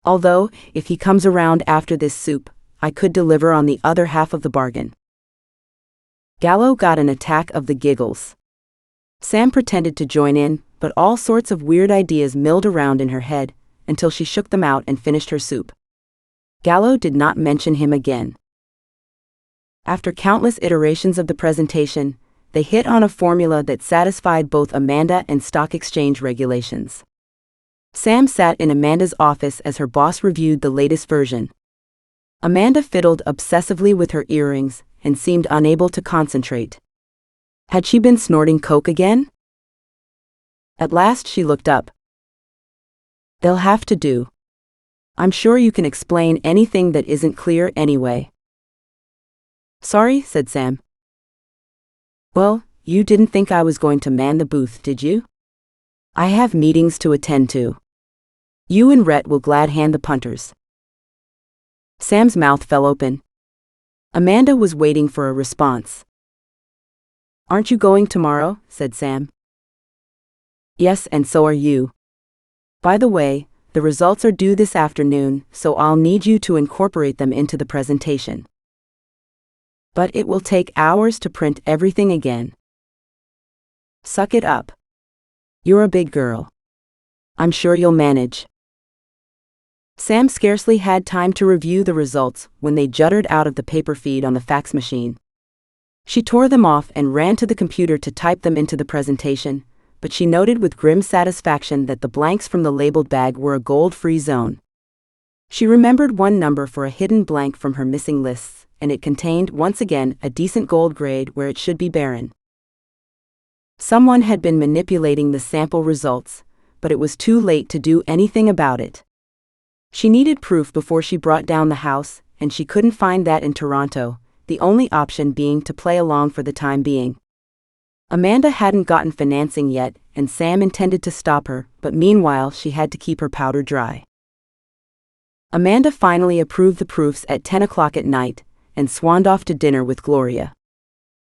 Although, if he comes around after this soup, I could deliver on the other half of the bargain. Gallo got an attack of the giggles. Sam pretended to join in, but all sorts of weird ideas milled around in her head, until she shook them out and finished her soup. Gallo did not mention him again. After countless iterations of the presentation, they hit on a formula that satisfied both Amanda and stock exchange regulations. Sam sat in Amanda's office as her boss reviewed the latest version. Amanda fiddled obsessively with her earrings and seemed unable to concentrate. Had she been snorting coke again? At last she looked up. "They'll have to do. I'm sure you can explain anything that isn't clear anyway." "Sorry," said Sam. "Well, you didn't think I was going to man the booth, did you? I have meetings to attend to. You and Rhett will glad hand the punters." Sam's mouth fell open. Amanda was waiting for a response. "Aren't you going tomorrow?" said Sam. "Yes, and so are you. By the way, the results are due this afternoon, so I'll need you to incorporate them into the presentation. But it will take hours to print everything again. Suck it up. You're a big girl. I'm sure you'll manage." Sam scarcely had time to review the results when they jutted out of the paper feed on the fax machine. She tore them off and ran to the computer to type them into the presentation, but she noted with grim satisfaction that the blanks from the labeled bag were a gold-free zone. She remembered one number for a hidden blank from her missing lists, and it contained, once again, a decent gold grade where it should be barren. Someone had been manipulating the sample results, but it was too late to do anything about it. She needed proof before she brought down the house, and she couldn't find that in Toronto, the only option being to play along for the time being. Amanda hadn't gotten financing yet, and Sam intended to stop her, but meanwhile she had to keep her powder dry. Amanda finally approved the proofs at 10 o'clock at night, and swanned off to dinner with Gloria.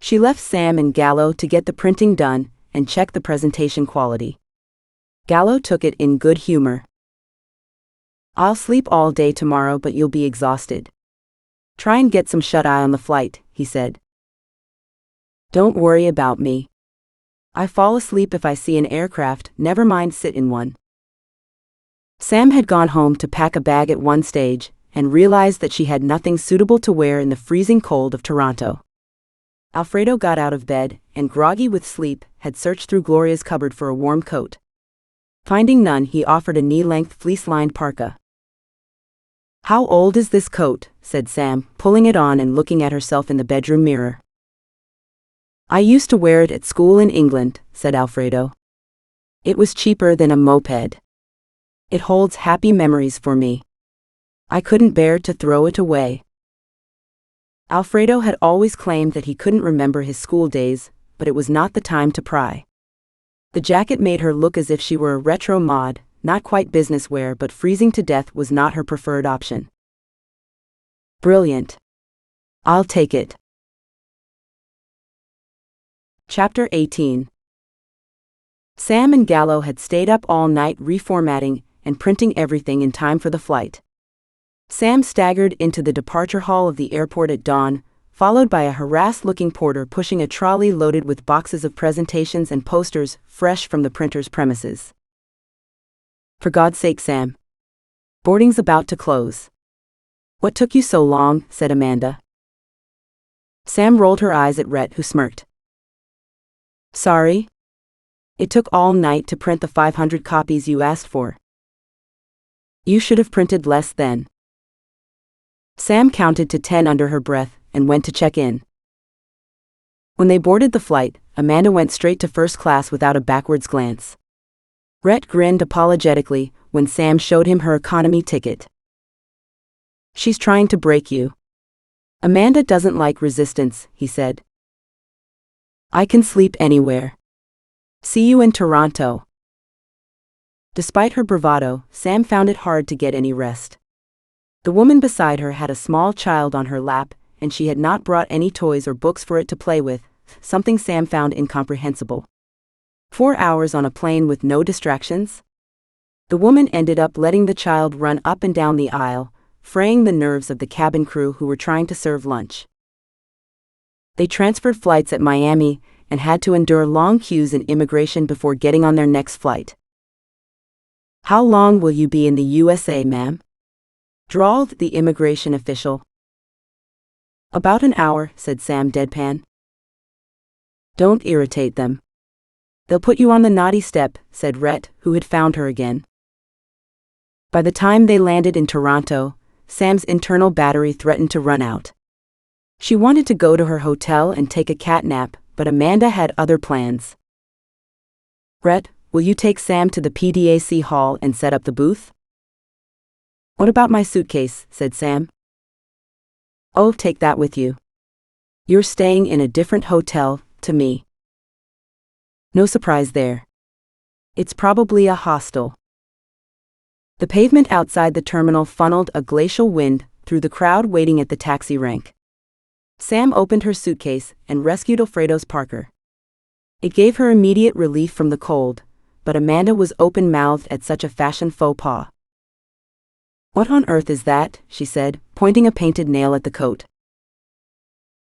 She left Sam and Gallo to get the printing done and check the presentation quality. Gallo took it in good humor. "I'll sleep all day tomorrow, but you'll be exhausted. Try and get some shut-eye on the flight," he said. "Don't worry about me. I fall asleep if I see an aircraft, never mind sit in one." Sam had gone home to pack a bag at one stage, and realized that she had nothing suitable to wear in the freezing cold of Toronto. Alfredo got out of bed, and groggy with sleep, had searched through Gloria's cupboard for a warm coat. Finding none, he offered a knee-length fleece-lined parka. "How old is this coat?" said Sam, pulling it on and looking at herself in the bedroom mirror. "I used to wear it at school in England," said Alfredo. "It was cheaper than a moped. It holds happy memories for me. I couldn't bear to throw it away." Alfredo had always claimed that he couldn't remember his school days, but it was not the time to pry. The jacket made her look as if she were a retro mod, not quite business wear, but freezing to death was not her preferred option. "Brilliant. I'll take it." Chapter 18. Sam and Gallo had stayed up all night reformatting and printing everything in time for the flight. Sam staggered into the departure hall of the airport at dawn, followed by a harassed-looking porter pushing a trolley loaded with boxes of presentations and posters fresh from the printer's premises. "For God's sake, Sam. Boarding's about to close." "What took you so long?" said Amanda. Sam rolled her eyes at Rhett, who smirked. "Sorry. It took all night to print the 500 copies you asked for." "You should have printed less then." Sam counted to 10 under her breath and went to check in. When they boarded the flight, Amanda went straight to first class without a backwards glance. Rhett grinned apologetically when Sam showed him her economy ticket. "She's trying to break you. Amanda doesn't like resistance," he said. "I can sleep anywhere. See you in Toronto." Despite her bravado, Sam found it hard to get any rest. The woman beside her had a small child on her lap, and she had not brought any toys or books for it to play with, something Sam found incomprehensible. 4 hours on a plane with no distractions? The woman ended up letting the child run up and down the aisle, fraying the nerves of the cabin crew who were trying to serve lunch. They transferred flights at Miami and had to endure long queues in immigration before getting on their next flight. "How long will you be in the USA, ma'am?" drawled the immigration official. About an hour, said Sam deadpan. Don't irritate them. They'll put you on the naughty step, said Rhett, who had found her again. By the time they landed in Toronto, Sam's internal battery threatened to run out. She wanted to go to her hotel and take a cat nap, but Amanda had other plans. Rhett, will you take Sam to the PDAC hall and set up the booth? What about my suitcase, said Sam. Oh, take that with you. You're staying in a different hotel, to me. No surprise there. It's probably a hostel. The pavement outside the terminal funneled a glacial wind through the crowd waiting at the taxi rank. Sam opened her suitcase and rescued Alfredo's Parker. It gave her immediate relief from the cold, but Amanda was open-mouthed at such a fashion faux pas. What on earth is that? She said, pointing a painted nail at the coat.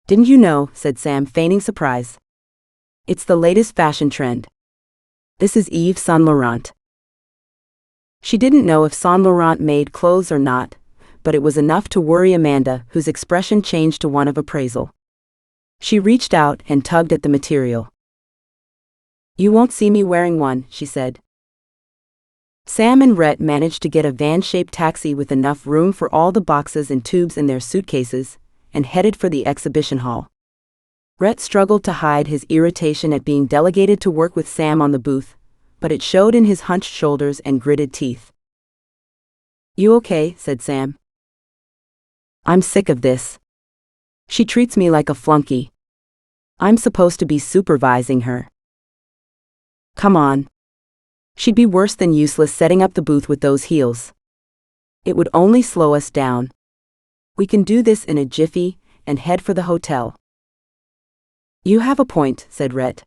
Didn't you know? Said Sam, feigning surprise. It's the latest fashion trend. This is Yves Saint Laurent. She didn't know if Saint Laurent made clothes or not, but it was enough to worry Amanda, whose expression changed to one of appraisal. She reached out and tugged at the material. You won't see me wearing one, she said. Sam and Rhett managed to get a van-shaped taxi with enough room for all the boxes and tubes in their suitcases, and headed for the exhibition hall. Rhett struggled to hide his irritation at being delegated to work with Sam on the booth, but it showed in his hunched shoulders and gritted teeth. You okay? Said Sam. I'm sick of this. She treats me like a flunky. I'm supposed to be supervising her. Come on. She'd be worse than useless setting up the booth with those heels. It would only slow us down. We can do this in a jiffy and head for the hotel. You have a point, said Rhett.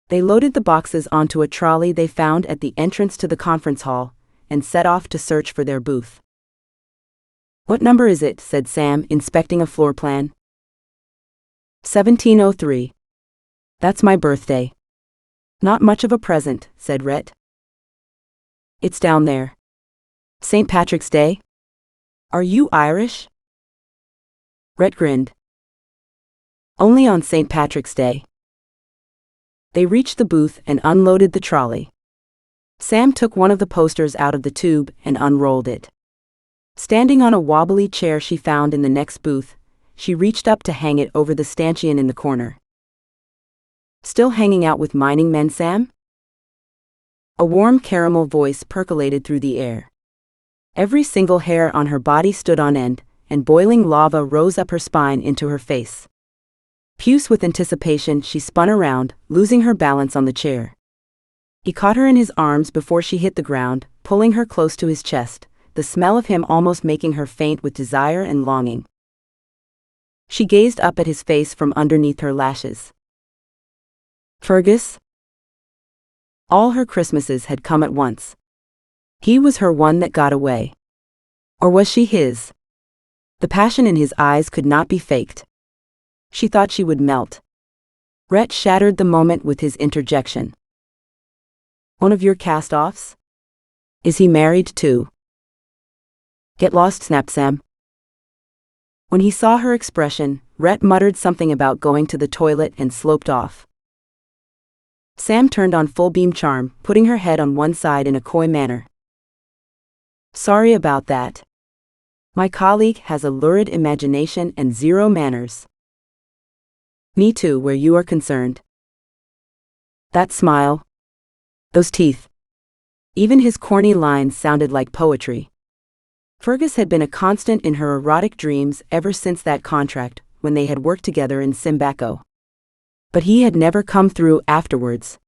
They loaded the boxes onto a trolley they found at the entrance to the conference hall and set off to search for their booth. What number is it? Said Sam, inspecting a floor plan. 1703. That's my birthday. Not much of a present, said Rhett. It's down there. St. Patrick's Day? Are you Irish? Rhett grinned. Only on St. Patrick's Day. They reached the booth and unloaded the trolley. Sam took one of the posters out of the tube and unrolled it. Standing on a wobbly chair she found in the next booth, she reached up to hang it over the stanchion in the corner. Still hanging out with mining men, Sam? A warm caramel voice percolated through the air. Every single hair on her body stood on end, and boiling lava rose up her spine into her face. Puce with anticipation, she spun around, losing her balance on the chair. He caught her in his arms before she hit the ground, pulling her close to his chest, the smell of him almost making her faint with desire and longing. She gazed up at his face from underneath her lashes. Fergus? All her Christmases had come at once. He was her one that got away. Or was she his? The passion in his eyes could not be faked. She thought she would melt. Rhett shattered the moment with his interjection. One of your cast-offs? Is he married too? Get lost, snapped Sam. When he saw her expression, Rhett muttered something about going to the toilet and sloped off. Sam turned on full beam charm, putting her head on one side in a coy manner. Sorry about that. My colleague has a lurid imagination and zero manners. Me too, where you are concerned. That smile. Those teeth. Even his corny lines sounded like poetry. Fergus had been a constant in her erotic dreams ever since that contract, when they had worked together in Simbaco. But he had never come through afterwards.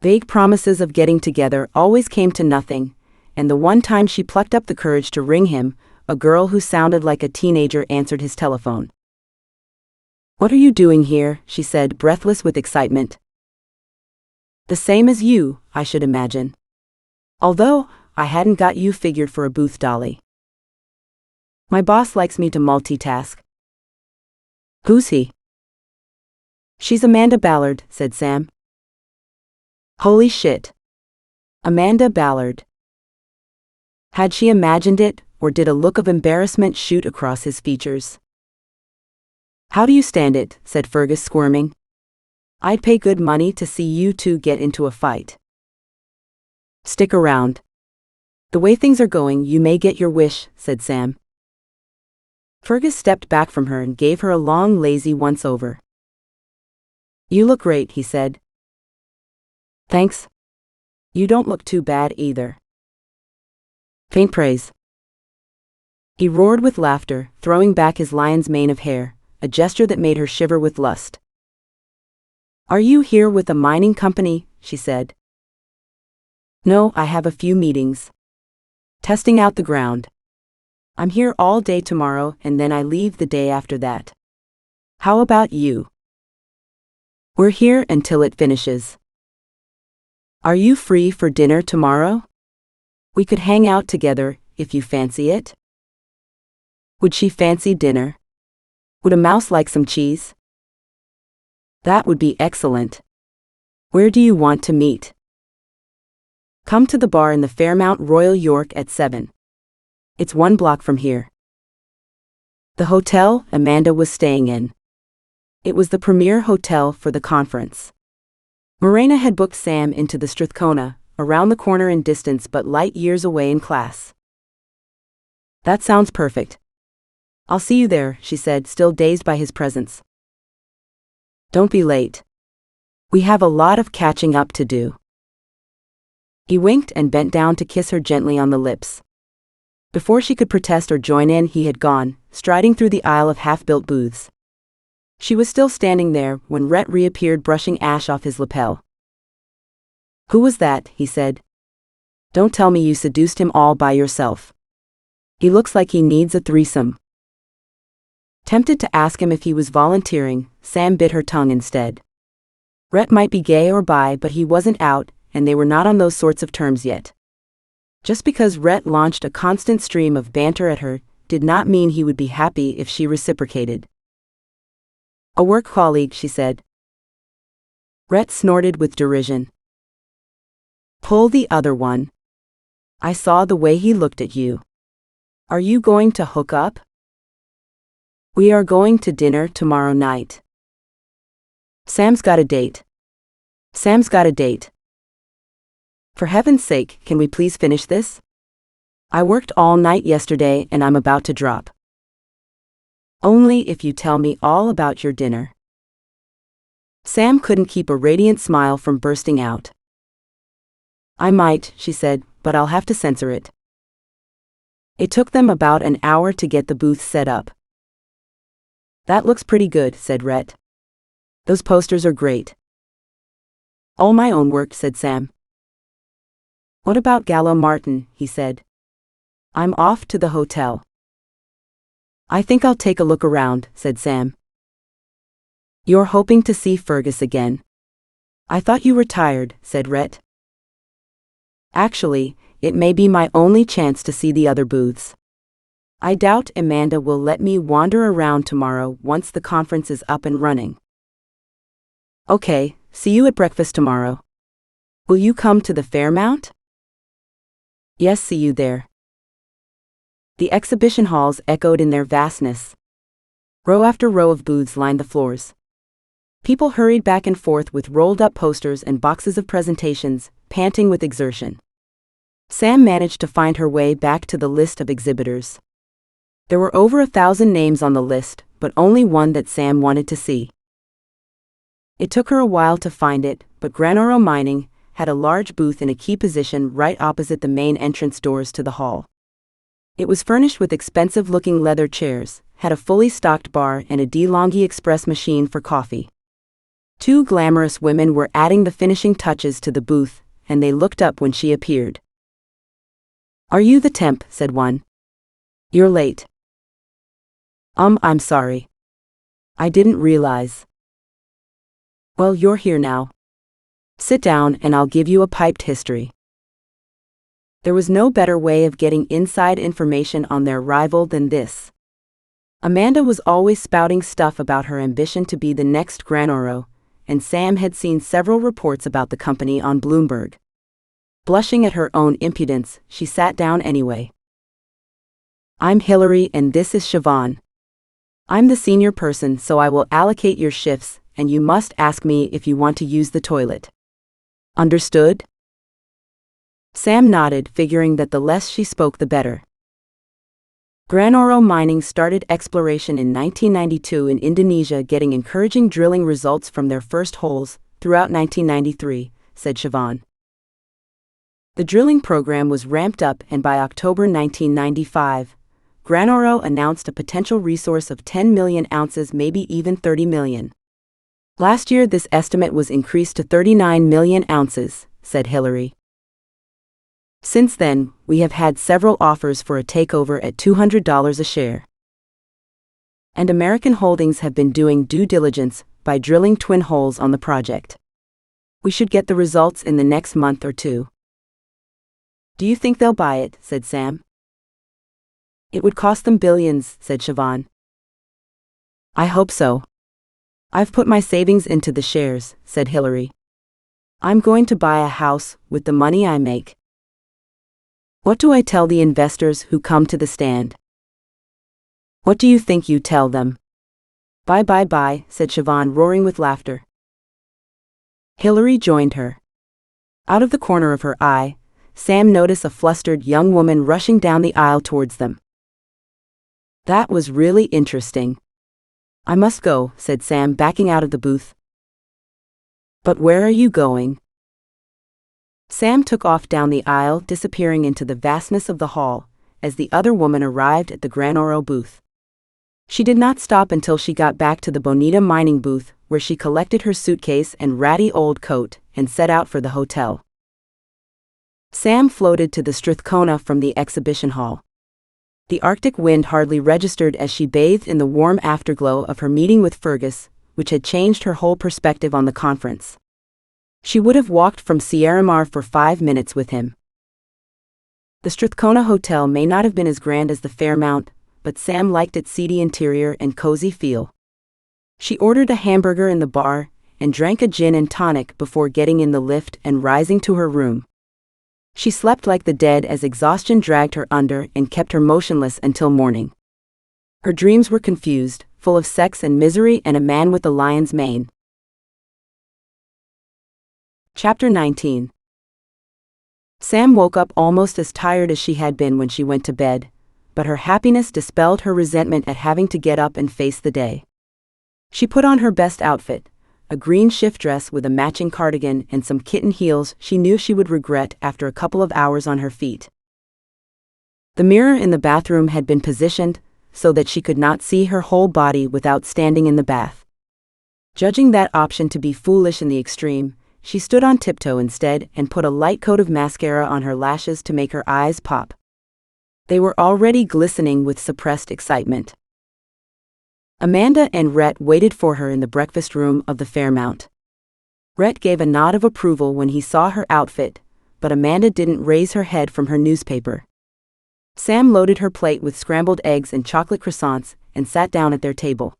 Vague promises of getting together always came to nothing, and the one time she plucked up the courage to ring him, a girl who sounded like a teenager answered his telephone. What are you doing here? She said, breathless with excitement. The same as you, I should imagine. Although, I hadn't got you figured for a booth dolly. My boss likes me to multitask. Who's he? She's Amanda Ballard, said Sam. Holy shit. Amanda Ballard. Had she imagined it, or did a look of embarrassment shoot across his features? How do you stand it? Said Fergus, squirming. I'd pay good money to see you two get into a fight. Stick around. The way things are going, you may get your wish, said Sam. Fergus stepped back from her and gave her a long, lazy once-over. You look great, he said. Thanks. You don't look too bad either. Faint praise. He roared with laughter, throwing back his lion's mane of hair, a gesture that made her shiver with lust. Are you here with a mining company? She said. No, I have a few meetings. Testing out the ground. I'm here all day tomorrow and then I leave the day after that. How about you? We're here until it finishes. Are you free for dinner tomorrow? We could hang out together, if you fancy it. Would she fancy dinner? Would a mouse like some cheese? That would be excellent. Where do you want to meet? Come to the bar in the Fairmount Royal York at 7. It's 1 block from here. The hotel Amanda was staying in. It was the premier hotel for the conference. Morena had booked Sam into the Strathcona, around the corner in distance but light years away in class. That sounds perfect. I'll see you there, she said, still dazed by his presence. Don't be late. We have a lot of catching up to do. He winked and bent down to kiss her gently on the lips. Before she could protest or join in, he had gone, striding through the aisle of half-built booths. She was still standing there when Rhett reappeared, brushing ash off his lapel. Who was that? He said. Don't tell me you seduced him all by yourself. He looks like he needs a threesome. Tempted to ask him if he was volunteering, Sam bit her tongue instead. Rhett might be gay or bi, but he wasn't out, and they were not on those sorts of terms yet. Just because Rhett launched a constant stream of banter at her did not mean he would be happy if she reciprocated. A work colleague, she said. Rhett snorted with derision. Pull the other one. I saw the way he looked at you. Are you going to hook up? We are going to dinner tomorrow night. Sam's got a date. Sam's got a date. For heaven's sake, can we please finish this? I worked all night yesterday and I'm about to drop. Only if you tell me all about your dinner. Sam couldn't keep a radiant smile from bursting out. I might, she said, but I'll have to censor it. It took them about an hour to get the booth set up. That looks pretty good, said Rhett. Those posters are great. All my own work, said Sam. What about Gallo Martin? He said. I'm off to the hotel. I think I'll take a look around, said Sam. You're hoping to see Fergus again. I thought you were tired, said Rhett. Actually, it may be my only chance to see the other booths. I doubt Amanda will let me wander around tomorrow once the conference is up and running. Okay, see you at breakfast tomorrow. Will you come to the Fairmount? Yes, see you there. The exhibition halls echoed in their vastness. Row after row of booths lined the floors. People hurried back and forth with rolled-up posters and boxes of presentations, panting with exertion. Sam managed to find her way back to the list of exhibitors. There were over 1,000 names on the list, but only one that Sam wanted to see. It took her a while to find it, but Granoro Mining had a large booth in a key position right opposite the main entrance doors to the hall. It was furnished with expensive-looking leather chairs, had a fully stocked bar and a DeLonghi Express machine for coffee. 2 glamorous women were adding the finishing touches to the booth, and they looked up when she appeared. Are you the temp? Said one. You're late. I'm sorry. I didn't realize. Well, you're here now. Sit down and I'll give you a piped history. There was no better way of getting inside information on their rival than this. Amanda was always spouting stuff about her ambition to be the next Granoro, and Sam had seen several reports about the company on Bloomberg. Blushing at her own impudence, she sat down anyway. I'm Hillary and this is Siobhan. I'm the senior person, so I will allocate your shifts, and you must ask me if you want to use the toilet. Understood? Sam nodded, figuring that the less she spoke the better. Granoro mining started exploration in 1992 in Indonesia, getting encouraging drilling results from their first holes throughout 1993, said Siobhan. The drilling program was ramped up, and by October 1995, Granoro announced a potential resource of 10 million ounces, maybe even 30 million. Last year this estimate was increased to 39 million ounces, said Hillary. Since then, we have had several offers for a takeover at $200 a share. And American holdings have been doing due diligence by drilling twin holes on the project. We should get the results in the next month or two. Do you think they'll buy it? Said Sam. It would cost them billions, said Siobhan. I hope so. I've put my savings into the shares, said Hillary. I'm going to buy a house with the money I make. What do I tell the investors who come to the stand? What do you think you tell them? Bye bye bye, said Siobhan, roaring with laughter. Hillary joined her. Out of the corner of her eye, Sam noticed a flustered young woman rushing down the aisle towards them. That was really interesting. I must go, said Sam, backing out of the booth. But where are you going? Sam took off down the aisle, disappearing into the vastness of the hall, as the other woman arrived at the Granoro booth. She did not stop until she got back to the Bonita mining booth, where she collected her suitcase and ratty old coat, and set out for the hotel. Sam floated to the Strathcona from the exhibition hall. The Arctic wind hardly registered as she bathed in the warm afterglow of her meeting with Fergus, which had changed her whole perspective on the conference. She would have walked from Sierramar for 5 minutes with him. The Strathcona Hotel may not have been as grand as the Fairmount, but Sam liked its seedy interior and cozy feel. She ordered a hamburger in the bar and drank a gin and tonic before getting in the lift and rising to her room. She slept like the dead as exhaustion dragged her under and kept her motionless until morning. Her dreams were confused, full of sex and misery and a man with a lion's mane. Chapter 19. Sam woke up almost as tired as she had been when she went to bed, but her happiness dispelled her resentment at having to get up and face the day. She put on her best outfit, a green shift dress with a matching cardigan and some kitten heels she knew she would regret after a couple of hours on her feet. The mirror in the bathroom had been positioned so that she could not see her whole body without standing in the bath. Judging that option to be foolish in the extreme, she stood on tiptoe instead and put a light coat of mascara on her lashes to make her eyes pop. They were already glistening with suppressed excitement. Amanda and Rhett waited for her in the breakfast room of the Fairmount. Rhett gave a nod of approval when he saw her outfit, but Amanda didn't raise her head from her newspaper. Sam loaded her plate with scrambled eggs and chocolate croissants and sat down at their table.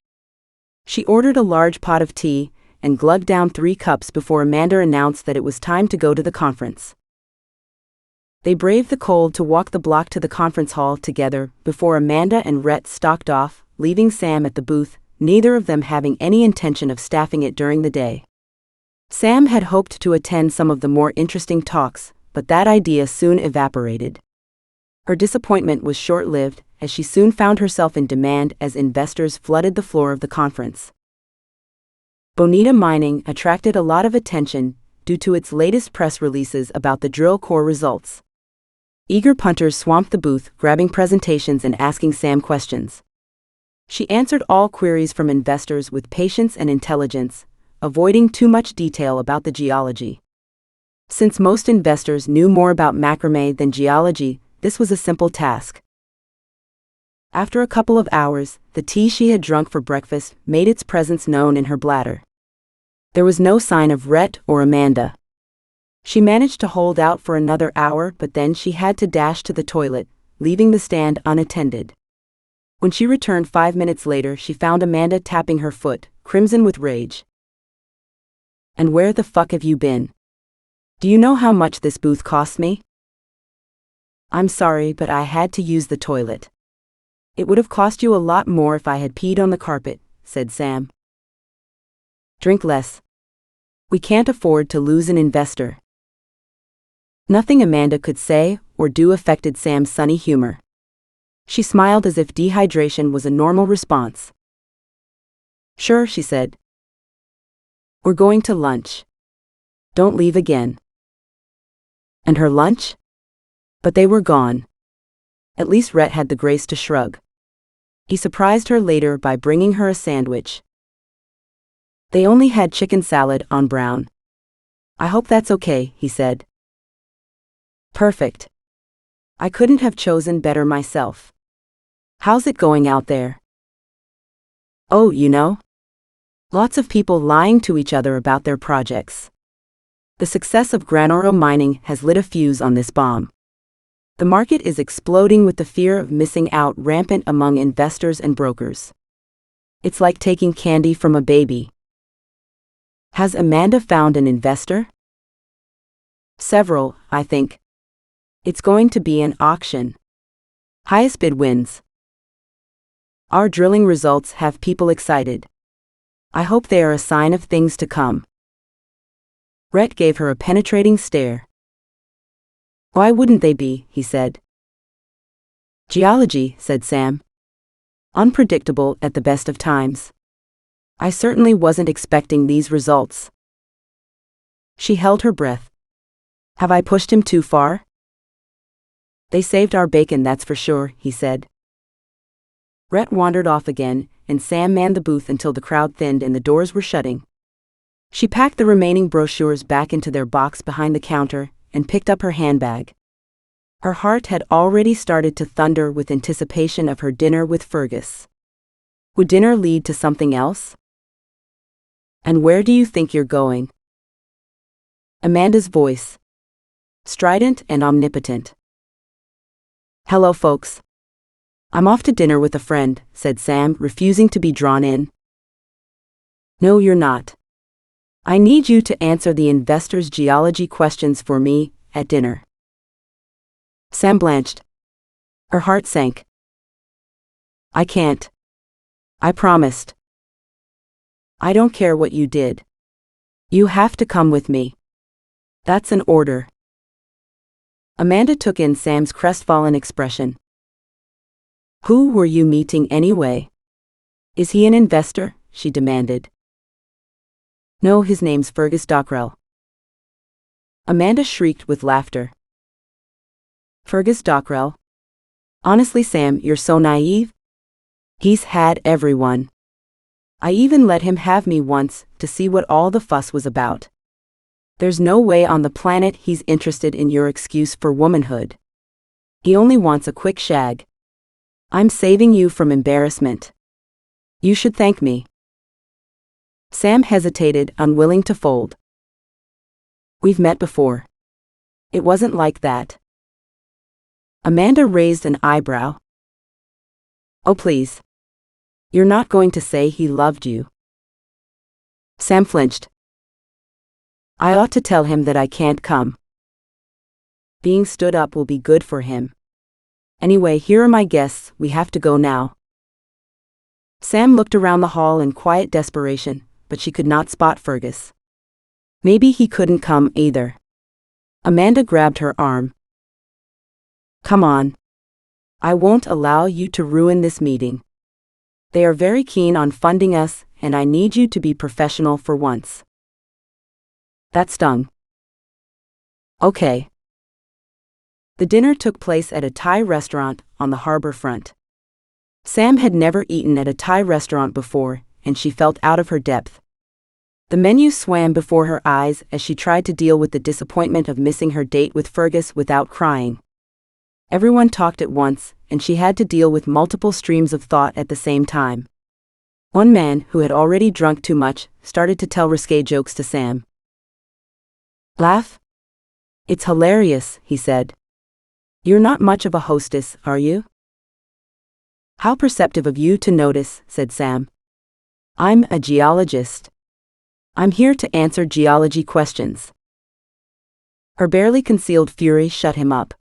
She ordered a large pot of tea and glugged down 3 cups before Amanda announced that it was time to go to the conference. They braved the cold to walk the block to the conference hall together before Amanda and Rhett stalked off, leaving Sam at the booth, neither of them having any intention of staffing it during the day. Sam had hoped to attend some of the more interesting talks, but that idea soon evaporated. Her disappointment was short-lived, as she soon found herself in demand as investors flooded the floor of the conference. Bonita Mining attracted a lot of attention due to its latest press releases about the drill core results. Eager punters swamped the booth, grabbing presentations and asking Sam questions. She answered all queries from investors with patience and intelligence, avoiding too much detail about the geology. Since most investors knew more about macrame than geology, this was a simple task. After a couple of hours, the tea she had drunk for breakfast made its presence known in her bladder. There was no sign of Rhett or Amanda. She managed to hold out for another hour, but then she had to dash to the toilet, leaving the stand unattended. When she returned 5 minutes later, she found Amanda tapping her foot, crimson with rage. "And where the fuck have you been? Do you know how much this booth cost me?" "I'm sorry, but I had to use the toilet." It would have cost you a lot more if I had peed on the carpet, said Sam. Drink less. We can't afford to lose an investor. Nothing Amanda could say or do affected Sam's sunny humor. She smiled as if dehydration was a normal response. Sure, she said. We're going to lunch. Don't leave again. And her lunch? But they were gone. At least Rhett had the grace to shrug. He surprised her later by bringing her a sandwich. They only had chicken salad on brown. I hope that's okay, he said. Perfect. I couldn't have chosen better myself. How's it going out there? Oh, lots of people lying to each other about their projects. The success of Granoro mining has lit a fuse on this bomb. The market is exploding with the fear of missing out rampant among investors and brokers. It's like taking candy from a baby. Has Amanda found an investor? Several, I think. It's going to be an auction. Highest bid wins. Our drilling results have people excited. I hope they are a sign of things to come. Rhett gave her a penetrating stare. Why wouldn't they be, he said. Geology, said Sam. Unpredictable at the best of times. I certainly wasn't expecting these results. She held her breath. Have I pushed him too far? They saved our bacon, that's for sure, he said. Rhett wandered off again, and Sam manned the booth until the crowd thinned and the doors were shutting. She packed the remaining brochures back into their box behind the counter and picked up her handbag. Her heart had already started to thunder with anticipation of her dinner with Fergus. Would dinner lead to something else? And where do you think you're going? Amanda's voice. Strident and omnipotent. Hello, folks. I'm off to dinner with a friend, said Sam, refusing to be drawn in. No, you're not. I need you to answer the investors' geology questions for me at dinner. Sam blanched. Her heart sank. I can't. I promised. I don't care what you did. You have to come with me. That's an order. Amanda took in Sam's crestfallen expression. Who were you meeting anyway? Is he an investor? She demanded. No, his name's Fergus Dockrell. Amanda shrieked with laughter. Fergus Dockrell? Honestly, Sam, you're so naive. He's had everyone. I even let him have me once to see what all the fuss was about. There's no way on the planet he's interested in your excuse for womanhood. He only wants a quick shag. I'm saving you from embarrassment. You should thank me. Sam hesitated, unwilling to fold. We've met before. It wasn't like that. Amanda raised an eyebrow. Oh, please. You're not going to say he loved you. Sam flinched. I ought to tell him that I can't come. Being stood up will be good for him. Anyway, here are my guests, we have to go now. Sam looked around the hall in quiet desperation, but she could not spot Fergus. Maybe he couldn't come either. Amanda grabbed her arm. Come on. I won't allow you to ruin this meeting. They are very keen on funding us, and I need you to be professional for once. That stung. Okay. The dinner took place at a Thai restaurant on the harbor front. Sam had never eaten at a Thai restaurant before, and she felt out of her depth. The menu swam before her eyes as she tried to deal with the disappointment of missing her date with Fergus without crying. Everyone talked at once, and she had to deal with multiple streams of thought at the same time. One man, who had already drunk too much, started to tell risque jokes to Sam. Laugh? It's hilarious, he said. You're not much of a hostess, are you? How perceptive of you to notice, said Sam. I'm a geologist. I'm here to answer geology questions. Her barely concealed fury shut him up.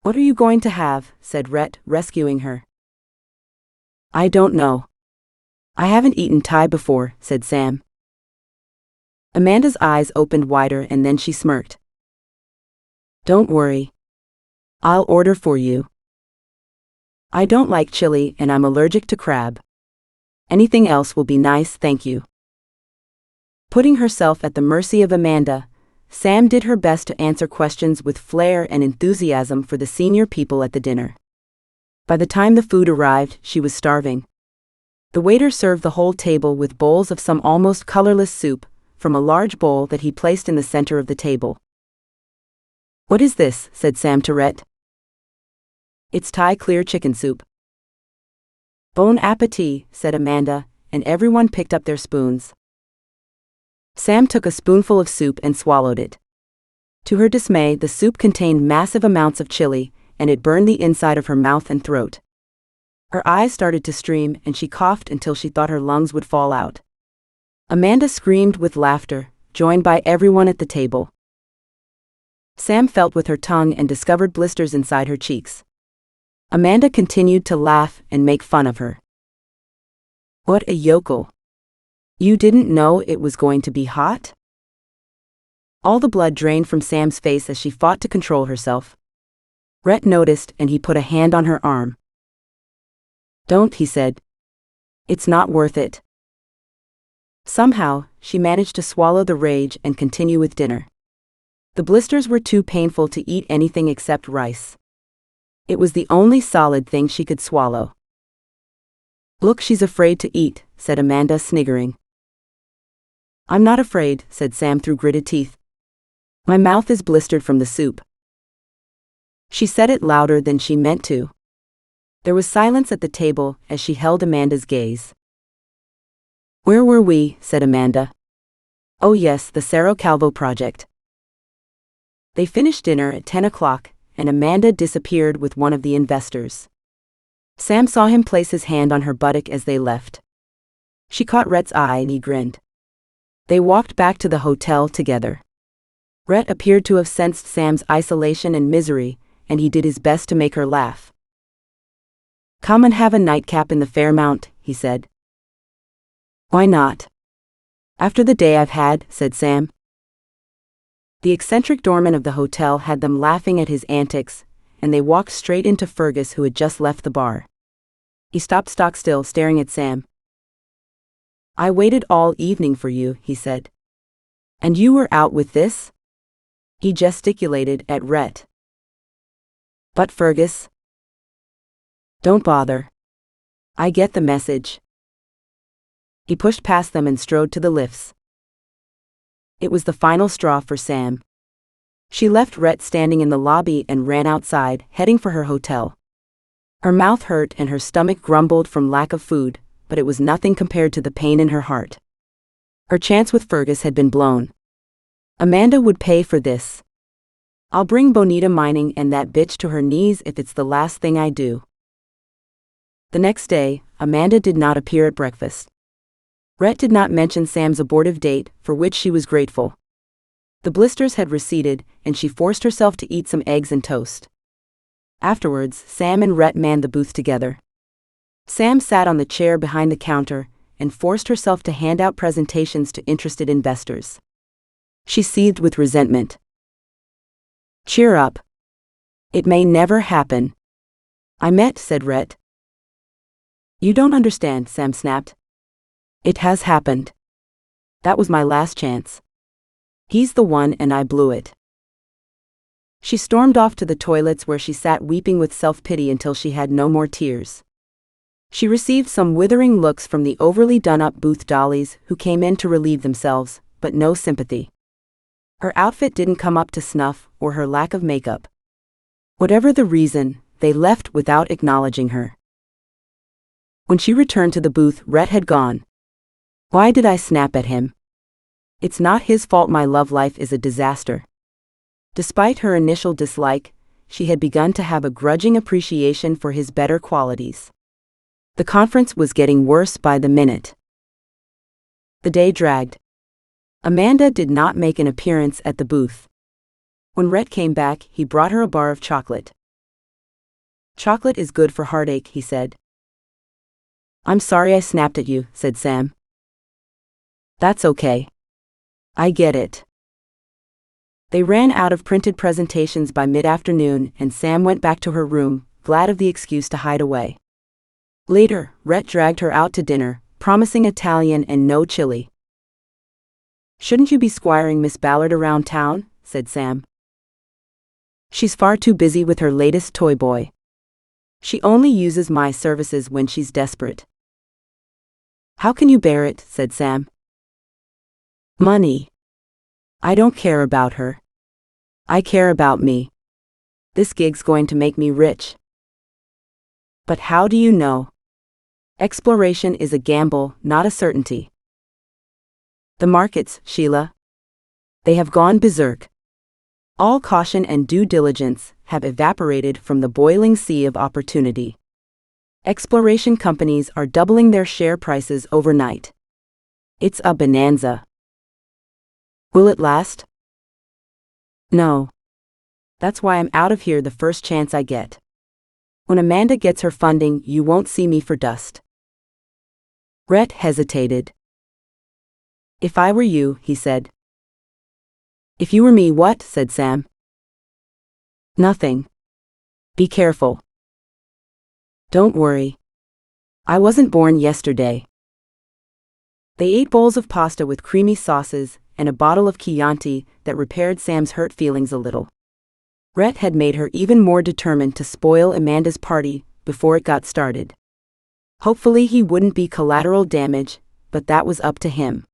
What are you going to have? Said Rhett, rescuing her. I don't know. I haven't eaten Thai before, said Sam. Amanda's eyes opened wider and then she smirked. Don't worry. I'll order for you. I don't like chili and I'm allergic to crab. Anything else will be nice, thank you. Putting herself at the mercy of Amanda, Sam did her best to answer questions with flair and enthusiasm for the senior people at the dinner. By the time the food arrived, she was starving. The waiter served the whole table with bowls of some almost colorless soup, from a large bowl that he placed in the center of the table. What is this? Said Sam to Rhett. It's Thai clear chicken soup. Bon appetit, said Amanda, and everyone picked up their spoons. Sam took a spoonful of soup and swallowed it. To her dismay, the soup contained massive amounts of chili, and it burned the inside of her mouth and throat. Her eyes started to stream and she coughed until she thought her lungs would fall out. Amanda screamed with laughter, joined by everyone at the table. Sam felt with her tongue and discovered blisters inside her cheeks. Amanda continued to laugh and make fun of her. What a yokel. You didn't know it was going to be hot? All the blood drained from Sam's face as she fought to control herself. Rhett noticed and he put a hand on her arm. Don't, he said. It's not worth it. Somehow, she managed to swallow the rage and continue with dinner. The blisters were too painful to eat anything except rice. It was the only solid thing she could swallow. Look, she's afraid to eat, said Amanda, sniggering. I'm not afraid, said Sam through gritted teeth. My mouth is blistered from the soup. She said it louder than she meant to. There was silence at the table as she held Amanda's gaze. Where were we? Said Amanda. Oh yes, the Cerro Calvo project. They finished dinner at 10 o'clock, and Amanda disappeared with one of the investors. Sam saw him place his hand on her buttock as they left. She caught Rhett's eye and he grinned. They walked back to the hotel together. Rhett appeared to have sensed Sam's isolation and misery, and he did his best to make her laugh. Come and have a nightcap in the Fairmount, he said. Why not? After the day I've had, said Sam. The eccentric doorman of the hotel had them laughing at his antics, and they walked straight into Fergus, who had just left the bar. He stopped stock still, staring at Sam. I waited all evening for you, he said. And you were out with this? He gesticulated at Rhett. But Fergus? Don't bother. I get the message. He pushed past them and strode to the lifts. It was the final straw for Sam. She left Rhett standing in the lobby and ran outside, heading for her hotel. Her mouth hurt and her stomach grumbled from lack of food, but it was nothing compared to the pain in her heart. Her chance with Fergus had been blown. Amanda would pay for this. I'll bring Bonita mining and that bitch to her knees if it's the last thing I do. The next day, Amanda did not appear at breakfast. Rhett did not mention Sam's abortive date, for which she was grateful. The blisters had receded, and she forced herself to eat some eggs and toast. Afterwards, Sam and Rhett manned the booth together. Sam sat on the chair behind the counter and forced herself to hand out presentations to interested investors. She seethed with resentment. Cheer up. It may never happen. Said Rhett. You don't understand, Sam snapped. It has happened. That was my last chance. He's the one and I blew it. She stormed off to the toilets where she sat weeping with self-pity until she had no more tears. She received some withering looks from the overly done-up booth dollies who came in to relieve themselves, but no sympathy. Her outfit didn't come up to snuff, or her lack of makeup. Whatever the reason, they left without acknowledging her. When she returned to the booth, Rhett had gone. Why did I snap at him? It's not his fault my love life is a disaster. Despite her initial dislike, she had begun to have a grudging appreciation for his better qualities. The conference was getting worse by the minute. The day dragged. Amanda did not make an appearance at the booth. When Rhett came back, he brought her a bar of chocolate. Chocolate is good for heartache, he said. I'm sorry I snapped at you, said Sam. That's okay. I get it. They ran out of printed presentations by mid-afternoon, and Sam went back to her room, glad of the excuse to hide away. Later, Rhett dragged her out to dinner, promising Italian and no chili. Shouldn't you be squiring Miss Ballard around town? Said Sam. She's far too busy with her latest toy boy. She only uses my services when she's desperate. How can you bear it? Said Sam. Money. I don't care about her. I care about me. This gig's going to make me rich. But how do you know? Exploration is a gamble, not a certainty. The markets, Sheila. They have gone berserk. All caution and due diligence have evaporated from the boiling sea of opportunity. Exploration companies are doubling their share prices overnight. It's a bonanza. Will it last? No. That's why I'm out of here the first chance I get. When Amanda gets her funding, you won't see me for dust. Rhett hesitated. If I were you, he said. If you were me, what? Said Sam. Nothing. Be careful. Don't worry. I wasn't born yesterday. They ate bowls of pasta with creamy sauces and a bottle of Chianti that repaired Sam's hurt feelings a little. Rhett had made her even more determined to spoil Amanda's party before it got started. Hopefully he wouldn't be collateral damage, but that was up to him.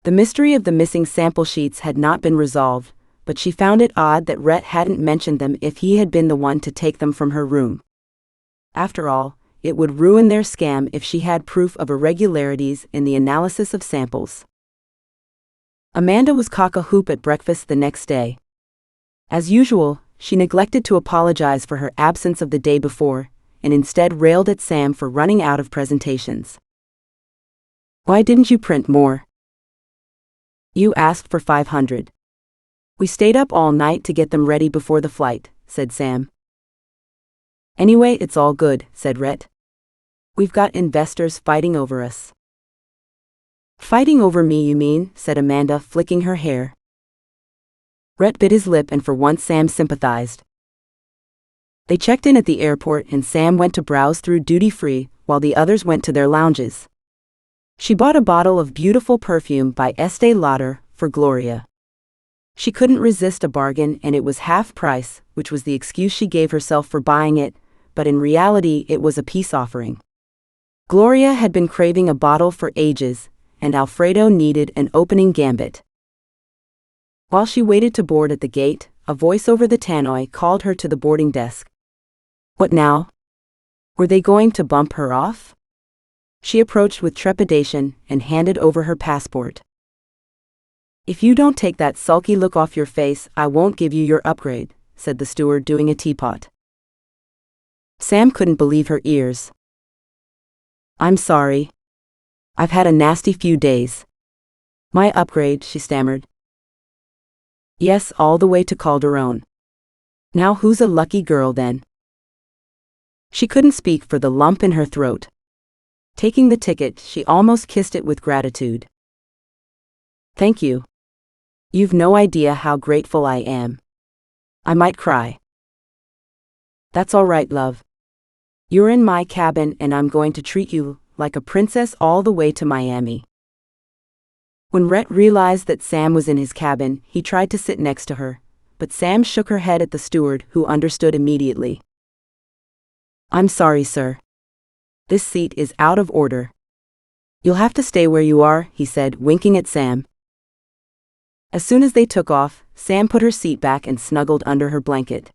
The mystery of the missing sample sheets had not been resolved, but she found it odd that Rhett hadn't mentioned them if he had been the one to take them from her room. After all, it would ruin their scam if she had proof of irregularities in the analysis of samples. Amanda was cock-a-hoop at breakfast the next day. As usual, she neglected to apologize for her absence of the day before, and instead railed at Sam for running out of presentations. Why didn't you print more? You asked for 500. We stayed up all night to get them ready before the flight, said Sam. Anyway, it's all good, said Rhett. We've got investors fighting over us. Fighting over me, you mean? Said Amanda, flicking her hair. Rhett bit his lip, and for once Sam sympathized. They checked in at the airport, and Sam went to browse through duty-free while the others went to their lounges. She bought a bottle of beautiful perfume by Estee Lauder for Gloria. She couldn't resist a bargain, and it was half price, which was the excuse she gave herself for buying it, but in reality it was a peace offering. Gloria had been craving a bottle for ages, and Alfredo needed an opening gambit. While she waited to board at the gate, a voice over the tannoy called her to the boarding desk. What now? Were they going to bump her off? She approached with trepidation and handed over her passport. If you don't take that sulky look off your face, I won't give you your upgrade, said the steward, doing a teapot. Sam couldn't believe her ears. I'm sorry. I've had a nasty few days. My upgrade, she stammered. Yes, all the way to Calderon. Now who's a lucky girl then? She couldn't speak for the lump in her throat. Taking the ticket, she almost kissed it with gratitude. Thank you. You've no idea how grateful I am. I might cry. That's all right, love. You're in my cabin, and I'm going to treat you like a princess all the way to Miami. When Rhett realized that Sam was in his cabin, he tried to sit next to her, but Sam shook her head at the steward, who understood immediately. I'm sorry, sir. This seat is out of order. You'll have to stay where you are, he said, winking at Sam. As soon as they took off, Sam put her seat back and snuggled under her blanket.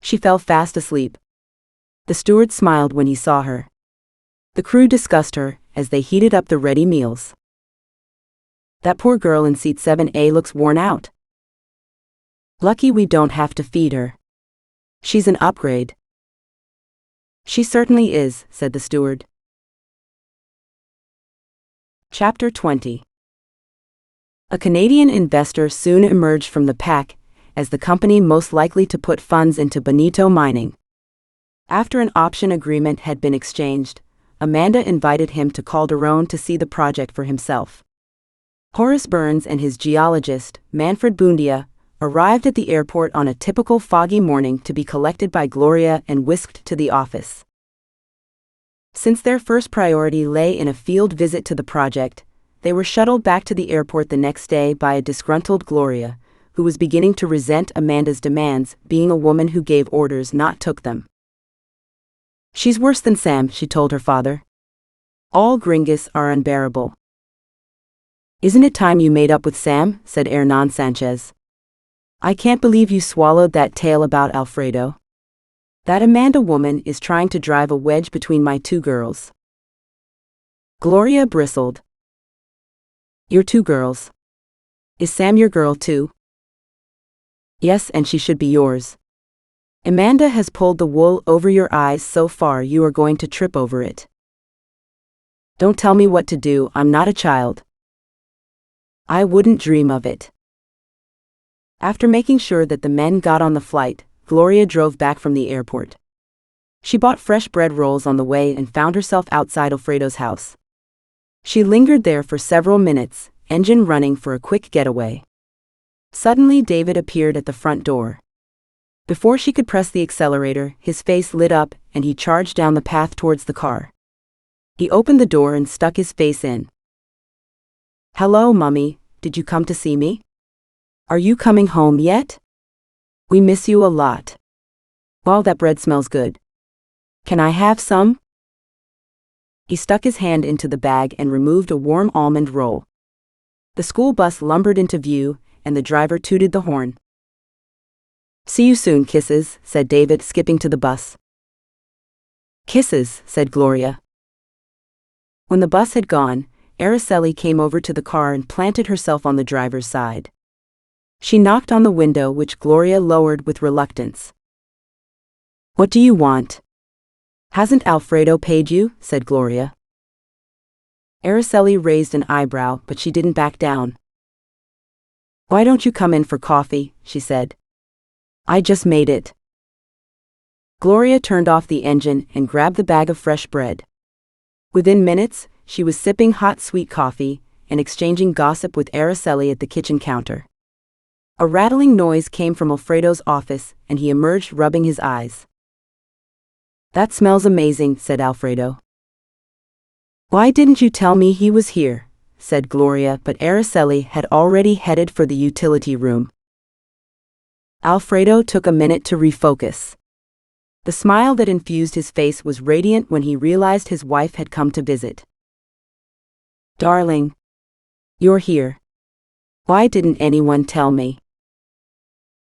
She fell fast asleep. The steward smiled when he saw her. The crew discussed her as they heated up the ready meals. That poor girl in seat 7A looks worn out. Lucky we don't have to feed her. She's an upgrade. She certainly is, said the steward. Chapter 20. A Canadian investor soon emerged from the pack as the company most likely to put funds into Bonito mining. After an option agreement had been exchanged, Amanda invited him to Calderon to see the project for himself. Horace Burns and his geologist, Manfred Bundia, arrived at the airport on a typical foggy morning to be collected by Gloria and whisked to the office. Since their first priority lay in a field visit to the project, they were shuttled back to the airport the next day by a disgruntled Gloria, who was beginning to resent Amanda's demands, being a woman who gave orders not took them. "She's worse than Sam," she told her father. "All gringos are unbearable." "Isn't it time you made up with Sam?" said Hernan Sanchez. "I can't believe you swallowed that tale about Alfredo. That Amanda woman is trying to drive a wedge between my two girls." Gloria bristled. "Your two girls? Is Sam your girl too?" "Yes, and she should be yours. Amanda has pulled the wool over your eyes so far you are going to trip over it. Don't tell me what to do, I'm not a child." "I wouldn't dream of it." After making sure that the men got on the flight, Gloria drove back from the airport. She bought fresh bread rolls on the way and found herself outside Alfredo's house. She lingered there for several minutes, engine running for a quick getaway. Suddenly David appeared at the front door. Before she could press the accelerator, his face lit up and he charged down the path towards the car. He opened the door and stuck his face in. "Hello, Mummy, did you come to see me? Are you coming home yet? We miss you a lot. Wow, that bread smells good. Can I have some?" He stuck his hand into the bag and removed a warm almond roll. The school bus lumbered into view, and the driver tooted the horn. "See you soon, kisses," said David, skipping to the bus. "Kisses," said Gloria. When the bus had gone, Araceli came over to the car and planted herself on the driver's side. She knocked on the window, which Gloria lowered with reluctance. "What do you want?" "Hasn't Alfredo paid you?" said Gloria. Araceli raised an eyebrow, but she didn't back down. "Why don't you come in for coffee?" she said. "I just made it." Gloria turned off the engine and grabbed the bag of fresh bread. Within minutes, she was sipping hot sweet coffee and exchanging gossip with Araceli at the kitchen counter. A rattling noise came from Alfredo's office, and he emerged rubbing his eyes. "That smells amazing," said Alfredo. "Why didn't you tell me he was here?" said Gloria, but Araceli had already headed for the utility room. Alfredo took a minute to refocus. The smile that infused his face was radiant when he realized his wife had come to visit. "Darling, you're here. Why didn't anyone tell me?"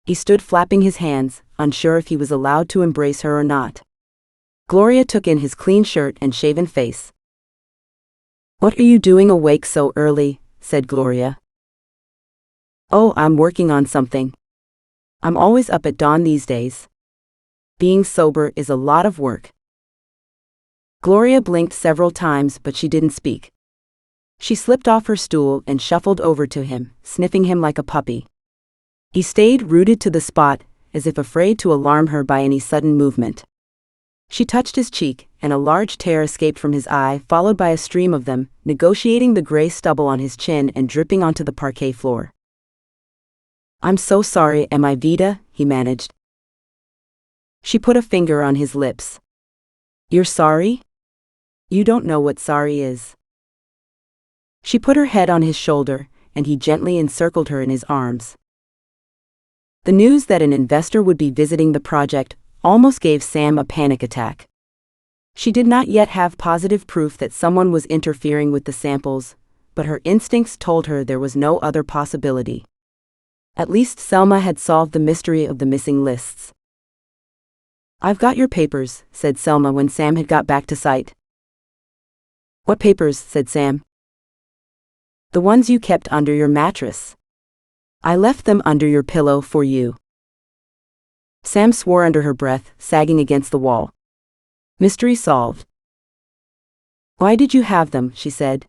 He stood flapping his hands, unsure if he was allowed to embrace her or not. Gloria took in his clean shirt and shaven face. "What are you doing awake so early?" said Gloria. "Oh, I'm working on something. I'm always up at dawn these days. Being sober is a lot of work." Gloria blinked several times, but she didn't speak. She slipped off her stool and shuffled over to him, sniffing him like a puppy. He stayed rooted to the spot, as if afraid to alarm her by any sudden movement. She touched his cheek, and a large tear escaped from his eye, followed by a stream of them, negotiating the gray stubble on his chin and dripping onto the parquet floor. "I'm so sorry, my Vida," he managed. She put a finger on his lips. "You're sorry? You don't know what sorry is." She put her head on his shoulder, and he gently encircled her in his arms. The news that an investor would be visiting the project almost gave Sam a panic attack. She did not yet have positive proof that someone was interfering with the samples, but her instincts told her there was no other possibility. At least Selma had solved the mystery of the missing lists. "I've got your papers," said Selma when Sam had got back to site. "What papers?" said Sam. "The ones you kept under your mattress. I left them under your pillow for you." Sam swore under her breath, sagging against the wall. Mystery solved. "Why did you have them?" she said.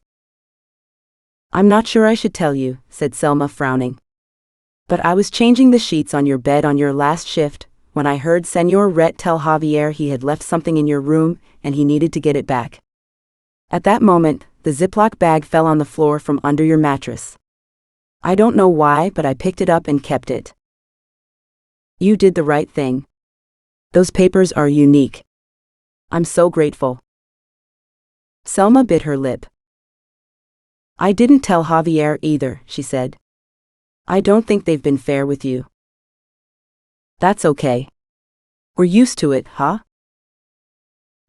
"I'm not sure I should tell you," said Selma, frowning. "But I was changing the sheets on your bed on your last shift, when I heard Senor Rhett tell Javier he had left something in your room, and he needed to get it back. At that moment, the Ziploc bag fell on the floor from under your mattress. I don't know why, but I picked it up and kept it. You did the right thing. Those papers are unique. I'm so grateful. Selma bit her lip. I didn't tell Javier either, she said. I don't think they've been fair with you. That's okay. We're used to it, huh?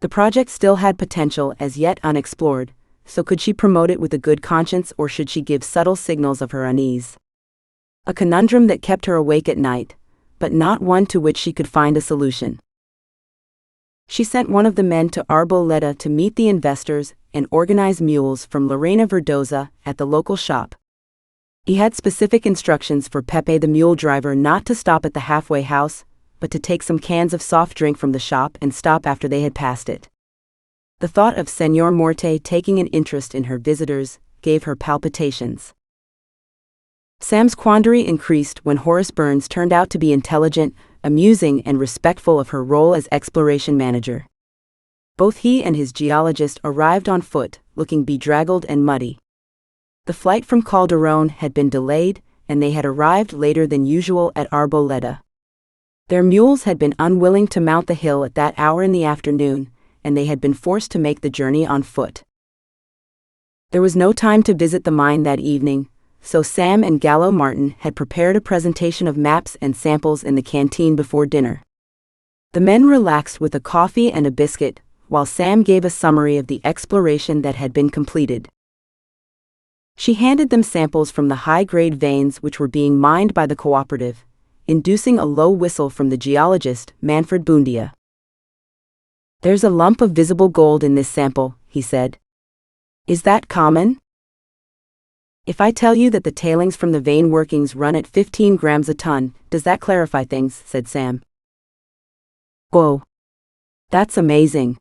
The project still had potential as yet unexplored, so could she promote it with a good conscience or should she give subtle signals of her unease? A conundrum that kept her awake at night, but not one to which she could find a solution. She sent one of the men to Arboleda to meet the investors and organize mules from Lorena Verdoza at the local shop. He had specific instructions for Pepe the mule driver not to stop at the halfway house, but to take some cans of soft drink from the shop and stop after they had passed it. The thought of Señor Morte taking an interest in her visitors gave her palpitations. Sam's quandary increased when Horace Burns turned out to be intelligent, amusing, and respectful of her role as exploration manager. Both he and his geologist arrived on foot, looking bedraggled and muddy. The flight from Calderón had been delayed, and they had arrived later than usual at Arboleda. Their mules had been unwilling to mount the hill at that hour in the afternoon, and they had been forced to make the journey on foot. There was no time to visit the mine that evening, so Sam and Gallo Martin had prepared a presentation of maps and samples in the canteen before dinner. The men relaxed with a coffee and a biscuit, while Sam gave a summary of the exploration that had been completed. She handed them samples from the high-grade veins which were being mined by the cooperative, inducing a low whistle from the geologist, Manfred Bundia. There's a lump of visible gold in this sample, he said. Is that common? If I tell you that the tailings from the vein workings run at 15 grams a ton, does that clarify things? Said Sam. Whoa. That's amazing.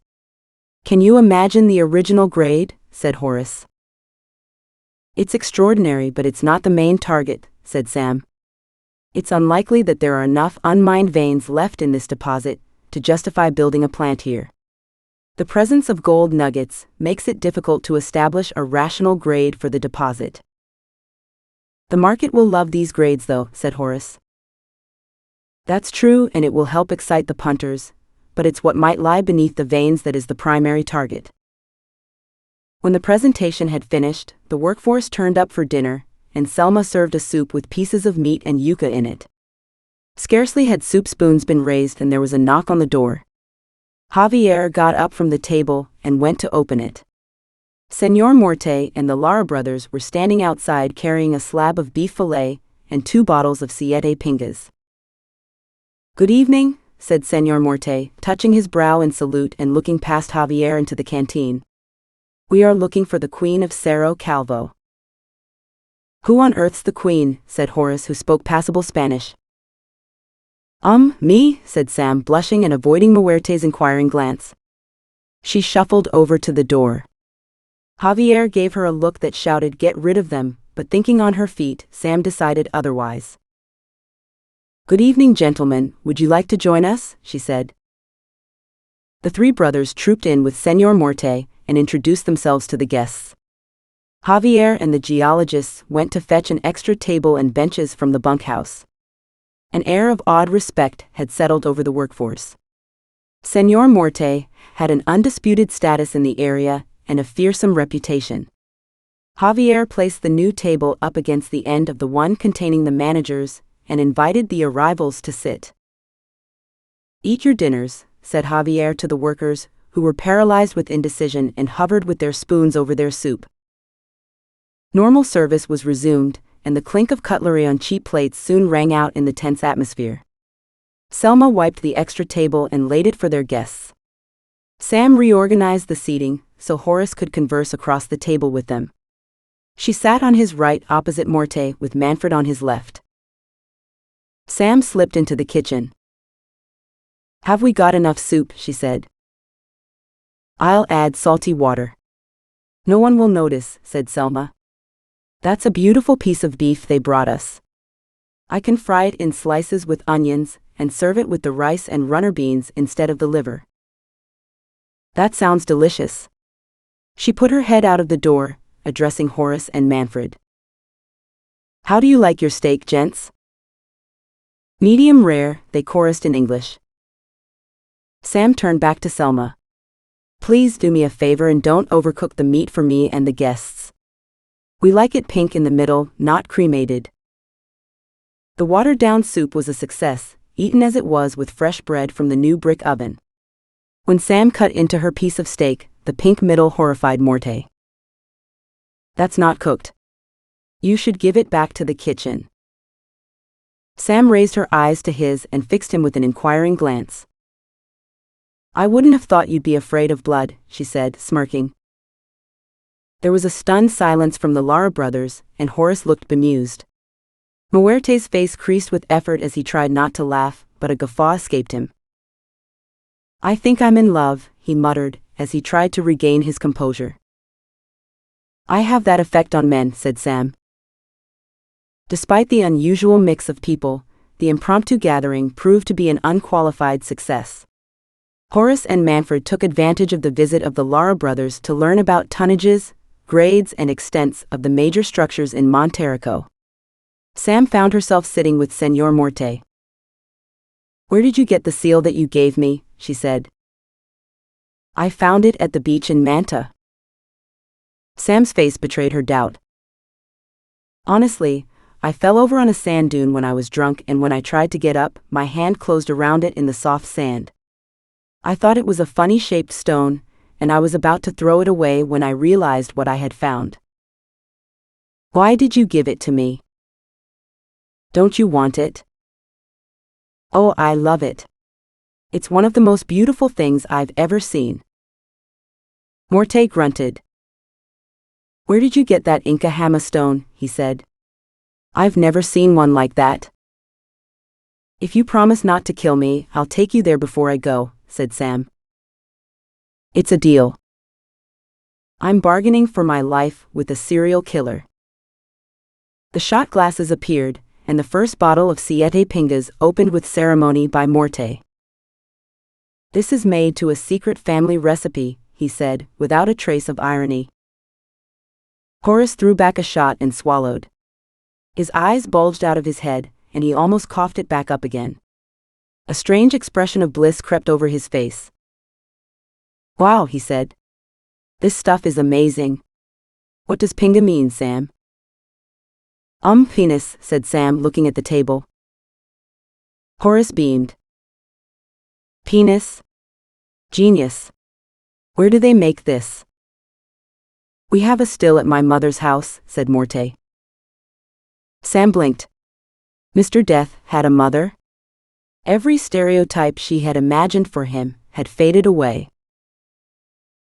Can you imagine the original grade? Said Horace. It's extraordinary, but it's not the main target, said Sam. It's unlikely that there are enough unmined veins left in this deposit to justify building a plant here. The presence of gold nuggets makes it difficult to establish a rational grade for the deposit. The market will love these grades though, said Horace. That's true, and it will help excite the punters, but it's what might lie beneath the veins that is the primary target. When the presentation had finished, the workforce turned up for dinner, and Selma served a soup with pieces of meat and yuca in it. Scarcely had soup spoons been raised and there was a knock on the door. Javier got up from the table and went to open it. Señor Morte and the Lara brothers were standing outside carrying a slab of beef fillet and 2 bottles of Siete Pingas. Good evening, said Señor Morte, touching his brow in salute and looking past Javier into the canteen. We are looking for the Queen of Cerro Calvo. Who on earth's the Queen? Said Horace, who spoke passable Spanish. Me, said Sam, blushing and avoiding Muerte's inquiring glance. She shuffled over to the door. Javier gave her a look that shouted, "Get rid of them," but thinking on her feet, Sam decided otherwise. Good evening, gentlemen, would you like to join us? She said. The 3 brothers trooped in with Señor Morte and introduced themselves to the guests. Javier and the geologists went to fetch an extra table and benches from the bunkhouse. An air of awed respect had settled over the workforce. Señor Morte had an undisputed status in the area and a fearsome reputation. Javier placed the new table up against the end of the one containing the managers and invited the arrivals to sit. Eat your dinners, said Javier to the workers, who were paralyzed with indecision and hovered with their spoons over their soup. Normal service was resumed, and the clink of cutlery on cheap plates soon rang out in the tense atmosphere. Selma wiped the extra table and laid it for their guests. Sam reorganized the seating so Horace could converse across the table with them. She sat on his right opposite Morte with Manfred on his left. Sam slipped into the kitchen. Have we got enough soup? She said. I'll add salty water. No one will notice, said Selma. That's a beautiful piece of beef they brought us. I can fry it in slices with onions and serve it with the rice and runner beans instead of the liver. That sounds delicious. She put her head out of the door, addressing Horace and Manfred. "How do you like your steak, gents?" "Medium rare," they chorused in English. Sam turned back to Selma. "Please do me a favor and don't overcook the meat for me and the guests. We like it pink in the middle, not cremated." The watered-down soup was a success, eaten as it was with fresh bread from the new brick oven. When Sam cut into her piece of steak, the pink middle horrified Morte. "That's not cooked. You should give it back to the kitchen." Sam raised her eyes to his and fixed him with an inquiring glance. "I wouldn't have thought you'd be afraid of blood," she said, smirking. There was a stunned silence from the Lara brothers, and Horace looked bemused. Muerte's face creased with effort as he tried not to laugh, but a guffaw escaped him. "I think I'm in love," he muttered, as he tried to regain his composure. "I have that effect on men," said Sam. Despite the unusual mix of people, the impromptu gathering proved to be an unqualified success. Horace and Manfred took advantage of the visit of the Lara brothers to learn about tonnages, grades and extents of the major structures in Monterico. Sam found herself sitting with Senor Morte. "Where did you get the seal that you gave me?" she said. "I found it at the beach in Manta." Sam's face betrayed her doubt. "Honestly, I fell over on a sand dune when I was drunk, and when I tried to get up, my hand closed around it in the soft sand. I thought it was a funny-shaped stone, and I was about to throw it away when I realized what I had found." "Why did you give it to me? Don't you want it?" "Oh, I love it. It's one of the most beautiful things I've ever seen." Morte grunted. "Where did you get that Inca Hama stone?" he said. "I've never seen one like that." "If you promise not to kill me, I'll take you there before I go," said Sam. "It's a deal. I'm bargaining for my life with a serial killer." The shot glasses appeared, and the first bottle of Siete Pingas opened with ceremony by Morte. "This is made to a secret family recipe," he said, without a trace of irony. Horace threw back a shot and swallowed. His eyes bulged out of his head, and he almost coughed it back up again. A strange expression of bliss crept over his face. "Wow," he said. "This stuff is amazing. What does pinga mean, Sam?" Penis," said Sam, looking at the table. Horace beamed. "Penis? Genius. Where do they make this?" "We have a still at my mother's house," said Morte. Sam blinked. Mr. Death had a mother? Every stereotype she had imagined for him had faded away.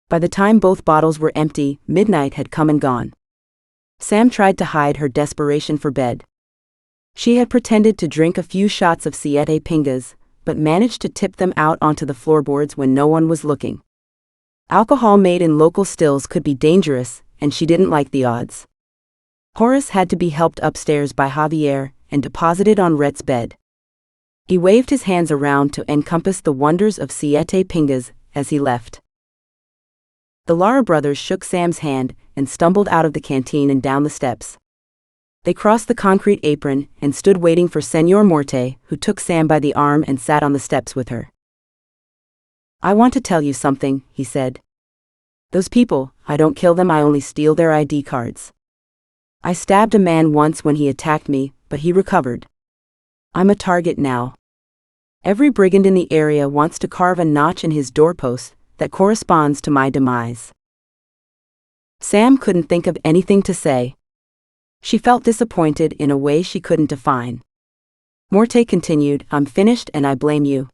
By the time both bottles were empty, midnight had come and gone. Sam tried to hide her desperation for bed. She had pretended to drink a few shots of Siete Pingas, but managed to tip them out onto the floorboards when no one was looking. Alcohol made in local stills could be dangerous, and she didn't like the odds. Horace had to be helped upstairs by Javier and deposited on Rhett's bed. He waved his hands around to encompass the wonders of Siete Pingas as he left. The Lara brothers shook Sam's hand and stumbled out of the canteen and down the steps. They crossed the concrete apron and stood waiting for Senor Morte, who took Sam by the arm and sat on the steps with her. "I want to tell you something," he said. "Those people, I don't kill them, I only steal their ID cards. I stabbed a man once when he attacked me, but he recovered. I'm a target now. Every brigand in the area wants to carve a notch in his doorpost that corresponds to my demise." Sam couldn't think of anything to say. She felt disappointed in a way she couldn't define. Morte continued, "I'm finished and I blame you.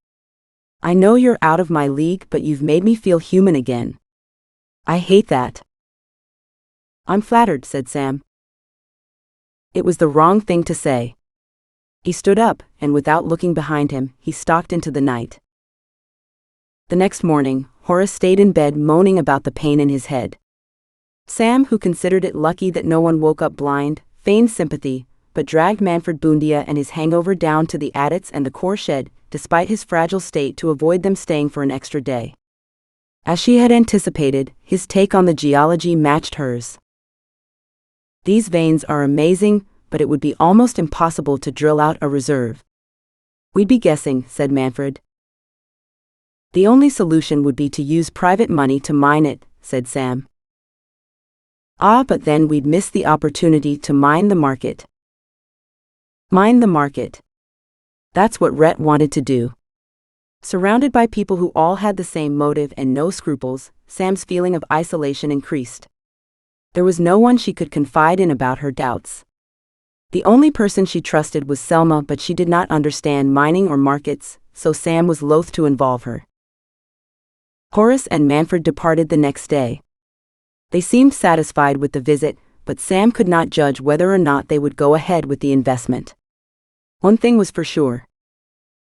I know you're out of my league, but you've made me feel human again. I hate that." "I'm flattered," said Sam. It was the wrong thing to say. He stood up, and without looking behind him, he stalked into the night. The next morning, Horace stayed in bed moaning about the pain in his head. Sam, who considered it lucky that no one woke up blind, feigned sympathy, but dragged Manfred Bundia and his hangover down to the adits and the core shed, despite his fragile state, to avoid them staying for an extra day. As she had anticipated, his take on the geology matched hers. These veins are amazing, but it would be almost impossible to drill out a reserve. We'd be guessing, said Manfred. The only solution would be to use private money to mine it, said Sam. But then we'd miss the opportunity to mine the market. Mine the market. That's what Rhett wanted to do. Surrounded by people who all had the same motive and no scruples, Sam's feeling of isolation increased. There was no one she could confide in about her doubts. The only person she trusted was Selma, but she did not understand mining or markets, so Sam was loath to involve her. Horace and Manfred departed the next day. They seemed satisfied with the visit, but Sam could not judge whether or not they would go ahead with the investment. One thing was for sure.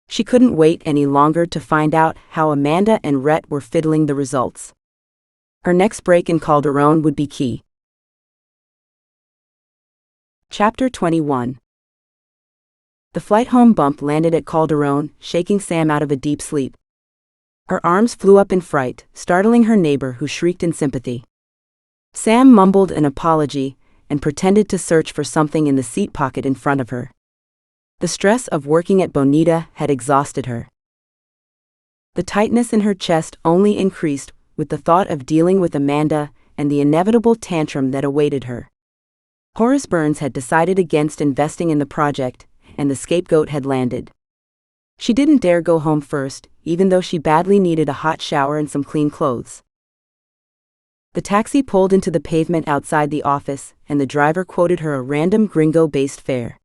She couldn't wait any longer to find out how Amanda and Rhett were fiddling the results. Her next break in Calderon would be key. Chapter 21. The flight home bump landed at Calderon, shaking Sam out of a deep sleep. Her arms flew up in fright, startling her neighbor, who shrieked in sympathy. Sam mumbled an apology and pretended to search for something in the seat pocket in front of her. The stress of working at Bonita had exhausted her. The tightness in her chest only increased with the thought of dealing with Amanda and the inevitable tantrum that awaited her. Horace Burns had decided against investing in the project, and the scapegoat had landed. She didn't dare go home first, even though she badly needed a hot shower and some clean clothes. The taxi pulled into the pavement outside the office, and the driver quoted her a random gringo-based fare.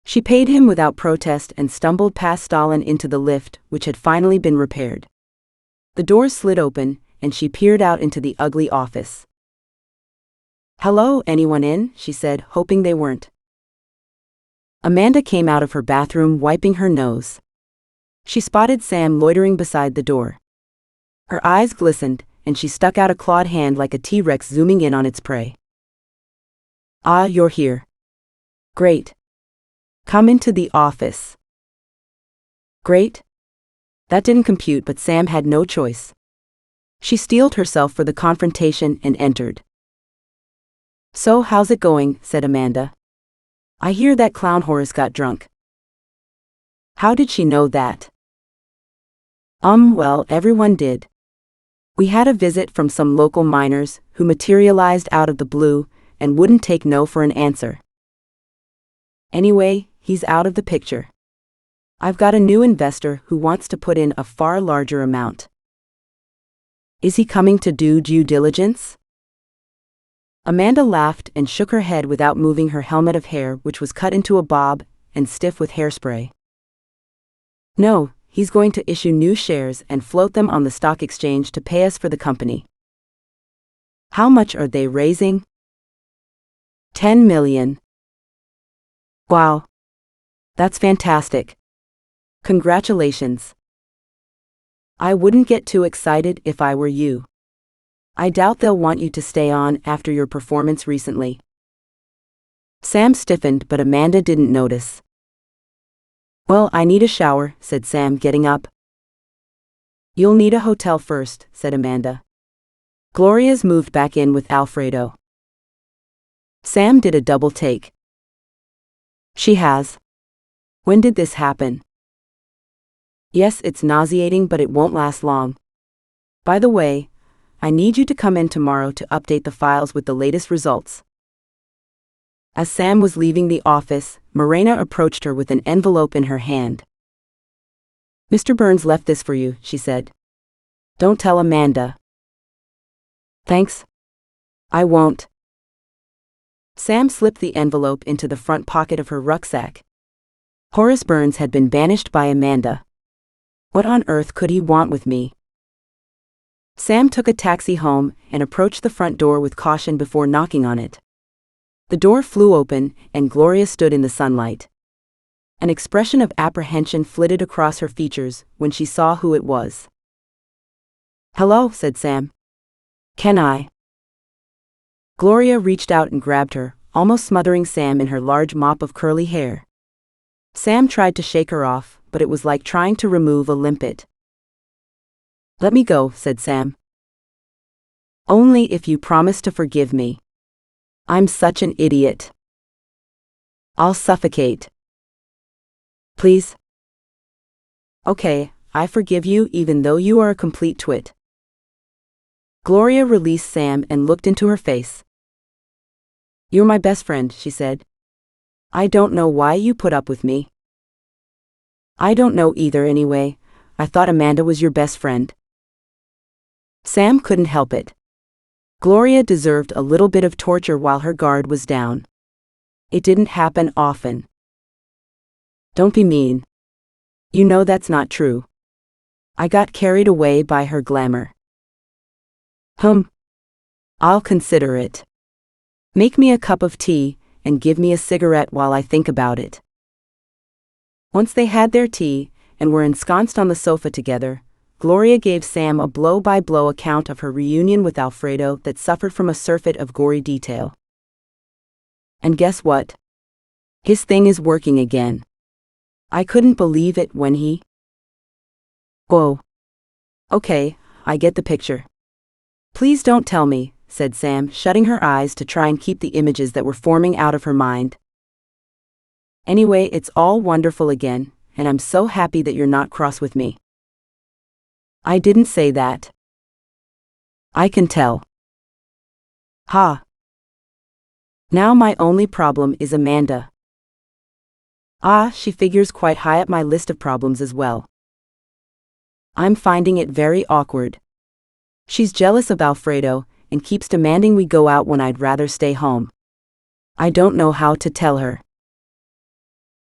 She paid him without protest and stumbled past Stalin into the lift, which had finally been repaired. The doors slid open, and she peered out into the ugly office. "Hello, anyone in?" she said, hoping they weren't. Amanda came out of her bathroom wiping her nose. She spotted Sam loitering beside the door. Her eyes glistened, and she stuck out a clawed hand like a T-Rex zooming in on its prey. You're here. Great. Come into the office." Great? That didn't compute, but Sam had no choice. She steeled herself for the confrontation and entered. "So how's it going?" said Amanda. "I hear that clown Horace got drunk." How did she know that? Well, everyone did. We had a visit from some local miners who materialized out of the blue and wouldn't take no for an answer. Anyway, he's out of the picture. I've got a new investor who wants to put in a far larger amount. Is he coming to do due diligence? Amanda laughed and shook her head without moving her helmet of hair, which was cut into a bob and stiff with hairspray. No, he's going to issue new shares and float them on the stock exchange to pay us for the company. How much are they raising? 10 million. Wow. That's fantastic. Congratulations. I wouldn't get too excited if I were you. I doubt they'll want you to stay on after your performance recently. Sam stiffened, but Amanda didn't notice. Well, I need a shower, said Sam, getting up. You'll need a hotel first, said Amanda. Gloria's moved back in with Alfredo. Sam did a double take. She has. When did this happen? Yes, it's nauseating, but it won't last long. By the way, I need you to come in tomorrow to update the files with the latest results. As Sam was leaving the office, Morena approached her with an envelope in her hand. Mr. Burns left this for you, she said. Don't tell Amanda. Thanks. I won't. Sam slipped the envelope into the front pocket of her rucksack. Horace Burns had been banished by Amanda. What on earth could he want with me? Sam took a taxi home and approached the front door with caution before knocking on it. The door flew open, and Gloria stood in the sunlight. An expression of apprehension flitted across her features when she saw who it was. Hello, said Sam. Can I? Gloria reached out and grabbed her, almost smothering Sam in her large mop of curly hair. Sam tried to shake her off, but it was like trying to remove a limpet. Let me go, said Sam, Only if you promise to forgive me. I'm such an idiot. I'll suffocate. Please? Okay, I forgive you even though you are a complete twit. Gloria released Sam and looked into her face. You're my best friend, she said. I don't know why you put up with me. I don't know either anyway. I thought Amanda was your best friend. Sam couldn't help it. Gloria deserved a little bit of torture while her guard was down. It didn't happen often. Don't be mean. You know that's not true. I got carried away by her glamour. I'll consider it. Make me a cup of tea, and give me a cigarette while I think about it. Once they had their tea, and were ensconced on the sofa together, Gloria gave Sam a blow-by-blow account of her reunion with Alfredo that suffered from a surfeit of gory detail. And guess what? His thing is working again. I couldn't believe it when he... Whoa. Okay, I get the picture. Please don't tell me, said Sam, shutting her eyes to try and keep the images that were forming out of her mind. Anyway, it's all wonderful again, and I'm so happy that you're not cross with me. I didn't say that. I can tell. Ha. Now my only problem is Amanda. She figures quite high up my list of problems as well. I'm finding it very awkward. She's jealous of Alfredo, and keeps demanding we go out when I'd rather stay home. I don't know how to tell her.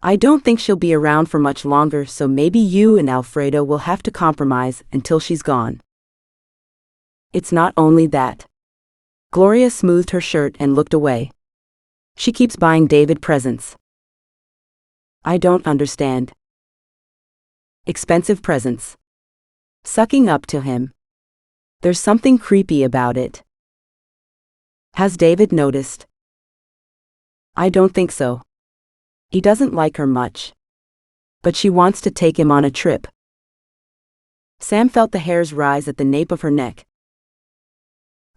I don't think she'll be around for much longer, so maybe you and Alfredo will have to compromise until she's gone. It's not only that. Gloria smoothed her shirt and looked away. She keeps buying David presents. I don't understand. Expensive presents. Sucking up to him. There's something creepy about it. Has David noticed? I don't think so. He doesn't like her much. But she wants to take him on a trip. Sam felt the hairs rise at the nape of her neck.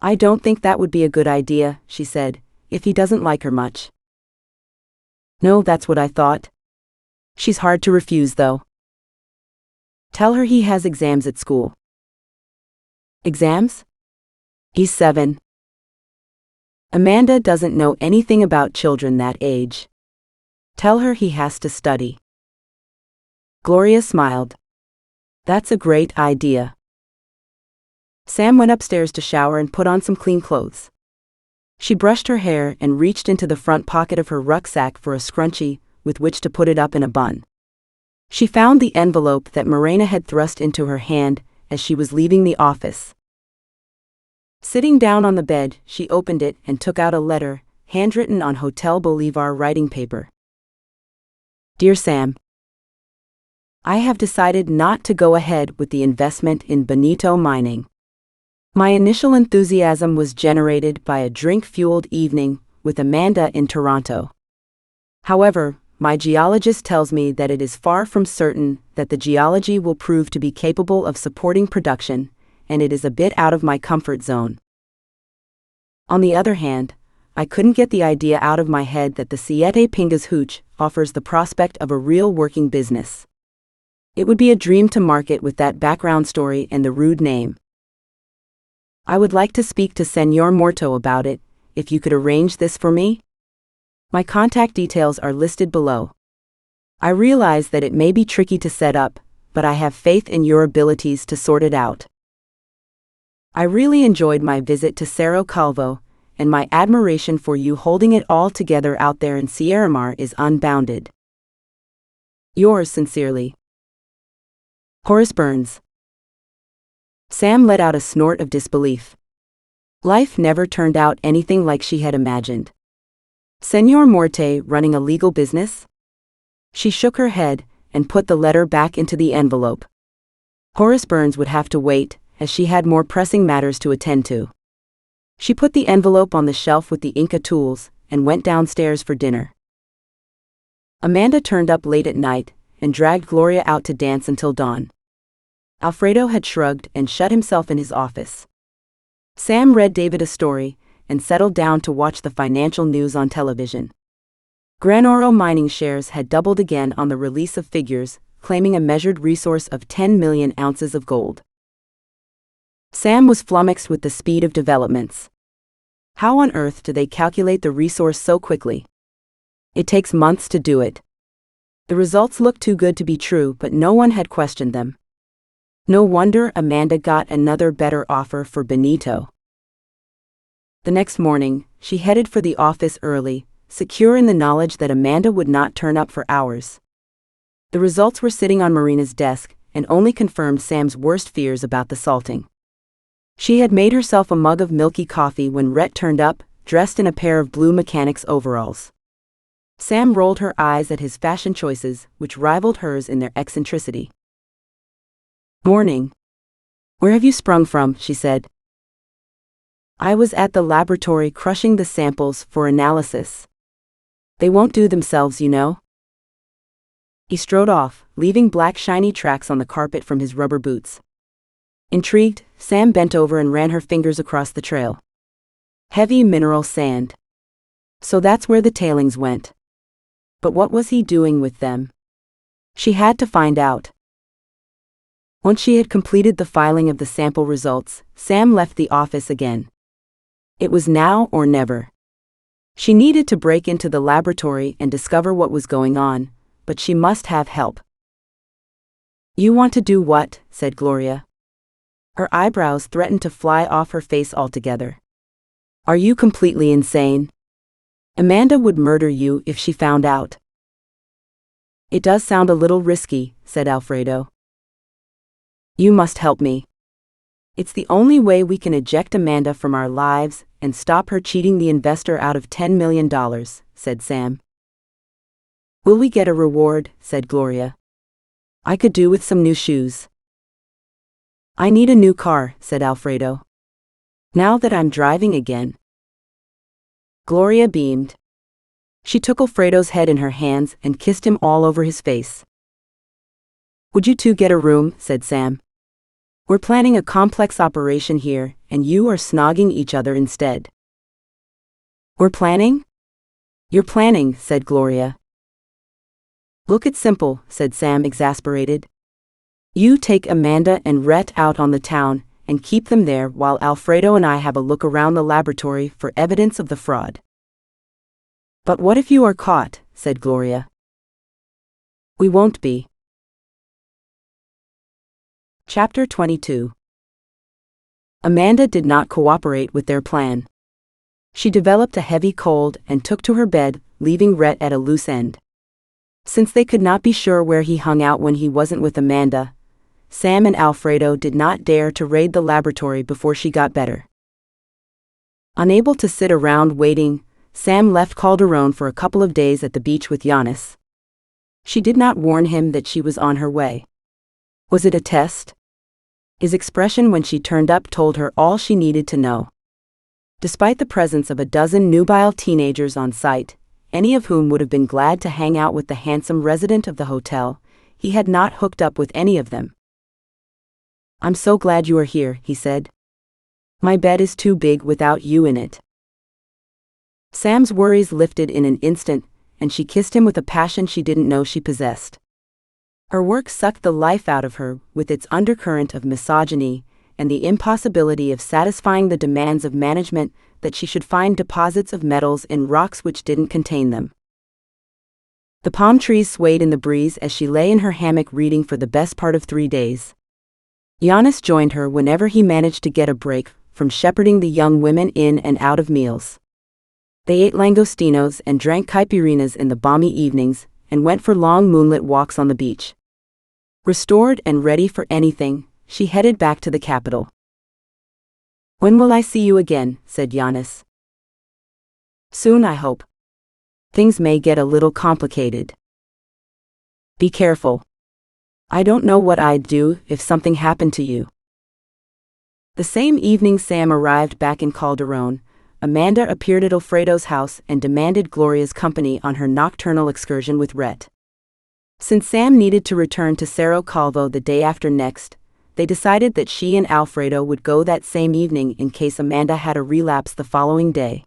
I don't think that would be a good idea, she said, if he doesn't like her much. No, that's what I thought. She's hard to refuse, though. Tell her he has exams at school. Exams? He's 7. Amanda doesn't know anything about children that age. Tell her he has to study. Gloria smiled. That's a great idea. Sam went upstairs to shower and put on some clean clothes. She brushed her hair and reached into the front pocket of her rucksack for a scrunchie with which to put it up in a bun. She found the envelope that Morena had thrust into her hand as she was leaving the office. Sitting down on the bed, she opened it and took out a letter, handwritten on Hotel Bolivar writing paper. Dear Sam, I have decided not to go ahead with the investment in Bonito mining. My initial enthusiasm was generated by a drink-fueled evening with Amanda in Toronto. However, my geologist tells me that it is far from certain that the geology will prove to be capable of supporting production, and it is a bit out of my comfort zone. On the other hand, I couldn't get the idea out of my head that the Siete Pingas hooch offers the prospect of a real working business. It would be a dream to market with that background story and the rude name. I would like to speak to Señor Morto about it, if you could arrange this for me. My contact details are listed below. I realize that it may be tricky to set up, but I have faith in your abilities to sort it out. I really enjoyed my visit to Cerro Calvo, and my admiration for you holding it all together out there in Sierramar is unbounded. Yours sincerely, Horace Burns. Sam let out a snort of disbelief. Life never turned out anything like she had imagined. Señor Morte running a legal business? She shook her head and put the letter back into the envelope. Horace Burns would have to wait, as she had more pressing matters to attend to. She put the envelope on the shelf with the Inca tools and went downstairs for dinner. Amanda turned up late at night and dragged Gloria out to dance until dawn. Alfredo had shrugged and shut himself in his office. Sam read David a story and settled down to watch the financial news on television. Granoro mining shares had doubled again on the release of figures, claiming a measured resource of 10 million ounces of gold. Sam was flummoxed with the speed of developments. How on earth do they calculate the resource so quickly? It takes months to do it. The results looked too good to be true, but no one had questioned them. No wonder Amanda got another better offer for Benito. The next morning, she headed for the office early, secure in the knowledge that Amanda would not turn up for hours. The results were sitting on Marina's desk and only confirmed Sam's worst fears about the salting. She had made herself a mug of milky coffee when Rhett turned up, dressed in a pair of blue mechanic's overalls. Sam rolled her eyes at his fashion choices, which rivaled hers in their eccentricity. "Morning. Where have you sprung from?" she said. "I was at the laboratory crushing the samples for analysis. They won't do themselves, you know." He strode off, leaving black shiny tracks on the carpet from his rubber boots. Intrigued, Sam bent over and ran her fingers across the trail. Heavy mineral sand. So that's where the tailings went. But what was he doing with them? She had to find out. Once she had completed the filing of the sample results, Sam left the office again. It was now or never. She needed to break into the laboratory and discover what was going on, but she must have help. "You want to do what?" said Gloria. Her eyebrows threatened to fly off her face altogether. "Are you completely insane? Amanda would murder you if she found out." "It does sound a little risky," said Alfredo. "You must help me. It's the only way we can eject Amanda from our lives and stop her cheating the investor out of $10 million, said Sam. "Will we get a reward?" said Gloria. "I could do with some new shoes." "I need a new car," said Alfredo. "Now that I'm driving again." Gloria beamed. She took Alfredo's head in her hands and kissed him all over his face. "Would you two get a room?" said Sam. "We're planning a complex operation here, and you are snogging each other instead." "We're planning?" "You're planning," said Gloria. "Look, it's simple," said Sam, exasperated. "You take Amanda and Rhett out on the town and keep them there while Alfredo and I have a look around the laboratory for evidence of the fraud." "But what if you are caught?" said Gloria. "We won't be." Chapter 22. Amanda did not cooperate with their plan. She developed a heavy cold and took to her bed, leaving Rhett at a loose end. Since they could not be sure where he hung out when he wasn't with Amanda, Sam and Alfredo did not dare to raid the laboratory before she got better. Unable to sit around waiting, Sam left Calderon for a couple of days at the beach with Giannis. She did not warn him that she was on her way. Was it a test? His expression when she turned up told her all she needed to know. Despite the presence of a dozen nubile teenagers on site, any of whom would have been glad to hang out with the handsome resident of the hotel, he had not hooked up with any of them. "I'm so glad you are here," he said. "My bed is too big without you in it." Sam's worries lifted in an instant, and she kissed him with a passion she didn't know she possessed. Her work sucked the life out of her with its undercurrent of misogyny and the impossibility of satisfying the demands of management that she should find deposits of metals in rocks which didn't contain them. The palm trees swayed in the breeze as she lay in her hammock reading for the best part of 3 days. Giannis joined her whenever he managed to get a break from shepherding the young women in and out of meals. They ate langostinos and drank caipirinhas in the balmy evenings and went for long moonlit walks on the beach. Restored and ready for anything, she headed back to the capital. "When will I see you again?" said Giannis. "Soon, I hope. Things may get a little complicated. Be careful. I don't know what I'd do if something happened to you." The same evening Sam arrived back in Calderon, Amanda appeared at Alfredo's house and demanded Gloria's company on her nocturnal excursion with Rhett. Since Sam needed to return to Cerro Calvo the day after next, they decided that she and Alfredo would go that same evening in case Amanda had a relapse the following day.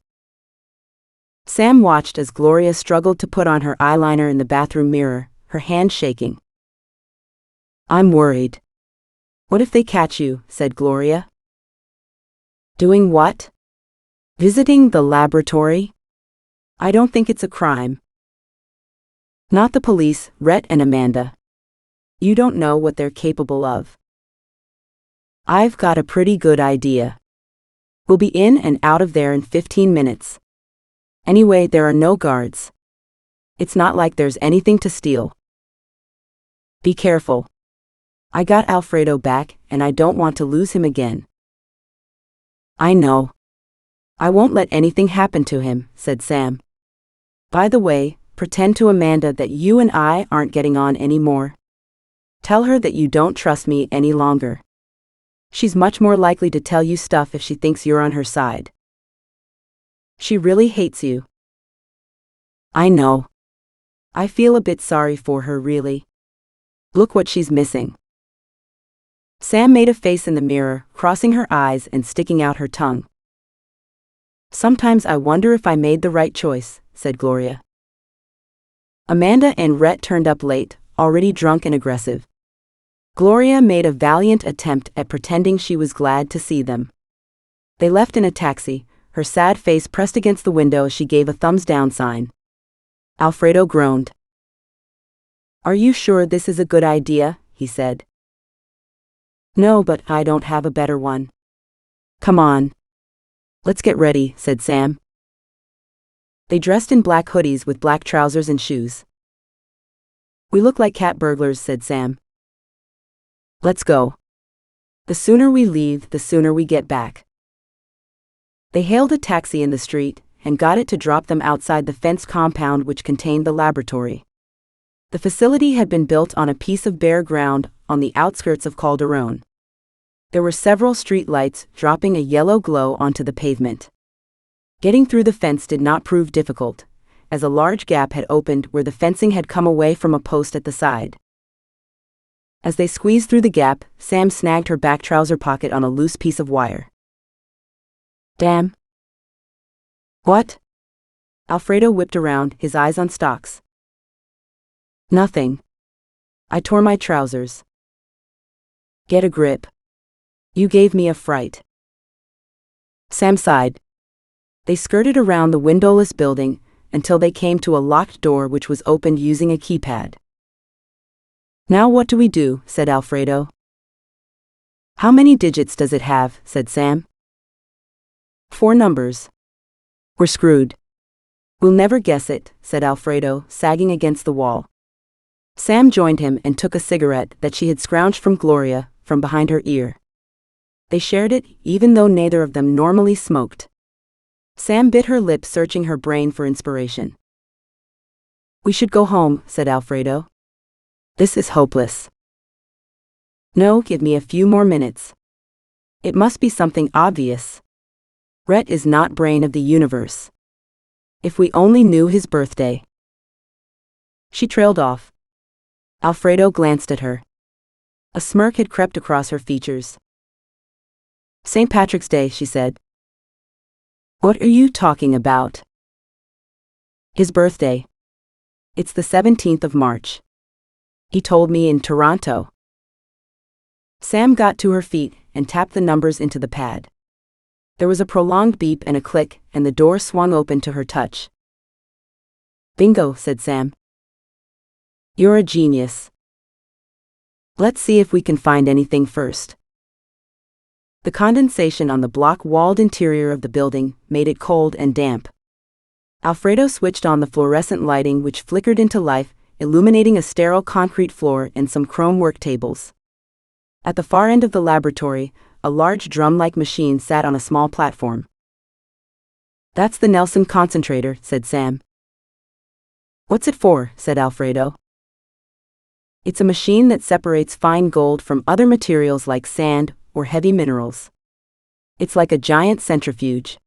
Sam watched as Gloria struggled to put on her eyeliner in the bathroom mirror, her hand shaking. "I'm worried." "What if they catch you?" said Gloria. "Doing what?" "Visiting the laboratory." "I don't think it's a crime." "Not the police, Rhett and Amanda. You don't know what they're capable of." "I've got a pretty good idea. We'll be in and out of there in 15 minutes. Anyway, there are no guards. It's not like there's anything to steal." "Be careful. I got Alfredo back, and I don't want to lose him again." "I know. I won't let anything happen to him," said Sam. "By the way, pretend to Amanda that you and I aren't getting on anymore. Tell her that you don't trust me any longer. She's much more likely to tell you stuff if she thinks you're on her side. She really hates you." "I know. I feel a bit sorry for her, really. Look what she's missing." Sam made a face in the mirror, crossing her eyes and sticking out her tongue. "Sometimes I wonder if I made the right choice," said Gloria. Amanda and Rhett turned up late, already drunk and aggressive. Gloria made a valiant attempt at pretending she was glad to see them. They left in a taxi, her sad face pressed against the window as she gave a thumbs-down sign. Alfredo groaned. "Are you sure this is a good idea?" he said. "No, but I don't have a better one." "Come on. Let's get ready," said Sam. They dressed in black hoodies with black trousers and shoes. "We look like cat burglars," said Sam. "Let's go. The sooner we leave, the sooner we get back." They hailed a taxi in the street and got it to drop them outside the fenced compound which contained the laboratory. The facility had been built on a piece of bare ground on the outskirts of Calderon. There were several street lights dropping a yellow glow onto the pavement. Getting through the fence did not prove difficult, as a large gap had opened where the fencing had come away from a post at the side. As they squeezed through the gap, Sam snagged her back trouser pocket on a loose piece of wire. "Damn." "What?" Alfredo whipped around, his eyes on stalks. "Nothing. I tore my trousers." "Get a grip. You gave me a fright." Sam sighed. They skirted around the windowless building until they came to a locked door which was opened using a keypad. "Now what do we do?" said Alfredo. "How many digits does it have?" said Sam. "4 numbers. We're screwed." "We'll never guess it," said Alfredo, sagging against the wall. Sam joined him and took a cigarette that she had scrounged from Gloria, from behind her ear. They shared it, even though neither of them normally smoked. Sam bit her lip, searching her brain for inspiration. "We should go home," said Alfredo. "This is hopeless." "No, give me a few more minutes. It must be something obvious. Rhett is not brain of the universe. If we only knew his birthday." She trailed off. Alfredo glanced at her. A smirk had crept across her features. "St. Patrick's Day," she said. "What are you talking about?" "His birthday. It's the 17th of March. He told me in Toronto." Sam got to her feet and tapped the numbers into the pad. There was a prolonged beep and a click, and the door swung open to her touch. "Bingo," said Sam. "You're a genius. Let's see if we can find anything first." The condensation on the block-walled interior of the building made it cold and damp. Alfredo switched on the fluorescent lighting which flickered into life, illuminating a sterile concrete floor and some chrome work tables. At the far end of the laboratory, a large drum-like machine sat on a small platform. "That's the Nelson concentrator," said Sam. "What's it for?" said Alfredo. "It's a machine that separates fine gold from other materials like sand or heavy minerals. It's like a giant centrifuge."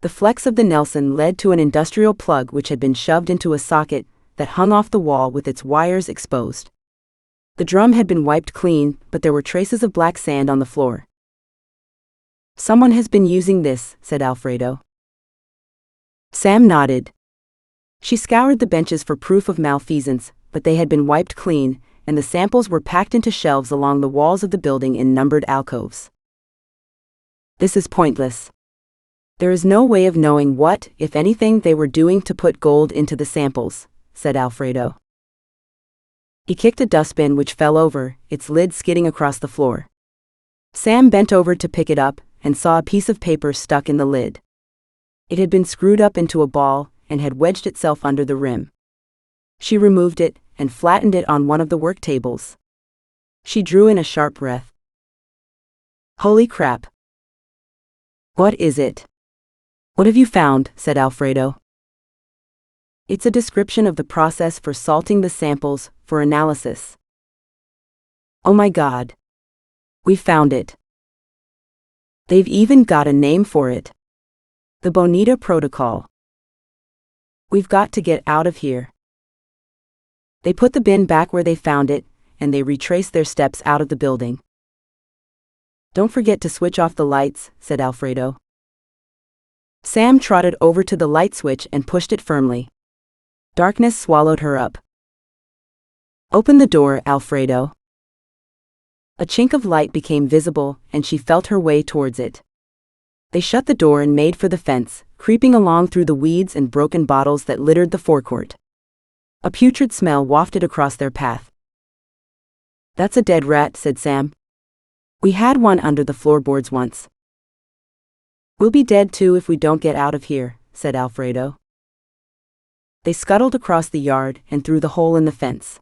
The flex of the Nelson led to an industrial plug which had been shoved into a socket that hung off the wall with its wires exposed. The drum had been wiped clean, but there were traces of black sand on the floor. "Someone has been using this," said Alfredo. Sam nodded. She scoured the benches for proof of malfeasance, but they had been wiped clean, and the samples were packed into shelves along the walls of the building in numbered alcoves. "This is pointless. There is no way of knowing what, if anything, they were doing to put gold into the samples," said Alfredo. He kicked a dustbin which fell over, its lid skidding across the floor. Sam bent over to pick it up, and saw a piece of paper stuck in the lid. It had been screwed up into a ball, and had wedged itself under the rim. She removed it, and flattened it on one of the work tables. She drew in a sharp breath. "Holy crap. What is it?" "What have you found?" said Alfredo. "It's a description of the process for salting the samples, for analysis." "Oh my God. We found it. They've even got a name for it. The Bonita Protocol. We've got to get out of here." They put the bin back where they found it, and they retraced their steps out of the building. "Don't forget to switch off the lights," said Alfredo. Sam trotted over to the light switch and pushed it firmly. Darkness swallowed her up. "Open the door, Alfredo." A chink of light became visible, and she felt her way towards it. They shut the door and made for the fence, creeping along through the weeds and broken bottles that littered the forecourt. A putrid smell wafted across their path. "That's a dead rat," said Sam. "We had one under the floorboards once." "We'll be dead too if we don't get out of here," said Alfredo. They scuttled across the yard and through the hole in the fence.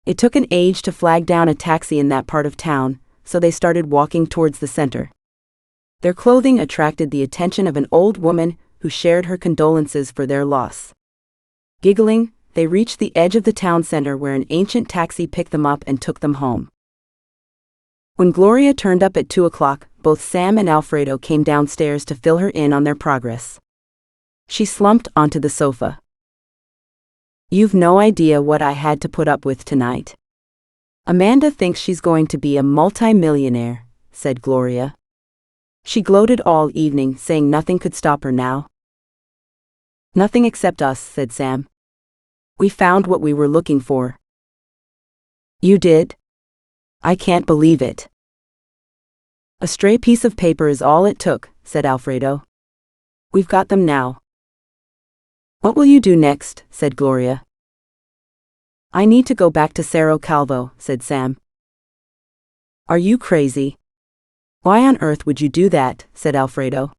It took an age to flag down a taxi in that part of town, so they started walking towards the center. Their clothing attracted the attention of an old woman who shared her condolences for their loss. Giggling, they reached the edge of the town center where an ancient taxi picked them up and took them home. When Gloria turned up at 2 o'clock, both Sam and Alfredo came downstairs to fill her in on their progress. She slumped onto the sofa. "You've no idea what I had to put up with tonight. Amanda thinks she's going to be a multi-millionaire," said Gloria. She gloated all evening, saying nothing could stop her now. "Nothing except us," said Sam. "We found what we were looking for." "You did? I can't believe it." "A stray piece of paper is all it took," said Alfredo. "We've got them now." "What will you do next?" said Gloria. "I need to go back to Cerro Calvo," said Sam. "Are you crazy? Why on earth would you do that?" said Alfredo.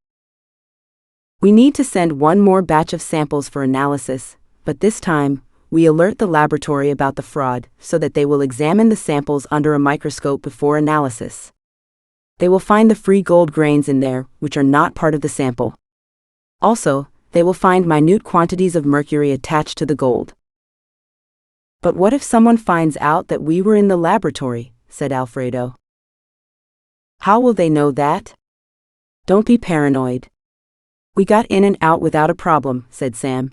"We need to send one more batch of samples for analysis, but this time, we alert the laboratory about the fraud so that they will examine the samples under a microscope before analysis. They will find the free gold grains in there, which are not part of the sample. Also, they will find minute quantities of mercury attached to the gold." "But what if someone finds out that we were in the laboratory?" said Alfredo. "How will they know that?" "Don't be paranoid. We got in and out without a problem," said Sam.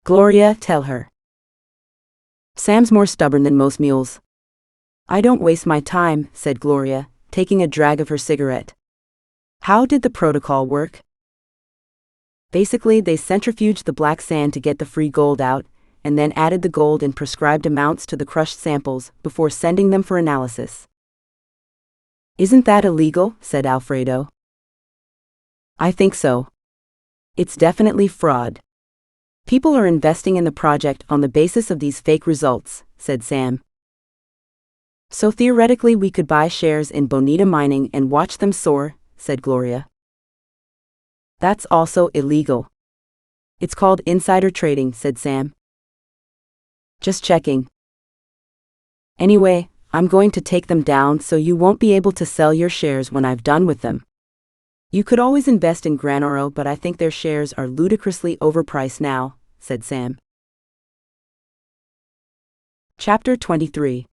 "Gloria, tell her." "Sam's more stubborn than most mules." "I don't waste my time," said Gloria, taking a drag of her cigarette. "How did the protocol work?" "Basically, they centrifuged the black sand to get the free gold out, and then added the gold in prescribed amounts to the crushed samples before sending them for analysis." "Isn't that illegal?" said Alfredo. "I think so. It's definitely fraud. People are investing in the project on the basis of these fake results," said Sam. "So theoretically we could buy shares in Bonita Mining and watch them soar," said Gloria. "That's also illegal. It's called insider trading," said Sam. "Just checking. Anyway, I'm going to take them down so you won't be able to sell your shares when I've done with them. You could always invest in Granoro, but I think their shares are ludicrously overpriced now," said Sam. Chapter 23.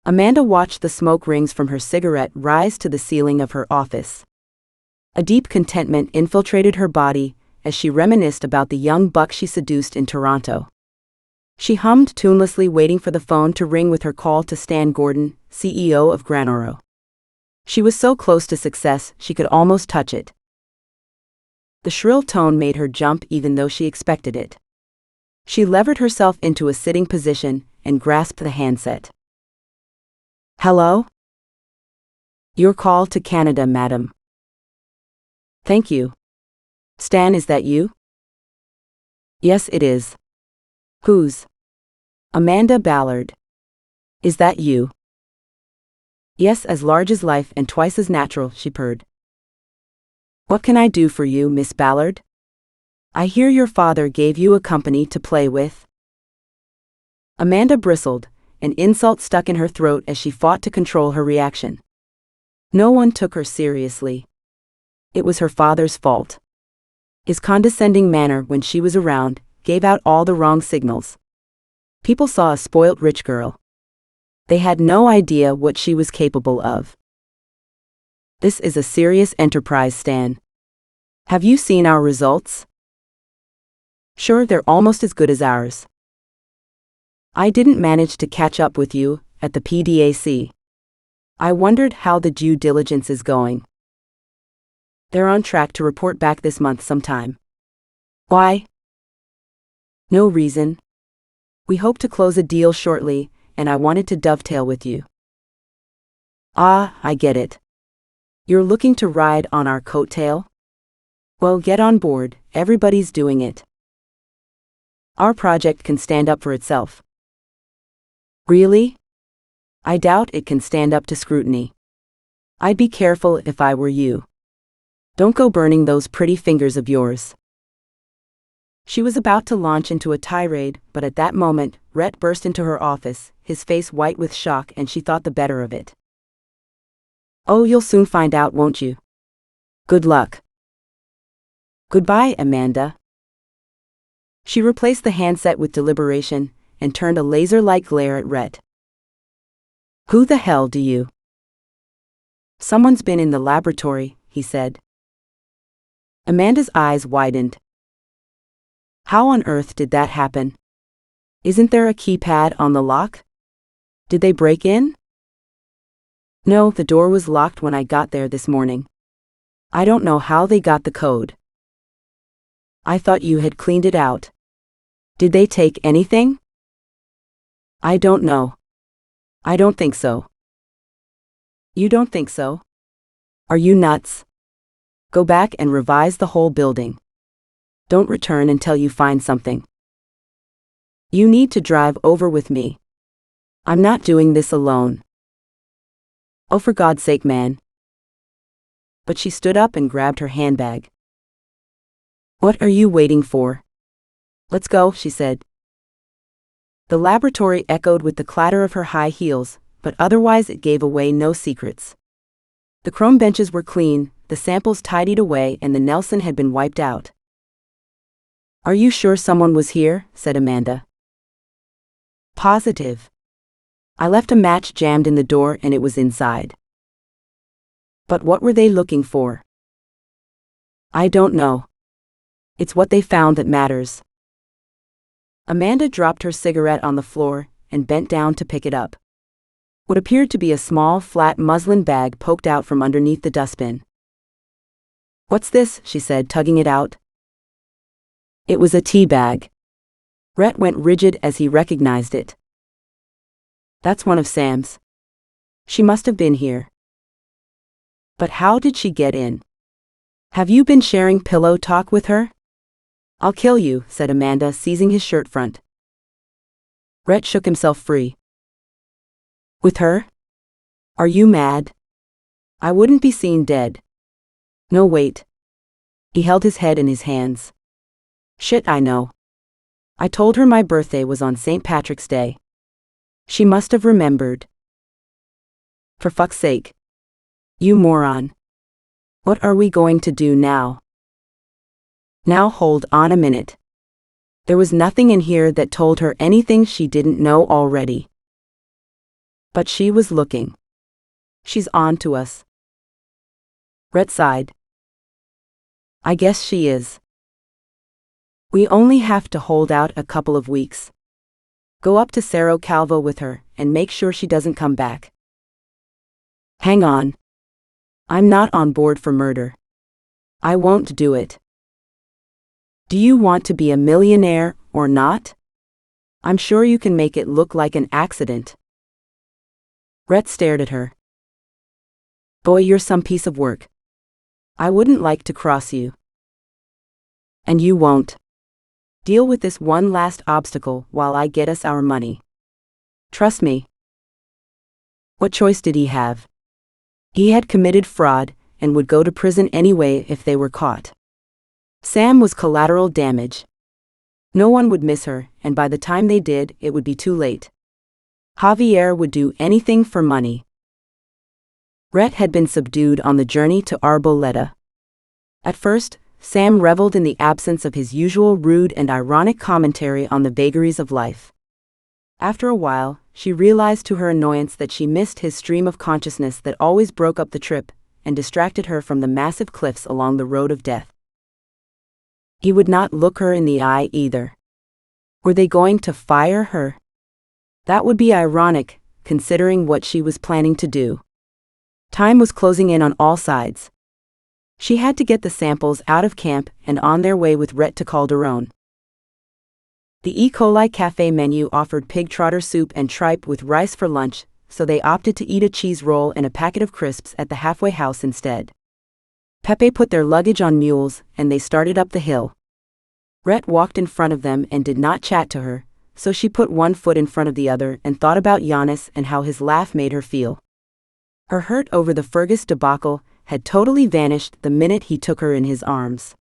Amanda watched the smoke rings from her cigarette rise to the ceiling of her office. A deep contentment infiltrated her body as she reminisced about the young buck she seduced in Toronto. She hummed tunelessly, waiting for the phone to ring with her call to Stan Gordon, CEO of Granoro. She was so close to success, she could almost touch it. The shrill tone made her jump even though she expected it. She levered herself into a sitting position and grasped the handset. Hello? Your call to Canada, madam. Thank you. Stan, is that you? Yes, it is. Who's? Amanda Ballard. Is that you? Yes, as large as life and twice as natural, she purred. What can I do for you, Miss Ballard? I hear your father gave you a company to play with. Amanda bristled, an insult stuck in her throat as she fought to control her reaction. No one took her seriously. It was her father's fault. His condescending manner when she was around gave out all the wrong signals. People saw a spoilt rich girl. They had no idea what she was capable of. This is a serious enterprise, Stan. Have you seen our results? Sure, they're almost as good as ours. I didn't manage to catch up with you at the PDAC. I wondered how the due diligence is going. They're on track to report back this month sometime. Why? No reason. We hope to close a deal shortly, and I wanted to dovetail with you. Ah, I get it. You're looking to ride on our coattail? Well, get on board, everybody's doing it. Our project can stand up for itself. Really? I doubt it can stand up to scrutiny. I'd be careful if I were you. Don't go burning those pretty fingers of yours. She was about to launch into a tirade, but at that moment, Rhett burst into her office, his face white with shock, and she thought the better of it. Oh, you'll soon find out, won't you? Good luck. Goodbye, Amanda. She replaced the handset with deliberation and turned a laser-like glare at Rhett. Who the hell do you? Someone's been in the laboratory, he said. Amanda's eyes widened. How on earth did that happen? Isn't there a keypad on the lock? Did they break in? No, the door was locked when I got there this morning. I don't know how they got the code. I thought you had cleaned it out. Did they take anything? I don't know. I don't think so. You don't think so? Are you nuts? Go back and revise the whole building. Don't return until you find something. You need to drive over with me. I'm not doing this alone. Oh, for God's sake, man. But she stood up and grabbed her handbag. What are you waiting for? Let's go, she said. The laboratory echoed with the clatter of her high heels, but otherwise it gave away no secrets. The chrome benches were clean, the samples tidied away, and the Nelson had been wiped out. Are you sure someone was here? Said Amanda. Positive. I left a match jammed in the door and it was inside. But what were they looking for? I don't know. It's what they found that matters. Amanda dropped her cigarette on the floor and bent down to pick it up. What appeared to be a small, flat muslin bag poked out from underneath the dustbin. What's this? She said, tugging it out. It was a tea bag. Rhett went rigid as he recognized it. That's one of Sam's. She must have been here. But how did she get in? Have you been sharing pillow talk with her? I'll kill you, said Amanda, seizing his shirt front. Rhett shook himself free. With her? Are you mad? I wouldn't be seen dead. No, wait. He held his head in his hands. Shit, I know. I told her my birthday was on St. Patrick's Day. She must have remembered. For fuck's sake. You moron. What are we going to do now? Now hold on a minute. There was nothing in here that told her anything she didn't know already. But she was looking. She's on to us. Rhett sighed. I guess she is. We only have to hold out a couple of weeks. Go up to Cerro Calvo with her, and make sure she doesn't come back. Hang on. I'm not on board for murder. I won't do it. Do you want to be a millionaire, or not? I'm sure you can make it look like an accident. Rhett stared at her. Boy, you're some piece of work. I wouldn't like to cross you. And you won't. Deal with this one last obstacle while I get us our money. Trust me. What choice did he have? He had committed fraud and would go to prison anyway if they were caught. Sam was collateral damage. No one would miss her, and by the time they did, it would be too late. Javier would do anything for money. Rhett had been subdued on the journey to Arboleda. At first, Sam reveled in the absence of his usual rude and ironic commentary on the vagaries of life. After a while, she realized to her annoyance that she missed his stream of consciousness that always broke up the trip and distracted her from the massive cliffs along the road of death. He would not look her in the eye either. Were they going to fire her? That would be ironic, considering what she was planning to do. Time was closing in on all sides. She had to get the samples out of camp and on their way with Rhett to Calderon. The E. coli cafe menu offered pig trotter soup and tripe with rice for lunch, so they opted to eat a cheese roll and a packet of crisps at the halfway house instead. Pepe put their luggage on mules, and they started up the hill. Rhett walked in front of them and did not chat to her, so she put one foot in front of the other and thought about Giannis and how his laugh made her feel. Her hurt over the Fergus debacle had totally vanished the minute he took her in his arms.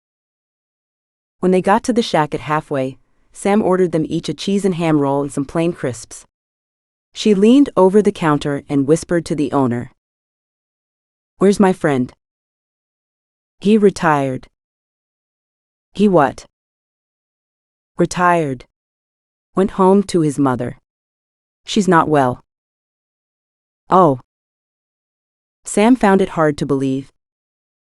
When they got to the shack at halfway, Sam ordered them each a cheese and ham roll and some plain crisps. She leaned over the counter and whispered to the owner. "Where's my friend?" "He retired." "He what?" "Retired. Went home to his mother. She's not well." "Oh." Sam found it hard to believe.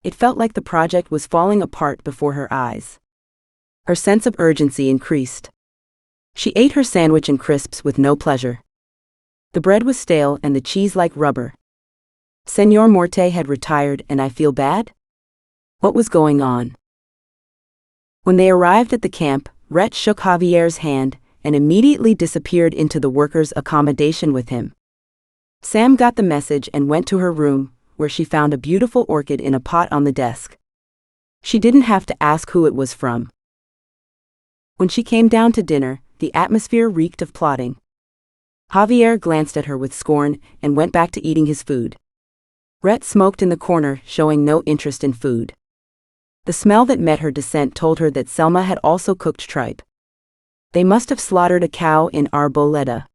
It felt like the project was falling apart before her eyes. Her sense of urgency increased. She ate her sandwich and crisps with no pleasure. The bread was stale and the cheese like rubber. Señor Morte had retired and I feel bad? What was going on? When they arrived at the camp, Rhett shook Javier's hand and immediately disappeared into the workers' accommodation with him. Sam got the message and went to her room, where she found a beautiful orchid in a pot on the desk. She didn't have to ask who it was from. When she came down to dinner, the atmosphere reeked of plotting. Javier glanced at her with scorn and went back to eating his food. Rhett smoked in the corner, showing no interest in food. The smell that met her descent told her that Selma had also cooked tripe. They must have slaughtered a cow in Arboleda.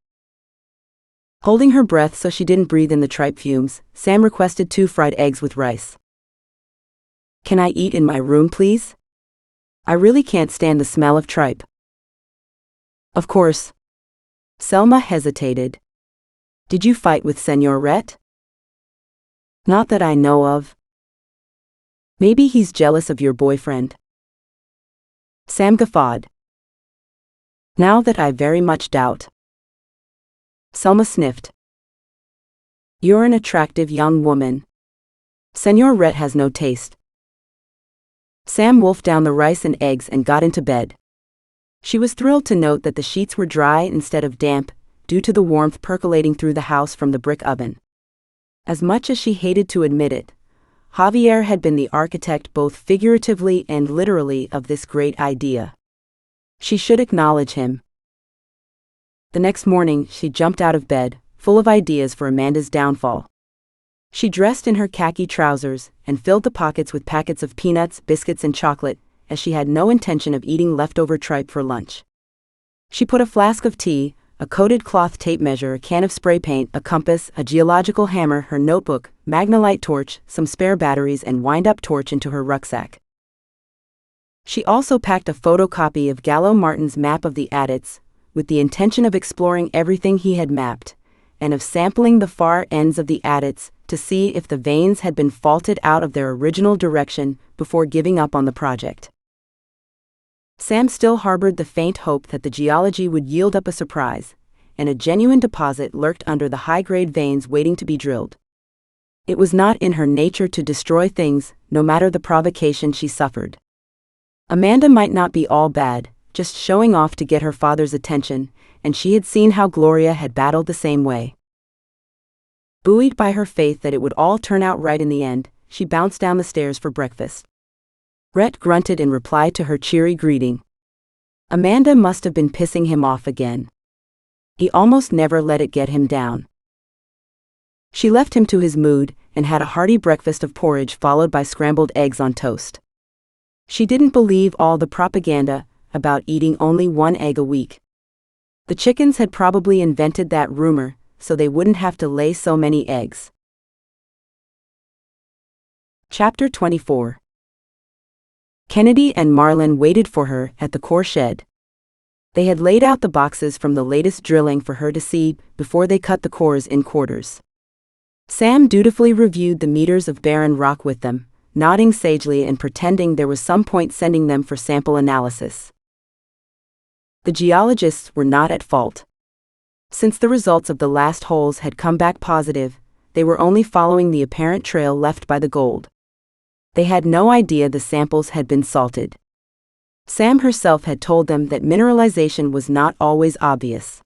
Holding her breath so she didn't breathe in the tripe fumes, Sam requested 2 fried eggs with rice. "Can I eat in my room, please? I really can't stand the smell of tripe." "Of course." Selma hesitated. "Did you fight with Señor Rhett?" "Not that I know of." "Maybe he's jealous of your boyfriend." Sam guffawed. "Now that I very much doubt." Selma sniffed. "You're an attractive young woman. Señor Rhett has no taste." Sam wolfed down the rice and eggs and got into bed. She was thrilled to note that the sheets were dry instead of damp, due to the warmth percolating through the house from the brick oven. As much as she hated to admit it, Javier had been the architect both figuratively and literally of this great idea. She should acknowledge him. The next morning, she jumped out of bed, full of ideas for Amanda's downfall. She dressed in her khaki trousers and filled the pockets with packets of peanuts, biscuits, and chocolate, as she had no intention of eating leftover tripe for lunch. She put a flask of tea, a coated cloth tape measure, a can of spray paint, a compass, a geological hammer, her notebook, Magnalite torch, some spare batteries, and wind-up torch into her rucksack. She also packed a photocopy of Gallo Martin's map of the adits, with the intention of exploring everything he had mapped, and of sampling the far ends of the adits to see if the veins had been faulted out of their original direction before giving up on the project. Sam still harbored the faint hope that the geology would yield up a surprise, and a genuine deposit lurked under the high-grade veins waiting to be drilled. It was not in her nature to destroy things, no matter the provocation she suffered. Amanda might not be all bad, just showing off to get her father's attention, and she had seen how Gloria had battled the same way. Buoyed by her faith that it would all turn out right in the end, she bounced down the stairs for breakfast. Rhett grunted in reply to her cheery greeting. Amanda must have been pissing him off again. He almost never let it get him down. She left him to his mood and had a hearty breakfast of porridge followed by scrambled eggs on toast. She didn't believe all the propaganda about eating only one egg a week. The chickens had probably invented that rumor so they wouldn't have to lay so many eggs. Chapter 24. Kennedy and Marlin waited for her at the core shed. They had laid out the boxes from the latest drilling for her to see before they cut the cores in quarters. Sam dutifully reviewed the meters of barren rock with them, nodding sagely and pretending there was some point sending them for sample analysis. The geologists were not at fault. Since the results of the last holes had come back positive, they were only following the apparent trail left by the gold. They had no idea the samples had been salted. Sam herself had told them that mineralization was not always obvious.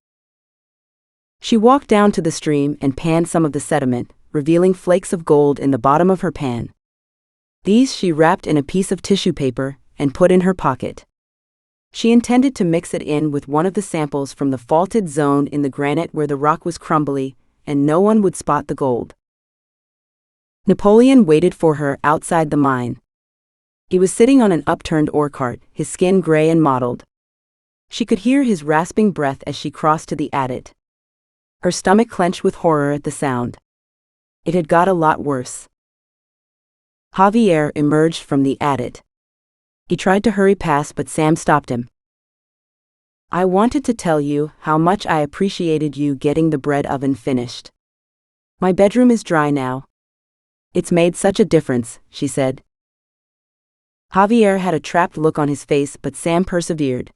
She walked down to the stream and panned some of the sediment, revealing flakes of gold in the bottom of her pan. These she wrapped in a piece of tissue paper and put in her pocket. She intended to mix it in with one of the samples from the faulted zone in the granite where the rock was crumbly, and no one would spot the gold. Napoleon waited for her outside the mine. He was sitting on an upturned ore cart, his skin gray and mottled. She could hear his rasping breath as she crossed to the adit. Her stomach clenched with horror at the sound. It had got a lot worse. Javier emerged from the adit. He tried to hurry past, but Sam stopped him. "I wanted to tell you how much I appreciated you getting the bread oven finished. My bedroom is dry now. It's made such a difference," she said. Javier had a trapped look on his face, but Sam persevered.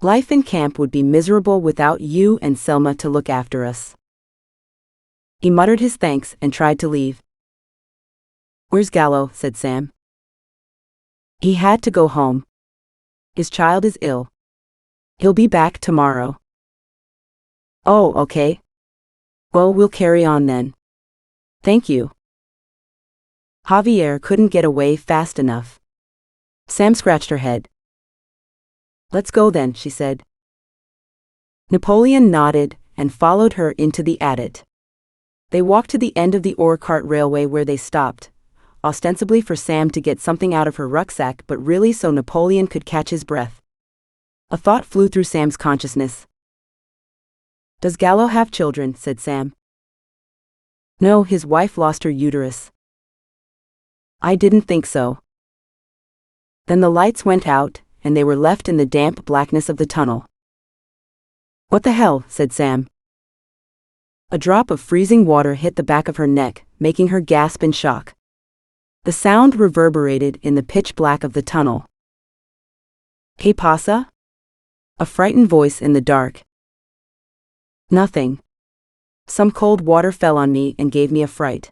"Life in camp would be miserable without you and Selma to look after us." He muttered his thanks and tried to leave. "Where's Gallo?" said Sam. "He had to go home. His child is ill. He'll be back tomorrow." "Oh, okay. Well, we'll carry on then. Thank you." Javier couldn't get away fast enough. Sam scratched her head. "Let's go then," she said. Napoleon nodded and followed her into the adit. They walked to the end of the ore cart railway where they stopped, ostensibly for Sam to get something out of her rucksack, but really so Napoleon could catch his breath. A thought flew through Sam's consciousness. "Does Gallo have children?" said Sam. "No, his wife lost her uterus." "I didn't think so." Then the lights went out, and they were left in the damp blackness of the tunnel. "What the hell?" said Sam. A drop of freezing water hit the back of her neck, making her gasp in shock. The sound reverberated in the pitch black of the tunnel. "¿Qué pasa?" A frightened voice in the dark. "Nothing. Some cold water fell on me and gave me a fright."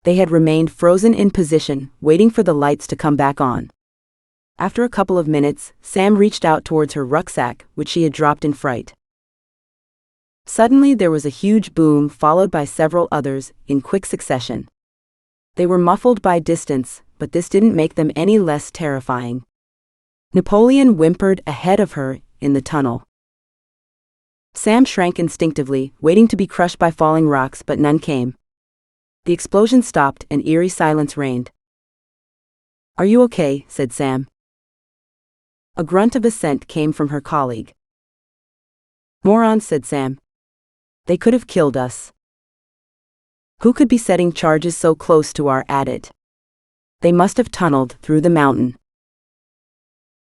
They had remained frozen in position, waiting for the lights to come back on. After a couple of minutes, Sam reached out towards her rucksack, which she had dropped in fright. Suddenly there was a huge boom followed by several others, in quick succession. They were muffled by distance, but this didn't make them any less terrifying. Napoleon whimpered ahead of her, in the tunnel. Sam shrank instinctively, waiting to be crushed by falling rocks, but none came. The explosion stopped and eerie silence reigned. "Are you okay?" said Sam. A grunt of assent came from her colleague. "Morons," said Sam. "They could have killed us. Who could be setting charges so close to our adit? They must have tunneled through the mountain.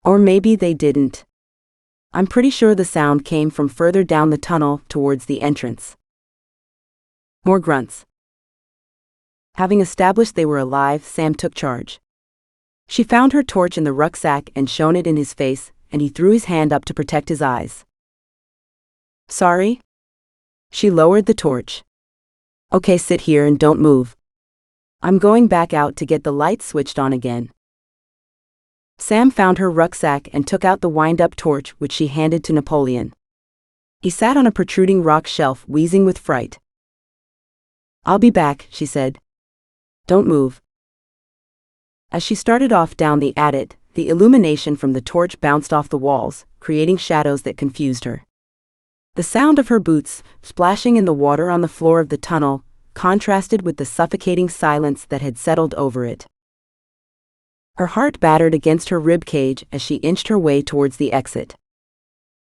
Or maybe they didn't. I'm pretty sure the sound came from further down the tunnel towards the entrance." More grunts. Having established they were alive, Sam took charge. She found her torch in the rucksack and shone it in his face, and he threw his hand up to protect his eyes. Sorry? She lowered the torch. Okay, sit here and don't move. I'm going back out to get the light switched on again. Sam found her rucksack and took out the wind-up torch, which she handed to Napoleon. He sat on a protruding rock shelf, wheezing with fright. I'll be back, she said. Don't move. As she started off down the adit, the illumination from the torch bounced off the walls, creating shadows that confused her. The sound of her boots, splashing in the water on the floor of the tunnel, contrasted with the suffocating silence that had settled over it. Her heart battered against her rib cage as she inched her way towards the exit.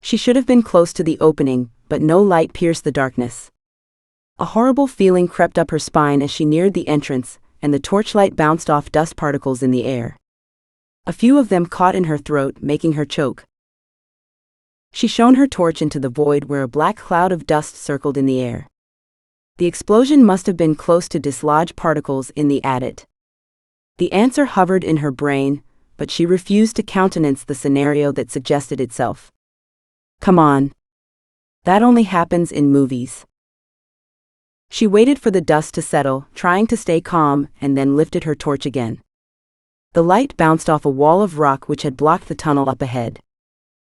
She should have been close to the opening, but no light pierced the darkness. A horrible feeling crept up her spine as she neared the entrance, and the torchlight bounced off dust particles in the air. A few of them caught in her throat, making her choke. She shone her torch into the void where a black cloud of dust circled in the air. The explosion must have been close to dislodged particles in the adit. The answer hovered in her brain, but she refused to countenance the scenario that suggested itself. Come on. That only happens in movies. She waited for the dust to settle, trying to stay calm, and then lifted her torch again. The light bounced off a wall of rock which had blocked the tunnel up ahead.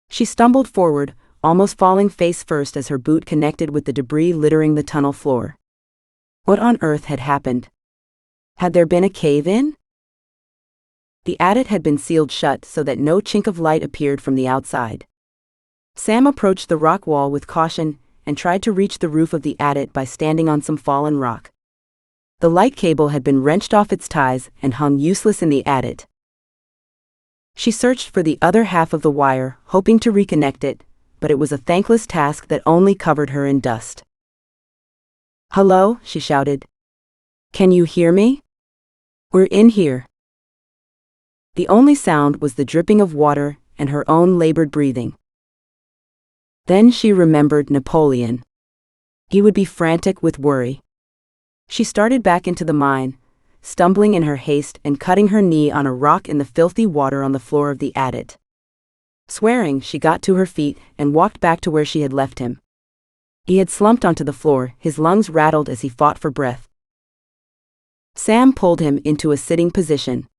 She stumbled forward, almost falling face first as her boot connected with the debris littering the tunnel floor. What on earth had happened? Had there been a cave-in? The adit had been sealed shut so that no chink of light appeared from the outside. Sam approached the rock wall with caution and tried to reach the roof of the adit by standing on some fallen rock. The light cable had been wrenched off its ties and hung useless in the adit. She searched for the other half of the wire, hoping to reconnect it, but it was a thankless task that only covered her in dust. Hello, she shouted. Can you hear me? We're in here. The only sound was the dripping of water and her own labored breathing. Then she remembered Napoleon. He would be frantic with worry. She started back into the mine, stumbling in her haste and cutting her knee on a rock in the filthy water on the floor of the adit. Swearing, she got to her feet and walked back to where she had left him. He had slumped onto the floor, his lungs rattled as he fought for breath. Sam pulled him into a sitting position.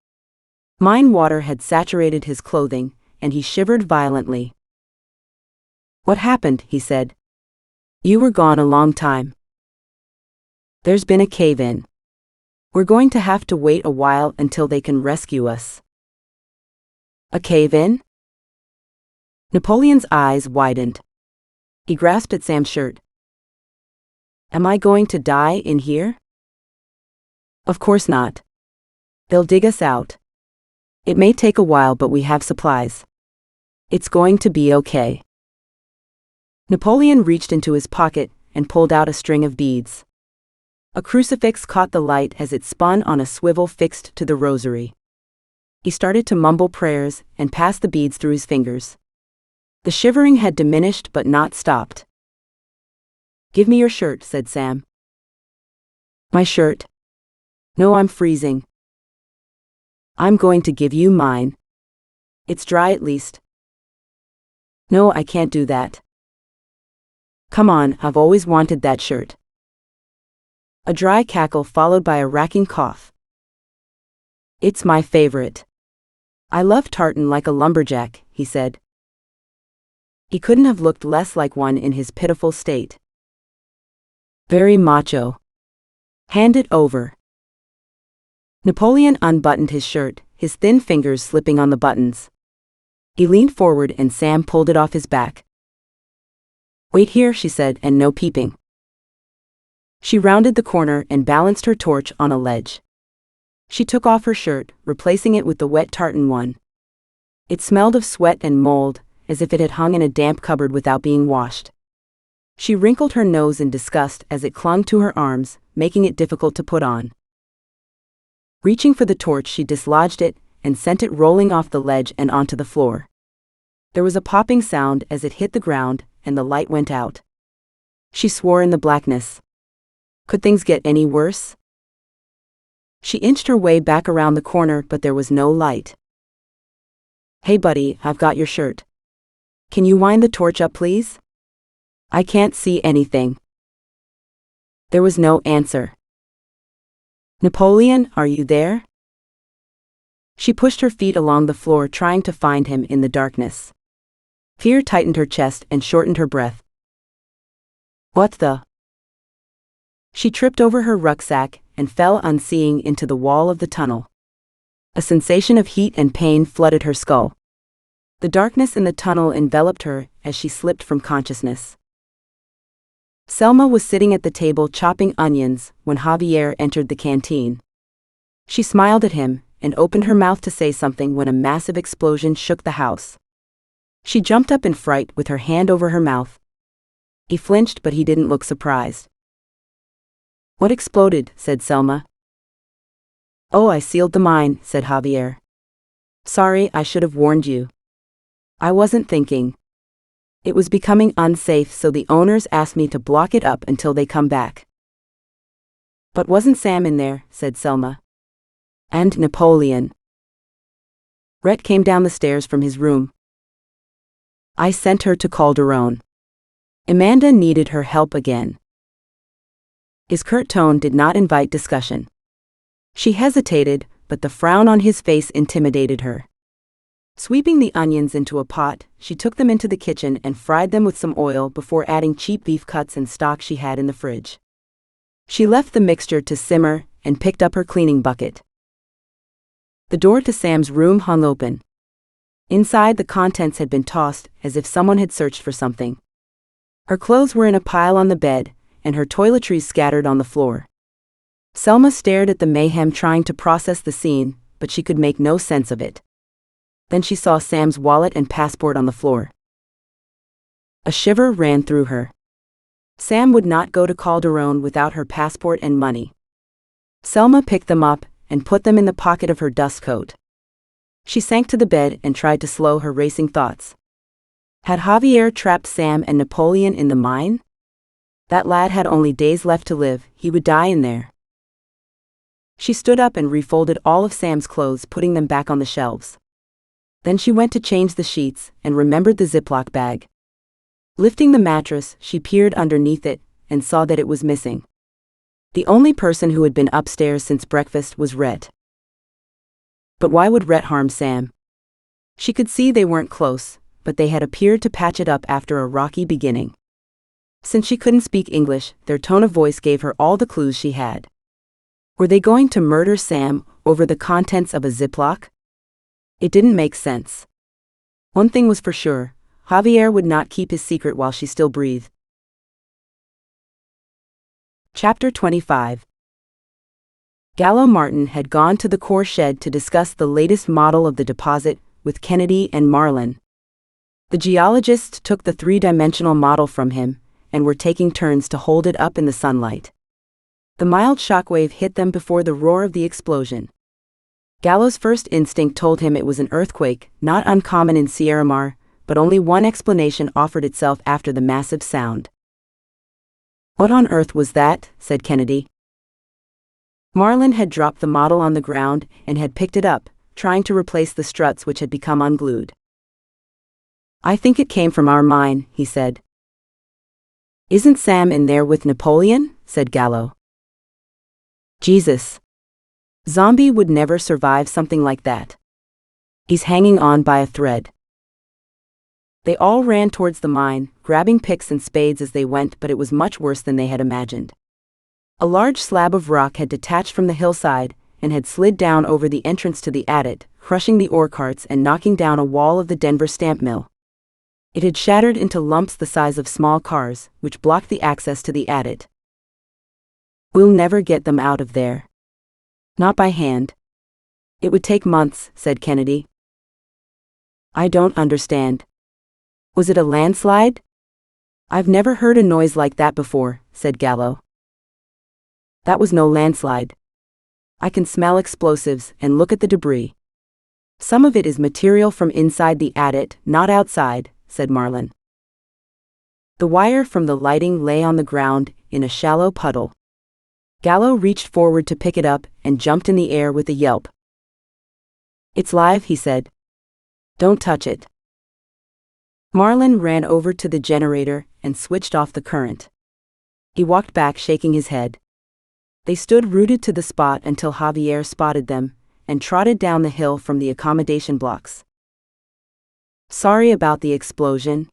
Mine water had saturated his clothing, and he shivered violently. What happened? He said. You were gone a long time. There's been a cave-in. We're going to have to wait a while until they can rescue us. A cave-in? Napoleon's eyes widened. He grasped at Sam's shirt. Am I going to die in here? Of course not. They'll dig us out. It may take a while, but we have supplies. It's going to be okay. Napoleon reached into his pocket and pulled out a string of beads. A crucifix caught the light as it spun on a swivel fixed to the rosary. He started to mumble prayers and passed the beads through his fingers. The shivering had diminished but not stopped. Give me your shirt, said Sam. My shirt? No, I'm freezing. I'm going to give you mine. It's dry at least. No, I can't do that. Come on, I've always wanted that shirt. A dry cackle followed by a racking cough. It's my favorite. I love tartan like a lumberjack, he said. He couldn't have looked less like one in his pitiful state. Very macho. Hand it over. Napoleon unbuttoned his shirt, his thin fingers slipping on the buttons. He leaned forward and Sam pulled it off his back. Wait here, she said, and no peeping. She rounded the corner and balanced her torch on a ledge. She took off her shirt, replacing it with the wet tartan one. It smelled of sweat and mold, as if it had hung in a damp cupboard without being washed. She wrinkled her nose in disgust as it clung to her arms, making it difficult to put on. Reaching for the torch, she dislodged it and sent it rolling off the ledge and onto the floor. There was a popping sound as it hit the ground, and the light went out. She swore in the blackness. Could things get any worse? She inched her way back around the corner, but there was no light. Hey buddy, I've got your shirt. Can you wind the torch up please? I can't see anything. There was no answer. Napoleon, are you there? She pushed her feet along the floor trying to find him in the darkness. Fear tightened her chest and shortened her breath. What the? She tripped over her rucksack and fell unseeing into the wall of the tunnel. A sensation of heat and pain flooded her skull. The darkness in the tunnel enveloped her as she slipped from consciousness. Selma was sitting at the table chopping onions when Javier entered the canteen. She smiled at him and opened her mouth to say something when a massive explosion shook the house. She jumped up in fright with her hand over her mouth. He flinched, but he didn't look surprised. What exploded? Said Selma. Oh, I sealed the mine, said Javier. Sorry, I should have warned you. I wasn't thinking. It was becoming unsafe, so the owners asked me to block it up until they come back. But wasn't Sam in there? Said Selma. And Napoleon. Rhett came down the stairs from his room. I sent her to Calderon. Amanda needed her help again. His curt tone did not invite discussion. She hesitated, but the frown on his face intimidated her. Sweeping the onions into a pot, she took them into the kitchen and fried them with some oil before adding cheap beef cuts and stock she had in the fridge. She left the mixture to simmer and picked up her cleaning bucket. The door to Sam's room hung open. Inside, the contents had been tossed as if someone had searched for something. Her clothes were in a pile on the bed, and her toiletries scattered on the floor. Selma stared at the mayhem, trying to process the scene, but she could make no sense of it. Then she saw Sam's wallet and passport on the floor. A shiver ran through her. Sam would not go to Calderon without her passport and money. Selma picked them up and put them in the pocket of her dust coat. She sank to the bed and tried to slow her racing thoughts. Had Javier trapped Sam and Napoleon in the mine? That lad had only days left to live. He would die in there. She stood up and refolded all of Sam's clothes, putting them back on the shelves. Then she went to change the sheets and remembered the Ziploc bag. Lifting the mattress, she peered underneath it and saw that it was missing. The only person who had been upstairs since breakfast was Rhett. But why would Rhett harm Sam? She could see they weren't close, but they had appeared to patch it up after a rocky beginning. Since she couldn't speak English, their tone of voice gave her all the clues she had. Were they going to murder Sam over the contents of a Ziploc? It didn't make sense. One thing was for sure, Javier would not keep his secret while she still breathed. Chapter 25. Gallo Martin had gone to the core shed to discuss the latest model of the deposit with Kennedy and Marlin. The geologists took the three-dimensional model from him and were taking turns to hold it up in the sunlight. The mild shockwave hit them before the roar of the explosion. Gallo's first instinct told him it was an earthquake, not uncommon in Sierramar, but only one explanation offered itself after the massive sound. What on earth was that? Said Kennedy. Marlin had dropped the model on the ground and had picked it up, trying to replace the struts which had become unglued. I think it came from our mine, he said. Isn't Sam in there with Napoleon? Said Gallo. Jesus. Zombie would never survive something like that. He's hanging on by a thread. They all ran towards the mine, grabbing picks and spades as they went, but it was much worse than they had imagined. A large slab of rock had detached from the hillside and had slid down over the entrance to the adit, crushing the ore carts and knocking down a wall of the Denver stamp mill. It had shattered into lumps the size of small cars, which blocked the access to the adit. We'll never get them out of there. Not by hand. It would take months, said Kennedy. I don't understand. Was it a landslide? I've never heard a noise like that before, said Gallo. That was no landslide. I can smell explosives and look at the debris. Some of it is material from inside the adit, not outside, said Marlin. The wire from the lighting lay on the ground in a shallow puddle. Gallo reached forward to pick it up and jumped in the air with a yelp. It's live, he said. Don't touch it. Marlin ran over to the generator and switched off the current. He walked back shaking his head. They stood rooted to the spot until Javier spotted them and trotted down the hill from the accommodation blocks. Sorry about the explosion.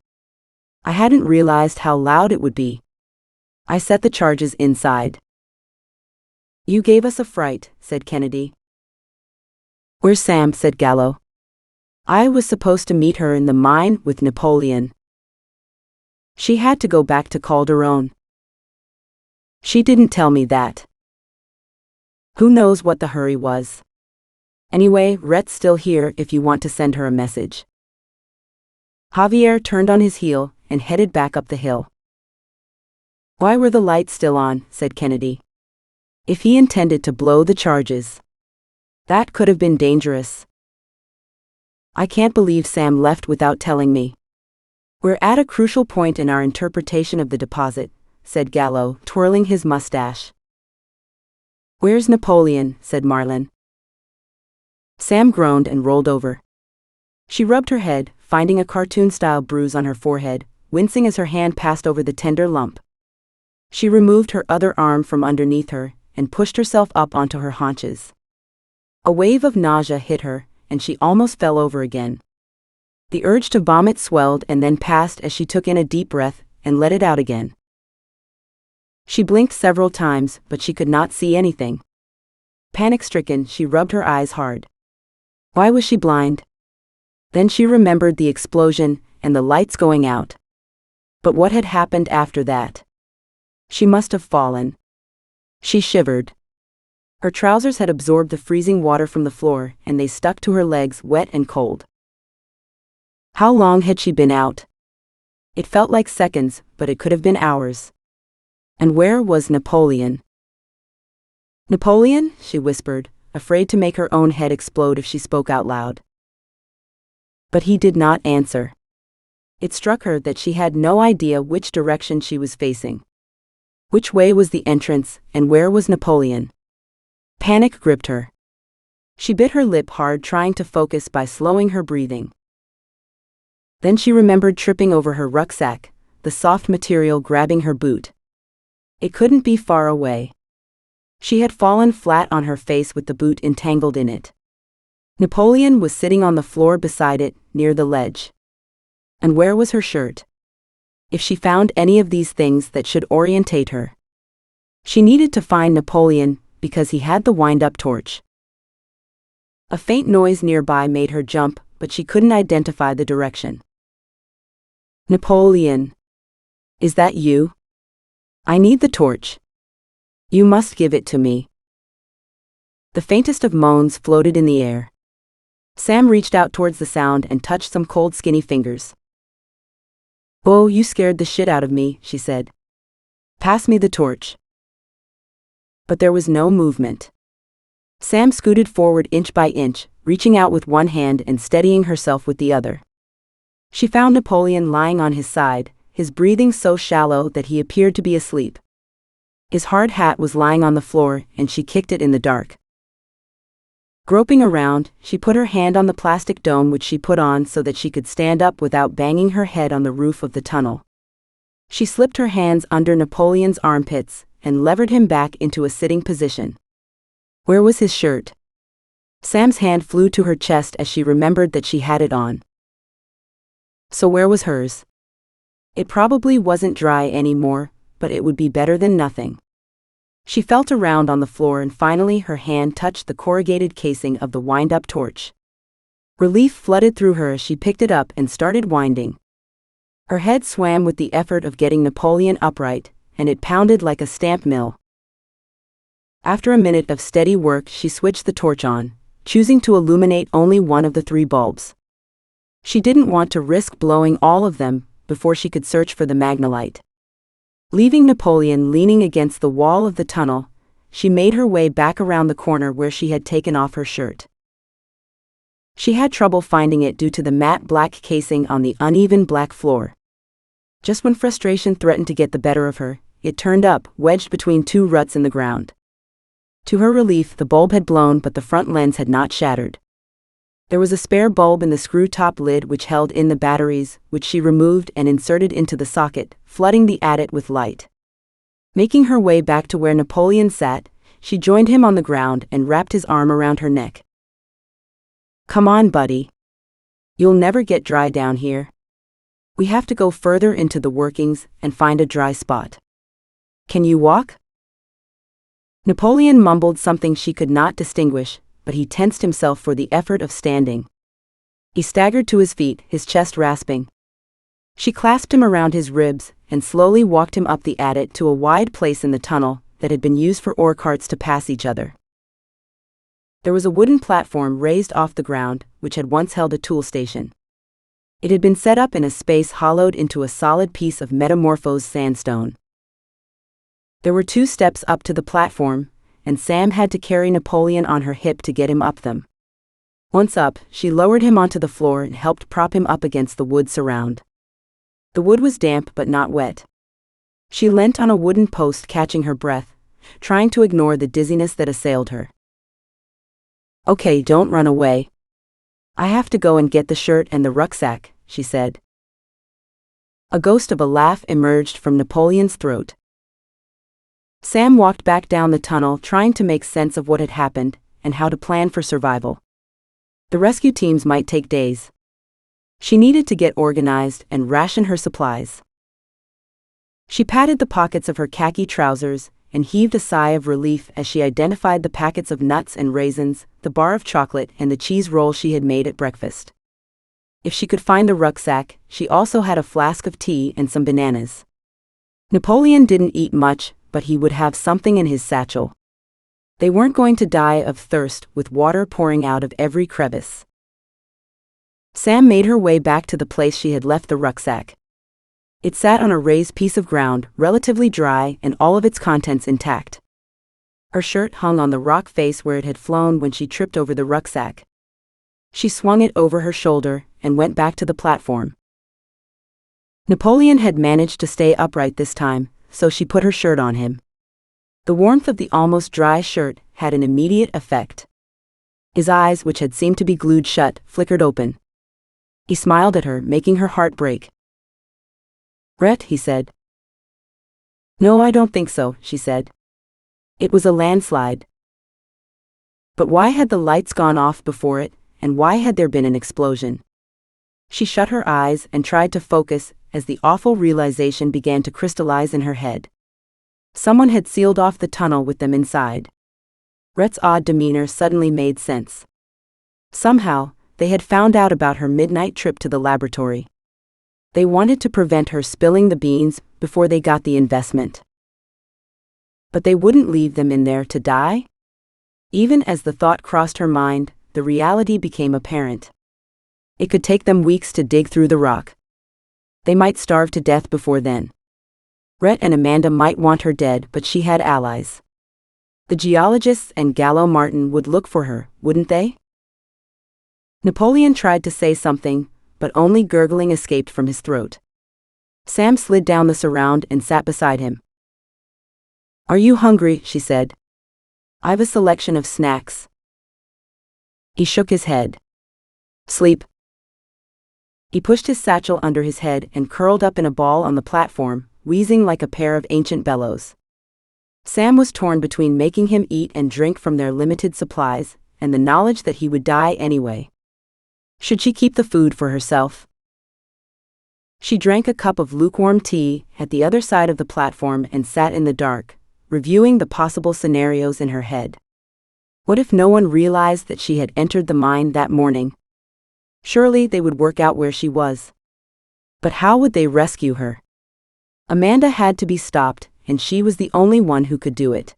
I hadn't realized how loud it would be. I set the charges inside. You gave us a fright, said Kennedy. Where's Sam? Said Gallo. I was supposed to meet her in the mine with Napoleon. She had to go back to Calderon. She didn't tell me that. Who knows what the hurry was? Anyway, Rhett's still here if you want to send her a message. Javier turned on his heel and headed back up the hill. Why were the lights still on? Said Kennedy. If he intended to blow the charges, that could have been dangerous. I can't believe Sam left without telling me. We're at a crucial point in our interpretation of the deposit, said Gallo, twirling his mustache. Where's Napoleon? Said Marlin. Sam groaned and rolled over. She rubbed her head, finding a cartoon-style bruise on her forehead, wincing as her hand passed over the tender lump. She removed her other arm from underneath her and pushed herself up onto her haunches. A wave of nausea hit her, and she almost fell over again. The urge to vomit swelled and then passed as she took in a deep breath and let it out again. She blinked several times, but she could not see anything. Panic-stricken, she rubbed her eyes hard. Why was she blind? Then she remembered the explosion and the lights going out. But what had happened after that? She must have fallen. She shivered. Her trousers had absorbed the freezing water from the floor, and they stuck to her legs, wet and cold. How long had she been out? It felt like seconds, but it could have been hours. And where was Napoleon? Napoleon? She whispered, afraid to make her own head explode if she spoke out loud. But he did not answer. It struck her that she had no idea which direction she was facing. Which way was the entrance, and where was Napoleon? Panic gripped her. She bit her lip hard, trying to focus by slowing her breathing. Then she remembered tripping over her rucksack, the soft material grabbing her boot. It couldn't be far away. She had fallen flat on her face with the boot entangled in it. Napoleon was sitting on the floor beside it, near the ledge. And where was her shirt? If she found any of these things that should orientate her. She needed to find Napoleon, because he had the wind-up torch. A faint noise nearby made her jump, but she couldn't identify the direction. Napoleon. Is that you? I need the torch. You must give it to me. The faintest of moans floated in the air. Sam reached out towards the sound and touched some cold, skinny fingers. Oh, you scared the shit out of me, she said. Pass me the torch. But there was no movement. Sam scooted forward inch by inch, reaching out with one hand and steadying herself with the other. She found Napoleon lying on his side, his breathing so shallow that he appeared to be asleep. His hard hat was lying on the floor, and she kicked it in the dark. Groping around, she put her hand on the plastic dome which she put on so that she could stand up without banging her head on the roof of the tunnel. She slipped her hands under Napoleon's armpits and levered him back into a sitting position. Where was his shirt? Sam's hand flew to her chest as she remembered that she had it on. So where was hers? It probably wasn't dry anymore, but it would be better than nothing. She felt around on the floor and finally her hand touched the corrugated casing of the wind-up torch. Relief flooded through her as she picked it up and started winding. Her head swam with the effort of getting Napoleon upright, and it pounded like a stamp mill. After a minute of steady work, she switched the torch on, choosing to illuminate only one of the 3 bulbs. She didn't want to risk blowing all of them before she could search for the magnolite. Leaving Napoleon leaning against the wall of the tunnel, she made her way back around the corner where she had taken off her shirt. She had trouble finding it due to the matte black casing on the uneven black floor. Just when frustration threatened to get the better of her, it turned up, wedged between 2 ruts in the ground. To her relief, the bulb had blown, but the front lens had not shattered. There was a spare bulb in the screw-top lid which held in the batteries, which she removed and inserted into the socket, flooding the attic with light. Making her way back to where Napoleon sat, she joined him on the ground and wrapped his arm around her neck. "Come on, buddy. You'll never get dry down here. We have to go further into the workings and find a dry spot. Can you walk?" Napoleon mumbled something she could not distinguish, but he tensed himself for the effort of standing. He staggered to his feet, his chest rasping. She clasped him around his ribs and slowly walked him up the adit to a wide place in the tunnel that had been used for ore carts to pass each other. There was a wooden platform raised off the ground, which had once held a tool station. It had been set up in a space hollowed into a solid piece of metamorphosed sandstone. There were 2 steps up to the platform, and Sam had to carry Napoleon on her hip to get him up them. Once up, she lowered him onto the floor and helped prop him up against the wood surround. The wood was damp but not wet. She leant on a wooden post, catching her breath, trying to ignore the dizziness that assailed her. "Okay, don't run away. I have to go and get the shirt and the rucksack," she said. A ghost of a laugh emerged from Napoleon's throat. Sam walked back down the tunnel, trying to make sense of what had happened and how to plan for survival. The rescue teams might take days. She needed to get organized and ration her supplies. She patted the pockets of her khaki trousers and heaved a sigh of relief as she identified the packets of nuts and raisins, the bar of chocolate, and the cheese roll she had made at breakfast. If she could find the rucksack, she also had a flask of tea and some bananas. Napoleon didn't eat much, but he would have something in his satchel. They weren't going to die of thirst with water pouring out of every crevice. Sam made her way back to the place she had left the rucksack. It sat on a raised piece of ground, relatively dry and all of its contents intact. Her shirt hung on the rock face where it had flown when she tripped over the rucksack. She swung it over her shoulder and went back to the platform. Napoleon had managed to stay upright this time, so she put her shirt on him. The warmth of the almost dry shirt had an immediate effect. His eyes, which had seemed to be glued shut, flickered open. He smiled at her, making her heart break. "Brett," he said. "No, I don't think so," she said. It was a landslide. But why had the lights gone off before it, and why had there been an explosion? She shut her eyes and tried to focus as the awful realization began to crystallize in her head. Someone had sealed off the tunnel with them inside. Brett's odd demeanor suddenly made sense. Somehow, they had found out about her midnight trip to the laboratory. They wanted to prevent her spilling the beans before they got the investment. But they wouldn't leave them in there to die? Even as the thought crossed her mind, the reality became apparent. It could take them weeks to dig through the rock. They might starve to death before then. Brett and Amanda might want her dead, but she had allies. The geologists and Gallo Martin would look for her, wouldn't they? Napoleon tried to say something, but only gurgling escaped from his throat. Sam slid down the surround and sat beside him. "Are you hungry?" she said. "I've a selection of snacks." He shook his head. "Sleep." He pushed his satchel under his head and curled up in a ball on the platform, wheezing like a pair of ancient bellows. Sam was torn between making him eat and drink from their limited supplies, and the knowledge that he would die anyway. Should she keep the food for herself? She drank a cup of lukewarm tea at the other side of the platform and sat in the dark, reviewing the possible scenarios in her head. What if no one realized that she had entered the mine that morning? Surely they would work out where she was. But how would they rescue her? Amanda had to be stopped, and she was the only one who could do it.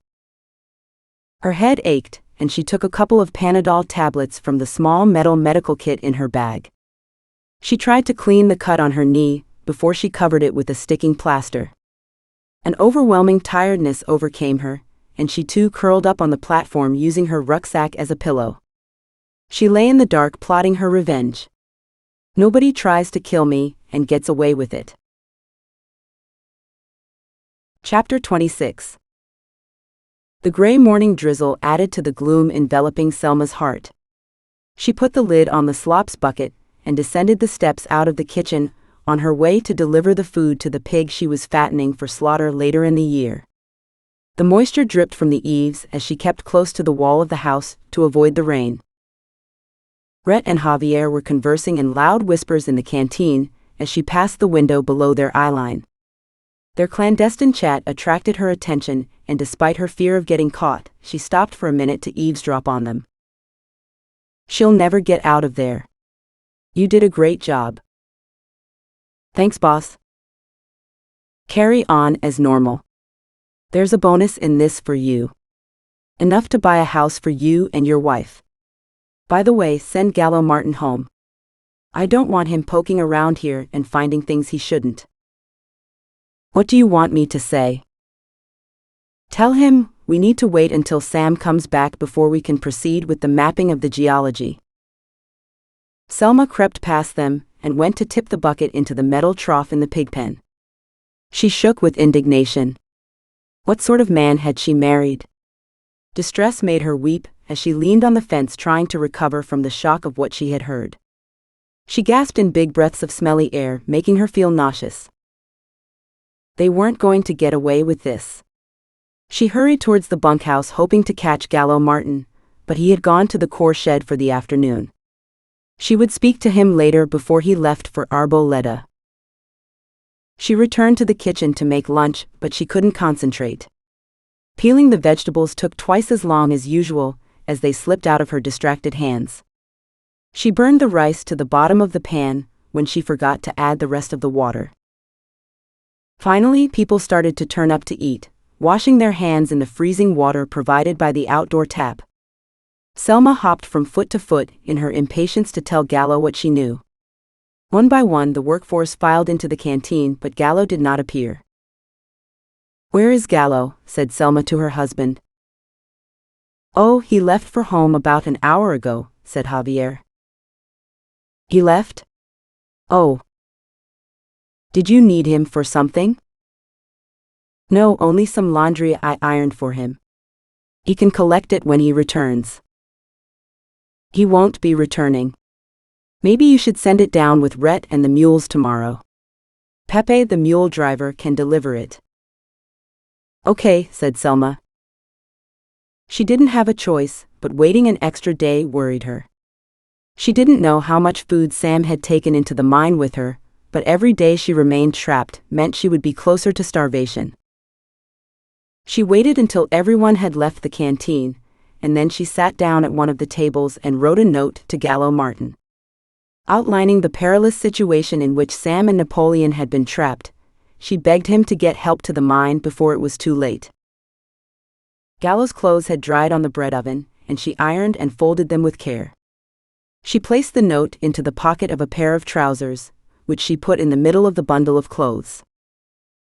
Her head ached, and she took a couple of Panadol tablets from the small metal medical kit in her bag. She tried to clean the cut on her knee before she covered it with a sticking plaster. An overwhelming tiredness overcame her, and she too curled up on the platform using her rucksack as a pillow. She lay in the dark plotting her revenge. Nobody tries to kill me and gets away with it. Chapter 26. The gray morning drizzle added to the gloom enveloping Selma's heart. She put the lid on the slops bucket and descended the steps out of the kitchen on her way to deliver the food to the pig she was fattening for slaughter later in the year. The moisture dripped from the eaves as she kept close to the wall of the house to avoid the rain. Rhett and Javier were conversing in loud whispers in the canteen as she passed the window below their eyeline. Their clandestine chat attracted her attention, and despite her fear of getting caught, she stopped for a minute to eavesdrop on them. "She'll never get out of there. You did a great job." "Thanks, boss." "Carry on as normal. There's a bonus in this for you. Enough to buy a house for you and your wife. By the way, send Gallo Martin home. I don't want him poking around here and finding things he shouldn't." "What do you want me to say?" "Tell him we need to wait until Sam comes back before we can proceed with the mapping of the geology." Selma crept past them and went to tip the bucket into the metal trough in the pig pen. She shook with indignation. What sort of man had she married? Distress made her weep as she leaned on the fence trying to recover from the shock of what she had heard. She gasped in big breaths of smelly air, making her feel nauseous. They weren't going to get away with this. She hurried towards the bunkhouse hoping to catch Gallo Martin, but he had gone to the core shed for the afternoon. She would speak to him later before he left for Arboleda. She returned to the kitchen to make lunch, but she couldn't concentrate. Peeling the vegetables took twice as long as usual as they slipped out of her distracted hands. She burned the rice to the bottom of the pan when she forgot to add the rest of the water. Finally, people started to turn up to eat, washing their hands in the freezing water provided by the outdoor tap. Selma hopped from foot to foot in her impatience to tell Gallo what she knew. One by one, the workforce filed into the canteen, but Gallo did not appear. "Where is Gallo?" said Selma to her husband. "Oh, he left for home about an hour ago," said Javier. "He left? Oh. Did you need him for something?" "No, only some laundry I ironed for him. He can collect it when he returns." "He won't be returning. Maybe you should send it down with Rhett and the mules tomorrow. Pepe, the mule driver, can deliver it." "Okay," said Selma. She didn't have a choice, but waiting an extra day worried her. She didn't know how much food Sam had taken into the mine with her, but every day she remained trapped meant she would be closer to starvation. She waited until everyone had left the canteen, and then she sat down at one of the tables and wrote a note to Gallo Martin. Outlining the perilous situation in which Sam and Napoleon had been trapped, she begged him to get help to the mine before it was too late. Gallo's clothes had dried on the bread oven, and she ironed and folded them with care. She placed the note into the pocket of a pair of trousers, which she put in the middle of the bundle of clothes.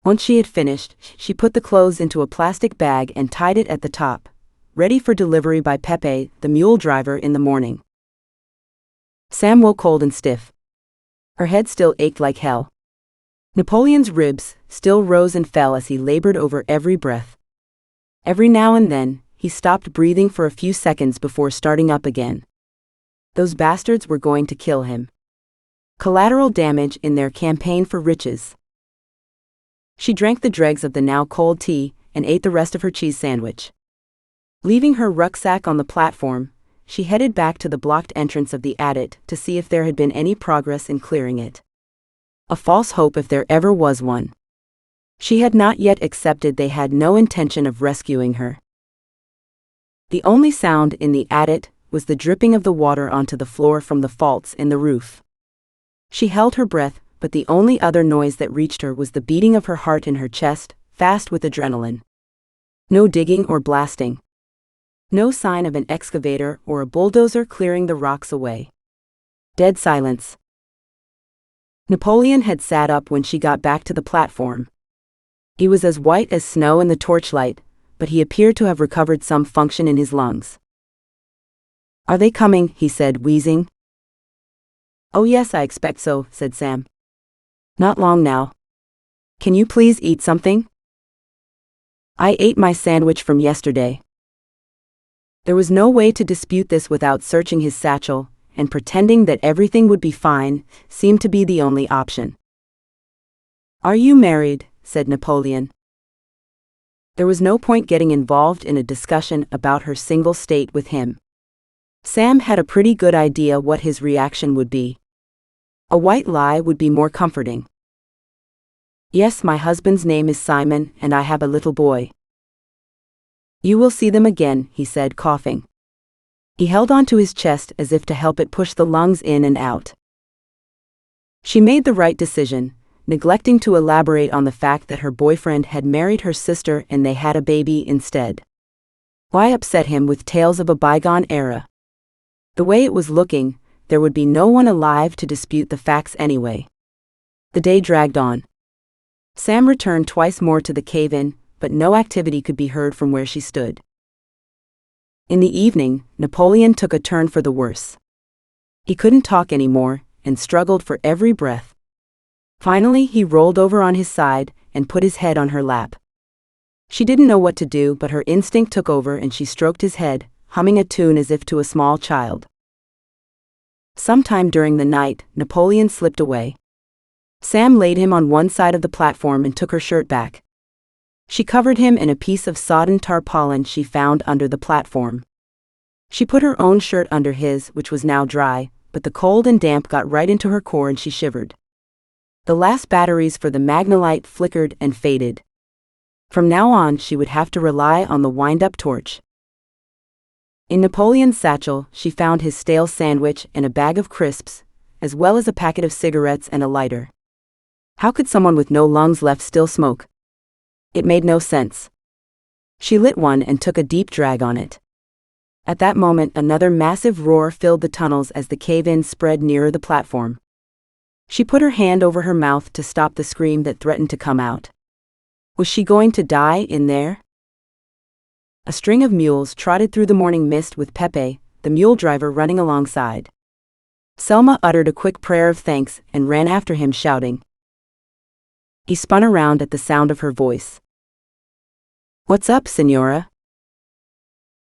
Once she had finished, she put the clothes into a plastic bag and tied it at the top, ready for delivery by Pepe, the mule driver, in the morning. Sam woke cold and stiff. Her head still ached like hell. Napoleon's ribs still rose and fell as he labored over every breath. Every now and then, he stopped breathing for a few seconds before starting up again. Those bastards were going to kill him. Collateral damage in their campaign for riches. She drank the dregs of the now cold tea and ate the rest of her cheese sandwich. Leaving her rucksack on the platform, she headed back to the blocked entrance of the adit to see if there had been any progress in clearing it. A false hope if there ever was one. She had not yet accepted they had no intention of rescuing her. The only sound in the adit was the dripping of the water onto the floor from the faults in the roof. She held her breath, but the only other noise that reached her was the beating of her heart in her chest, fast with adrenaline. No digging or blasting. No sign of an excavator or a bulldozer clearing the rocks away. Dead silence. Napoleon had sat up when she got back to the platform. He was as white as snow in the torchlight, but he appeared to have recovered some function in his lungs. "Are they coming?" he said, wheezing. "Oh yes, I expect so," said Sam. "Not long now. Can you please eat something?" "I ate my sandwich from yesterday." There was no way to dispute this without searching his satchel, and pretending that everything would be fine seemed to be the only option. "Are you married?" said Napoleon. There was no point getting involved in a discussion about her single state with him. Sam had a pretty good idea what his reaction would be. A white lie would be more comforting. "Yes, my husband's name is Simon, and I have a little boy." "You will see them again," he said, coughing. He held onto his chest as if to help it push the lungs in and out. She made the right decision, neglecting to elaborate on the fact that her boyfriend had married her sister and they had a baby instead. Why upset him with tales of a bygone era? The way it was looking, there would be no one alive to dispute the facts anyway. The day dragged on. Sam returned twice more to the cave-in, but no activity could be heard from where she stood. In the evening, Napoleon took a turn for the worse. He couldn't talk anymore, and struggled for every breath. Finally, he rolled over on his side and put his head on her lap. She didn't know what to do, but her instinct took over and she stroked his head, humming a tune as if to a small child. Sometime during the night, Napoleon slipped away. Sam laid him on one side of the platform and took her shirt back. She covered him in a piece of sodden tarpaulin she found under the platform. She put her own shirt under his, which was now dry, but the cold and damp got right into her core and she shivered. The last batteries for the Magnolite flickered and faded. From now on, she would have to rely on the wind-up torch. In Napoleon's satchel, she found his stale sandwich and a bag of crisps, as well as a packet of cigarettes and a lighter. How could someone with no lungs left still smoke? It made no sense. She lit one and took a deep drag on it. At that moment, another massive roar filled the tunnels as the cave-in spread nearer the platform. She put her hand over her mouth to stop the scream that threatened to come out. Was she going to die in there? A string of mules trotted through the morning mist with Pepe, the mule driver, running alongside. Selma uttered a quick prayer of thanks and ran after him, shouting. He spun around at the sound of her voice. "What's up, Senora?"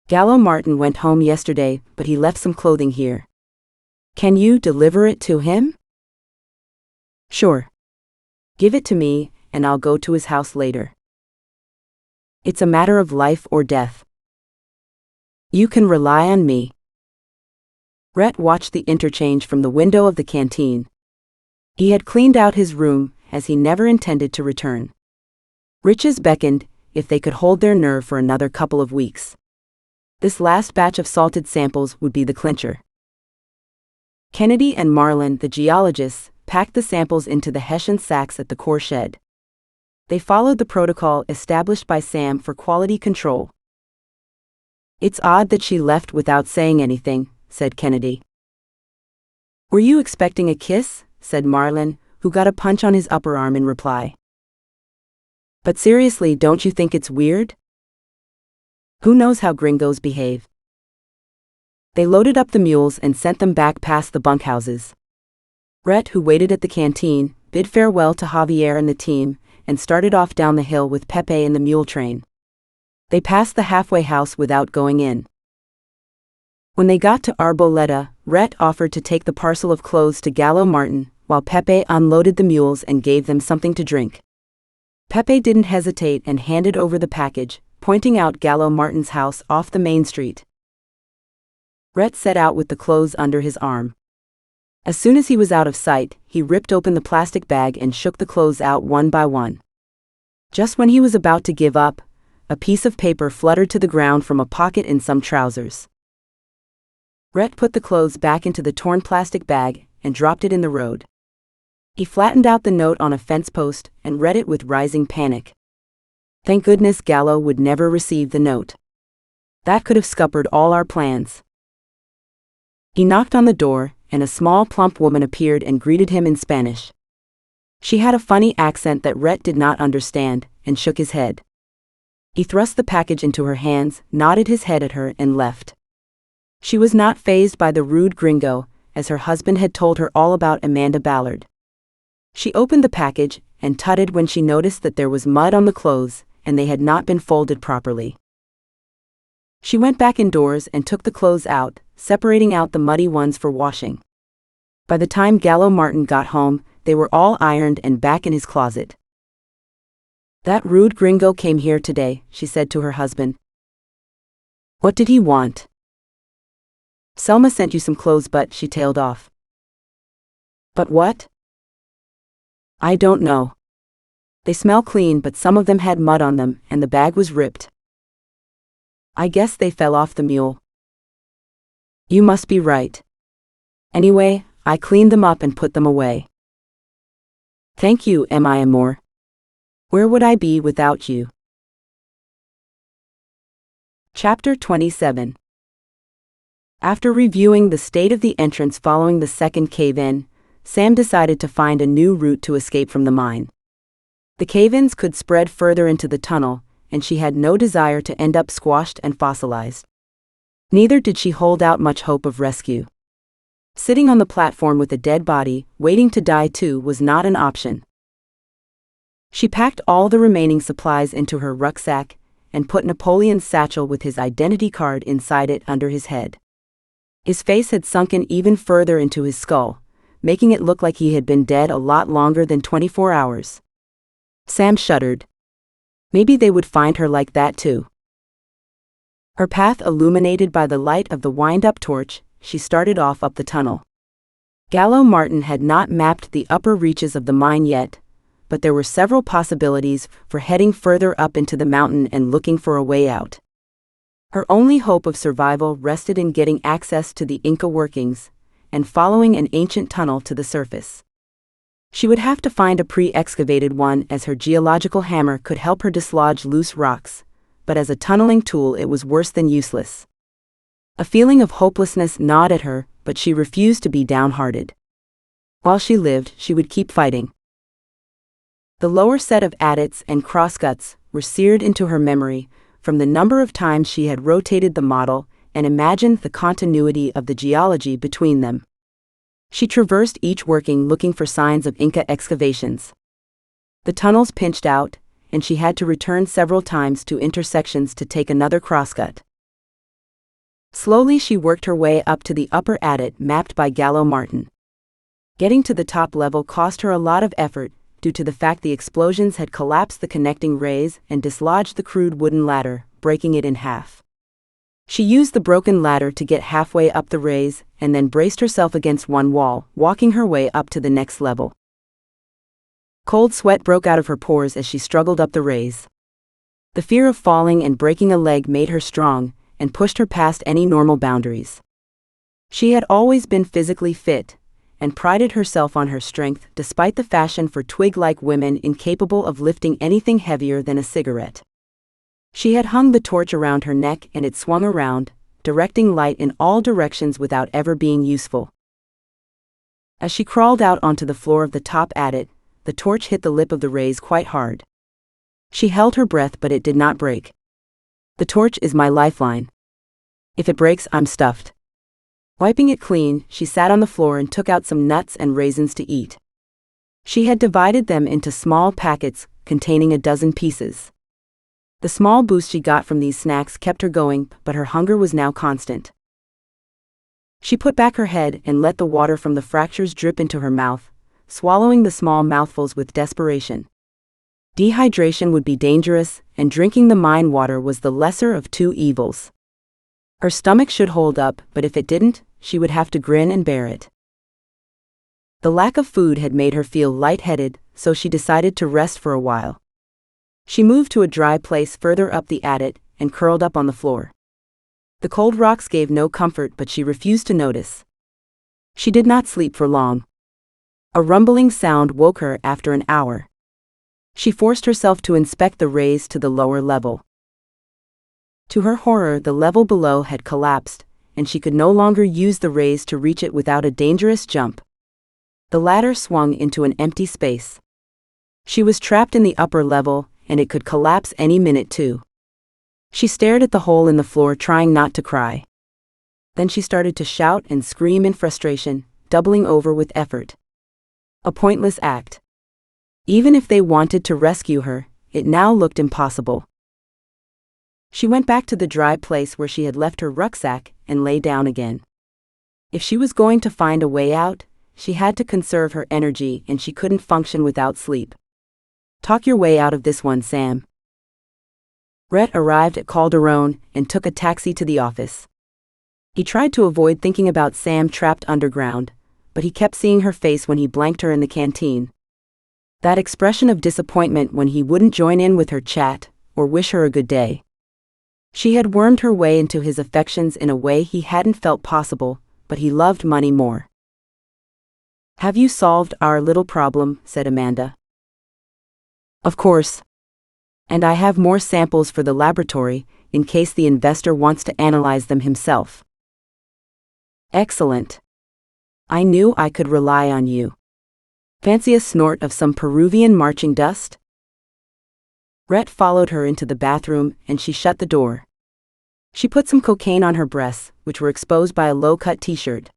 "Gallo Martin went home yesterday, but he left some clothing here. Can you deliver it to him?" "Sure. Give it to me, and I'll go to his house later. It's a matter of life or death. You can rely on me." Rhett watched the interchange from the window of the canteen. He had cleaned out his room, as he never intended to return. Riches beckoned, if they could hold their nerve for another couple of weeks. This last batch of salted samples would be the clincher. Kennedy and Marlin, the geologists, packed the samples into the Hessian sacks at the core shed. They followed the protocol established by Sam for quality control. "It's odd that she left without saying anything," said Kennedy. "Were you expecting a kiss?" said Marlin, who got a punch on his upper arm in reply. "But seriously, don't you think it's weird? Who knows how gringos behave?" They loaded up the mules and sent them back past the bunkhouses. Rhett, who waited at the canteen, bid farewell to Javier and the team, and started off down the hill with Pepe and the mule train. They passed the halfway house without going in. When they got to Arboleda, Rhett offered to take the parcel of clothes to Gallo Martin, while Pepe unloaded the mules and gave them something to drink. Pepe didn't hesitate and handed over the package, pointing out Gallo Martin's house off the main street. Rhett set out with the clothes under his arm. As soon as he was out of sight, he ripped open the plastic bag and shook the clothes out one by one. Just when he was about to give up, a piece of paper fluttered to the ground from a pocket in some trousers. Rhett put the clothes back into the torn plastic bag and dropped it in the road. He flattened out the note on a fence post and read it with rising panic. Thank goodness Gallo would never receive the note. That could have scuppered all our plans. He knocked on the door, and a small plump woman appeared and greeted him in Spanish. She had a funny accent that Rhett did not understand, and shook his head. He thrust the package into her hands, nodded his head at her, and left. She was not fazed by the rude gringo, as her husband had told her all about Amanda Ballard. She opened the package, and tutted when she noticed that there was mud on the clothes, and they had not been folded properly. She went back indoors and took the clothes out, separating out the muddy ones for washing. By the time Gallo Martin got home, they were all ironed and back in his closet. "That rude gringo came here today," she said to her husband. "What did he want?" "Selma sent you some clothes, but," she tailed off. "But what?" "I don't know. They smell clean, but some of them had mud on them, and the bag was ripped. I guess they fell off the mule." "You must be right. Anyway, I cleaned them up and put them away." "Thank you, mi amor. Where would I be without you?" Chapter 27. After reviewing the state of the entrance following the second cave-in, Sam decided to find a new route to escape from the mine. The cave-ins could spread further into the tunnel, and she had no desire to end up squashed and fossilized. Neither did she hold out much hope of rescue. Sitting on the platform with a dead body, waiting to die too, was not an option. She packed all the remaining supplies into her rucksack and put Napoleon's satchel with his identity card inside it under his head. His face had sunken even further into his skull, making it look like he had been dead a lot longer than 24 hours. Sam shuddered. Maybe they would find her like that too. Her path illuminated by the light of the wind-up torch, she started off up the tunnel. Gallo Martin had not mapped the upper reaches of the mine yet, but there were several possibilities for heading further up into the mountain and looking for a way out. Her only hope of survival rested in getting access to the Inca workings and following an ancient tunnel to the surface. She would have to find a pre-excavated one, as her geological hammer could help her dislodge loose rocks, but as a tunneling tool it was worse than useless. A feeling of hopelessness gnawed at her, but she refused to be downhearted. While she lived, she would keep fighting. The lower set of adits and crosscuts were seared into her memory from the number of times she had rotated the model and imagined the continuity of the geology between them. She traversed each working looking for signs of Inca excavations. The tunnels pinched out, and she had to return several times to intersections to take another crosscut. Slowly she worked her way up to the upper adit mapped by Gallo Martin. Getting to the top level cost her a lot of effort due to the fact the explosions had collapsed the connecting rays and dislodged the crude wooden ladder, breaking it in half. She used the broken ladder to get halfway up the rays and then braced herself against one wall, walking her way up to the next level. Cold sweat broke out of her pores as she struggled up the rays. The fear of falling and breaking a leg made her strong and pushed her past any normal boundaries. She had always been physically fit and prided herself on her strength despite the fashion for twig-like women incapable of lifting anything heavier than a cigarette. She had hung the torch around her neck and it swung around, directing light in all directions without ever being useful. As she crawled out onto the floor of the top adit, the torch hit the lip of the rays quite hard. She held her breath, but it did not break. "The torch is my lifeline. If it breaks, I'm stuffed." Wiping it clean, she sat on the floor and took out some nuts and raisins to eat. She had divided them into small packets containing a dozen pieces. The small boost she got from these snacks kept her going, but her hunger was now constant. She put back her head and let the water from the fractures drip into her mouth, swallowing the small mouthfuls with desperation. Dehydration would be dangerous, and drinking the mine water was the lesser of two evils. Her stomach should hold up, but if it didn't, she would have to grin and bear it. The lack of food had made her feel lightheaded, so she decided to rest for a while. She moved to a dry place further up the adit and curled up on the floor. The cold rocks gave no comfort, but she refused to notice. She did not sleep for long. A rumbling sound woke her after an hour. She forced herself to inspect the rays to the lower level. To her horror, the level below had collapsed, and she could no longer use the rays to reach it without a dangerous jump. The ladder swung into an empty space. She was trapped in the upper level, and it could collapse any minute too. She stared at the hole in the floor, trying not to cry. Then she started to shout and scream in frustration, doubling over with effort. A pointless act. Even if they wanted to rescue her, it now looked impossible. She went back to the dry place where she had left her rucksack and lay down again. If she was going to find a way out, she had to conserve her energy and she couldn't function without sleep. Talk your way out of this one, Sam. Rhett arrived at Calderon and took a taxi to the office. He tried to avoid thinking about Sam trapped underground, but he kept seeing her face when he blanked her in the canteen. That expression of disappointment when he wouldn't join in with her chat or wish her a good day. She had wormed her way into his affections in a way he hadn't felt possible, but he loved money more. "Have you solved our little problem?" said Amanda. "Of course. And I have more samples for the laboratory, in case the investor wants to analyze them himself." "Excellent. I knew I could rely on you. Fancy a snort of some Peruvian marching dust?" Rhett followed her into the bathroom and she shut the door. She put some cocaine on her breasts, which were exposed by a low-cut t-shirt.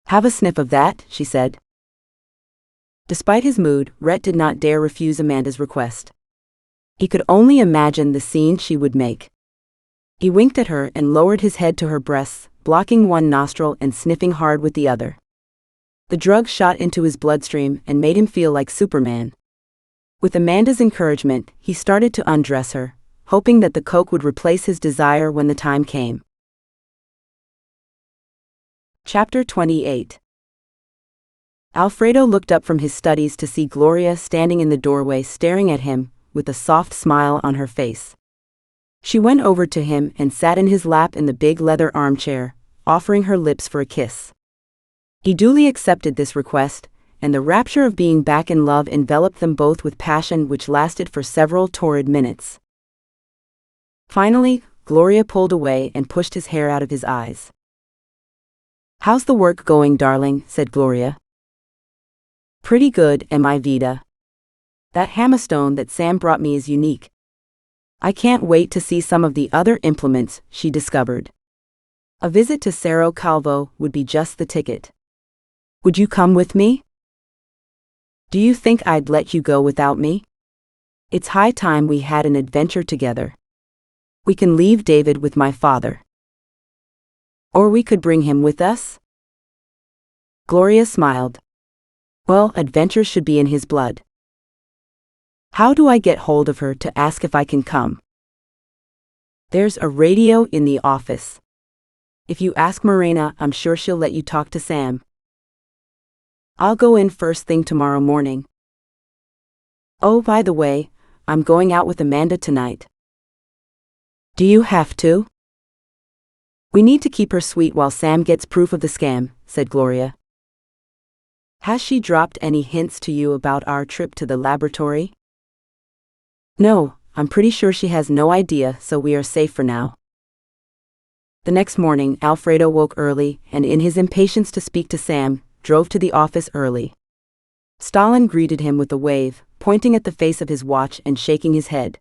"Have a sniff of that," she said. Despite his mood, Rhett did not dare refuse Amanda's request. He could only imagine the scene she would make. He winked at her and lowered his head to her breasts, blocking one nostril and sniffing hard with the other. The drug shot into his bloodstream and made him feel like Superman. With Amanda's encouragement, he started to undress her, hoping that the coke would replace his desire when the time came. Chapter 28. Alfredo looked up from his studies to see Gloria standing in the doorway staring at him, with a soft smile on her face. She went over to him and sat in his lap in the big leather armchair, offering her lips for a kiss. He duly accepted this request, and the rapture of being back in love enveloped them both with passion which lasted for several torrid minutes. Finally, Gloria pulled away and pushed his hair out of his eyes. "How's the work going, darling?" said Gloria. "Pretty good, mi vida. That hammerstone that Sam brought me is unique. I can't wait to see some of the other implements she discovered. A visit to Cerro Calvo would be just the ticket. Would you come with me? Do you think I'd let you go without me? It's high time we had an adventure together. We can leave David with my father. Or we could bring him with us?" Gloria smiled. "Well, adventure should be in his blood. How do I get hold of her to ask if I can come?" "There's a radio in the office. If you ask Morena, I'm sure she'll let you talk to Sam. I'll go in first thing tomorrow morning. Oh, by the way, I'm going out with Amanda tonight." "Do you have to?" "We need to keep her sweet while Sam gets proof of the scam," said Gloria. "Has she dropped any hints to you about our trip to the laboratory?" "No, I'm pretty sure she has no idea, so we are safe for now." The next morning, Alfredo woke early and, in his impatience to speak to Sam, drove to the office early. Stalin greeted him with a wave, pointing at the face of his watch and shaking his head.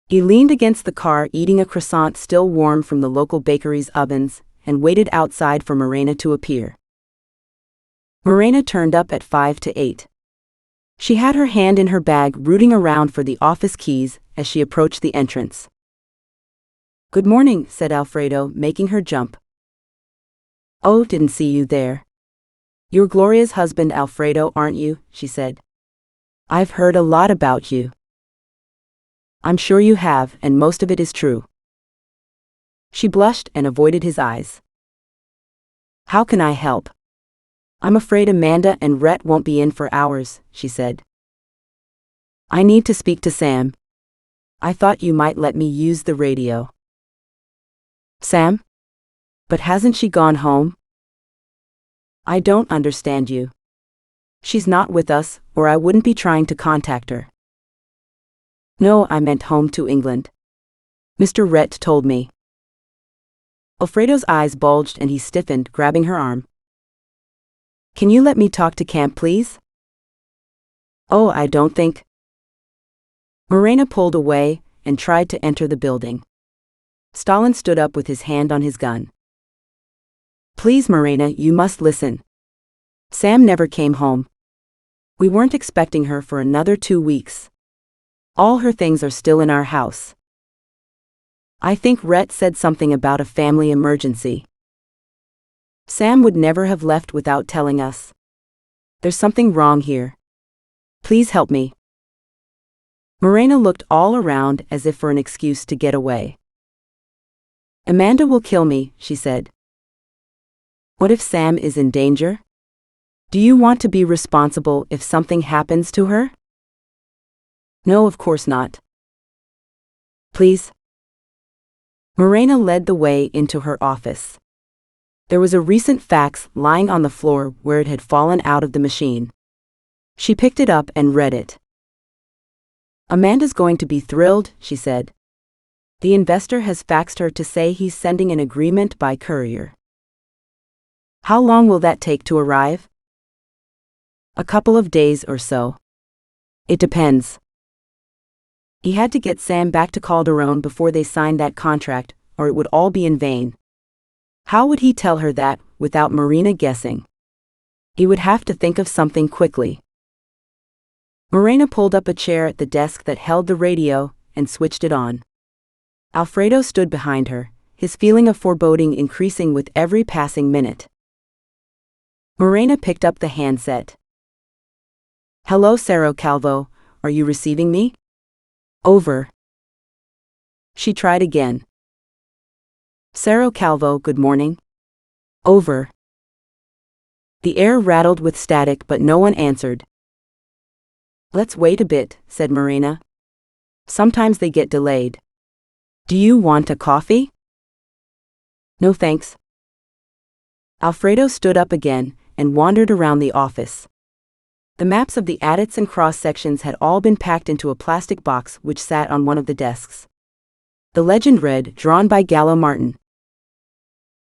He leaned against the car eating a croissant still warm from the local bakery's ovens and waited outside for Morena to appear. Morena turned up at 5 to 8. She had her hand in her bag rooting around for the office keys as she approached the entrance. "Good morning," said Alfredo, making her jump. "Oh, didn't see you there. You're Gloria's husband, Alfredo, aren't you?" she said. "I've heard a lot about you." "I'm sure you have, and most of it is true." She blushed and avoided his eyes. "How can I help?" "I'm afraid Amanda and Rhett won't be in for hours," she said. "I need to speak to Sam. I thought you might let me use the radio." "Sam? But hasn't she gone home?" "I don't understand you. She's not with us, or I wouldn't be trying to contact her." "No, I meant home to England. Mr. Rhett told me." Alfredo's eyes bulged and he stiffened, grabbing her arm. "Can you let me talk to Camp, please?" "Oh, I don't think." Morena pulled away and tried to enter the building. Stalin stood up with his hand on his gun. "Please, Morena, you must listen. Sam never came home. We weren't expecting her for another 2 weeks. All her things are still in our house. I think Rhett said something about a family emergency." Sam would never have left without telling us. There's something wrong here. Please help me. Morena looked all around as if for an excuse to get away. Amanda will kill me, she said. What if Sam is in danger? Do you want to be responsible if something happens to her? No, of course not. Please. Morena led the way into her office. There was a recent fax lying on the floor where it had fallen out of the machine. She picked it up and read it. Amanda's going to be thrilled, she said. The investor has faxed her to say he's sending an agreement by courier. How long will that take to arrive? A couple of days or so. It depends. He had to get Sam back to Calderon before they signed that contract, or it would all be in vain. How would he tell her that, without Morena guessing? He would have to think of something quickly. Morena pulled up a chair at the desk that held the radio and switched it on. Alfredo stood behind her, his feeling of foreboding increasing with every passing minute. Morena picked up the handset. Hello, Cerro Calvo, are you receiving me? Over. She tried again. Cerro Calvo, good morning. Over. The air rattled with static but no one answered. Let's wait a bit, said Morena. Sometimes they get delayed. Do you want a coffee? No thanks. Alfredo stood up again and wandered around the office. The maps of the adits and cross-sections had all been packed into a plastic box which sat on one of the desks. The legend read, drawn by Gallo Martin.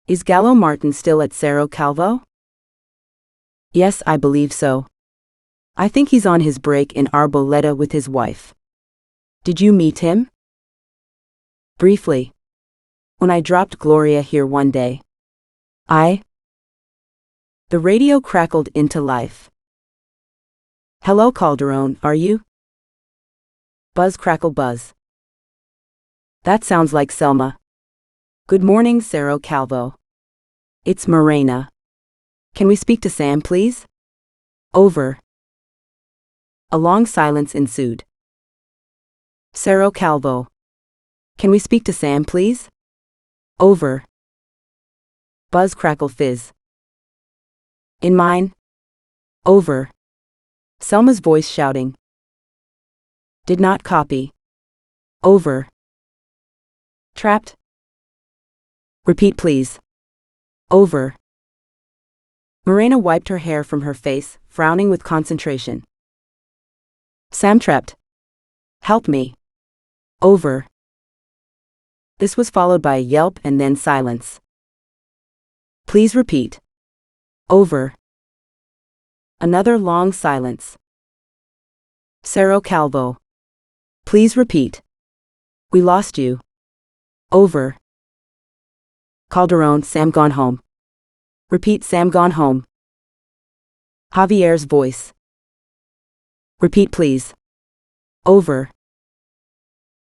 Is Gallo Martin still at Cerro Calvo? Yes, I believe so. I think he's on his break in Arboleda with his wife. Did you meet him? Briefly. When I dropped Gloria here one day. The radio crackled into life. Hello, Calderon, are you? Buzz, crackle, buzz. That sounds like Selma. Good morning, Cerro Calvo. It's Morena. Can we speak to Sam, please? Over. A long silence ensued. Cerro Calvo. Can we speak to Sam, please? Over. Buzz, crackle, fizz. In mine? Over. Selma's voice shouting. Did not copy. Over. Trapped? Repeat, please. Over. Morena wiped her hair from her face, frowning with concentration. Sam trapped. Help me. Over. This was followed by a yelp and then silence. Please repeat. Over. Another long silence. Cerro Calvo. Please repeat. We lost you. Over. Calderon, Sam gone home. Repeat, Sam gone home. Javier's voice. Repeat, please. Over.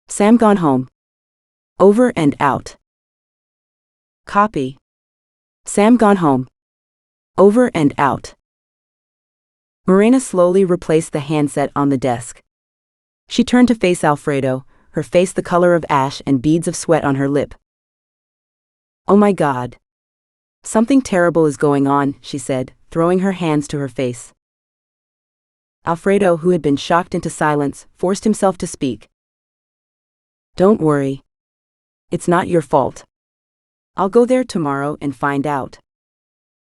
Sam gone home. Over and out. Copy. Sam gone home. Over and out. Morena slowly replaced the handset on the desk. She turned to face Alfredo, her face the color of ash and beads of sweat on her lip. Oh my God. Something terrible is going on, she said, throwing her hands to her face. Alfredo, who had been shocked into silence, forced himself to speak. Don't worry. It's not your fault. I'll go there tomorrow and find out.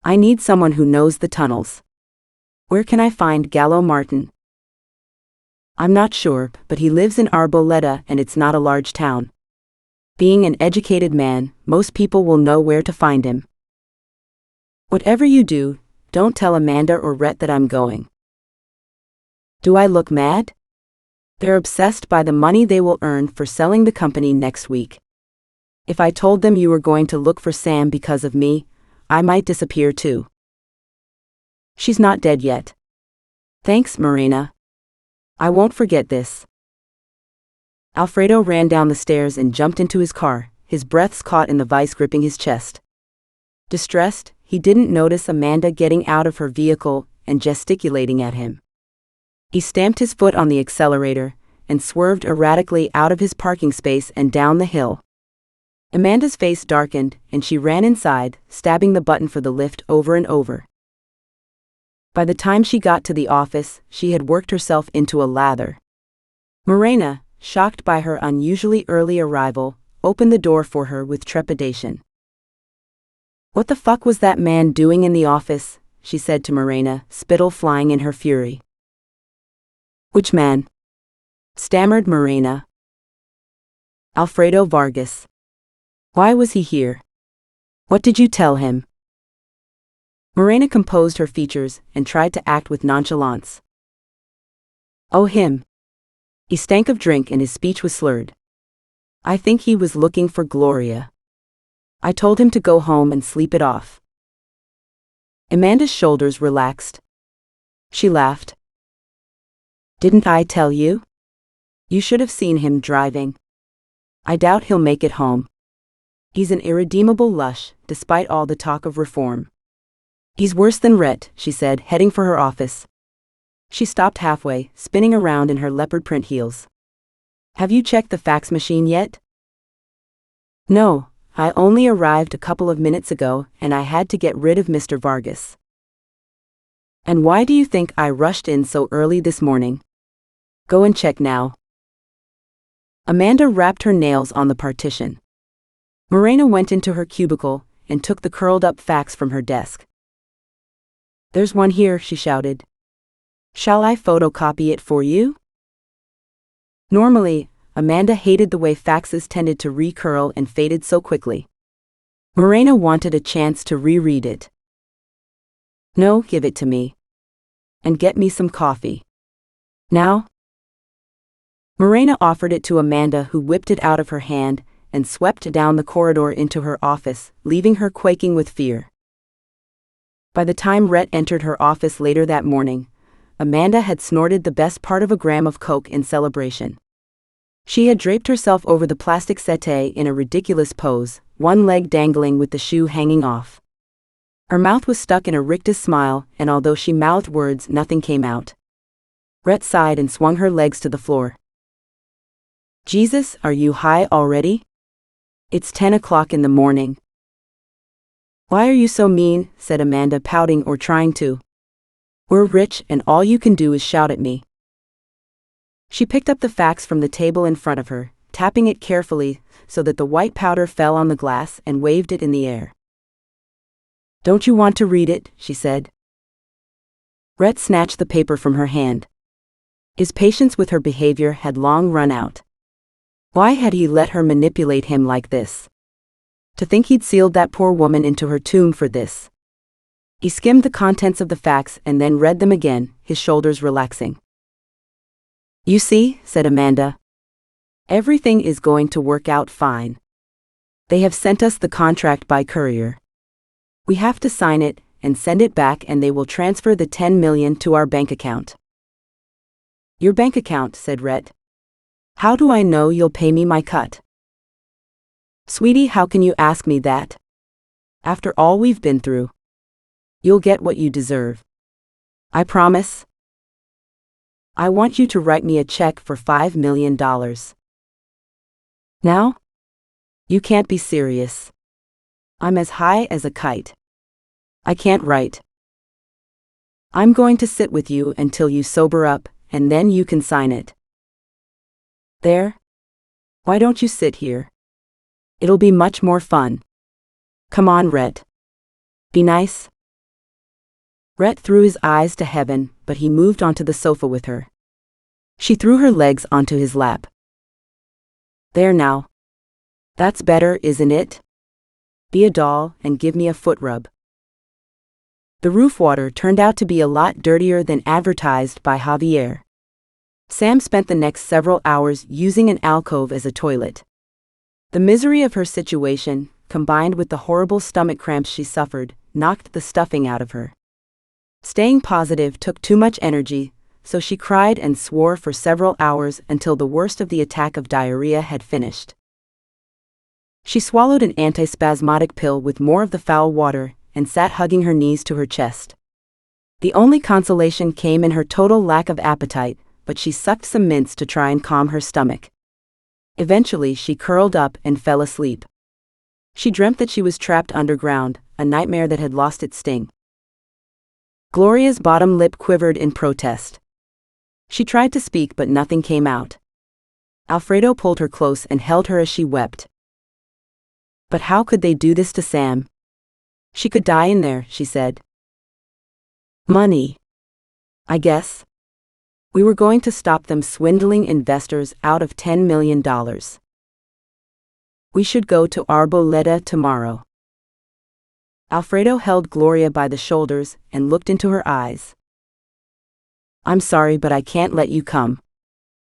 I need someone who knows the tunnels. Where can I find Gallo Martin? I'm not sure, but he lives in Arboleda and it's not a large town. Being an educated man, most people will know where to find him. Whatever you do, don't tell Amanda or Rhett that I'm going. Do I look mad? They're obsessed by the money they will earn for selling the company next week. If I told them you were going to look for Sam because of me, I might disappear too. She's not dead yet. Thanks, Morena. I won't forget this. Alfredo ran down the stairs and jumped into his car, his breaths caught in the vice gripping his chest. Distressed, he didn't notice Amanda getting out of her vehicle and gesticulating at him. He stamped his foot on the accelerator and swerved erratically out of his parking space and down the hill. Amanda's face darkened, and she ran inside, stabbing the button for the lift over and over. By the time she got to the office, she had worked herself into a lather. Morena, shocked by her unusually early arrival, opened the door for her with trepidation. "What the fuck was that man doing in the office?" she said to Morena, spittle flying in her fury. "Which man?" stammered Morena. "Alfredo Vargas. Why was he here? What did you tell him?" Morena composed her features and tried to act with nonchalance. "Oh, him. He stank of drink and his speech was slurred. I think he was looking for Gloria. I told him to go home and sleep it off." Amanda's shoulders relaxed. She laughed. "Didn't I tell you? You should have seen him driving. I doubt he'll make it home. He's an irredeemable lush, despite all the talk of reform." "He's worse than Rhett," she said, heading for her office. She stopped halfway, spinning around in her leopard print heels. "Have you checked the fax machine yet?" "No, I only arrived a couple of minutes ago and I had to get rid of Mr. Vargas." "And why do you think I rushed in so early this morning? Go and check now." Amanda rapped her nails on the partition. Morena went into her cubicle and took the curled-up fax from her desk. "There's one here," she shouted. "Shall I photocopy it for you?" Normally, Amanda hated the way faxes tended to recurl and faded so quickly. Morena wanted a chance to reread it. "No, give it to me. And get me some coffee. Now?" Morena offered it to Amanda, who whipped it out of her hand and swept down the corridor into her office, leaving her quaking with fear. By the time Rhett entered her office later that morning, Amanda had snorted the best part of a gram of coke in celebration. She had draped herself over the plastic settee in a ridiculous pose, one leg dangling with the shoe hanging off. Her mouth was stuck in a rictus smile, and although she mouthed words, nothing came out. Rhett sighed and swung her legs to the floor. "Jesus, are you high already? It's 10 o'clock in the morning." "Why are you so mean?" said Amanda, pouting or trying to. "We're rich and all you can do is shout at me." She picked up the fax from the table in front of her, tapping it carefully so that the white powder fell on the glass, and waved it in the air. "Don't you want to read it?" she said. Rhett snatched the paper from her hand. His patience with her behavior had long run out. Why had he let her manipulate him like this? To think he'd sealed that poor woman into her tomb for this. He skimmed the contents of the fax and then read them again, his shoulders relaxing. "You see," said Amanda. "Everything is going to work out fine. They have sent us the contract by courier. We have to sign it and send it back, and they will transfer the 10 million to our bank account." "Your bank account," said Rhett. "How do I know you'll pay me my cut?" "Sweetie, how can you ask me that? After all we've been through. You'll get what you deserve. I promise. I want you to write me a check for $5 million. Now? You can't be serious. I'm as high as a kite. I can't write. I'm going to sit with you until you sober up, and then you can sign it. There? Why don't you sit here? It'll be much more fun. Come on, Rhett. Be nice." Rhett threw his eyes to heaven, but he moved onto the sofa with her. She threw her legs onto his lap. "There now. That's better, isn't it? Be a doll and give me a foot rub." The roof water turned out to be a lot dirtier than advertised by Javier. Sam spent the next several hours using an alcove as a toilet. The misery of her situation, combined with the horrible stomach cramps she suffered, knocked the stuffing out of her. Staying positive took too much energy, so she cried and swore for several hours until the worst of the attack of diarrhea had finished. She swallowed an antispasmodic pill with more of the foul water, and sat hugging her knees to her chest. The only consolation came in her total lack of appetite, but she sucked some mints to try and calm her stomach. Eventually she curled up and fell asleep. She dreamt that she was trapped underground, a nightmare that had lost its sting. Gloria's bottom lip quivered in protest. She tried to speak but nothing came out. Alfredo pulled her close and held her as she wept. But how could they do this to Sam? She could die in there, she said. Money. I guess. We were going to stop them swindling investors out of $10 million. We should go to Arboleda tomorrow. Alfredo held Gloria by the shoulders and looked into her eyes. I'm sorry, but I can't let you come.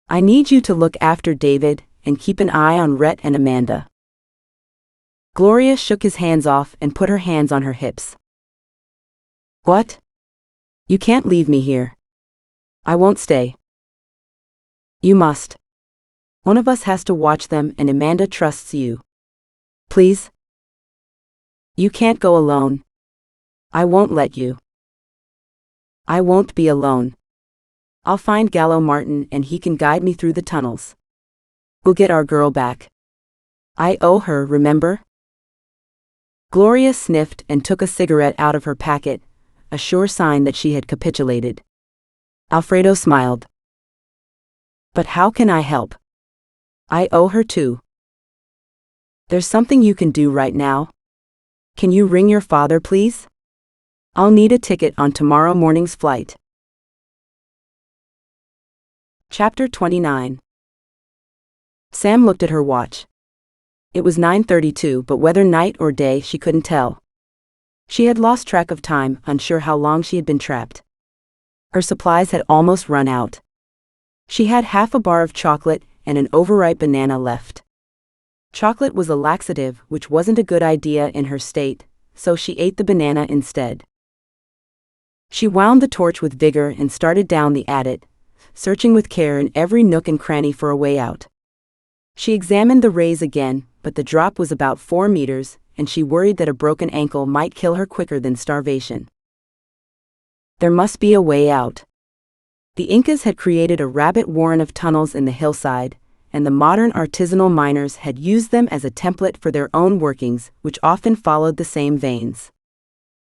I need you to look after David and keep an eye on Rhett and Amanda. Gloria shook his hands off and put her hands on her hips. What? You can't leave me here. I won't stay. You must. One of us has to watch them, and Amanda trusts you. Please? You can't go alone. I won't let you. I won't be alone. I'll find Gallo Martin and he can guide me through the tunnels. We'll get our girl back. I owe her, remember? Gloria sniffed and took a cigarette out of her packet, a sure sign that she had capitulated. Alfredo smiled. But how can I help? I owe her too. There's something you can do right now. Can you ring your father, please? I'll need a ticket on tomorrow morning's flight. Chapter 29. Sam looked at her watch. It was 9:32, but whether night or day she couldn't tell. She had lost track of time, unsure how long she had been trapped. Her supplies had almost run out. She had half a bar of chocolate and an overripe banana left. Chocolate was a laxative, which wasn't a good idea in her state, so she ate the banana instead. She wound the torch with vigor and started down the adit, searching with care in every nook and cranny for a way out. She examined the rays again, but the drop was about 4 meters, and she worried that a broken ankle might kill her quicker than starvation. There must be a way out. The Incas had created a rabbit warren of tunnels in the hillside, and the modern artisanal miners had used them as a template for their own workings, which often followed the same veins.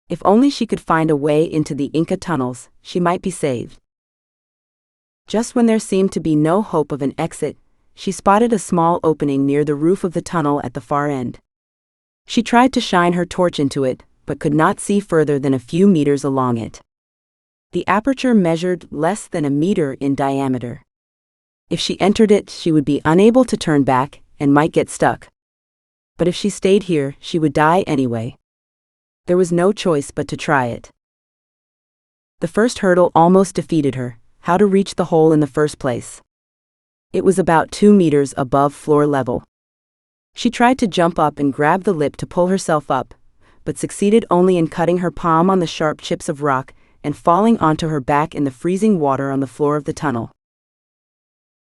If only she could find a way into the Inca tunnels, she might be saved. Just when there seemed to be no hope of an exit, she spotted a small opening near the roof of the tunnel at the far end. She tried to shine her torch into it, but could not see further than a few meters along it. The aperture measured less than a meter in diameter. If she entered it, she would be unable to turn back and might get stuck. But if she stayed here, she would die anyway. There was no choice but to try it. The first hurdle almost defeated her: how to reach the hole in the first place. It was about 2 meters above floor level. She tried to jump up and grab the lip to pull herself up, but succeeded only in cutting her palm on the sharp chips of rock and falling onto her back in the freezing water on the floor of the tunnel.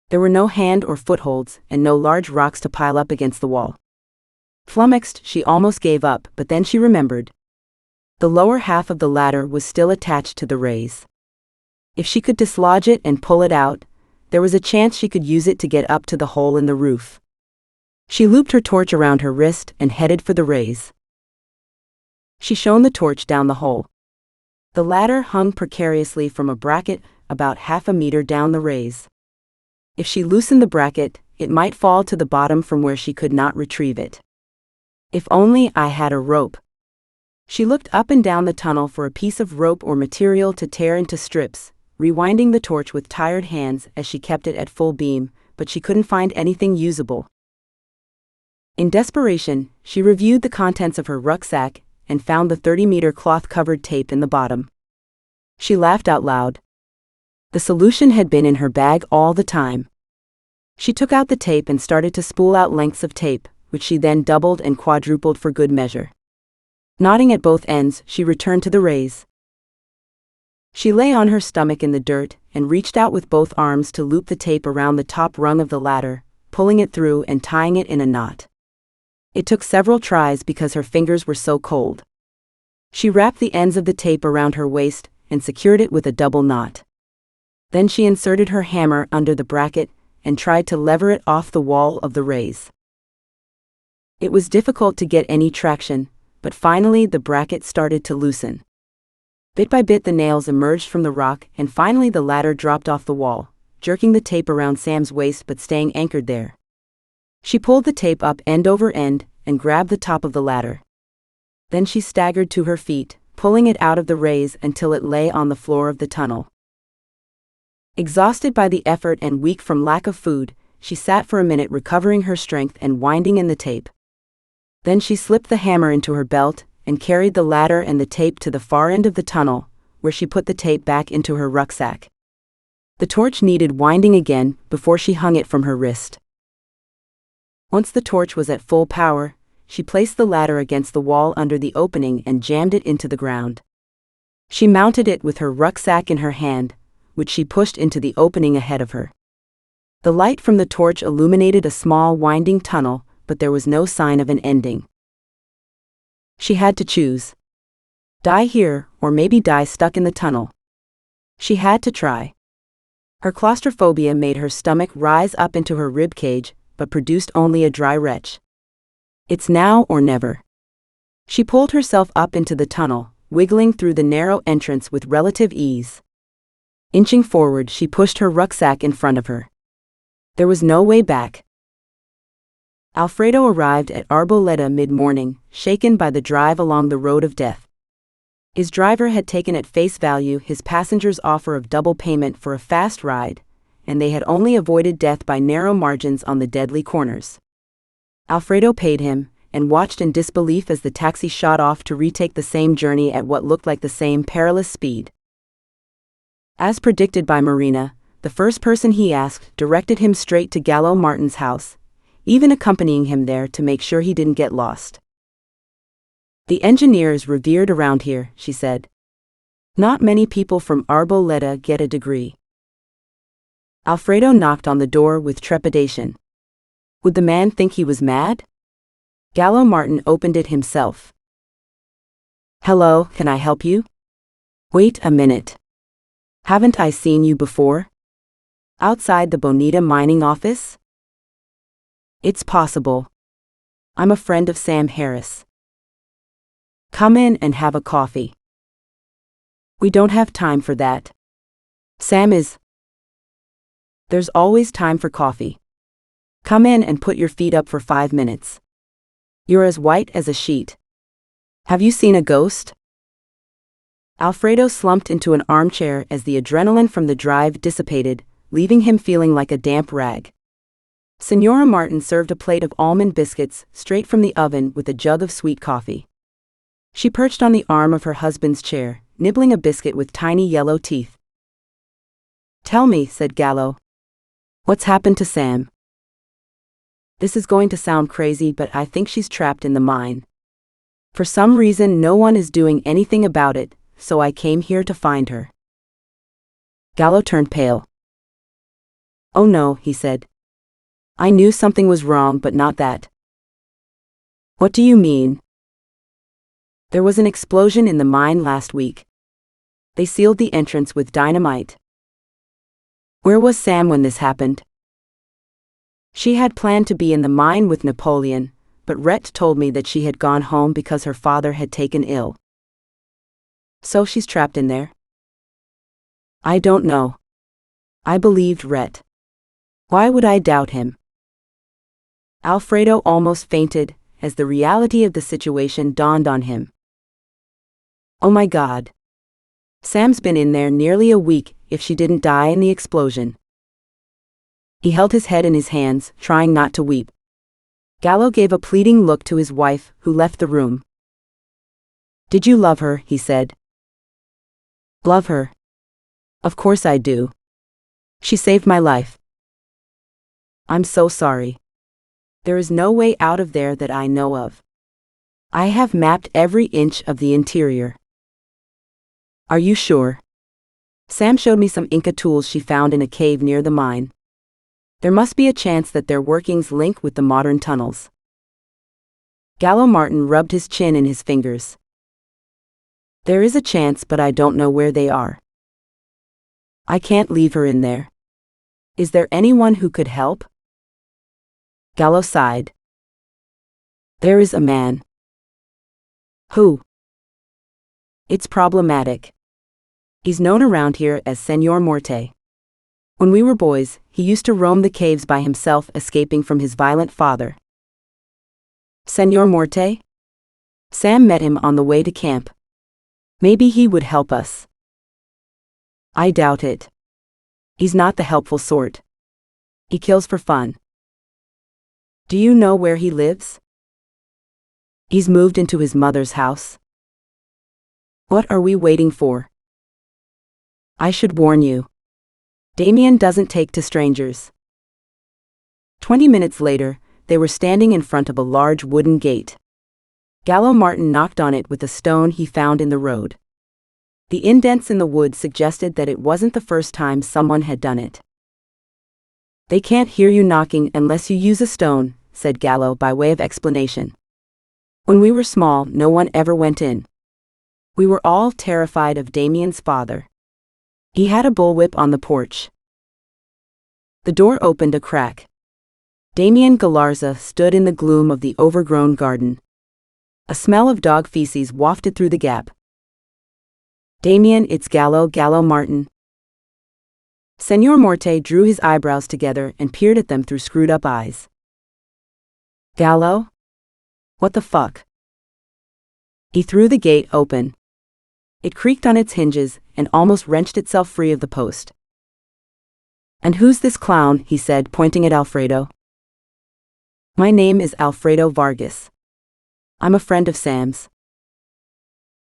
There were no hand or footholds and no large rocks to pile up against the wall. Flummoxed, she almost gave up, but then she remembered. The lower half of the ladder was still attached to the rays. If she could dislodge it and pull it out, there was a chance she could use it to get up to the hole in the roof. She looped her torch around her wrist and headed for the rays. She shone the torch down the hole. The ladder hung precariously from a bracket about half a meter down the rays. If she loosened the bracket, it might fall to the bottom from where she could not retrieve it. If only I had a rope. She looked up and down the tunnel for a piece of rope or material to tear into strips, rewinding the torch with tired hands as she kept it at full beam, but she couldn't find anything usable. In desperation, she reviewed the contents of her rucksack and found the 30-meter cloth-covered tape in the bottom. She laughed out loud. The solution had been in her bag all the time. She took out the tape and started to spool out lengths of tape, which she then doubled and quadrupled for good measure. Knotting at both ends, she returned to the rays. She lay on her stomach in the dirt and reached out with both arms to loop the tape around the top rung of the ladder, pulling it through and tying it in a knot. It took several tries because her fingers were so cold. She wrapped the ends of the tape around her waist and secured it with a double knot. Then she inserted her hammer under the bracket and tried to lever it off the wall of the raise. It was difficult to get any traction, but finally the bracket started to loosen. Bit by bit the nails emerged from the rock and finally the ladder dropped off the wall, jerking the tape around Sam's waist but staying anchored there. She pulled the tape up end over end and grabbed the top of the ladder. Then she staggered to her feet, pulling it out of the raise until it lay on the floor of the tunnel. Exhausted by the effort and weak from lack of food, she sat for a minute recovering her strength and winding in the tape. Then she slipped the hammer into her belt and carried the ladder and the tape to the far end of the tunnel, where she put the tape back into her rucksack. The torch needed winding again before she hung it from her wrist. Once the torch was at full power, she placed the ladder against the wall under the opening and jammed it into the ground. She mounted it with her rucksack in her hand, which she pushed into the opening ahead of her. The light from the torch illuminated a small winding tunnel, but there was no sign of an ending. She had to choose. Die here, or maybe die stuck in the tunnel. She had to try. Her claustrophobia made her stomach rise up into her rib cage, but produced only a dry retch. It's now or never. She pulled herself up into the tunnel, wiggling through the narrow entrance with relative ease. Inching forward, she pushed her rucksack in front of her. There was no way back. Alfredo arrived at Arboleda mid-morning, shaken by the drive along the road of death. His driver had taken at face value his passenger's offer of double payment for a fast ride, and they had only avoided death by narrow margins on the deadly corners. Alfredo paid him, and watched in disbelief as the taxi shot off to retake the same journey at what looked like the same perilous speed. As predicted by Marina, the first person he asked directed him straight to Gallo Martin's house, even accompanying him there to make sure he didn't get lost. The engineer is revered around here, she said. Not many people from Arboleda get a degree. Alfredo knocked on the door with trepidation. Would the man think he was mad? Gallo Martin opened it himself. Hello, can I help you? Wait a minute. Haven't I seen you before? Outside the Bonita mining office? It's possible. I'm a friend of Sam Harris. Come in and have a coffee. We don't have time for that. Sam is. There's always time for coffee. Come in and put your feet up for 5 minutes. You're as white as a sheet. Have you seen a ghost? Alfredo slumped into an armchair as the adrenaline from the drive dissipated, leaving him feeling like a damp rag. Senora Martin served a plate of almond biscuits straight from the oven with a jug of sweet coffee. She perched on the arm of her husband's chair, nibbling a biscuit with tiny yellow teeth. Tell me, said Gallo. What's happened to Sam? This is going to sound crazy, but I think she's trapped in the mine. For some reason, no one is doing anything about it, so I came here to find her. Gallo turned pale. Oh no, he said. I knew something was wrong, but not that. What do you mean? There was an explosion in the mine last week. They sealed the entrance with dynamite. Where was Sam when this happened? She had planned to be in the mine with Napoleon, but Rhett told me that she had gone home because her father had taken ill. So she's trapped in there? I don't know. I believed Rhett. Why would I doubt him? Alfredo almost fainted as the reality of the situation dawned on him. Oh my God. Sam's been in there nearly a week if she didn't die in the explosion. He held his head in his hands, trying not to weep. Gallo gave a pleading look to his wife, who left the room. Did you love her? He said. Love her? Of course I do. She saved my life. I'm so sorry. There is no way out of there that I know of. I have mapped every inch of the interior. Are you sure? Sam showed me some Inca tools she found in a cave near the mine. There must be a chance that their workings link with the modern tunnels. Gallo Martin rubbed his chin in his fingers. There is a chance, but I don't know where they are. I can't leave her in there. Is there anyone who could help? Gallo sighed. There is a man. Who? It's problematic. He's known around here as Senor Morte. When we were boys, he used to roam the caves by himself, escaping from his violent father. Senor Morte? Sam met him on the way to camp. Maybe he would help us. I doubt it. He's not the helpful sort. He kills for fun. Do you know where he lives? He's moved into his mother's house. What are we waiting for? I should warn you. Damien doesn't take to strangers. 20 minutes later, they were standing in front of a large wooden gate. Gallo Martin knocked on it with a stone he found in the road. The indents in the wood suggested that it wasn't the first time someone had done it. They can't hear you knocking unless you use a stone, said Gallo by way of explanation. When we were small, no one ever went in. We were all terrified of Damien's father. He had a bullwhip on the porch. The door opened a crack. Damien Galarza stood in the gloom of the overgrown garden. A smell of dog feces wafted through the gap. Damien, it's Gallo Martin. Senor Morte drew his eyebrows together and peered at them through screwed-up eyes. Gallo? What the fuck? He threw the gate open. It creaked on its hinges and almost wrenched itself free of the post. And who's this clown? He said, pointing at Alfredo. My name is Alfredo Vargas. I'm a friend of Sam's.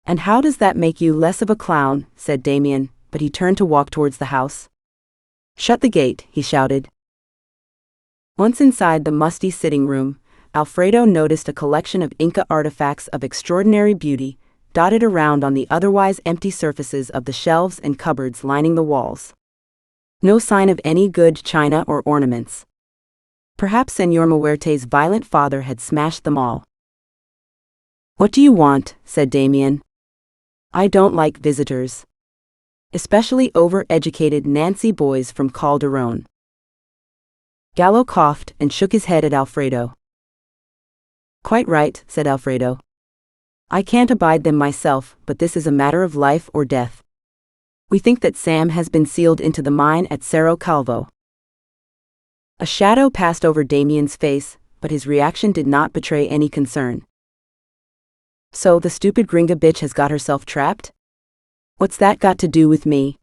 And how does that make you less of a clown? Said Damien, but he turned to walk towards the house. Shut the gate, he shouted. Once inside the musty sitting room, Alfredo noticed a collection of Inca artifacts of extraordinary beauty, dotted around on the otherwise empty surfaces of the shelves and cupboards lining the walls. No sign of any good china or ornaments. Perhaps Senor Muerte's violent father had smashed them all. What do you want? Said Damien. I don't like visitors. Especially over-educated Nancy boys from Calderon. Gallo coughed and shook his head at Alfredo. Quite right, said Alfredo. I can't abide them myself, but this is a matter of life or death. We think that Sam has been sealed into the mine at Cerro Calvo. A shadow passed over Damien's face, but his reaction did not betray any concern. So the stupid gringa bitch has got herself trapped? What's that got to do with me?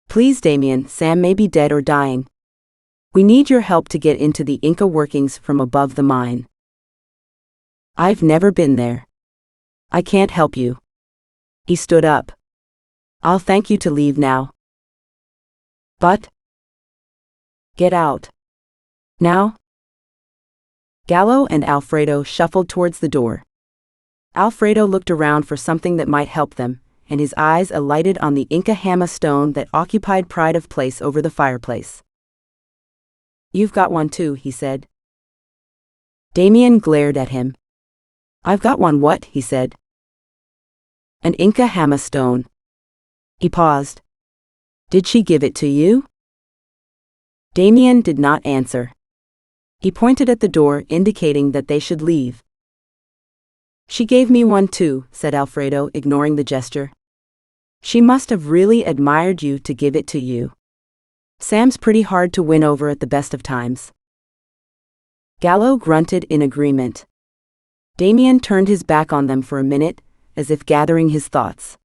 Please, Damien, Sam may be dead or dying. We need your help to get into the Inca workings from above the mine. I've never been there. I can't help you. He stood up. I'll thank you to leave now. But? Get out. Now? Gallo and Alfredo shuffled towards the door. Alfredo looked around for something that might help them, and his eyes alighted on the Inca Hama stone that occupied pride of place over the fireplace. You've got one too, he said. Damien glared at him. I've got one what? He said. An Inca Hama stone. He paused. Did she give it to you? Damien did not answer. He pointed at the door, indicating that they should leave. She gave me one too, said Alfredo, ignoring the gesture. She must have really admired you to give it to you. Sam's pretty hard to win over at the best of times. Gallo grunted in agreement. Damien turned his back on them for a minute, as if gathering his thoughts.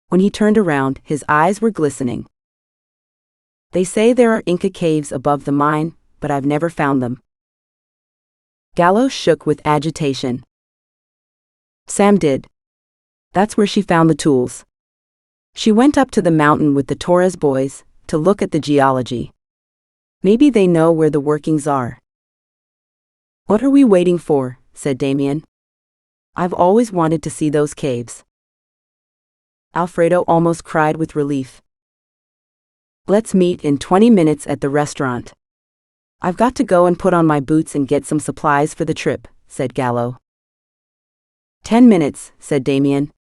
When he turned around, his eyes were glistening. They say there are Inca caves above the mine, but I've never found them. Gallo shook with agitation. Sam did. That's where she found the tools. She went up to the mountain with the Torres boys, to look at the geology. Maybe they know where the workings are. What are we waiting for? Said Damien. I've always wanted to see those caves. Alfredo almost cried with relief. Let's meet in 20 minutes at the restaurant. I've got to go and put on my boots and get some supplies for the trip, said Gallo. 10 minutes, said Damien.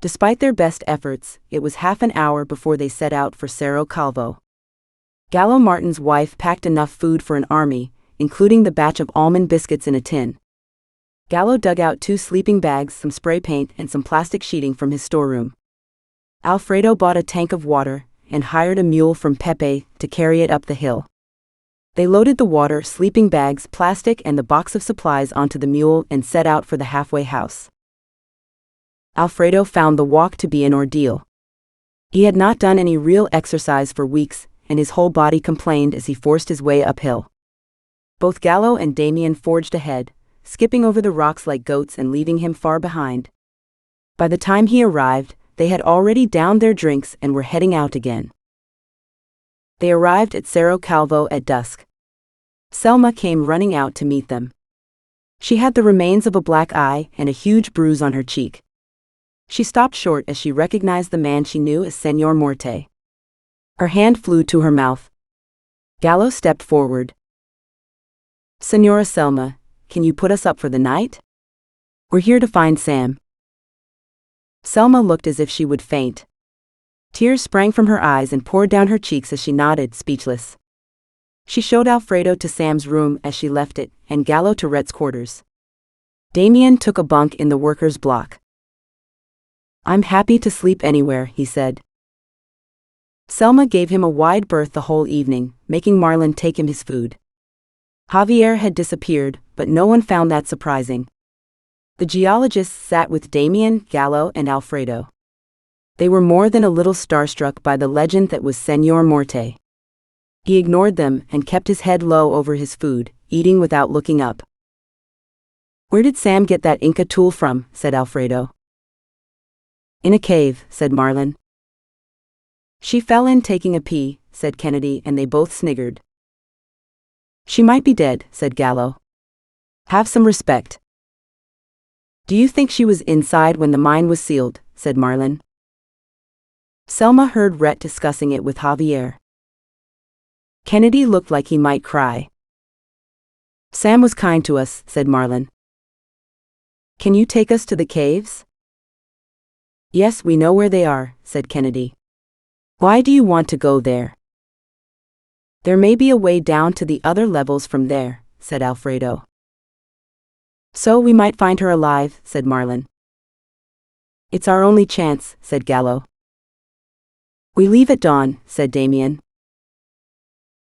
Despite their best efforts, it was half an hour before they set out for Cerro Calvo. Gallo Martin's wife packed enough food for an army, including the batch of almond biscuits in a tin. Gallo dug out 2 sleeping bags, some spray paint, and some plastic sheeting from his storeroom. Alfredo bought a tank of water and hired a mule from Pepe to carry it up the hill. They loaded the water, sleeping bags, plastic, and the box of supplies onto the mule and set out for the halfway house. Alfredo found the walk to be an ordeal. He had not done any real exercise for weeks, and his whole body complained as he forced his way uphill. Both Gallo and Damien forged ahead, skipping over the rocks like goats and leaving him far behind. By the time he arrived, they had already downed their drinks and were heading out again. They arrived at Cerro Calvo at dusk. Selma came running out to meet them. She had the remains of a black eye and a huge bruise on her cheek. She stopped short as she recognized the man she knew as Señor Morte. Her hand flew to her mouth. Gallo stepped forward. "Señora Selma, can you put us up for the night? We're here to find Sam." Selma looked as if she would faint. Tears sprang from her eyes and poured down her cheeks as she nodded, speechless. She showed Alfredo to Sam's room as she left it, and Gallo to Rhett's quarters. Damien took a bunk in the workers' block. "I'm happy to sleep anywhere," he said. Selma gave him a wide berth the whole evening, making Marlon take him his food. Javier had disappeared, but no one found that surprising. The geologists sat with Damien, Gallo, and Alfredo. They were more than a little starstruck by the legend that was Señor Morte. He ignored them and kept his head low over his food, eating without looking up. "Where did Sam get that Inca tool from?" said Alfredo. "In a cave," said Marlon. "She fell in taking a pee," said Kennedy, and they both sniggered. "She might be dead," said Gallo. "Have some respect." "Do you think she was inside when the mine was sealed?" said Marlon. Selma heard Rhett discussing it with Javier. Kennedy looked like he might cry. "Sam was kind to us," said Marlon. "Can you take us to the caves?" "Yes, we know where they are," said Kennedy. "Why do you want to go there?" "There may be a way down to the other levels from there," said Alfredo. "So we might find her alive," said Marlon. "It's our only chance," said Gallo. "We leave at dawn," said Damien.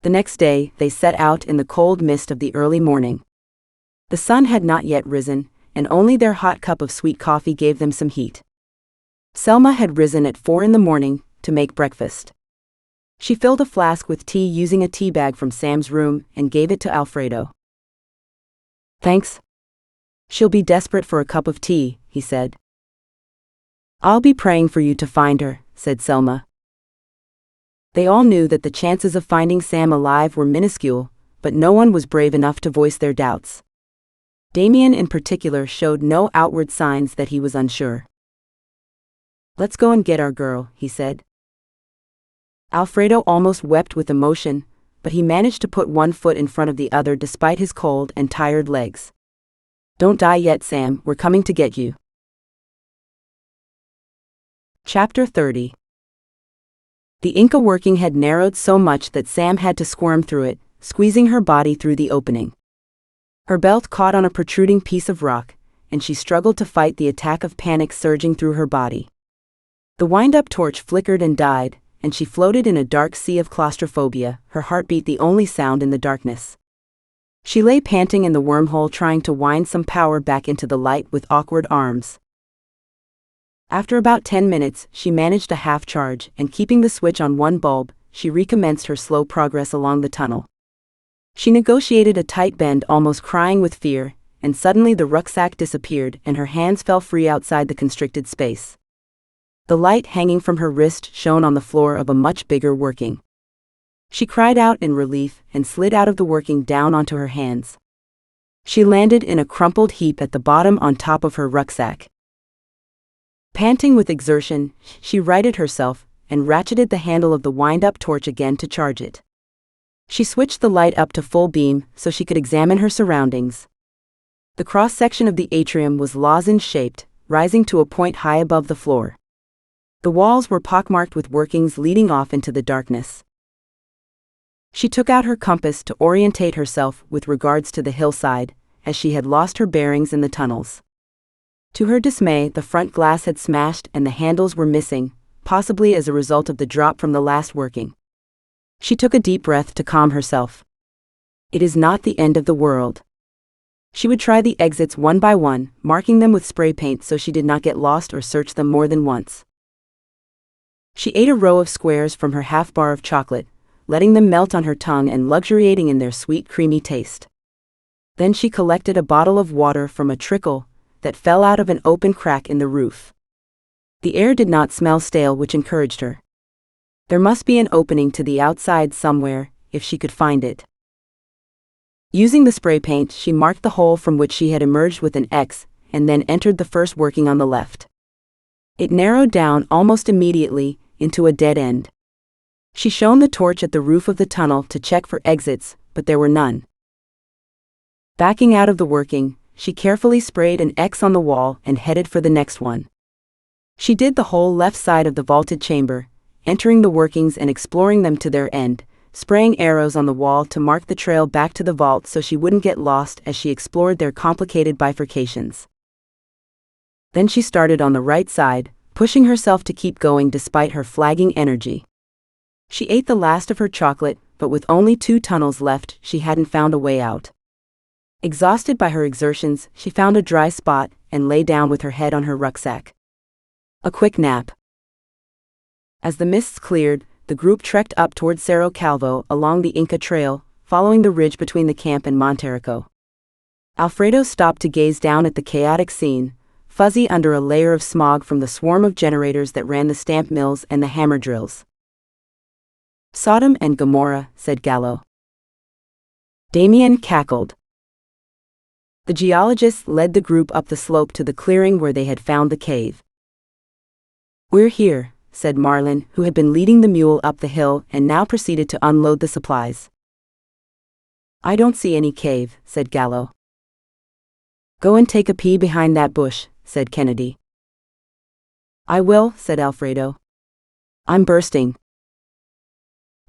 The next day, they set out in the cold mist of the early morning. The sun had not yet risen, and only their hot cup of sweet coffee gave them some heat. Selma had risen at 4 in the morning to make breakfast. She filled a flask with tea using a tea bag from Sam's room and gave it to Alfredo. "Thanks. She'll be desperate for a cup of tea," he said. "I'll be praying for you to find her," said Selma. They all knew that the chances of finding Sam alive were minuscule, but no one was brave enough to voice their doubts. Damien in particular showed no outward signs that he was unsure. "Let's go and get our girl," he said. Alfredo almost wept with emotion, but he managed to put one foot in front of the other despite his cold and tired legs. "Don't die yet, Sam, we're coming to get you." Chapter 30. The Inca working had narrowed so much that Sam had to squirm through it, squeezing her body through the opening. Her belt caught on a protruding piece of rock, and she struggled to fight the attack of panic surging through her body. The wind-up torch flickered and died, and she floated in a dark sea of claustrophobia, her heartbeat the only sound in the darkness. She lay panting in the wormhole, trying to wind some power back into the light with awkward arms. After about 10 minutes, she managed a half-charge, and keeping the switch on one bulb, she recommenced her slow progress along the tunnel. She negotiated a tight bend, almost crying with fear, and suddenly the rucksack disappeared and her hands fell free outside the constricted space. The light hanging from her wrist shone on the floor of a much bigger working. She cried out in relief and slid out of the working down onto her hands. She landed in a crumpled heap at the bottom on top of her rucksack. Panting with exertion, she righted herself and ratcheted the handle of the wind-up torch again to charge it. She switched the light up to full beam so she could examine her surroundings. The cross-section of the atrium was lozenge-shaped, rising to a point high above the floor. The walls were pockmarked with workings leading off into the darkness. She took out her compass to orientate herself with regards to the hillside, as she had lost her bearings in the tunnels. To her dismay, the front glass had smashed and the handles were missing, possibly as a result of the drop from the last working. She took a deep breath to calm herself. It is not the end of the world. She would try the exits one by one, marking them with spray paint so she did not get lost or search them more than once. She ate a row of squares from her half bar of chocolate, letting them melt on her tongue and luxuriating in their sweet, creamy taste. Then she collected a bottle of water from a trickle that fell out of an open crack in the roof. The air did not smell stale, which encouraged her. There must be an opening to the outside somewhere, if she could find it. Using the spray paint, she marked the hole from which she had emerged with an X, and then entered the first working on the left. It narrowed down almost immediately into a dead end. She shone the torch at the roof of the tunnel to check for exits, but there were none. Backing out of the working, she carefully sprayed an X on the wall and headed for the next one. She did the whole left side of the vaulted chamber, entering the workings and exploring them to their end, spraying arrows on the wall to mark the trail back to the vault so she wouldn't get lost as she explored their complicated bifurcations. Then she started on the right side, pushing herself to keep going despite her flagging energy. She ate the last of her chocolate, but with only 2 tunnels left, she hadn't found a way out. Exhausted by her exertions, she found a dry spot and lay down with her head on her rucksack. A quick nap. As the mists cleared, the group trekked up toward Cerro Calvo along the Inca Trail, following the ridge between the camp and Monterico. Alfredo stopped to gaze down at the chaotic scene, fuzzy under a layer of smog from the swarm of generators that ran the stamp mills and the hammer drills. Sodom and Gomorrah, said Gallo. Damien cackled. The geologists led the group up the slope to the clearing where they had found the cave. We're here, said Marlin, who had been leading the mule up the hill and now proceeded to unload the supplies. I don't see any cave, said Gallo. Go and take a pee behind that bush, said Kennedy. I will, said Alfredo. I'm bursting.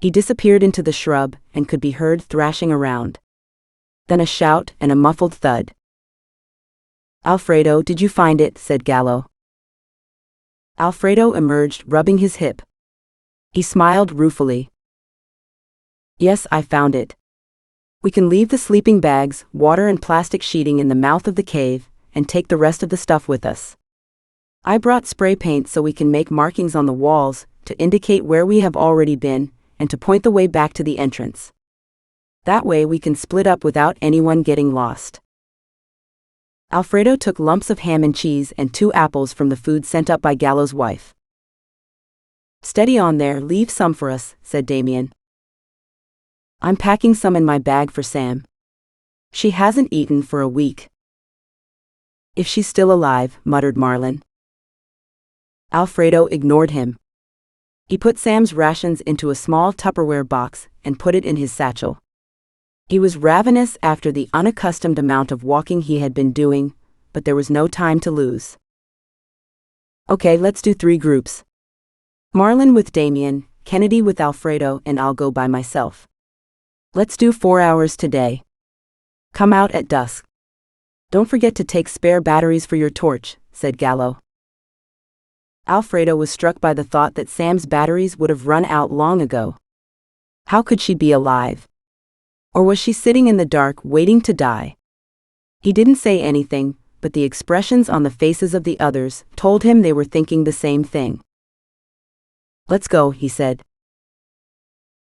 He disappeared into the shrub and could be heard thrashing around. Then a shout and a muffled thud. Alfredo, did you find it? Said Gallo. Alfredo emerged, rubbing his hip. He smiled ruefully. Yes, I found it. We can leave the sleeping bags, water and plastic sheeting in the mouth of the cave, and take the rest of the stuff with us. I brought spray paint so we can make markings on the walls to indicate where we have already been, and to point the way back to the entrance. That way we can split up without anyone getting lost. Alfredo took lumps of ham and cheese and 2 apples from the food sent up by Gallo's wife. Steady on there, leave some for us, said Damien. I'm packing some in my bag for Sam. She hasn't eaten for a week. If she's still alive, muttered Marlin. Alfredo ignored him. He put Sam's rations into a small Tupperware box and put it in his satchel. He was ravenous after the unaccustomed amount of walking he had been doing, but there was no time to lose. Okay, let's do 3 groups. Marlin with Damien, Kennedy with Alfredo, and I'll go by myself. Let's do 4 hours today. Come out at dusk. Don't forget to take spare batteries for your torch, said Gallo. Alfredo was struck by the thought that Sam's batteries would have run out long ago. How could she be alive? Or was she sitting in the dark waiting to die? He didn't say anything, but the expressions on the faces of the others told him they were thinking the same thing. Let's go, he said.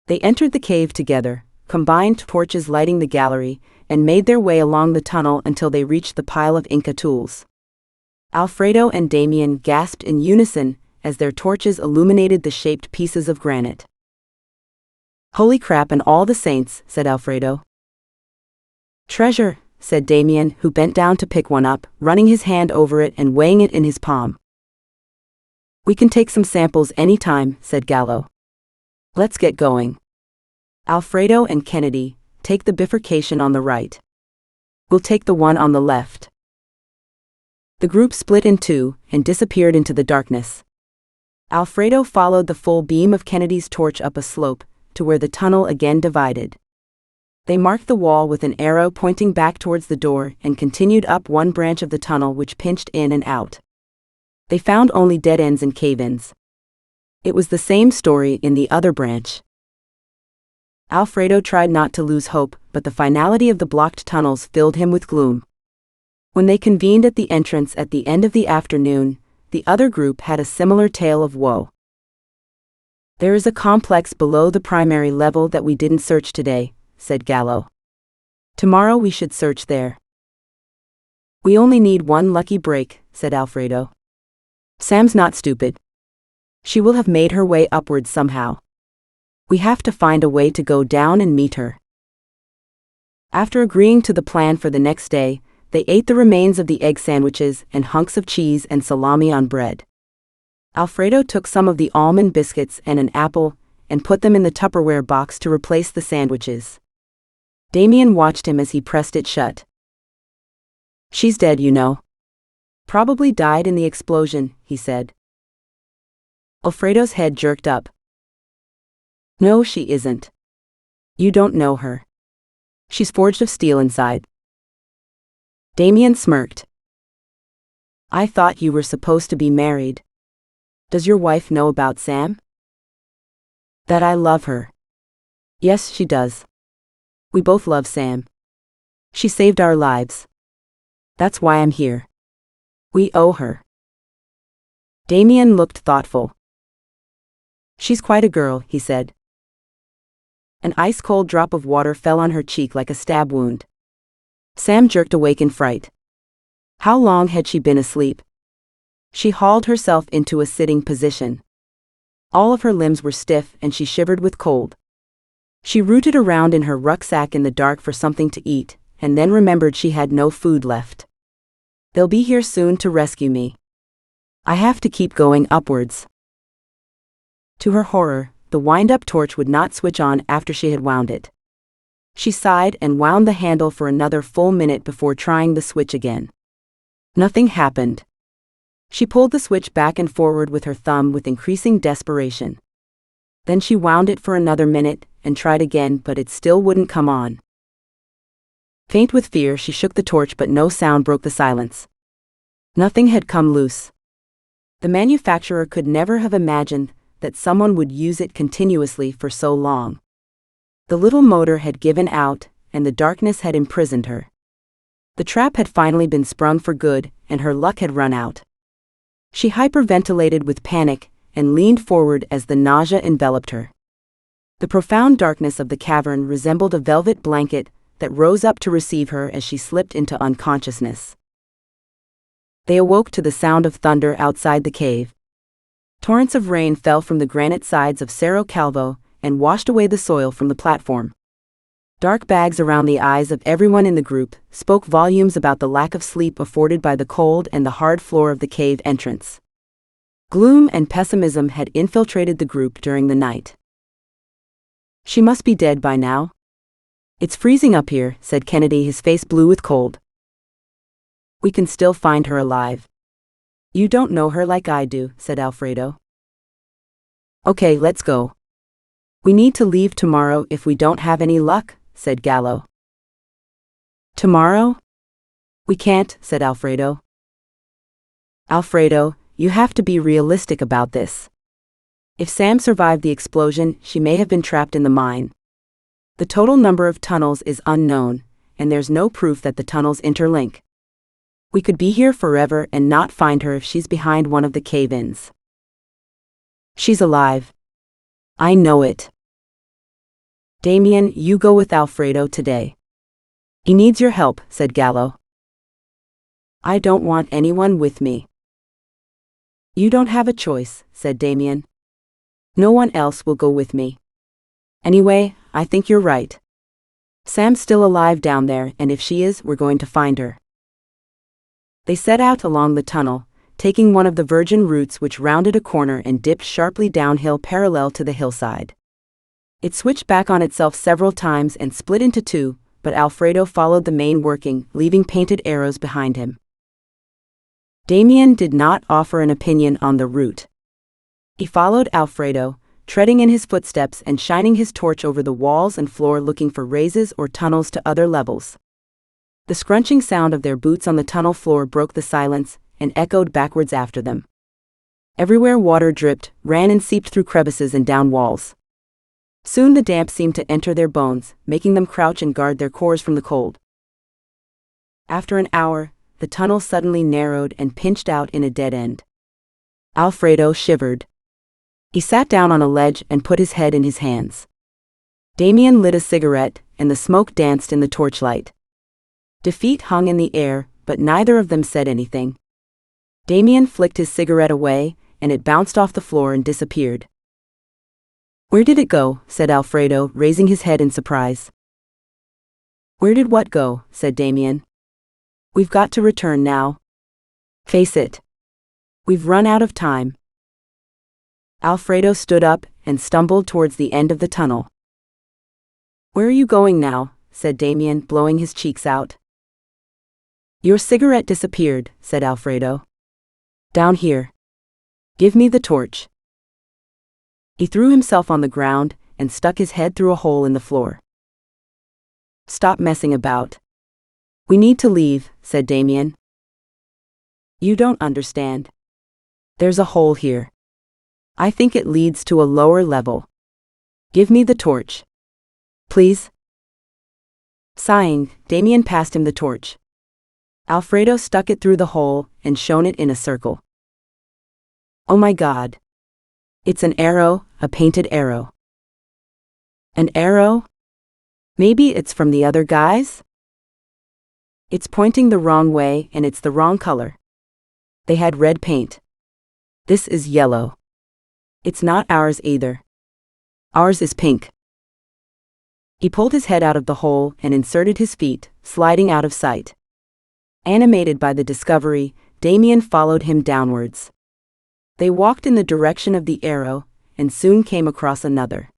They entered the cave together, combined torches lighting the gallery, and made their way along the tunnel until they reached the pile of Inca tools. Alfredo and Damien gasped in unison as their torches illuminated the shaped pieces of granite. Holy crap and all the saints, said Alfredo. Treasure, said Damien, who bent down to pick one up, running his hand over it and weighing it in his palm. We can take some samples any time, said Gallo. Let's get going. Alfredo and Kennedy, take the bifurcation on the right. We'll take the one on the left. The group split in 2 and disappeared into the darkness. Alfredo followed the full beam of Kennedy's torch up a slope, to where the tunnel again divided. They marked the wall with an arrow pointing back towards the door and continued up one branch of the tunnel which pinched in and out. They found only dead ends and cave-ins. It was the same story in the other branch. Alfredo tried not to lose hope, but the finality of the blocked tunnels filled him with gloom. When they convened at the entrance at the end of the afternoon, the other group had a similar tale of woe. "There is a complex below the primary level that we didn't search today," said Gallo. "Tomorrow we should search there." "We only need one lucky break," said Alfredo. "Sam's not stupid. She will have made her way upwards somehow. We have to find a way to go down and meet her." After agreeing to the plan for the next day, they ate the remains of the egg sandwiches and hunks of cheese and salami on bread. Alfredo took some of the almond biscuits and an apple and put them in the Tupperware box to replace the sandwiches. Damien watched him as he pressed it shut. "She's dead, you know. Probably died in the explosion," he said. Alfredo's head jerked up. "No, she isn't. You don't know her. She's forged of steel inside." Damien smirked. "I thought you were supposed to be married. Does your wife know about Sam?" "That I love her." "Yes, she does. We both love Sam. She saved our lives. That's why I'm here. We owe her." Damien looked thoughtful. "She's quite a girl," he said. An ice-cold drop of water fell on her cheek like a stab wound. Sam jerked awake in fright. How long had she been asleep? She hauled herself into a sitting position. All of her limbs were stiff and she shivered with cold. She rooted around in her rucksack in the dark for something to eat, and then remembered she had no food left. "They'll be here soon to rescue me. I have to keep going upwards." To her horror, the wind-up torch would not switch on after she had wound it. She sighed and wound the handle for another full minute before trying the switch again. Nothing happened. She pulled the switch back and forward with her thumb with increasing desperation. Then she wound it for another minute and tried again, but it still wouldn't come on. Faint with fear, she shook the torch, but no sound broke the silence. Nothing had come loose. The manufacturer could never have imagined that someone would use it continuously for so long. The little motor had given out, and the darkness had imprisoned her. The trap had finally been sprung for good, and her luck had run out. She hyperventilated with panic and leaned forward as the nausea enveloped her. The profound darkness of the cavern resembled a velvet blanket that rose up to receive her as she slipped into unconsciousness. They awoke to the sound of thunder outside the cave. Torrents of rain fell from the granite sides of Cerro Calvo and washed away the soil from the platform. Dark bags around the eyes of everyone in the group spoke volumes about the lack of sleep afforded by the cold and the hard floor of the cave entrance. Gloom and pessimism had infiltrated the group during the night. "She must be dead by now." "It's freezing up here," said Kennedy, his face blue with cold. "We can still find her alive." "You don't know her like I do," said Alfredo. "Okay, let's go. We need to leave tomorrow if we don't have any luck," said Gallo. "Tomorrow? We can't," said Alfredo. "Alfredo, you have to be realistic about this. If Sam survived the explosion, she may have been trapped in the mine. The total number of tunnels is unknown, and there's no proof that the tunnels interlink. We could be here forever and not find her if she's behind one of the cave-ins." "She's alive. I know it." "Damien, you go with Alfredo today. He needs your help," said Gallo. "I don't want anyone with me." "You don't have a choice," said Damien. "No one else will go with me. Anyway, I think you're right. Sam's still alive down there, and if she is, we're going to find her." They set out along the tunnel, taking one of the virgin routes which rounded a corner and dipped sharply downhill parallel to the hillside. It switched back on itself several times and split into two, but Alfredo followed the main working, leaving painted arrows behind him. Damien did not offer an opinion on the route. He followed Alfredo, treading in his footsteps and shining his torch over the walls and floor looking for raises or tunnels to other levels. The scrunching sound of their boots on the tunnel floor broke the silence and echoed backwards after them. Everywhere water dripped, ran and seeped through crevices and down walls. Soon the damp seemed to enter their bones, making them crouch and guard their cores from the cold. After an hour, the tunnel suddenly narrowed and pinched out in a dead end. Alfredo shivered. He sat down on a ledge and put his head in his hands. Damien lit a cigarette, and the smoke danced in the torchlight. Defeat hung in the air, but neither of them said anything. Damien flicked his cigarette away, and it bounced off the floor and disappeared. "Where did it go?" said Alfredo, raising his head in surprise. "Where did what go?" said Damien. "We've got to return now. Face it. We've run out of time." Alfredo stood up and stumbled towards the end of the tunnel. "Where are you going now?" said Damien, blowing his cheeks out. "Your cigarette disappeared," said Alfredo. "Down here. Give me the torch." He threw himself on the ground and stuck his head through a hole in the floor. "Stop messing about. We need to leave," said Damien. "You don't understand. There's a hole here. I think it leads to a lower level. Give me the torch. Please." Sighing, Damien passed him the torch. Alfredo stuck it through the hole and shone it in a circle. "Oh my God. It's an arrow, a painted arrow." "An arrow? Maybe it's from the other guys?" "It's pointing the wrong way and it's the wrong color. They had red paint. This is yellow. It's not ours either. Ours is pink." He pulled his head out of the hole and inserted his feet, sliding out of sight. Animated by the discovery, Damien followed him downwards. They walked in the direction of the arrow, and soon came across another.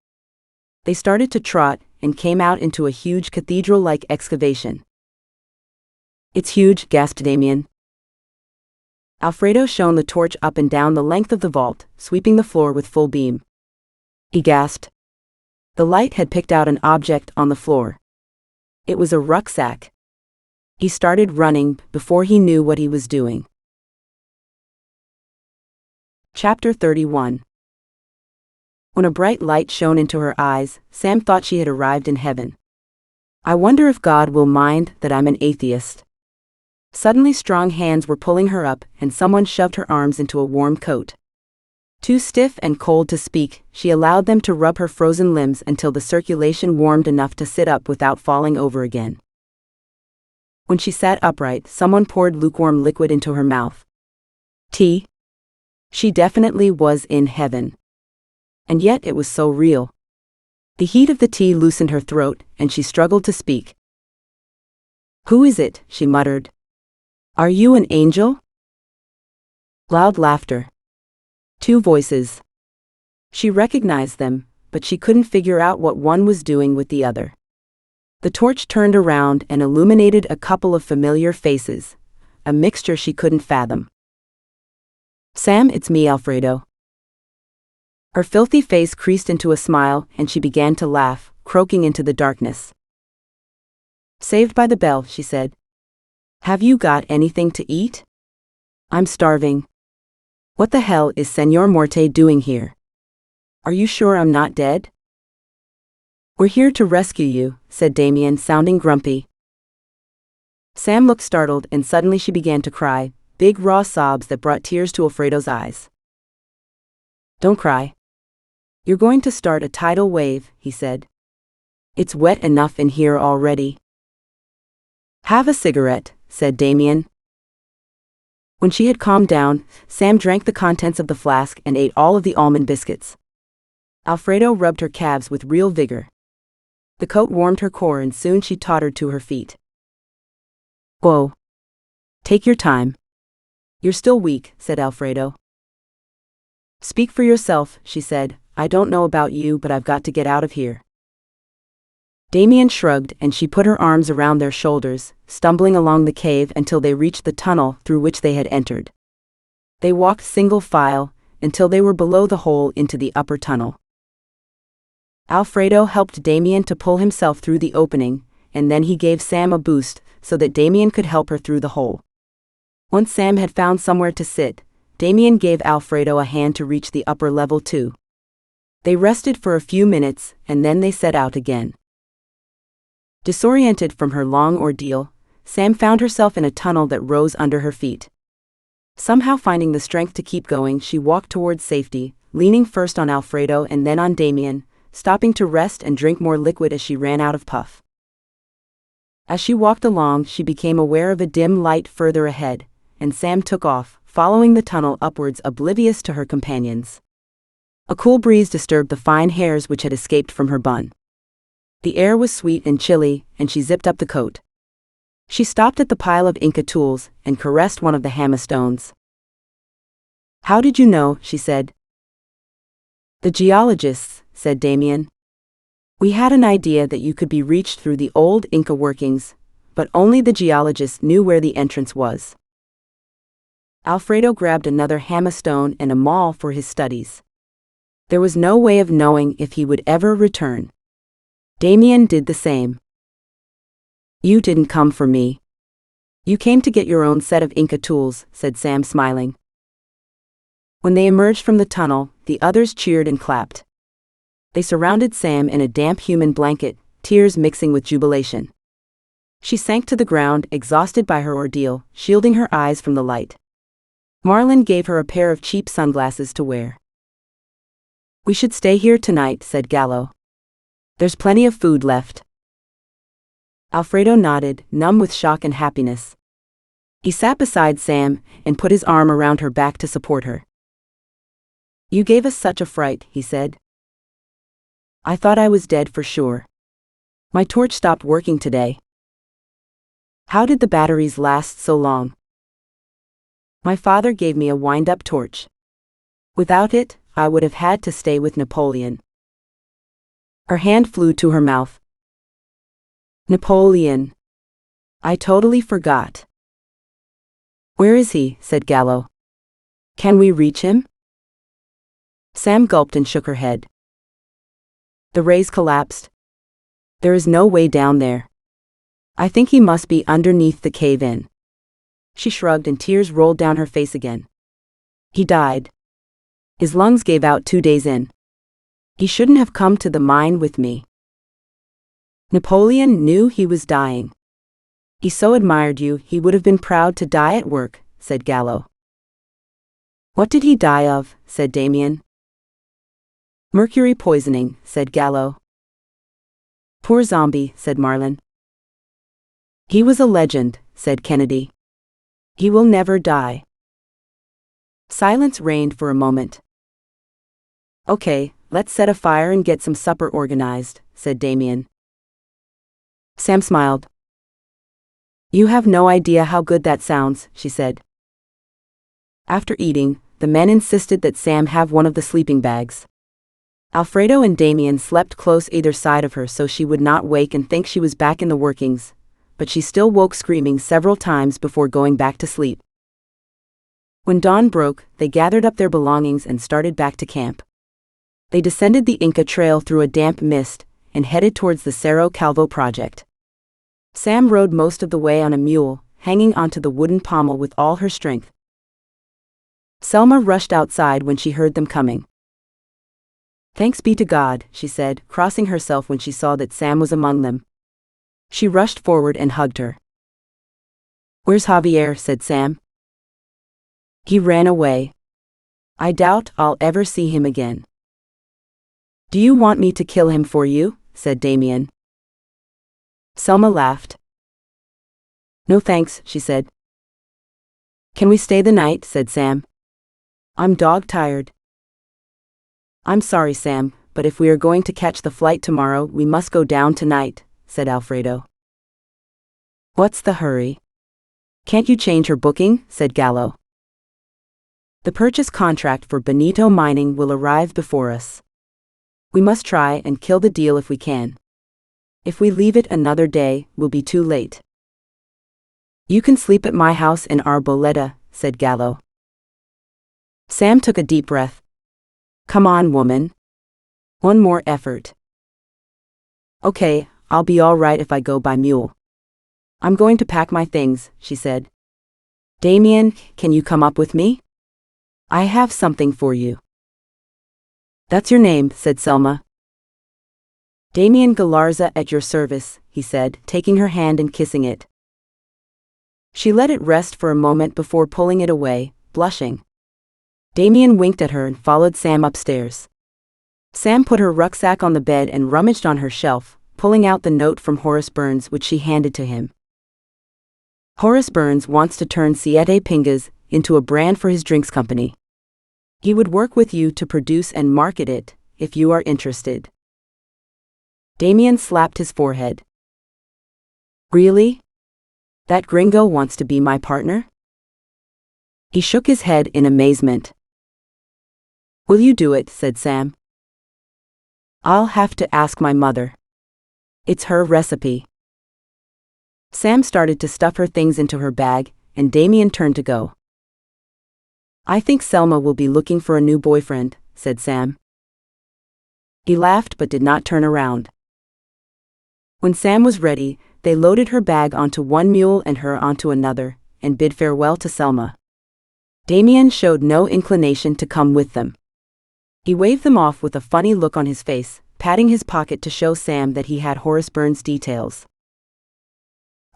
They started to trot, and came out into a huge cathedral-like excavation. "It's huge," gasped Damien. Alfredo shone the torch up and down the length of the vault, sweeping the floor with full beam. He gasped. The light had picked out an object on the floor. It was a rucksack. He started running before he knew what he was doing. Chapter 31. When a bright light shone into her eyes, Sam thought she had arrived in heaven. "I wonder if God will mind that I'm an atheist." Suddenly strong hands were pulling her up, and someone shoved her arms into a warm coat. Too stiff and cold to speak, she allowed them to rub her frozen limbs until the circulation warmed enough to sit up without falling over again. When she sat upright, someone poured lukewarm liquid into her mouth. Tea? She definitely was in heaven. And yet it was so real. The heat of the tea loosened her throat, and she struggled to speak. "Who is it?" she muttered. "Are you an angel?" Loud laughter. Two voices. She recognized them, but she couldn't figure out what one was doing with the other. The torch turned around and illuminated a couple of familiar faces, a mixture she couldn't fathom. "Sam, it's me, Alfredo." Her filthy face creased into a smile, and she began to laugh, croaking into the darkness. "Saved by the bell," she said. "Have you got anything to eat?" "I'm starving." "What the hell is Señor Morte doing here? Are you sure I'm not dead?" "We're here to rescue you," said Damien, sounding grumpy. Sam looked startled, and suddenly she began to cry, big raw sobs that brought tears to Alfredo's eyes. "Don't cry. You're going to start a tidal wave," he said. "It's wet enough in here already." "Have a cigarette," said Damien. When she had calmed down, Sam drank the contents of the flask and ate all of the almond biscuits. Alfredo rubbed her calves with real vigor. The coat warmed her core, and soon she tottered to her feet. "Whoa. Take your time. You're still weak," said Alfredo. "Speak for yourself," she said. "I don't know about you, but I've got to get out of here." Damien shrugged, and she put her arms around their shoulders, stumbling along the cave until they reached the tunnel through which they had entered. They walked single file, until they were below the hole into the upper tunnel. Alfredo helped Damien to pull himself through the opening, and then he gave Sam a boost so that Damien could help her through the hole. Once Sam had found somewhere to sit, Damien gave Alfredo a hand to reach the upper level too. They rested for a few minutes, and then they set out again. Disoriented from her long ordeal, Sam found herself in a tunnel that rose under her feet. Somehow finding the strength to keep going, she walked towards safety, leaning first on Alfredo and then on Damien, stopping to rest and drink more liquid as she ran out of puff. As she walked along, she became aware of a dim light further ahead, and Sam took off, following the tunnel upwards, oblivious to her companions. A cool breeze disturbed the fine hairs which had escaped from her bun. The air was sweet and chilly, and she zipped up the coat. She stopped at the pile of Inca tools and caressed one of the hammerstones. "How did you know?" she said. "The geologists," said Damien. "We had an idea that you could be reached through the old Inca workings, but only the geologists knew where the entrance was." Alfredo grabbed another hammerstone and a maul for his studies. There was no way of knowing if he would ever return. Damien did the same. "You didn't come for me. You came to get your own set of Inca tools," said Sam, smiling. When they emerged from the tunnel, the others cheered and clapped. They surrounded Sam in a damp human blanket, tears mixing with jubilation. She sank to the ground, exhausted by her ordeal, shielding her eyes from the light. Marlin gave her a pair of cheap sunglasses to wear. "We should stay here tonight," said Gallo. "There's plenty of food left." Alfredo nodded, numb with shock and happiness. He sat beside Sam and put his arm around her back to support her. "You gave us such a fright," he said. "I thought I was dead for sure. My torch stopped working today." "How did the batteries last so long?" "My father gave me a wind-up torch. Without it, I would have had to stay with Napoleon." Her hand flew to her mouth. "Napoleon. I totally forgot." "Where is he?" said Gallo. "Can we reach him?" Sam gulped and shook her head. The rays collapsed. "There is no way down there. I think he must be underneath the cave-in." She shrugged and tears rolled down her face again. "He died. His lungs gave out 2 days in. He shouldn't have come to the mine with me." "Napoleon knew he was dying. He so admired you, he would have been proud to die at work," said Gallo. "What did he die of?" said Damien. "Mercury poisoning," said Gallo. "Poor zombie," said Marlin. "He was a legend," said Kennedy. "He will never die." Silence reigned for a moment. "Okay, let's set a fire and get some supper organized," said Damien. Sam smiled. "You have no idea how good that sounds," she said. After eating, the men insisted that Sam have one of the sleeping bags. Alfredo and Damien slept close either side of her so she would not wake and think she was back in the workings, but she still woke screaming several times before going back to sleep. When dawn broke, they gathered up their belongings and started back to camp. They descended the Inca Trail through a damp mist and headed towards the Cerro Calvo project. Sam rode most of the way on a mule, hanging onto the wooden pommel with all her strength. Selma rushed outside when she heard them coming. "Thanks be to God," she said, crossing herself when she saw that Sam was among them. She rushed forward and hugged her. "Where's Javier?" said Sam. "He ran away. I doubt I'll ever see him again." "Do you want me to kill him for you?" said Damien. Selma laughed. "No thanks," she said. "Can we stay the night?" said Sam. "I'm dog-tired." "I'm sorry, Sam, but if we are going to catch the flight tomorrow, we must go down tonight," said Alfredo. "What's the hurry? Can't you change her booking?" said Gallo. "The purchase contract for Bonito Mining will arrive before us. We must try and kill the deal if we can. If we leave it another day, we'll be too late." "You can sleep at my house in Arboleda," said Gallo. Sam took a deep breath. Come on, woman. One more effort. Okay, I'll be all right if I go by mule. I'm going to pack my things, she said. Damien, can you come up with me? I have something for you. That's your name, said Selma. Damien Galarza at your service, he said, taking her hand and kissing it. She let it rest for a moment before pulling it away, blushing. Damien winked at her and followed Sam upstairs. Sam put her rucksack on the bed and rummaged on her shelf, pulling out the note from Horace Burns which she handed to him. Horace Burns wants to turn Siete Pingas into a brand for his drinks company. He would work with you to produce and market it, if you are interested. Damien slapped his forehead. Really? That gringo wants to be my partner? He shook his head in amazement. Will you do it, said Sam. I'll have to ask my mother. It's her recipe. Sam started to stuff her things into her bag, and Damien turned to go. I think Selma will be looking for a new boyfriend, said Sam. He laughed but did not turn around. When Sam was ready, they loaded her bag onto one mule and her onto another, and bid farewell to Selma. Damien showed no inclination to come with them. He waved them off with a funny look on his face, patting his pocket to show Sam that he had Horace Burns' details.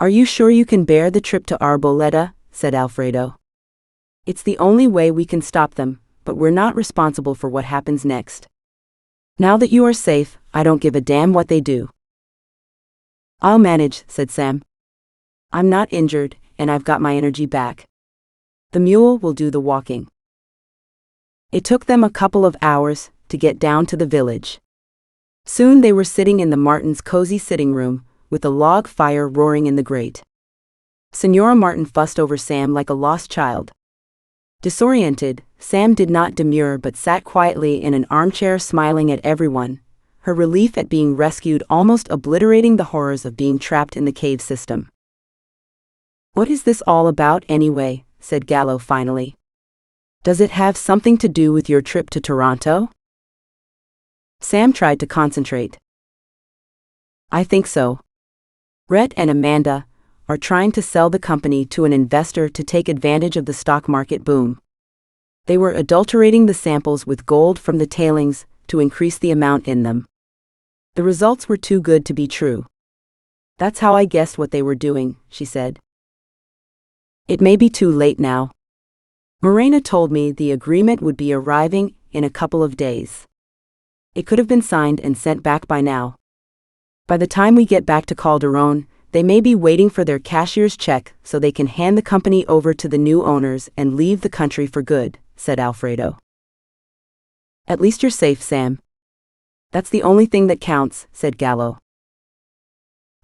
Are you sure you can bear the trip to Arboleda? Said Alfredo. It's the only way we can stop them, but we're not responsible for what happens next. Now that you are safe, I don't give a damn what they do. I'll manage, said Sam. I'm not injured, and I've got my energy back. The mule will do the walking. It took them a couple of hours to get down to the village. Soon they were sitting in the Martins' cozy sitting room, with a log fire roaring in the grate. Senora Martin fussed over Sam like a lost child. Disoriented, Sam did not demur but sat quietly in an armchair smiling at everyone, her relief at being rescued almost obliterating the horrors of being trapped in the cave system. What is this all about anyway? Said Gallo finally. Does it have something to do with your trip to Toronto? Sam tried to concentrate. I think so. Rhett and Amanda are trying to sell the company to an investor to take advantage of the stock market boom. They were adulterating the samples with gold from the tailings to increase the amount in them. The results were too good to be true. That's how I guessed what they were doing, she said. It may be too late now. Morena told me the agreement would be arriving in a couple of days. It could have been signed and sent back by now. By the time we get back to Calderon, they may be waiting for their cashier's check so they can hand the company over to the new owners and leave the country for good, said Alfredo. At least you're safe, Sam. That's the only thing that counts, said Gallo.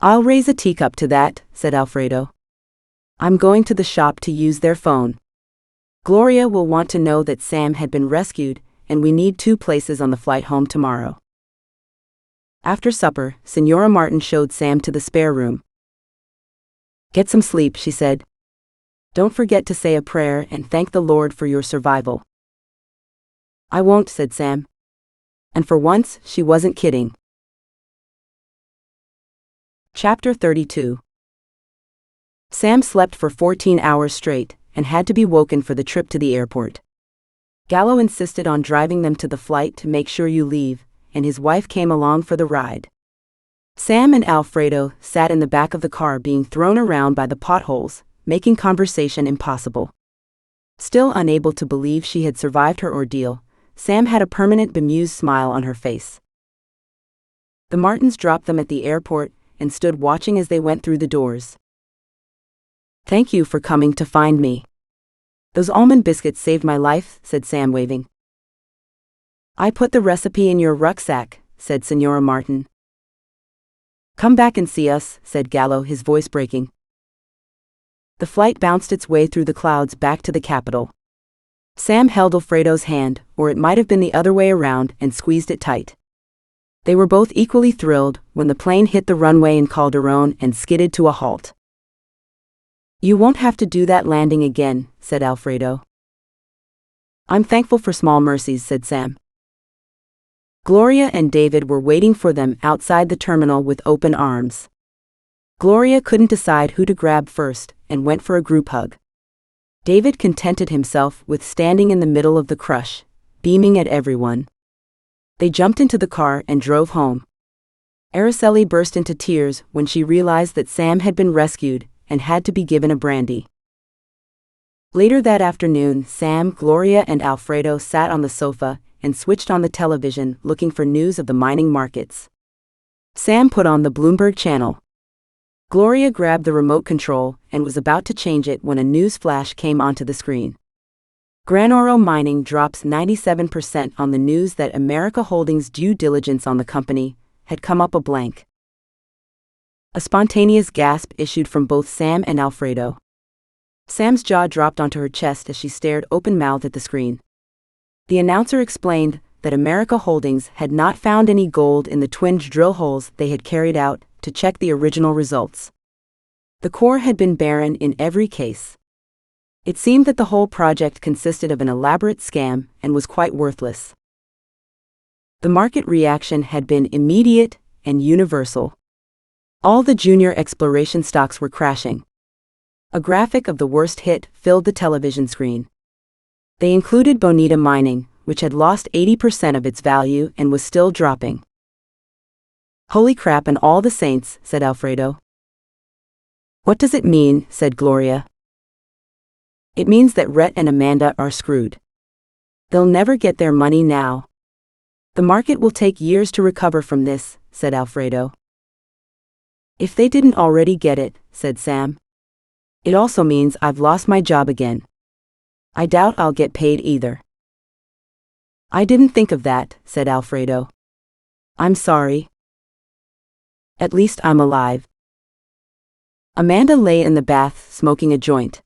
I'll raise a teacup to that, said Alfredo. I'm going to the shop to use their phone. Gloria will want to know that Sam had been rescued, and we need 2 places on the flight home tomorrow. After supper, Senora Martin showed Sam to the spare room. Get some sleep, she said. Don't forget to say a prayer and thank the Lord for your survival. I won't, said Sam. And for once, she wasn't kidding. Chapter 32. Sam slept for 14 hours straight, and had to be woken for the trip to the airport. Gallo insisted on driving them to the flight to make sure you leave, and his wife came along for the ride. Sam and Alfredo sat in the back of the car being thrown around by the potholes, making conversation impossible. Still unable to believe she had survived her ordeal, Sam had a permanent bemused smile on her face. The Martins dropped them at the airport and stood watching as they went through the doors. Thank you for coming to find me. Those almond biscuits saved my life, said Sam waving. I put the recipe in your rucksack, said Senora Martin. Come back and see us, said Gallo, his voice breaking. The flight bounced its way through the clouds back to the capital. Sam held Alfredo's hand, or it might have been the other way around, and squeezed it tight. They were both equally thrilled when the plane hit the runway in Calderon and skidded to a halt. You won't have to do that landing again, said Alfredo. I'm thankful for small mercies, said Sam. Gloria and David were waiting for them outside the terminal with open arms. Gloria couldn't decide who to grab first and went for a group hug. David contented himself with standing in the middle of the crush, beaming at everyone. They jumped into the car and drove home. Araceli burst into tears when she realized that Sam had been rescued and had to be given a brandy. Later that afternoon, Sam, Gloria, and Alfredo sat on the sofa and switched on the television looking for news of the mining markets. Sam put on the Bloomberg channel. Gloria grabbed the remote control and was about to change it when a news flash came onto the screen. Gran Oro Mining drops 97% on the news that America Holdings' due diligence on the company had come up a blank. A spontaneous gasp issued from both Sam and Alfredo. Sam's jaw dropped onto her chest as she stared open-mouthed at the screen. The announcer explained that America Holdings had not found any gold in the twin drill holes they had carried out to check the original results. The core had been barren in every case. It seemed that the whole project consisted of an elaborate scam and was quite worthless. The market reaction had been immediate and universal. All the junior exploration stocks were crashing. A graphic of the worst hit filled the television screen. They included Bonita Mining, which had lost 80% of its value and was still dropping. Holy crap and all the saints, said Alfredo. What does it mean, said Gloria. It means that Rhett and Amanda are screwed. They'll never get their money now. The market will take years to recover from this, said Alfredo. If they didn't already get it, said Sam. It also means I've lost my job again. I doubt I'll get paid either. I didn't think of that, said Alfredo. I'm sorry. At least I'm alive. Amanda lay in the bath smoking a joint.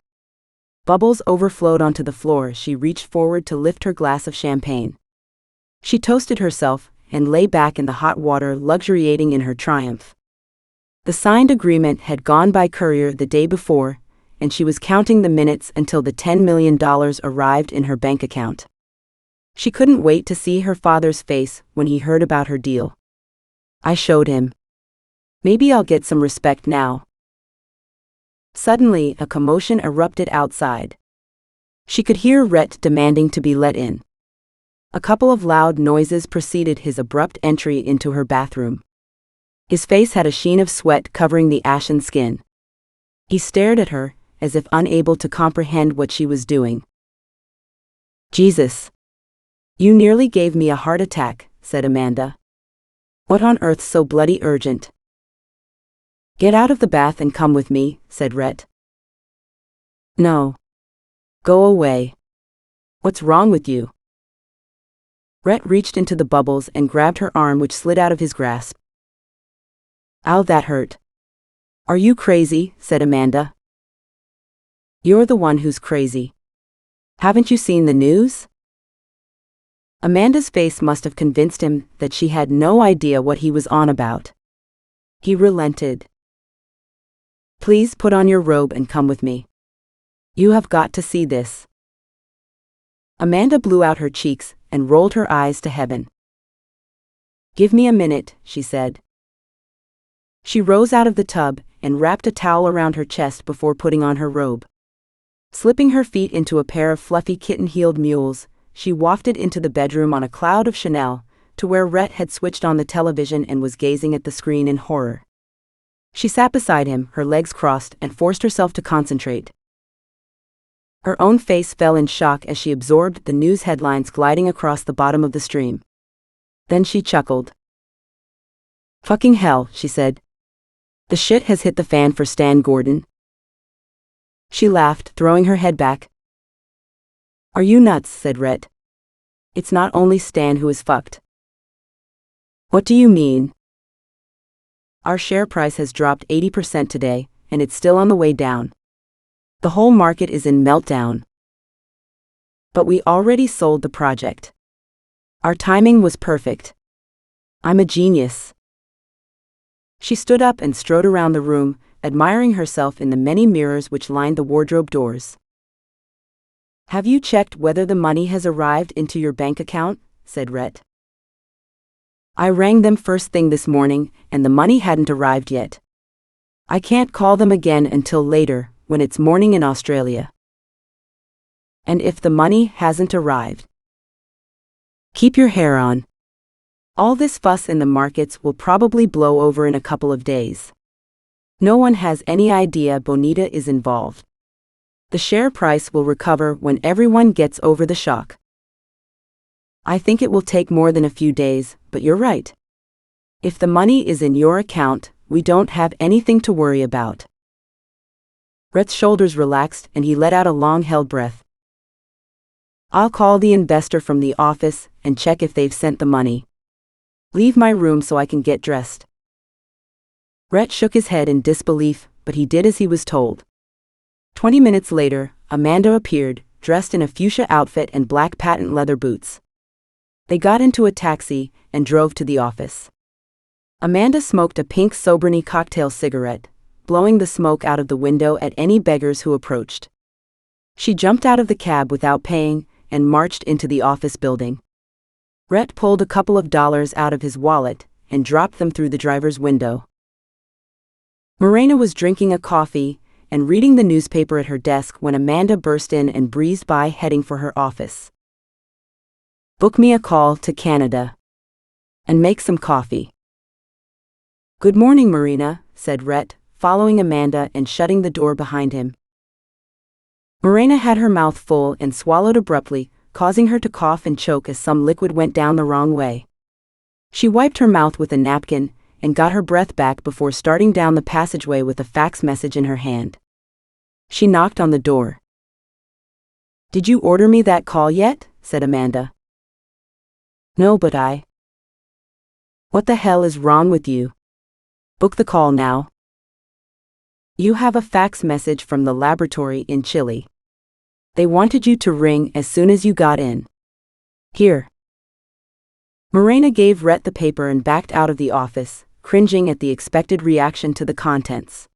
Bubbles overflowed onto the floor as she reached forward to lift her glass of champagne. She toasted herself and lay back in the hot water, luxuriating in her triumph. The signed agreement had gone by courier the day before, and she was counting the minutes until the $10 million arrived in her bank account. She couldn't wait to see her father's face when he heard about her deal. I showed him. Maybe I'll get some respect now. Suddenly, a commotion erupted outside. She could hear Rhett demanding to be let in. A couple of loud noises preceded his abrupt entry into her bathroom. His face had a sheen of sweat covering the ashen skin. He stared at her, as if unable to comprehend what she was doing. Jesus. You nearly gave me a heart attack, said Amanda. What on earth's so bloody urgent? Get out of the bath and come with me, said Rhett. No. Go away. What's wrong with you? Rhett reached into the bubbles and grabbed her arm, which slid out of his grasp. Ow, that hurt. Are you crazy? Said Amanda. You're the one who's crazy. Haven't you seen the news? Amanda's face must have convinced him that she had no idea what he was on about. He relented. Please put on your robe and come with me. You have got to see this. Amanda blew out her cheeks and rolled her eyes to heaven. Give me a minute, she said. She rose out of the tub and wrapped a towel around her chest before putting on her robe. Slipping her feet into a pair of fluffy kitten-heeled mules, she wafted into the bedroom on a cloud of Chanel, to where Rhett had switched on the television and was gazing at the screen in horror. She sat beside him, her legs crossed, and forced herself to concentrate. Her own face fell in shock as she absorbed the news headlines gliding across the bottom of the stream. Then she chuckled. Fucking hell, she said. The shit has hit the fan for Stan Gordon. She laughed, throwing her head back. Are you nuts, said Rhett. It's not only Stan who is fucked. What do you mean? Our share price has dropped 80% today, and it's still on the way down. The whole market is in meltdown. But we already sold the project. Our timing was perfect. I'm a genius. She stood up and strode around the room, admiring herself in the many mirrors which lined the wardrobe doors. Have you checked whether the money has arrived into your bank account? Said Rhett. I rang them first thing this morning, and the money hadn't arrived yet. I can't call them again until later, when it's morning in Australia. And if the money hasn't arrived? Keep your hair on. All this fuss in the markets will probably blow over in a couple of days. No one has any idea Bonita is involved. The share price will recover when everyone gets over the shock. I think it will take more than a few days, but you're right. If the money is in your account, we don't have anything to worry about. Rhett's shoulders relaxed and he let out a long-held breath. I'll call the investor from the office and check if they've sent the money. Leave my room so I can get dressed. Rhett shook his head in disbelief, but he did as he was told. 20 minutes later, Amanda appeared, dressed in a fuchsia outfit and black patent leather boots. They got into a taxi and drove to the office. Amanda smoked a pink Soberani cocktail cigarette, blowing the smoke out of the window at any beggars who approached. She jumped out of the cab without paying and marched into the office building. Rhett pulled a couple of dollars out of his wallet and dropped them through the driver's window. Morena was drinking a coffee and reading the newspaper at her desk when Amanda burst in and breezed by heading for her office. Book me a call to Canada. And make some coffee. Good morning, Morena, said Rhett, following Amanda and shutting the door behind him. Morena had her mouth full and swallowed abruptly, causing her to cough and choke as some liquid went down the wrong way. She wiped her mouth with a napkin and got her breath back before starting down the passageway with a fax message in her hand. She knocked on the door. Did you order me that call yet? Said Amanda. No, but I. What the hell is wrong with you? Book the call now. You have a fax message from the laboratory in Chile. They wanted you to ring as soon as you got in. Here. Morena gave Rhett the paper and backed out of the office, cringing at the expected reaction to the contents.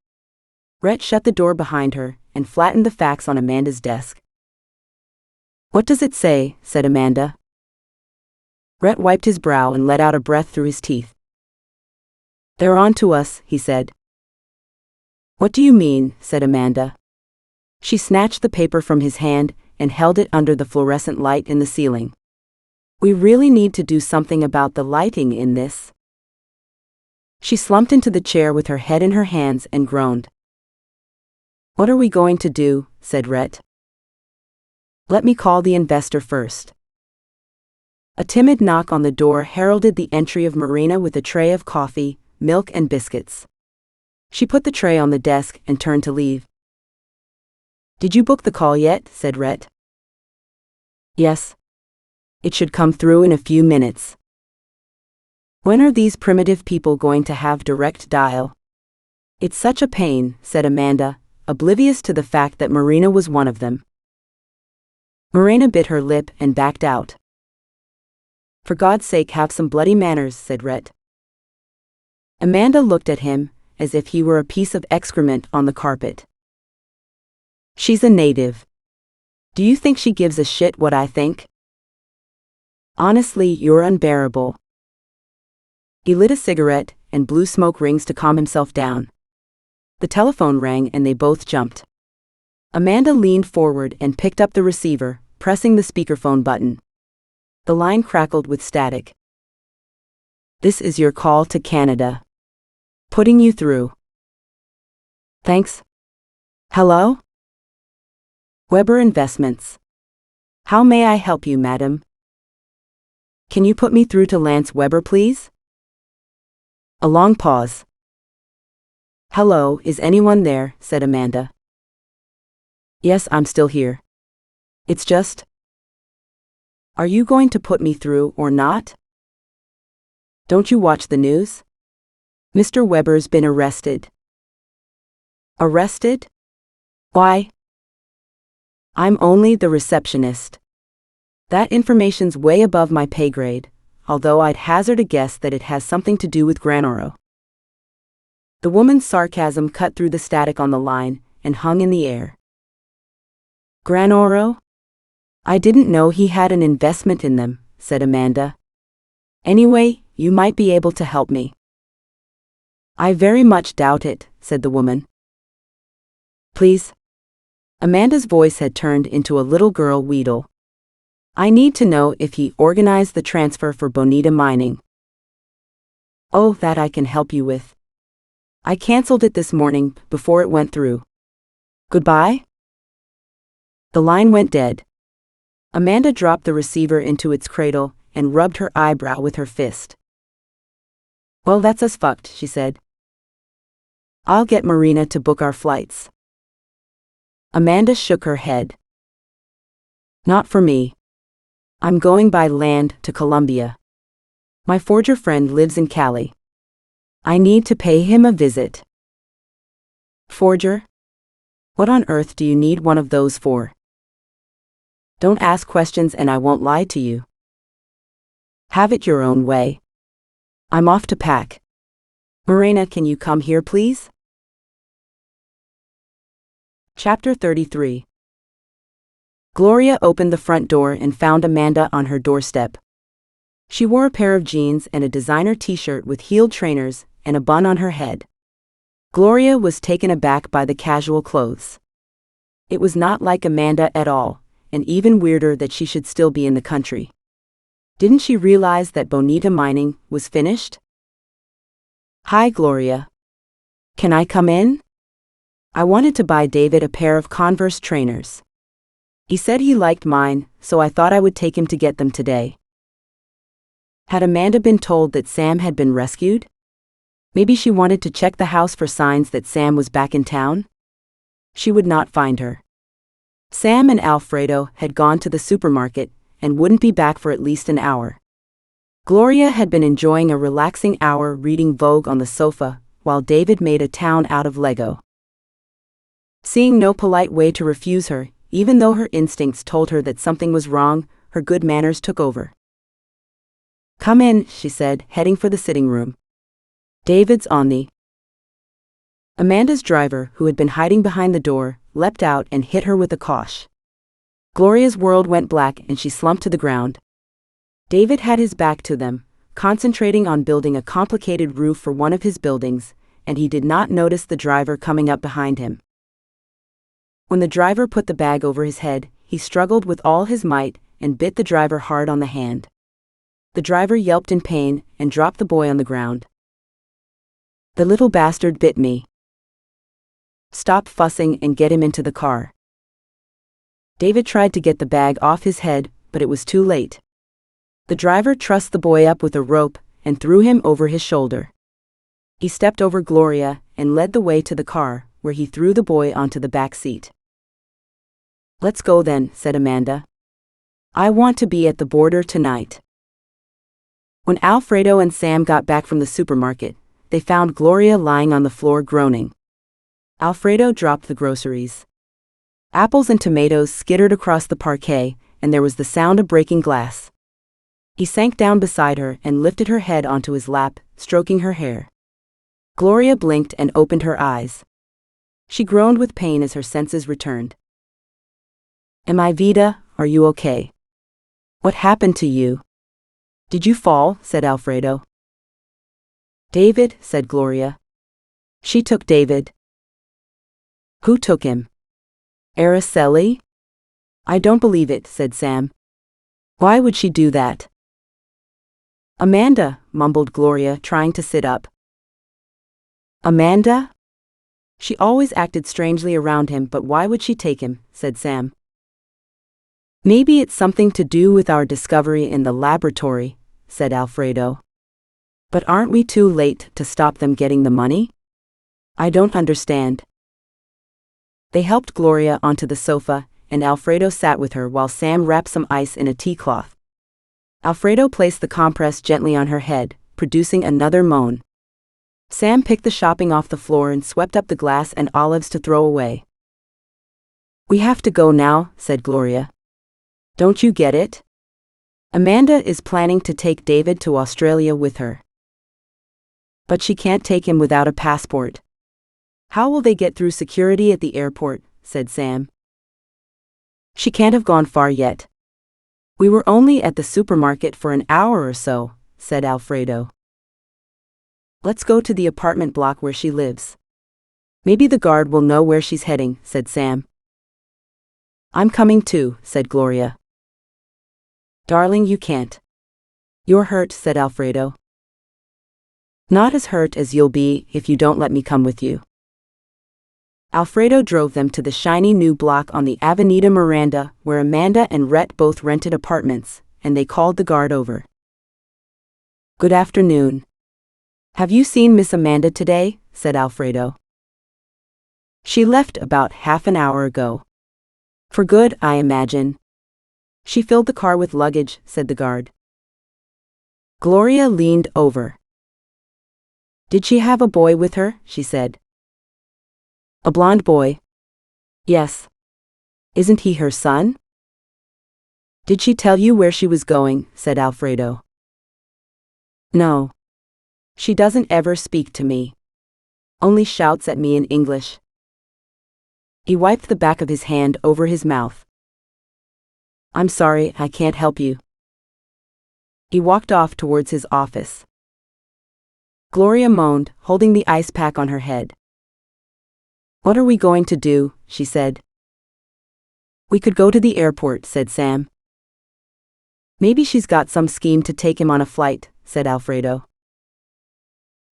Rhett shut the door behind her and flattened the fax on Amanda's desk. What does it say? Said Amanda. Rhett wiped his brow and let out a breath through his teeth. They're on to us, he said. What do you mean? Said Amanda. She snatched the paper from his hand and held it under the fluorescent light in the ceiling. We really need to do something about the lighting in this. She slumped into the chair with her head in her hands and groaned. What are we going to do? Said Rhett. Let me call the investor first. A timid knock on the door heralded the entry of Morena with a tray of coffee, milk and biscuits. She put the tray on the desk and turned to leave. Did you book the call yet? Said Rhett. Yes. It should come through in a few minutes. When are these primitive people going to have direct dial? It's such a pain, said Amanda, oblivious to the fact that Morena was one of them. Morena bit her lip and backed out. For God's sake, have some bloody manners, said Rhett. Amanda looked at him, as if he were a piece of excrement on the carpet. She's a native. Do you think she gives a shit what I think? Honestly, you're unbearable. He lit a cigarette and blew smoke rings to calm himself down. The telephone rang and they both jumped. Amanda leaned forward and picked up the receiver, pressing the speakerphone button. The line crackled with static. This is your call to Canada. Putting you through. Thanks. Hello? Weber Investments. How may I help you, madam? Can you put me through to Lance Weber, please? A long pause. Hello, is anyone there? Said Amanda. Yes, I'm still here. It's just. Are you going to put me through or not? Don't you watch the news? Mr. Weber's been arrested. Arrested? Why? I'm only the receptionist. That information's way above my pay grade, although I'd hazard a guess that it has something to do with Granoro. The woman's sarcasm cut through the static on the line and hung in the air. Granoro? I didn't know he had an investment in them, said Amanda. Anyway, you might be able to help me. I very much doubt it, said the woman. Please? Amanda's voice had turned into a little girl wheedle. I need to know if he organized the transfer for Bonita Mining. Oh, that I can help you with. I canceled it this morning before it went through. Goodbye? The line went dead. Amanda dropped the receiver into its cradle and rubbed her eyebrow with her fist. Well, that's us fucked, she said. I'll get Marina to book our flights. Amanda shook her head. Not for me. I'm going by land to Colombia. My forger friend lives in Cali. I need to pay him a visit. Forger? What on earth do you need one of those for? Don't ask questions and I won't lie to you. Have it your own way. I'm off to pack. Marina, can you come here, please? Chapter 33. Gloria opened the front door and found Amanda on her doorstep. She wore a pair of jeans and a designer t-shirt with heeled trainers and a bun on her head. Gloria was taken aback by the casual clothes. It was not like Amanda at all, and even weirder that she should still be in the country. Didn't she realize that Bonita Mining was finished? Hi, Gloria. Can I come in? I wanted to buy David a pair of Converse trainers. He said he liked mine, so I thought I would take him to get them today. Had Amanda been told that Sam had been rescued? Maybe she wanted to check the house for signs that Sam was back in town? She would not find her. Sam and Alfredo had gone to the supermarket and wouldn't be back for at least an hour. Gloria had been enjoying a relaxing hour reading Vogue on the sofa, while David made a town out of Lego. Seeing no polite way to refuse her, even though her instincts told her that something was wrong, her good manners took over. Come in, she said, heading for the sitting room. David's on the... Amanda's driver, who had been hiding behind the door, leapt out and hit her with a cosh. Gloria's world went black and she slumped to the ground. David had his back to them, concentrating on building a complicated roof for one of his buildings, and he did not notice the driver coming up behind him. When the driver put the bag over his head, he struggled with all his might and bit the driver hard on the hand. The driver yelped in pain and dropped the boy on the ground. The little bastard bit me. Stop fussing and get him into the car. David tried to get the bag off his head, but it was too late. The driver trussed the boy up with a rope and threw him over his shoulder. He stepped over Gloria and led the way to the car, where he threw the boy onto the back seat. Let's go then, said Amanda. I want to be at the border tonight. When Alfredo and Sam got back from the supermarket, they found Gloria lying on the floor groaning. Alfredo dropped the groceries. Apples and tomatoes skittered across the parquet, and there was the sound of breaking glass. He sank down beside her and lifted her head onto his lap, stroking her hair. Gloria blinked and opened her eyes. She groaned with pain as her senses returned. Am I Vida? Are you okay? What happened to you? Did you fall? Said Alfredo. David, said Gloria. She took David. Who took him? Araceli? I don't believe it, said Sam. Why would she do that? Amanda, mumbled Gloria, trying to sit up. Amanda? She always acted strangely around him, but why would she take him? Said Sam. Maybe it's something to do with our discovery in the laboratory, said Alfredo. But aren't we too late to stop them getting the money? I don't understand. They helped Gloria onto the sofa, and Alfredo sat with her while Sam wrapped some ice in a tea cloth. Alfredo placed the compress gently on her head, producing another moan. Sam picked the shopping off the floor and swept up the glass and olives to throw away. We have to go now, said Gloria. Don't you get it? Amanda is planning to take David to Australia with her. But she can't take him without a passport. How will they get through security at the airport? Said Sam. She can't have gone far yet, We were only at the supermarket for an hour or so, said Alfredo. Let's go to the apartment block where she lives. Maybe the guard will know where she's heading, said Sam. I'm coming too, said Gloria. Darling, you can't. You're hurt, said Alfredo. Not as hurt as you'll be if you don't let me come with you. Alfredo drove them to the shiny new block on the Avenida Miranda, where Amanda and Rhett both rented apartments, and they called the guard over. Good afternoon. Have you seen Miss Amanda today? Said Alfredo. She left about half an hour ago. For good, I imagine. She filled the car with luggage, said the guard. Gloria leaned over. Did she have a boy with her? She said. A blonde boy? Yes. Isn't he her son? Did she tell you where she was going? Said Alfredo. No. She doesn't ever speak to me. Only shouts at me in English. He wiped the back of his hand over his mouth. I'm sorry, I can't help you. He walked off towards his office. Gloria moaned, holding the ice pack on her head. What are we going to do? She said. We could go to the airport, said Sam. Maybe she's got some scheme to take him on a flight, said Alfredo.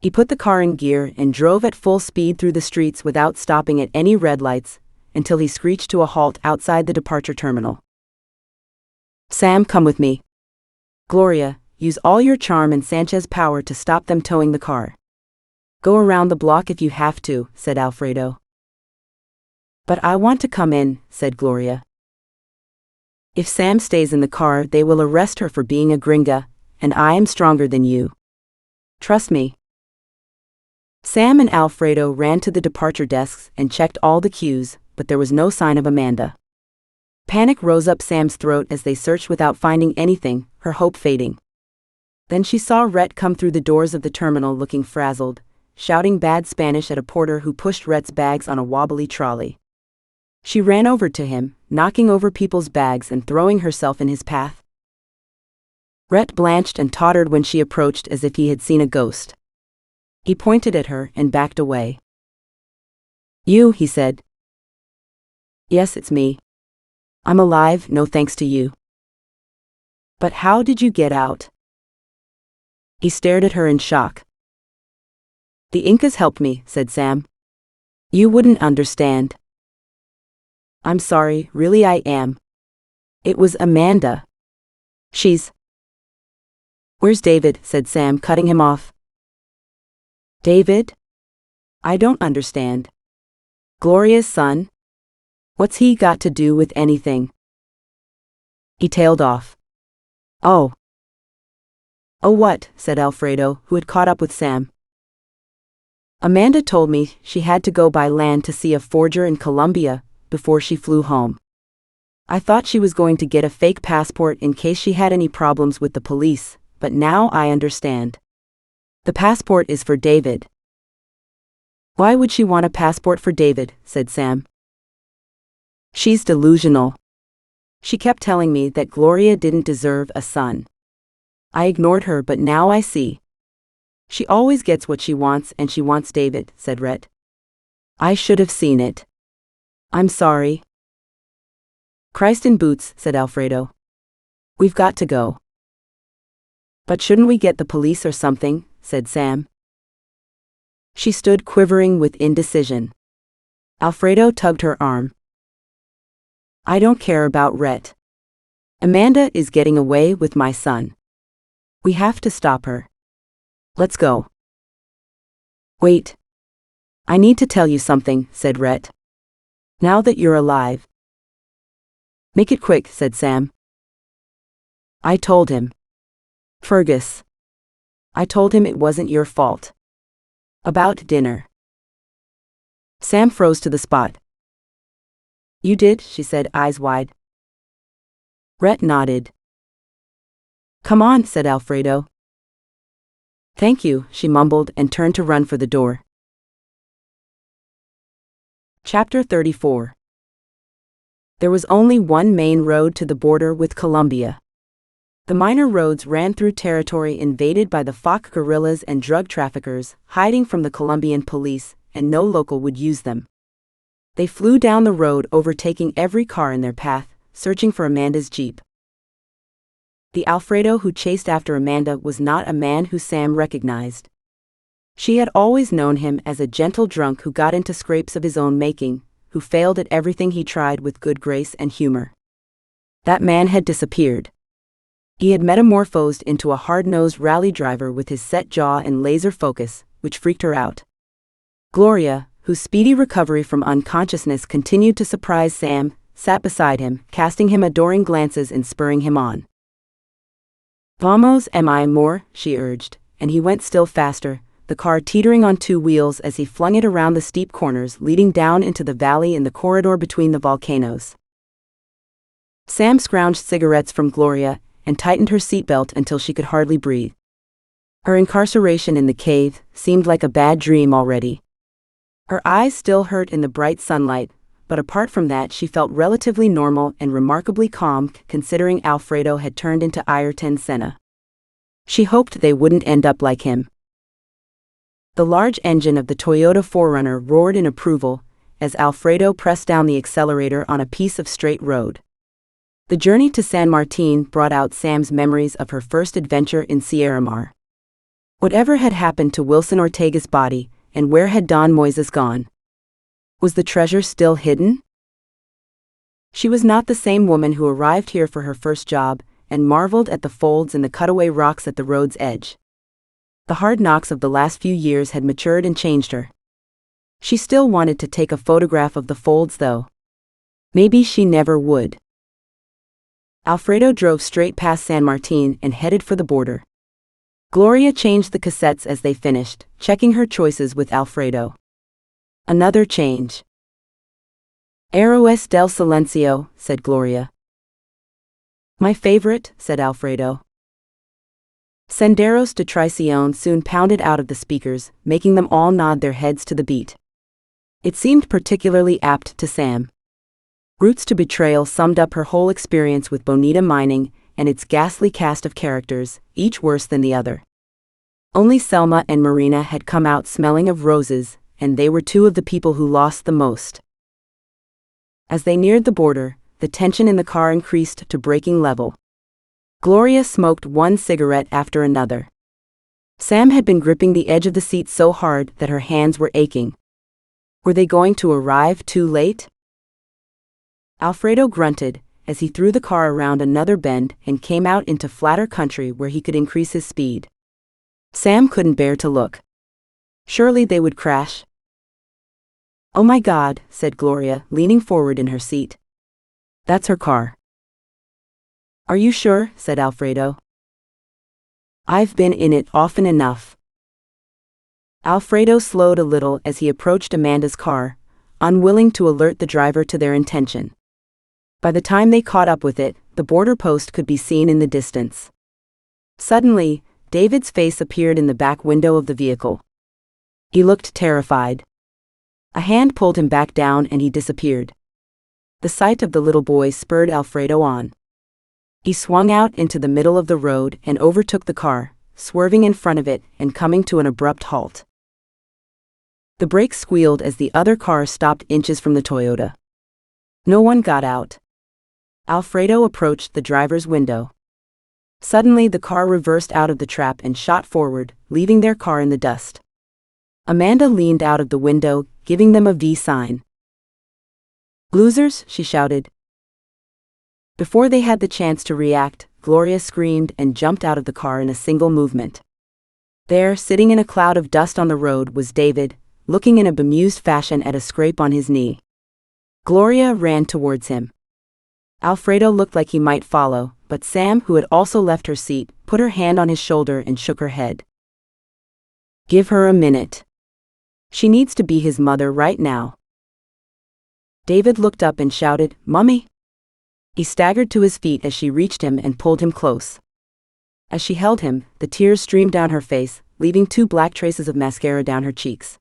He put the car in gear and drove at full speed through the streets without stopping at any red lights, until he screeched to a halt outside the departure terminal. Sam, come with me. Gloria, use all your charm and Sanchez power to stop them towing the car. Go around the block if you have to, said Alfredo. But I want to come in, said Gloria. If Sam stays in the car, they will arrest her for being a gringa, and I am stronger than you. Trust me. Sam and Alfredo ran to the departure desks and checked all the queues, but there was no sign of Amanda. Panic rose up Sam's throat as they searched without finding anything, her hope fading. Then she saw Rhett come through the doors of the terminal looking frazzled, shouting bad Spanish at a porter who pushed Rhett's bags on a wobbly trolley. She ran over to him, knocking over people's bags and throwing herself in his path. Rhett blanched and tottered when she approached as if he had seen a ghost. He pointed at her and backed away. You, he said. Yes, it's me. I'm alive, no thanks to you. But how did you get out? He stared at her in shock. The Incas helped me, said Sam. You wouldn't understand. I'm sorry, really I am. It was Amanda. She's... Where's David? Said Sam, cutting him off. David? I don't understand. Gloria's son? What's he got to do with anything? He tailed off. Oh. Oh what? Said Alfredo, who had caught up with Sam. Amanda told me she had to go by land to see a forger in Colombia before she flew home. I thought she was going to get a fake passport in case she had any problems with the police, but now I understand. The passport is for David. Why would she want a passport for David? Said Sam. She's delusional. She kept telling me that Gloria didn't deserve a son. I ignored her, but now I see. She always gets what she wants, and she wants David, said Rhett. I should have seen it. I'm sorry. Christ in boots, said Alfredo. We've got to go. But shouldn't we get the police or something? Said Sam. She stood quivering with indecision. Alfredo tugged her arm. I don't care about Rhett. Amanda is getting away with my son. We have to stop her. Let's go. Wait. I need to tell you something, said Rhett. Now that you're alive. Make it quick, said Sam. I told him. Fergus. I told him it wasn't your fault. About dinner. Sam froze to the spot. You did, she said, eyes wide. Rhett nodded. Come on, said Alfredo. Thank you, she mumbled and turned to run for the door. Chapter 34. There was only one main road to the border with Colombia. The minor roads ran through territory invaded by the FARC guerrillas and drug traffickers, hiding from the Colombian police, and no local would use them. They flew down the road, overtaking every car in their path, searching for Amanda's Jeep. The Alfredo who chased after Amanda was not a man who Sam recognized. She had always known him as a gentle drunk who got into scrapes of his own making, who failed at everything he tried with good grace and humor. That man had disappeared. He had metamorphosed into a hard-nosed rally driver with his set jaw and laser focus, which freaked her out. Gloria, whose speedy recovery from unconsciousness continued to surprise Sam, sat beside him, casting him adoring glances and spurring him on. "Vamos, amor," she urged, and he went still faster, the car teetering on two wheels as he flung it around the steep corners leading down into the valley in the corridor between the volcanoes. Sam scrounged cigarettes from Gloria and tightened her seatbelt until she could hardly breathe. Her incarceration in the cave seemed like a bad dream already. Her eyes still hurt in the bright sunlight, but apart from that she felt relatively normal and remarkably calm considering Alfredo had turned into Ayrton Senna. She hoped they wouldn't end up like him. The large engine of the Toyota 4Runner roared in approval as Alfredo pressed down the accelerator on a piece of straight road. The journey to San Martin brought out Sam's memories of her first adventure in Sierramar. Whatever had happened to Wilson Ortega's body, and where had Don Moises gone? Was the treasure still hidden? She was not the same woman who arrived here for her first job and marveled at the folds in the cutaway rocks at the road's edge. The hard knocks of the last few years had matured and changed her. She still wanted to take a photograph of the folds though. Maybe she never would. Alfredo drove straight past San Martin and headed for the border. Gloria changed the cassettes as they finished, checking her choices with Alfredo. Another change. "Héroes del Silencio," said Gloria. "My favorite," said Alfredo. Senderos de Traición soon pounded out of the speakers, making them all nod their heads to the beat. It seemed particularly apt to Sam. Routes to Betrayal summed up her whole experience with Bonita mining and its ghastly cast of characters, each worse than the other. Only Selma and Marina had come out smelling of roses, and they were two of the people who lost the most. As they neared the border, the tension in the car increased to breaking level. Gloria smoked one cigarette after another. Sam had been gripping the edge of the seat so hard that her hands were aching. Were they going to arrive too late? Alfredo grunted as he threw the car around another bend and came out into flatter country where he could increase his speed. Sam couldn't bear to look. Surely they would crash. "Oh my God," said Gloria, leaning forward in her seat. "That's her car." "Are you sure?" said Alfredo. "I've been in it often enough." Alfredo slowed a little as he approached Amanda's car, unwilling to alert the driver to their intention. By the time they caught up with it, the border post could be seen in the distance. Suddenly, David's face appeared in the back window of the vehicle. He looked terrified. A hand pulled him back down and he disappeared. The sight of the little boy spurred Alfredo on. He swung out into the middle of the road and overtook the car, swerving in front of it and coming to an abrupt halt. The brakes squealed as the other car stopped inches from the Toyota. No one got out. Alfredo approached the driver's window. Suddenly the car reversed out of the trap and shot forward, leaving their car in the dust. Amanda leaned out of the window, giving them a V sign. "Losers," she shouted. Before they had the chance to react, Gloria screamed and jumped out of the car in a single movement. There, sitting in a cloud of dust on the road, was David, looking in a bemused fashion at a scrape on his knee. Gloria ran towards him. Alfredo looked like he might follow, but Sam, who had also left her seat, put her hand on his shoulder and shook her head. "Give her a minute. She needs to be his mother right now." David looked up and shouted, "Mummy!" He staggered to his feet as she reached him and pulled him close. As she held him, the tears streamed down her face, leaving two black traces of mascara down her cheeks.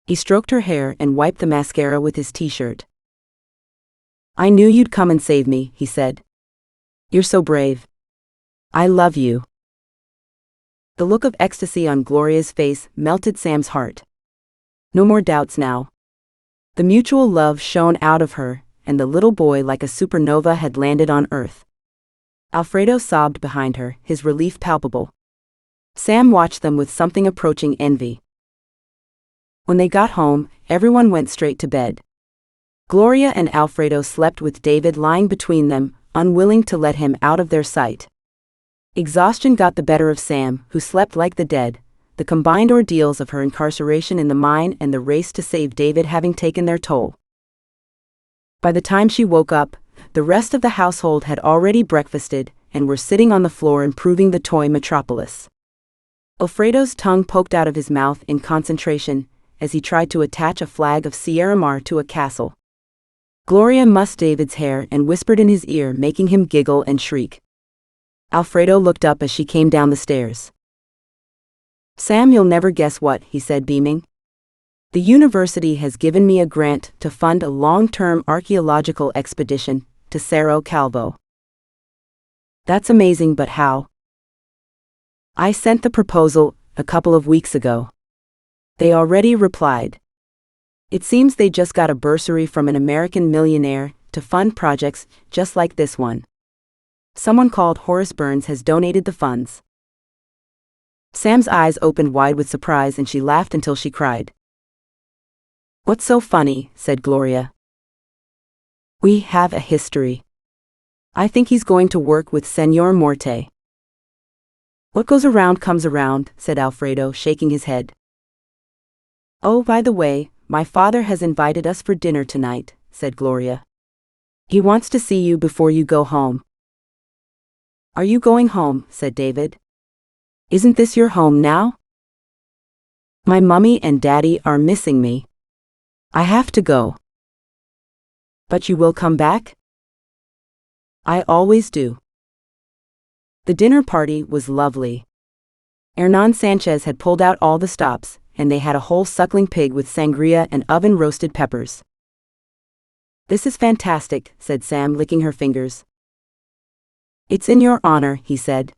He stroked her hair and wiped the mascara with his t-shirt. "I knew you'd come and save me," he said. "You're so brave." I love you." The look of ecstasy on Gloria's face melted Sam's heart. No more doubts now. The mutual love shone out of her, and the little boy like a supernova had landed on Earth. Alfredo sobbed behind her, his relief palpable. Sam watched them with something approaching envy. When they got home, everyone went straight to bed. Gloria and Alfredo slept with David lying between them, unwilling to let him out of their sight. Exhaustion got the better of Sam, who slept like the dead, the combined ordeals of her incarceration in the mine and the race to save David having taken their toll. By the time she woke up, the rest of the household had already breakfasted and were sitting on the floor improving the toy metropolis. Alfredo's tongue poked out of his mouth in concentration as he tried to attach a flag of Sierramar to a castle. Gloria mussed David's hair and whispered in his ear, making him giggle and shriek. Alfredo looked up as she came down the stairs. "Sam, you'll never guess what," he said, beaming. "The university has given me a grant to fund a long-term archaeological expedition to Cerro Calvo." "That's amazing, but how?" "I sent the proposal a couple of weeks ago. They already replied. It seems they just got a bursary from an American millionaire to fund projects just like this one. Someone called Horace Burns has donated the funds." Sam's eyes opened wide with surprise and she laughed until she cried. "What's so funny?" said Gloria. "We have a history. I think he's going to work with Señor Morte." "What goes around comes around," said Alfredo, shaking his head. "Oh, by the way, my father has invited us for dinner tonight," said Gloria. "He wants to see you before you go home." "Are you going home?" said David. "Isn't this your home now?" "My mummy and daddy are missing me. I have to go." "But you will come back?" "I always do." The dinner party was lovely. Hernan Sanchez had pulled out all the stops, and they had a whole suckling pig with sangria and oven-roasted peppers. "This is fantastic," said Sam, licking her fingers. "It's in your honor," he said.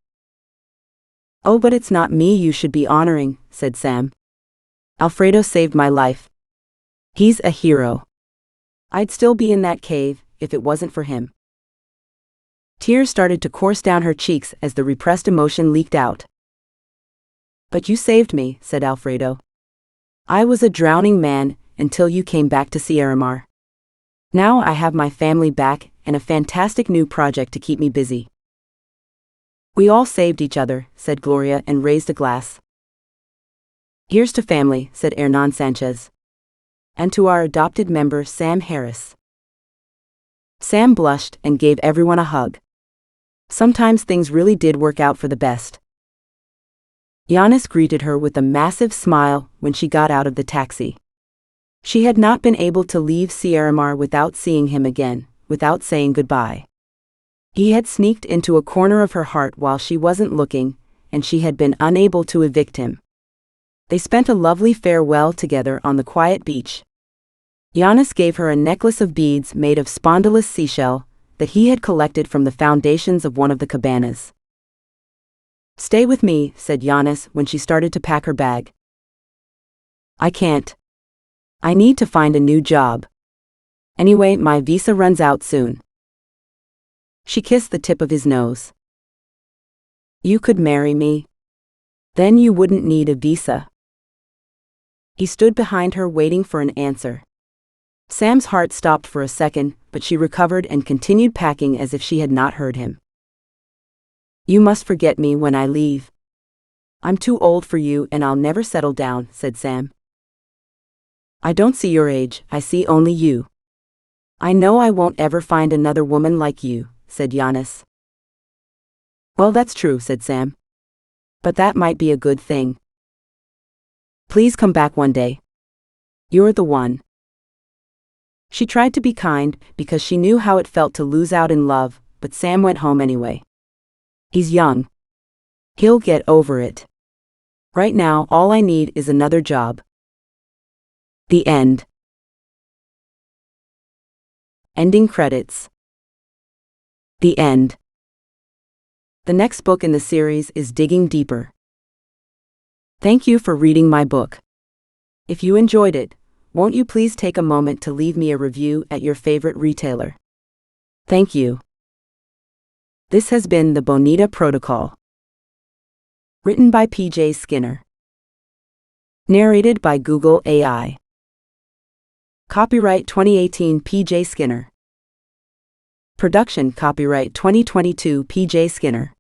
"Oh, but it's not me you should be honoring," said Sam. "Alfredo saved my life. He's a hero. I'd still be in that cave if it wasn't for him." Tears started to course down her cheeks as the repressed emotion leaked out. "But you saved me," said Alfredo. "I was a drowning man until you came back to Sierramar. Now I have my family back and a fantastic new project to keep me busy." "We all saved each other," said Gloria and raised a glass. "Here's to family," said Hernan Sanchez. "And to our adopted member Sam Harris." Sam blushed and gave everyone a hug. Sometimes things really did work out for the best. Giannis greeted her with a massive smile when she got out of the taxi. She had not been able to leave Sierramar without seeing him again, without saying goodbye. He had sneaked into a corner of her heart while she wasn't looking, and she had been unable to evict him. They spent a lovely farewell together on the quiet beach. Giannis gave her a necklace of beads made of spondylus seashell that he had collected from the foundations of one of the cabanas. "Stay with me," said Giannis when she started to pack her bag. "I can't. I need to find a new job. Anyway, my visa runs out soon." She kissed the tip of his nose. "You could marry me. Then you wouldn't need a visa." He stood behind her waiting for an answer. Sam's heart stopped for a second, but she recovered and continued packing as if she had not heard him. "You must forget me when I leave. I'm too old for you and I'll never settle down," said Sam. "I don't see your age, I see only you. I know I won't ever find another woman like you," said Giannis. "Well, that's true," said Sam. "But that might be a good thing. Please come back one day. You're the one." She tried to be kind because she knew how it felt to lose out in love, but Sam went home anyway. "He's young. He'll get over it. Right now, all I need is another job." The end. Ending credits. The end. The next book in the series is Digging Deeper. Thank you for reading my book. If you enjoyed it, won't you please take a moment to leave me a review at your favorite retailer? Thank you. This has been the Bonita Protocol. Written by P.J. Skinner. Narrated by Google AI. Copyright 2018 P.J. Skinner. Production copyright 2022 P.J. Skinner.